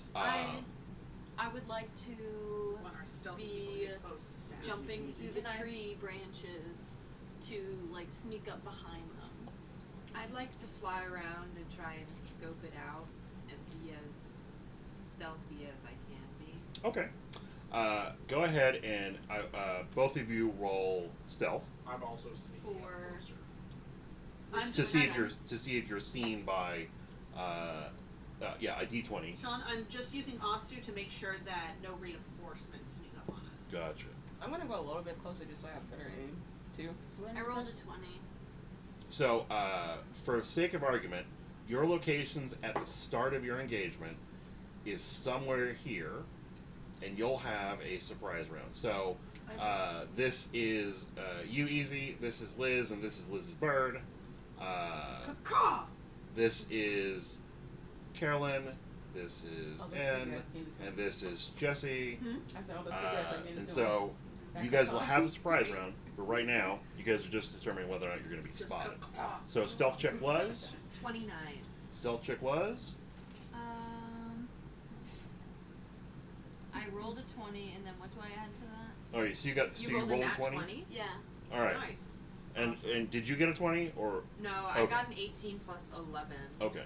Speaker 4: I would like to
Speaker 3: We want our stealthy people to
Speaker 4: be
Speaker 3: get close to Sam.
Speaker 4: jumping through the tree branches to like sneak up behind them.
Speaker 5: I'd like to fly around and try and scope it out and be as stealthy as I can be.
Speaker 1: Okay. Go ahead and both of you roll stealth
Speaker 2: I'm also sneaking up
Speaker 4: For-
Speaker 2: closer.
Speaker 3: I'm
Speaker 1: to
Speaker 3: just
Speaker 1: see if you're seen by a D20.
Speaker 3: Sean, I'm just using Ostu to make sure that no reinforcements sneak up on us.
Speaker 1: Gotcha.
Speaker 6: I'm gonna go a little bit closer just so I have better aim too. So what
Speaker 4: I rolled
Speaker 6: guess?
Speaker 4: a 20.
Speaker 1: So, for sake of argument, your locations at the start of your engagement is somewhere here, and you'll have a surprise round. So, this is you, Easy. This is Liz, and this is Liz's bird.
Speaker 3: Caw!
Speaker 1: This is Carolyn. This is
Speaker 6: All those
Speaker 1: Ann,
Speaker 6: cigarettes gave it to
Speaker 1: and
Speaker 6: me.
Speaker 1: this is Jesse.
Speaker 6: I said all those cigarettes I gave
Speaker 1: And
Speaker 6: to
Speaker 1: so,
Speaker 6: him.
Speaker 1: you guys will have a surprise round, but right now, you guys are just determining whether or not you're going to be spotted. So, stealth check was.
Speaker 5: 29.
Speaker 1: Stealth check was.
Speaker 4: I rolled a 20, and then what do I add to that?
Speaker 1: Alright, so you
Speaker 5: rolled
Speaker 1: rolled
Speaker 5: a
Speaker 1: a
Speaker 5: nat
Speaker 1: 20?
Speaker 4: Yeah.
Speaker 1: Alright.
Speaker 3: Nice.
Speaker 1: And did you get a 20 or?
Speaker 5: No, I
Speaker 1: Okay.
Speaker 5: got an 18 plus 11.
Speaker 1: Okay.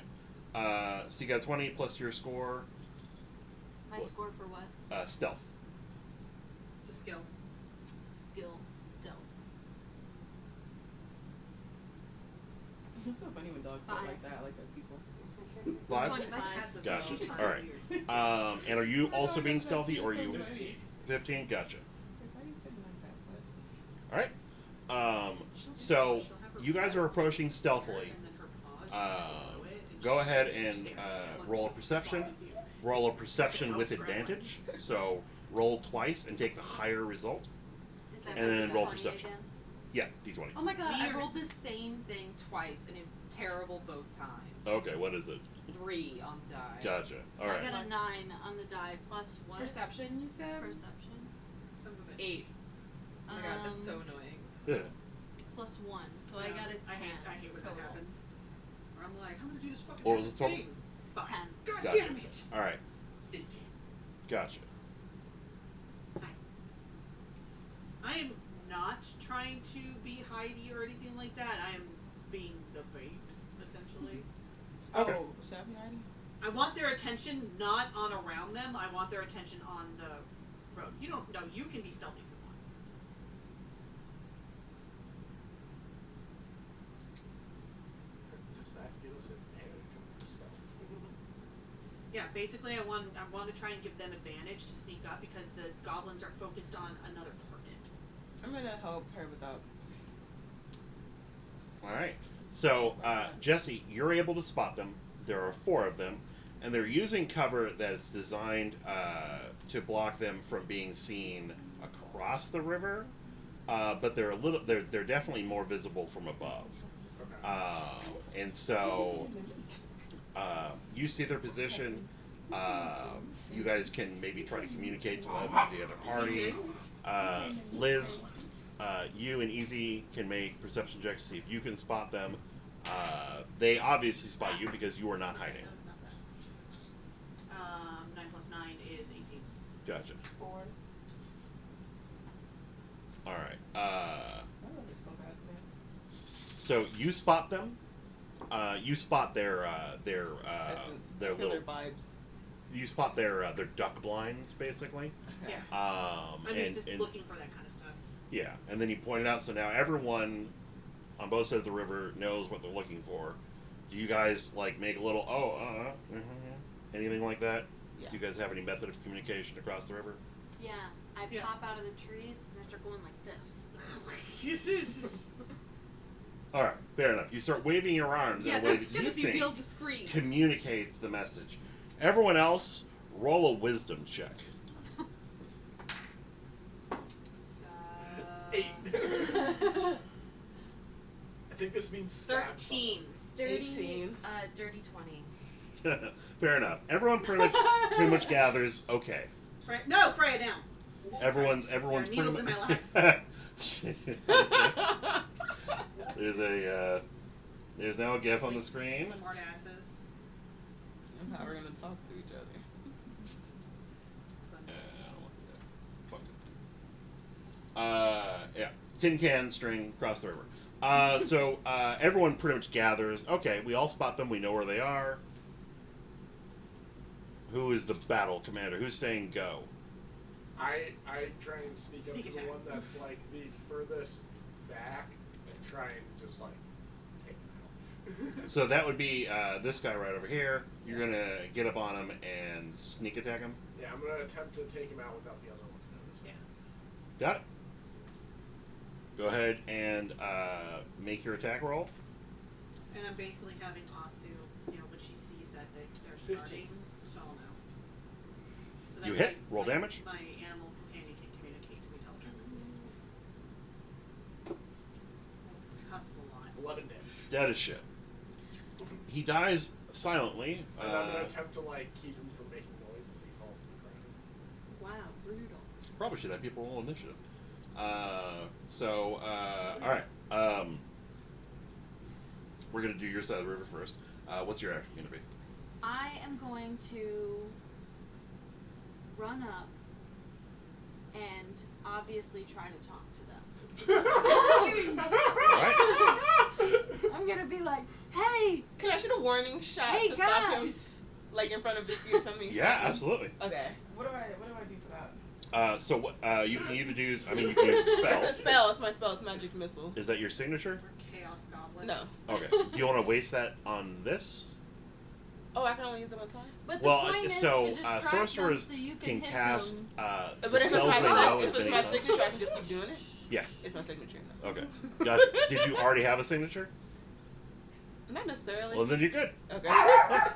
Speaker 1: So you got 20 plus your score.
Speaker 4: My
Speaker 1: What?
Speaker 4: score for what?
Speaker 1: Stealth.
Speaker 3: It's a skill.
Speaker 4: Skill, stealth.
Speaker 6: It's so funny when dogs talk like that, like people.
Speaker 1: 5?
Speaker 4: 25.
Speaker 5: My cat's a
Speaker 1: Gotcha.
Speaker 5: dog.
Speaker 1: Alright. And are you also being stealthy or are you
Speaker 2: 15.
Speaker 1: 15? Gotcha.
Speaker 6: Why are you sitting like that? But
Speaker 1: Alright. So you guys are approaching stealthily. Go ahead and roll a perception. Roll a perception with advantage. So roll twice and take the higher result.
Speaker 4: Is that
Speaker 1: And then
Speaker 4: D20
Speaker 1: roll perception.
Speaker 4: again?
Speaker 1: Yeah, D20.
Speaker 5: Oh my god, I
Speaker 3: Weird.
Speaker 5: rolled the same thing twice and it's terrible both times.
Speaker 1: Okay, what is it?
Speaker 5: 3 on the die.
Speaker 1: Gotcha.
Speaker 4: So I
Speaker 1: Alright.
Speaker 4: got a 9 on the die plus what?
Speaker 5: Perception, you said?
Speaker 4: Perception.
Speaker 3: Some of it's
Speaker 5: 8. Oh my god, that's so
Speaker 4: Um,
Speaker 5: annoying.
Speaker 1: Yeah.
Speaker 4: Plus 1, so I got a 10
Speaker 3: I hate when
Speaker 4: total.
Speaker 3: that happens. Where I'm like, how did you just fucking
Speaker 1: What
Speaker 3: do
Speaker 1: was
Speaker 3: this
Speaker 1: the total?
Speaker 3: thing? 5.
Speaker 4: 10.
Speaker 3: God
Speaker 1: Gotcha.
Speaker 3: damn it!
Speaker 1: Alright.
Speaker 2: 18.
Speaker 1: Gotcha.
Speaker 3: I am not trying to be Heidi or anything like that. I am being the bait, essentially.
Speaker 1: Okay.
Speaker 6: Oh, should I be hiding?
Speaker 3: I want their attention not on around them. I want their attention on the road. You don't know. You can be stealthy if you want.
Speaker 2: Does that give us advantage over stuff?
Speaker 3: Yeah, basically, I want to try and give them advantage to sneak up because the goblins are focused on another target.
Speaker 6: I'm gonna help her without.
Speaker 1: Alright. So, Jesse, you're able to spot them. There are 4 of them. And they're using cover that is designed to block them from being seen across the river. But they're definitely more visible from above.
Speaker 2: Okay.
Speaker 1: And so, you see their position. You guys can maybe try to communicate to them, the other party. Liz, you and Easy can make perception checks to see if you can spot them. They obviously spot you because you are not hiding.
Speaker 3: No, it's not that. 9 plus 9 is 18.
Speaker 1: Gotcha.
Speaker 6: 4.
Speaker 1: Alright.
Speaker 6: I don't look so bad today.
Speaker 1: So you spot them. You spot their
Speaker 6: Essence.
Speaker 1: their
Speaker 6: Killer
Speaker 1: little.
Speaker 6: vibes.
Speaker 1: You spot their duck blinds, basically.
Speaker 6: Okay.
Speaker 3: Yeah. I'm
Speaker 1: And,
Speaker 3: just
Speaker 1: and
Speaker 3: looking for that kind of stuff.
Speaker 1: yeah, and then you point it out. So now everyone on both sides of the river knows what they're looking for. Do you guys like make a little anything like that?
Speaker 6: Yeah.
Speaker 1: Do you guys have any method of communication across the river?
Speaker 4: Yeah, I
Speaker 3: Yeah.
Speaker 4: pop out of the trees and I start going like this.
Speaker 1: All right, fair enough. You start waving your arms
Speaker 5: Yeah,
Speaker 1: in a way
Speaker 5: that's
Speaker 1: that you
Speaker 5: gonna be real
Speaker 1: think
Speaker 5: discreet.
Speaker 1: communicates the message. Everyone else, roll a wisdom check.
Speaker 2: 8. I think this means stab
Speaker 3: 13.
Speaker 5: Dirty,
Speaker 6: 18.
Speaker 5: dirty 20.
Speaker 1: Fair enough. Everyone pretty much gathers. Okay.
Speaker 3: No, Freya down.
Speaker 1: Everyone's
Speaker 3: There are
Speaker 1: pretty
Speaker 3: needles in
Speaker 1: much.
Speaker 3: my
Speaker 1: There's now a GIF on the screen.
Speaker 3: Smart asses.
Speaker 6: And how we're gonna talk to each other.
Speaker 1: I don't want that. Fuck it. Yeah. Tin can string across the river. So everyone pretty much gathers. Okay, we all spot them. We know where they are. Who is the battle commander? Who's saying go?
Speaker 2: I try and sneak up
Speaker 3: Sneak
Speaker 2: to the
Speaker 3: attack.
Speaker 2: one that's like the furthest back and try and just like take him out.
Speaker 1: So that would be this guy right over here. You're gonna get up on him and sneak attack him.
Speaker 2: Yeah, I'm gonna attempt to take him out without the other ones noticing.
Speaker 3: Yeah.
Speaker 1: Got it. Go ahead and make your attack roll.
Speaker 3: And I'm basically having Asu, when she sees that they're
Speaker 2: 15.
Speaker 3: starting, she'll know. But
Speaker 1: You
Speaker 3: then
Speaker 1: hit. Roll damage.
Speaker 3: My animal companion can communicate to me telepathically. It costs a lot.
Speaker 2: 11 damage.
Speaker 1: That is shit. He dies silently.
Speaker 2: And I'm gonna attempt to like keep him from making noise as he falls to the ground.
Speaker 4: Wow, brutal.
Speaker 1: Probably should have people roll initiative. All right. We're gonna do your side of the river first. What's your action gonna be?
Speaker 4: I am going to run up and obviously try to talk to them. I'm gonna be like, hey!
Speaker 6: Can I shoot a warning shot
Speaker 4: Hey,
Speaker 6: to stop him?
Speaker 4: guys!
Speaker 6: Like in front of Biscuit or something?
Speaker 1: Yeah, absolutely.
Speaker 6: Okay. What do I do for that?
Speaker 1: So what? You can either use. I mean, you can use a spell.
Speaker 6: It's a spell. It's my spell. It's Magic Missile.
Speaker 1: Is that your signature?
Speaker 3: Or Chaos Goblin.
Speaker 6: No.
Speaker 1: Okay. Do you want to waste that on this?
Speaker 6: Oh, I can only use it one time?
Speaker 4: But the
Speaker 1: Well,
Speaker 4: point is
Speaker 1: so
Speaker 4: to distract
Speaker 1: sorcerers
Speaker 4: them so you
Speaker 1: can
Speaker 4: hit
Speaker 1: cast
Speaker 4: them.
Speaker 1: the
Speaker 6: But if it's
Speaker 1: spells
Speaker 6: my,
Speaker 1: they know
Speaker 6: if
Speaker 1: as
Speaker 6: it's
Speaker 1: many
Speaker 6: my
Speaker 1: times.
Speaker 6: signature, I can just keep doing it?
Speaker 1: Yeah.
Speaker 6: It's my signature.
Speaker 1: Okay. Did you already have a signature?
Speaker 6: Not necessarily.
Speaker 1: Well, then you're good.
Speaker 6: Okay.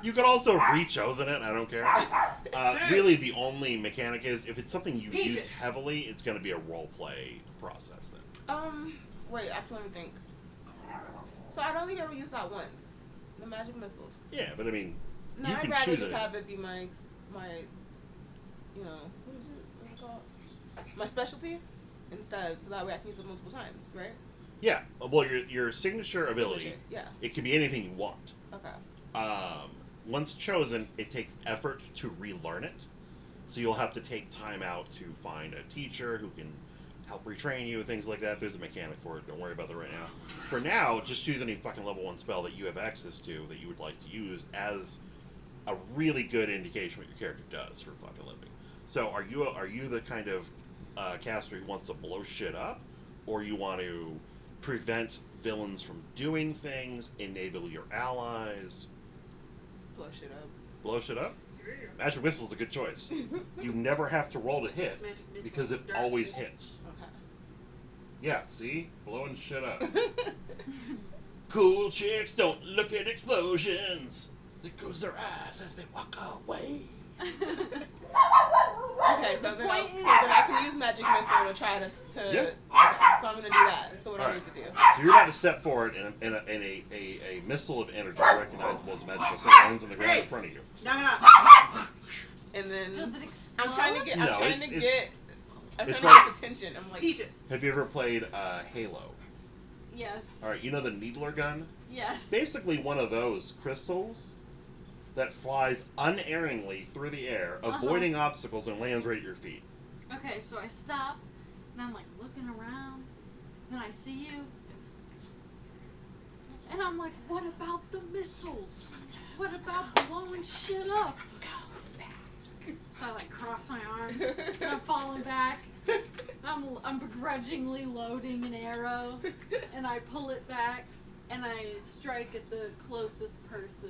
Speaker 1: You could also re-chosen it. I don't care. Really, the only mechanic is if it's something you used heavily, it's going to be a role play process then.
Speaker 6: Wait, I have to let me think. So I'd only ever used that once. The Magic Missiles.
Speaker 1: Yeah, but I mean,
Speaker 6: No,
Speaker 1: you
Speaker 6: I'd
Speaker 1: can
Speaker 6: rather
Speaker 1: choose
Speaker 6: just
Speaker 1: it.
Speaker 6: have it be my, what is it? What's it called? My specialty instead, so that way I can use it multiple times, right?
Speaker 1: Yeah. Well, your signature ability.
Speaker 6: Signature, yeah.
Speaker 1: It can be anything you want.
Speaker 6: Okay.
Speaker 1: Once chosen, it takes effort to relearn it. So you'll have to take time out to find a teacher who can help retrain you and things like that. There's a mechanic for it. Don't worry about that right now. For now, just choose any fucking level 1 spell that you have access to that you would like to use as a really good indication what your character does for fucking living. So are you the kind of caster who wants to blow shit up, or you want to prevent villains from doing things, enable your allies?
Speaker 6: Blow shit up.
Speaker 1: Blow shit up? Magic Missile is a good choice. You never have to roll to hit
Speaker 3: Magic Missile,
Speaker 1: because it
Speaker 3: Dark
Speaker 1: always
Speaker 3: Missile.
Speaker 1: hits.
Speaker 6: Okay.
Speaker 1: Yeah, see? Blowing shit up. Cool chicks don't look at explosions. They close their eyes as they walk away.
Speaker 6: Okay, so then I can use Magic Missile to try to
Speaker 1: Yeah.
Speaker 6: okay, so I'm gonna do that. So what do I
Speaker 1: Alright.
Speaker 6: need to do?
Speaker 1: So you're about to step forward, and a missile of energy, recognizable as a magic missile, lands on the ground in front of you.
Speaker 6: And then
Speaker 4: Does it explode?
Speaker 6: I'm trying to get
Speaker 1: No, it's
Speaker 6: his
Speaker 1: like-
Speaker 6: attention. I'm like
Speaker 3: Peaches.
Speaker 1: Have you ever played Halo?
Speaker 4: Yes.
Speaker 1: Alright, you know the needler gun?
Speaker 4: Yes.
Speaker 1: Basically one of those crystals that flies unerringly through the air, avoiding obstacles, and lands right at your feet.
Speaker 4: Okay, so I stop, and I'm like looking around, then I see you, and I'm like, what about the missiles? What about blowing shit up? So I like cross my arms, and I'm falling back. I'm begrudgingly loading an arrow, and I pull it back, and I strike at the closest person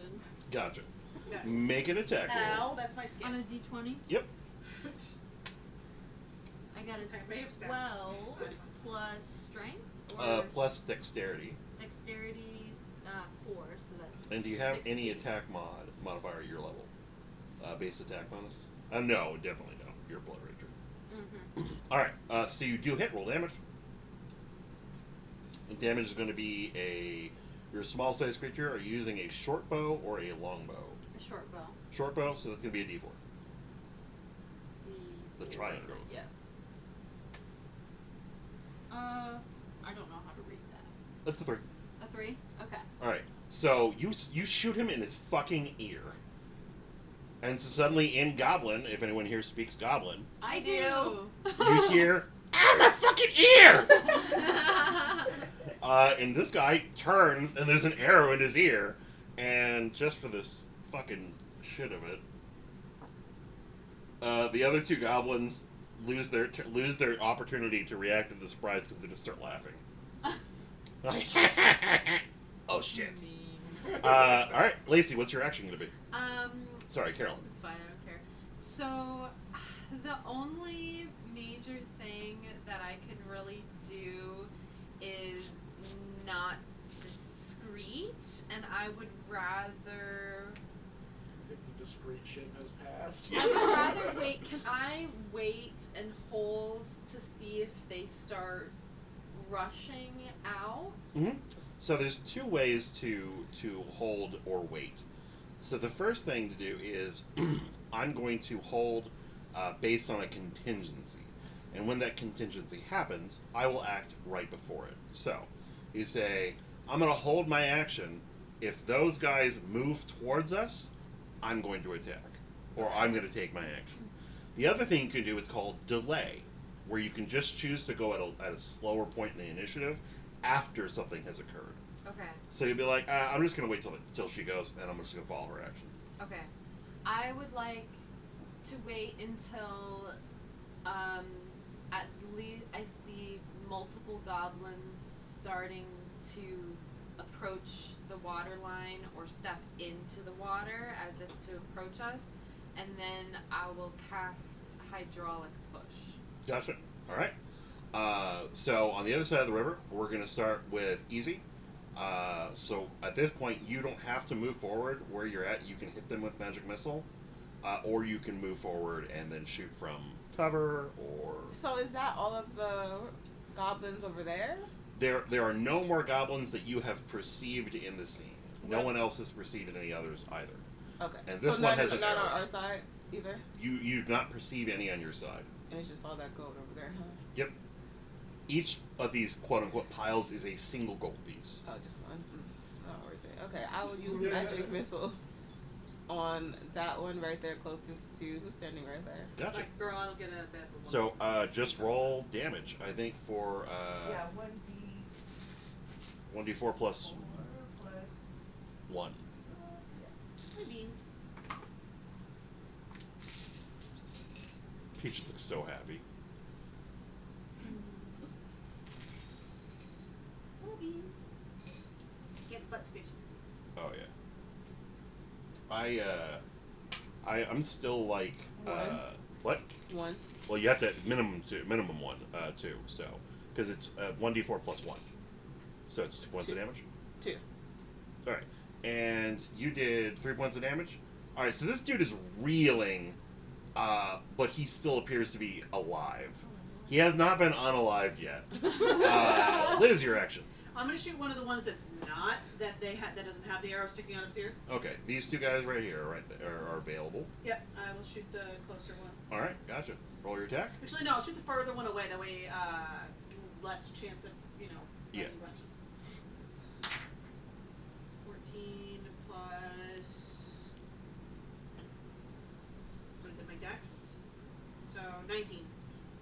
Speaker 1: Gotcha.
Speaker 3: Yeah.
Speaker 1: Make an attack roll.
Speaker 3: Ow, that's my skin.
Speaker 4: on a d20.
Speaker 1: Yep.
Speaker 4: I got
Speaker 3: I may have
Speaker 4: a
Speaker 3: stabbed
Speaker 4: 12
Speaker 3: myself.
Speaker 4: plus strength or
Speaker 1: Plus dexterity.
Speaker 4: dexterity 4, so that's.
Speaker 1: And do you have any
Speaker 4: 16.
Speaker 1: attack modifier at your level? Base attack bonus? No, definitely no. You're a Blood Ranger.
Speaker 4: Mhm.
Speaker 1: Alright, so you do hit. Roll damage. And damage is going to be you're a small sized creature. Are you using a short bow or a long bow?
Speaker 4: A short bow.
Speaker 1: Short bow, so that's going to be a d4. The triangle.
Speaker 4: Yes. I don't know how to read that.
Speaker 1: That's a 3.
Speaker 4: A 3? Okay.
Speaker 1: Alright, so you shoot him in his fucking ear. And so suddenly in Goblin, if anyone here speaks Goblin,
Speaker 4: I do.
Speaker 1: you hear, "Ah, my fucking ear!" And this guy turns, and there's an arrow in his ear. And just for this fucking shit of it, the other two goblins lose their opportunity to react to the surprise because they just start laughing. Oh shit. All right, Lacey, what's your action gonna be? Sorry, Carolyn.
Speaker 5: It's fine, I don't care. So, the only major thing that I can really do is not discreet, and I would rather.
Speaker 2: I think the discreet ship has passed.
Speaker 5: I would rather wait. Can I wait and hold to see if they start rushing out?
Speaker 1: Mm-hmm. So there's two ways to hold or wait. So the first thing to do is I'm going to hold based on a contingency. And when that contingency happens, I will act right before it. So you say, I'm going to hold my action. If those guys move towards us, I'm going to attack. Or I'm going to take my action. The other thing you can do is called delay, where you can just choose to go at a slower point in the initiative after something has occurred.
Speaker 5: Okay.
Speaker 1: So you'd be like, I'm just going to wait till she goes, and I'm just going to follow her action.
Speaker 5: Okay. I would like to wait until at least I see multiple goblins starting to approach the water line or step into the water as if to approach us, and then I will cast hydraulic push.
Speaker 1: Gotcha. All right. So on the other side of the river, we're going to start with easy. So at this point, you don't have to move forward where you're at. You can hit them with magic missile, or you can move forward and then shoot from cover. Or
Speaker 6: So is that all of the goblins over there?
Speaker 1: there are no more goblins that you have perceived in the scene. No
Speaker 6: What?
Speaker 1: one else has perceived any others either.
Speaker 6: Okay.
Speaker 1: And this
Speaker 6: so
Speaker 1: one
Speaker 6: none,
Speaker 1: has an
Speaker 6: none
Speaker 1: arrow.
Speaker 6: on our side either?
Speaker 1: You do not perceive any on your side.
Speaker 6: And it's just all that gold over there, huh?
Speaker 1: Yep. Each of these quote-unquote piles is a single gold piece.
Speaker 6: Oh, just one? Not worth it. Okay, I will use magic missile on that one right there closest to who's standing right there.
Speaker 1: Gotcha.
Speaker 3: Like, girl, I don't get out of bed for one.
Speaker 1: So, just roll damage, I think, for,
Speaker 6: Yeah, 1d4
Speaker 1: 1d4 plus
Speaker 6: plus
Speaker 1: 1.
Speaker 3: Hey, beans.
Speaker 1: Peaches looks so happy.
Speaker 3: Hello, beans. Get butt squishes.
Speaker 1: Oh, yeah. I'm still like,
Speaker 6: One.
Speaker 1: what?
Speaker 6: 1.
Speaker 1: Well, you have to, minimum 1, 2, so, because it's 1d4 plus 1. So it's 2 points of damage?
Speaker 6: 2.
Speaker 1: Alright. And you did 3 points of damage? Alright, so this dude is reeling, but he still appears to be alive. He has not been unalived yet. Liz, your action.
Speaker 3: I'm gonna shoot one of the ones that's not that that doesn't have the arrow sticking out of its ear.
Speaker 1: Okay, these two guys right here are available.
Speaker 3: Yep, I will shoot the closer one.
Speaker 1: All right, gotcha. Roll your attack.
Speaker 3: Actually, no, I'll shoot the further one away. That way, less chance of
Speaker 1: Yeah.
Speaker 3: running. 14 plus what is it? My dex. So 19.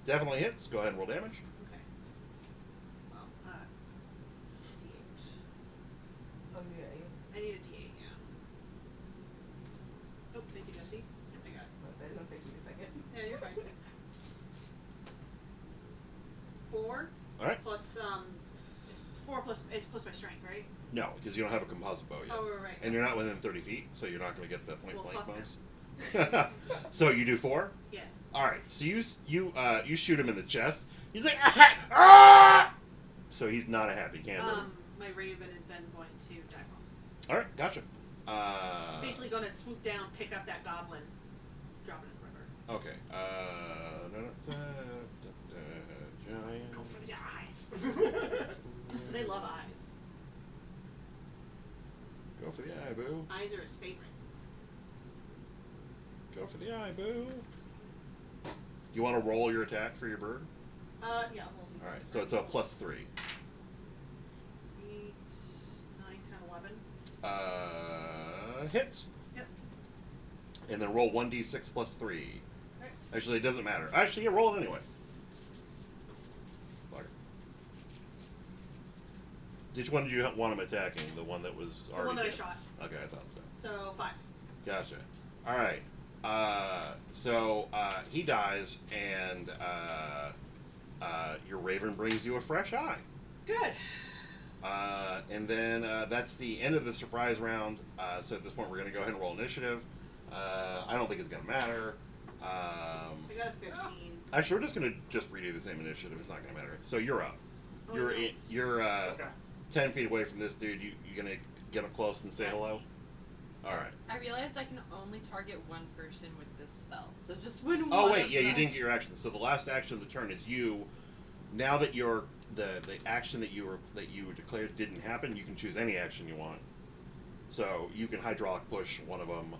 Speaker 1: Definitely hits. Go ahead and roll damage.
Speaker 3: Okay. Well, D8.
Speaker 6: Oh, yeah.
Speaker 3: I need a D8, yeah. Oh, thank you, Jesse. Oh my god.
Speaker 6: That's gonna take me a second.
Speaker 3: Yeah, you're fine. 4.
Speaker 1: All right.
Speaker 3: Plus, it's 4 plus, it's plus my strength, right?
Speaker 1: No, because you don't have a composite bow yet.
Speaker 3: Oh, right.
Speaker 1: And you're not within 30 feet, so you're not going to get the point
Speaker 3: Well,
Speaker 1: blank
Speaker 3: fuck
Speaker 1: bonus. So you do 4.
Speaker 3: Yeah.
Speaker 1: All right. So you shoot him in the chest. He's like, ah! So he's not a happy camper.
Speaker 3: My raven is then going to dive off.
Speaker 1: All right, gotcha.
Speaker 3: It's basically going to swoop down, pick up that goblin, drop it in the river.
Speaker 1: Okay. Giant.
Speaker 2: Go for the eyes.
Speaker 3: They love eyes.
Speaker 1: Go for the eye, boo.
Speaker 3: Eyes are his favorite.
Speaker 1: Go for the eye, boo. You want to roll your attack for your bird?
Speaker 3: Yeah, I'll hold it.
Speaker 1: All right, so it's a plus 3.
Speaker 3: 8, 9, 10, 11.
Speaker 1: Hits.
Speaker 3: Yep.
Speaker 1: And then roll 1d6 plus 3.
Speaker 3: Right.
Speaker 1: Actually, it doesn't matter. Actually, yeah, roll it anyway. Fuck it. Which one did you want him attacking? The one that was
Speaker 3: The
Speaker 1: already
Speaker 3: one that I
Speaker 1: dead?
Speaker 3: shot.
Speaker 1: Okay, I thought so.
Speaker 3: So 5.
Speaker 1: Gotcha. All right. He dies, and your raven brings you a fresh eye.
Speaker 3: Good.
Speaker 1: And then that's the end of the surprise round. So at this point, we're going to go ahead and roll initiative. I don't think it's going to matter.
Speaker 3: I got a 15.
Speaker 1: Actually, we're just going to redo the same initiative. It's not going to matter. So you're up. You're
Speaker 2: Okay.
Speaker 1: 10 feet away from this dude. You going to get up close and say hello? All right.
Speaker 5: I realized I can only target one person with this spell, so just when one.
Speaker 1: Oh wait,
Speaker 5: of
Speaker 1: yeah, you
Speaker 5: them-
Speaker 1: didn't get your action. So the last action of the turn is you. Now that the action that you declared didn't happen, you can choose any action you want. So you can hydraulic push one of them.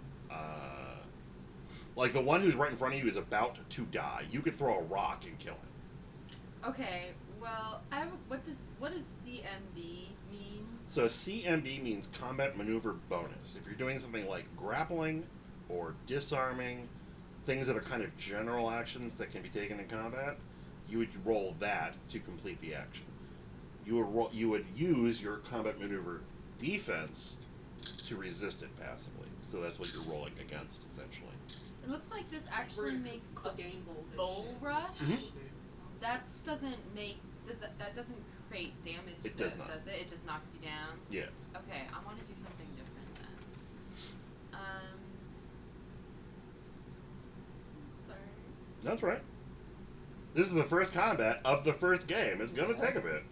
Speaker 1: Like the one who's right in front of you is about to die. You could throw a rock and kill him.
Speaker 5: Okay, well, what does CMB mean?
Speaker 1: So CMB means combat maneuver bonus. If you're doing something like grappling or disarming, things that are kind of general actions that can be taken in combat, you would roll that to complete the action. You would use your combat maneuver defense to resist it passively. So that's what you're rolling against, essentially.
Speaker 5: It looks like this actually makes a
Speaker 3: game
Speaker 5: bull rush.
Speaker 1: Mhm.
Speaker 5: That doesn't create damage.
Speaker 1: It does not.
Speaker 5: Does it? It just knocks you down.
Speaker 1: Yeah.
Speaker 5: Okay, I want to do something different then. Sorry.
Speaker 1: That's right. This is the first combat of the first game. It's gonna take a bit.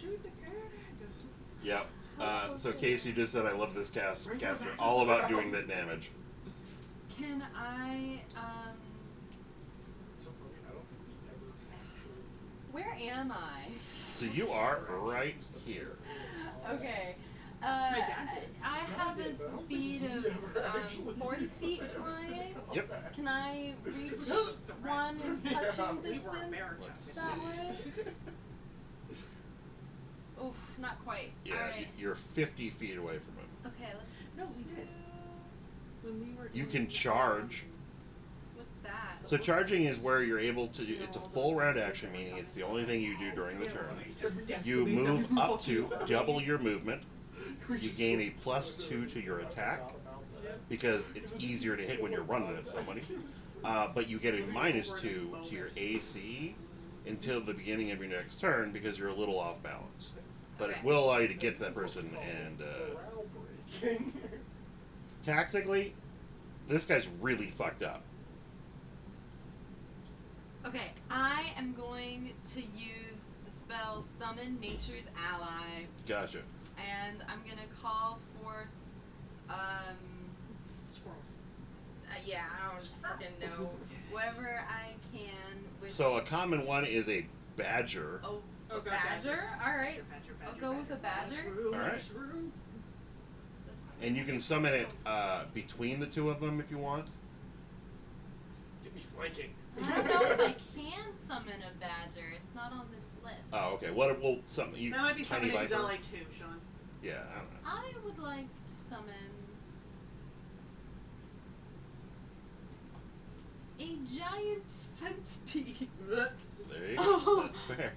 Speaker 3: Shoot the cat.
Speaker 1: Yep. So Casey just said, "I love this cast. Casts are all about doing that damage."
Speaker 5: Can I
Speaker 2: So funny, I don't think we ever actually.
Speaker 5: Where am I?
Speaker 1: So you are right here.
Speaker 5: Okay.
Speaker 3: My dad did.
Speaker 5: I have a speed of 40 feet flying.
Speaker 1: Yep.
Speaker 5: Can I reach one in touching
Speaker 3: We were
Speaker 5: distance
Speaker 3: Americans.
Speaker 5: that way? Oof, not quite.
Speaker 1: Yeah,
Speaker 5: Alright.
Speaker 1: you're 50 feet away from him.
Speaker 5: Okay, let's
Speaker 3: No, we did. When we were
Speaker 1: You
Speaker 3: doing
Speaker 1: can
Speaker 3: the-
Speaker 1: charge.
Speaker 5: What's that?
Speaker 1: So charging is where you're able to. It's a full round action, meaning it's the only thing you do during the turn. You move up to double your movement. You gain a +2 to your attack because it's easier to hit when you're running at somebody. But you get a -2 to your AC until the beginning of your next turn because you're a little off balance. But it
Speaker 5: Okay.
Speaker 1: will allow you to get to that person and tactically, this guy's really fucked up.
Speaker 5: Okay, I am going to use the spell Summon Nature's Ally,
Speaker 1: Gotcha.
Speaker 5: and I'm gonna call forth,
Speaker 3: Squirrels.
Speaker 5: yeah, I don't freaking know, whatever I can with.
Speaker 1: So a common one is a badger.
Speaker 5: Oh, a
Speaker 3: Okay,
Speaker 5: badger? Alright,
Speaker 3: Badger,
Speaker 5: I'll
Speaker 3: badger,
Speaker 5: go with a badger.
Speaker 3: Shrew,
Speaker 1: Alright.
Speaker 3: shrew.
Speaker 1: And you can summon it between the two of them if you want.
Speaker 2: Get me flanking.
Speaker 5: I don't know if I can summon a badger, it's not on this list.
Speaker 1: Oh, okay. What? Well, something. You
Speaker 3: That might be
Speaker 1: tiny
Speaker 3: something
Speaker 1: viper.
Speaker 3: you like too, Sean.
Speaker 1: Yeah, I don't know.
Speaker 5: I would like to summon a giant centipede.
Speaker 1: There you go.
Speaker 5: Oh.
Speaker 1: That's fair.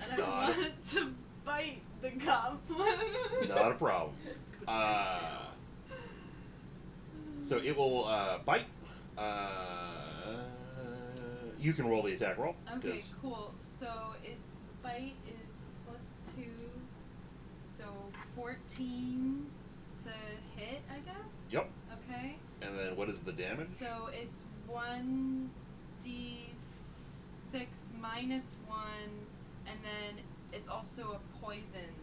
Speaker 5: And I
Speaker 1: Got it.
Speaker 5: want to bite the goblin.
Speaker 1: Not a problem. So it will bite. You can roll the attack roll.
Speaker 5: Okay,
Speaker 1: 'cause-
Speaker 5: cool. So its bite is +2, so 14 to hit, I guess.
Speaker 1: Yep.
Speaker 5: Okay.
Speaker 1: And then what is the damage?
Speaker 5: So it's 1d6 -1, and then it's also a poison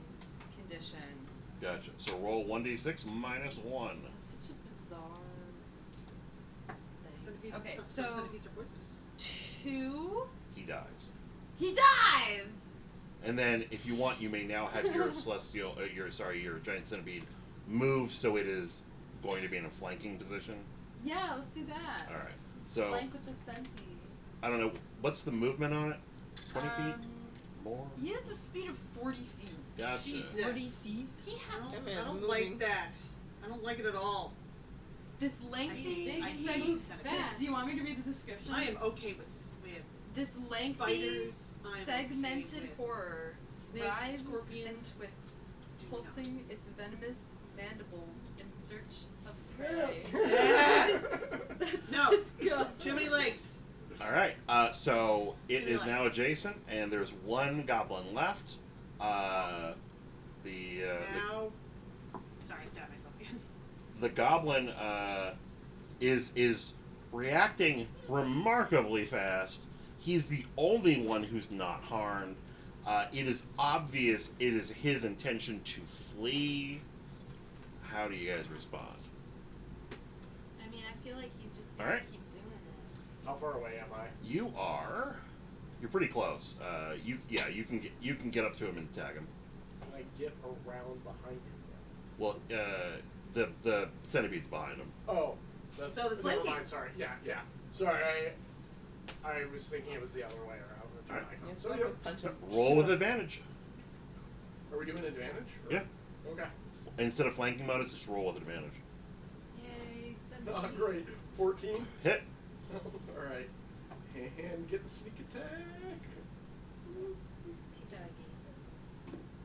Speaker 5: condition.
Speaker 1: Gotcha. So roll 1d6 -1.
Speaker 5: That's such a bizarre thing.
Speaker 3: Centipedes,
Speaker 5: Okay,
Speaker 3: some
Speaker 5: so
Speaker 3: centipedes are poisonous.
Speaker 5: 2.
Speaker 1: He dies.
Speaker 5: He dies.
Speaker 1: And then, if you want, you may now have your celestial, your giant centipede move so it is going to be in a flanking position.
Speaker 5: Yeah, let's do that.
Speaker 1: All right. So
Speaker 5: Flank with the centi.
Speaker 1: I don't know what's the movement on it. 20 feet more.
Speaker 5: He has a speed of 40 feet.
Speaker 1: Gotcha.
Speaker 3: Jesus.
Speaker 5: 40 feet. He
Speaker 3: I
Speaker 5: has
Speaker 3: don't,
Speaker 6: That
Speaker 3: I
Speaker 6: man's
Speaker 3: don't
Speaker 6: moving.
Speaker 3: like that. I don't like it at all.
Speaker 5: this lengthy.
Speaker 3: I
Speaker 5: It
Speaker 3: hate
Speaker 5: moves
Speaker 3: centipedes.
Speaker 5: fast. Do you want me to read the description?
Speaker 3: I am okay with
Speaker 5: This lengthy
Speaker 3: spiders, I'm
Speaker 7: Segmented
Speaker 3: okay with
Speaker 7: horror.
Speaker 3: snakes,
Speaker 7: Writhes and
Speaker 3: scorpions.
Speaker 7: twists,
Speaker 3: Do not.
Speaker 7: pulsing its venomous mandibles in search of
Speaker 3: Yeah.
Speaker 7: prey. That's
Speaker 3: No.
Speaker 7: disgusting.
Speaker 3: Too many legs.
Speaker 1: All right. So it
Speaker 3: Too
Speaker 1: is
Speaker 3: many
Speaker 1: now
Speaker 3: legs.
Speaker 1: adjacent, and there's one goblin left. The
Speaker 3: Now. Sorry, I stabbed myself again.
Speaker 1: the goblin is reacting remarkably fast. He's the only one who's not harmed. It is obvious it is his intention to flee. How do you guys respond?
Speaker 4: I mean, I feel like he's just
Speaker 1: All
Speaker 4: gonna
Speaker 1: right.
Speaker 4: keep doing it.
Speaker 2: How far away am I?
Speaker 1: You're pretty close. You can get up to him and tag him.
Speaker 2: Can I get around behind him?
Speaker 1: Well, the centipede's behind him.
Speaker 2: Oh, that's
Speaker 3: So the
Speaker 2: never
Speaker 3: flanking.
Speaker 2: mind. Sorry. Yeah. Sorry, I was thinking it was the other way around. That's
Speaker 1: Alright.
Speaker 2: right.
Speaker 6: It's
Speaker 2: So
Speaker 6: like
Speaker 2: yeah.
Speaker 6: a punch of
Speaker 1: Roll with advantage.
Speaker 2: Are we doing advantage? Or?
Speaker 1: Yeah.
Speaker 2: Okay.
Speaker 1: Instead of flanking mode, it's just roll with advantage.
Speaker 4: Yay,
Speaker 2: Oh, great. 14.
Speaker 1: Hit.
Speaker 2: All right. And get the sneak attack.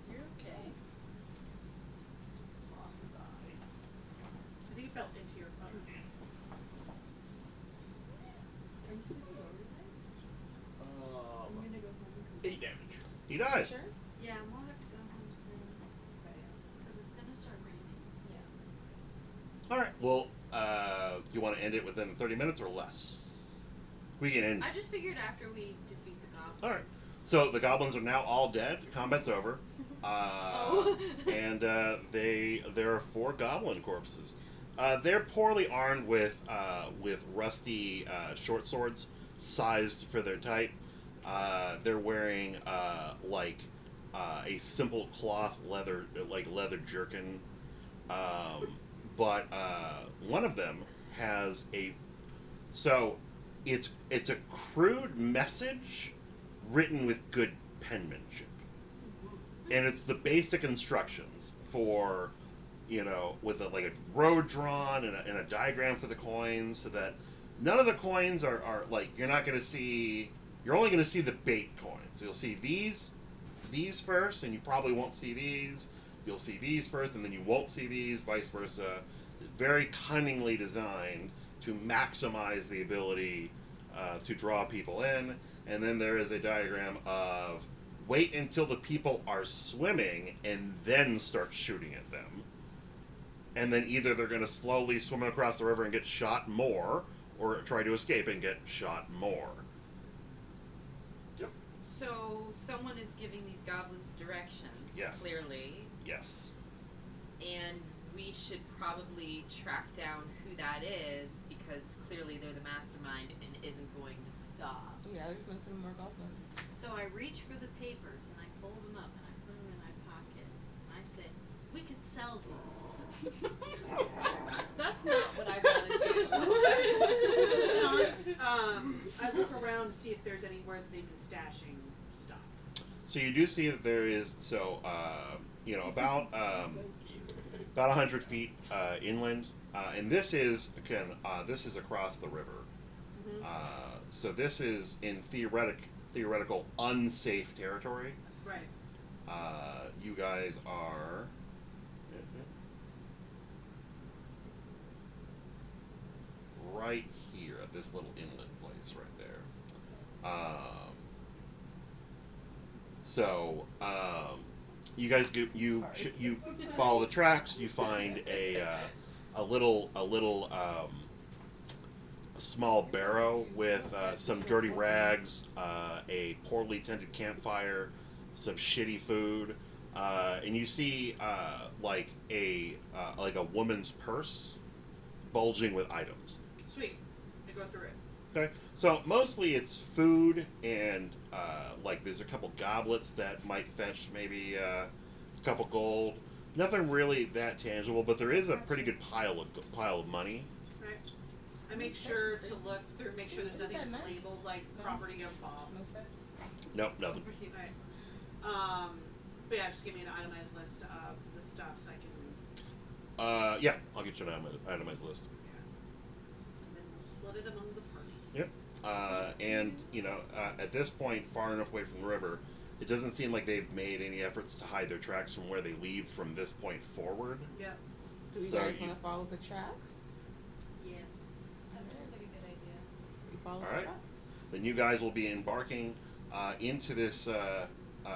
Speaker 4: You're okay.
Speaker 2: Lost the die.
Speaker 3: I think it fell into your phone.
Speaker 4: Are you sleeping over tonight? I'm gonna go home.
Speaker 2: 8 damage.
Speaker 1: He dies.
Speaker 4: Sure? Yeah, I'm gonna have to go home soon. Because it's gonna start raining. Yeah.
Speaker 1: All right. Well, you want to end it within 30 minutes or less? We can end.
Speaker 4: I just figured after we defeat the goblins.
Speaker 1: All right. So the goblins are now all dead. Combat's over. And there are 4 goblin corpses. They're poorly armed with rusty short swords, sized for their type. They're wearing a simple cloth leather jerkin. But one of them has it's a crude message written with good penmanship, and it's the basic instructions for, with a road drawn and a diagram for the coins, so that none of the coins are you're only going to see the bait coins. So you'll see these first, and you probably won't see these. You'll see these first, and then you won't see these, vice versa. Very cunningly designed to maximize the ability to draw people in. And then there is a diagram of wait until the people are swimming and then start shooting at them. And then either they're going to slowly swim across the river and get shot more, or try to escape and get shot more.
Speaker 2: Yep.
Speaker 5: So someone is giving these goblins directions.
Speaker 1: Yes.
Speaker 5: Clearly.
Speaker 1: Yes.
Speaker 5: And we should probably track down who that is, because clearly they're the mastermind and isn't going to stop.
Speaker 6: Yeah, there's been some more goblins.
Speaker 4: So I reach for the papers and I fold them up and I put them in my pocket. And I say, we could sell these. That's not what I want to do.
Speaker 3: Sean, I look around to see if there's anywhere that they've been stashing stuff.
Speaker 1: So you do see that there is about 100 feet inland, and this is across the river.
Speaker 3: Mm-hmm.
Speaker 1: So this is in theoretical unsafe territory.
Speaker 3: Right.
Speaker 1: You guys are right here at this little inlet place right there. You guys you follow the tracks. You find a small barrow with some dirty rags, a poorly tended campfire, some shitty food, and you see a woman's purse bulging with items.
Speaker 3: Sweet. I go through it.
Speaker 1: Okay, so mostly it's food and there's a couple goblets that might fetch maybe a couple gold. Nothing really that tangible, but there is a pretty good pile of money.
Speaker 3: Right. I make sure to look through, make sure there's nothing that's labeled like property of Bob.
Speaker 1: Nope, nothing.
Speaker 3: Right. But yeah, just give me an itemized list of the stuff so I can.
Speaker 1: Yeah, I'll get you an itemized list.
Speaker 3: Yeah. And then we'll split it among the party.
Speaker 1: Yep. and at this point, far enough away from the river, it doesn't seem like they've made any efforts to hide their tracks from where they leave from this point forward.
Speaker 3: Yep.
Speaker 6: Do you
Speaker 1: So
Speaker 6: guys
Speaker 1: you-
Speaker 6: want to follow the tracks?
Speaker 5: Yes. That sounds like a good idea.
Speaker 6: We follow
Speaker 1: All
Speaker 6: the
Speaker 1: right.
Speaker 6: tracks.
Speaker 1: Then you guys will be embarking into this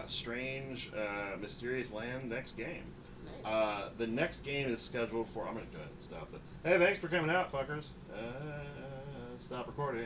Speaker 1: strange, mysterious land next game.
Speaker 6: Nice.
Speaker 1: The next game is scheduled for. I'm going to go ahead and stop it. Hey, thanks for coming out, fuckers. Stop recording.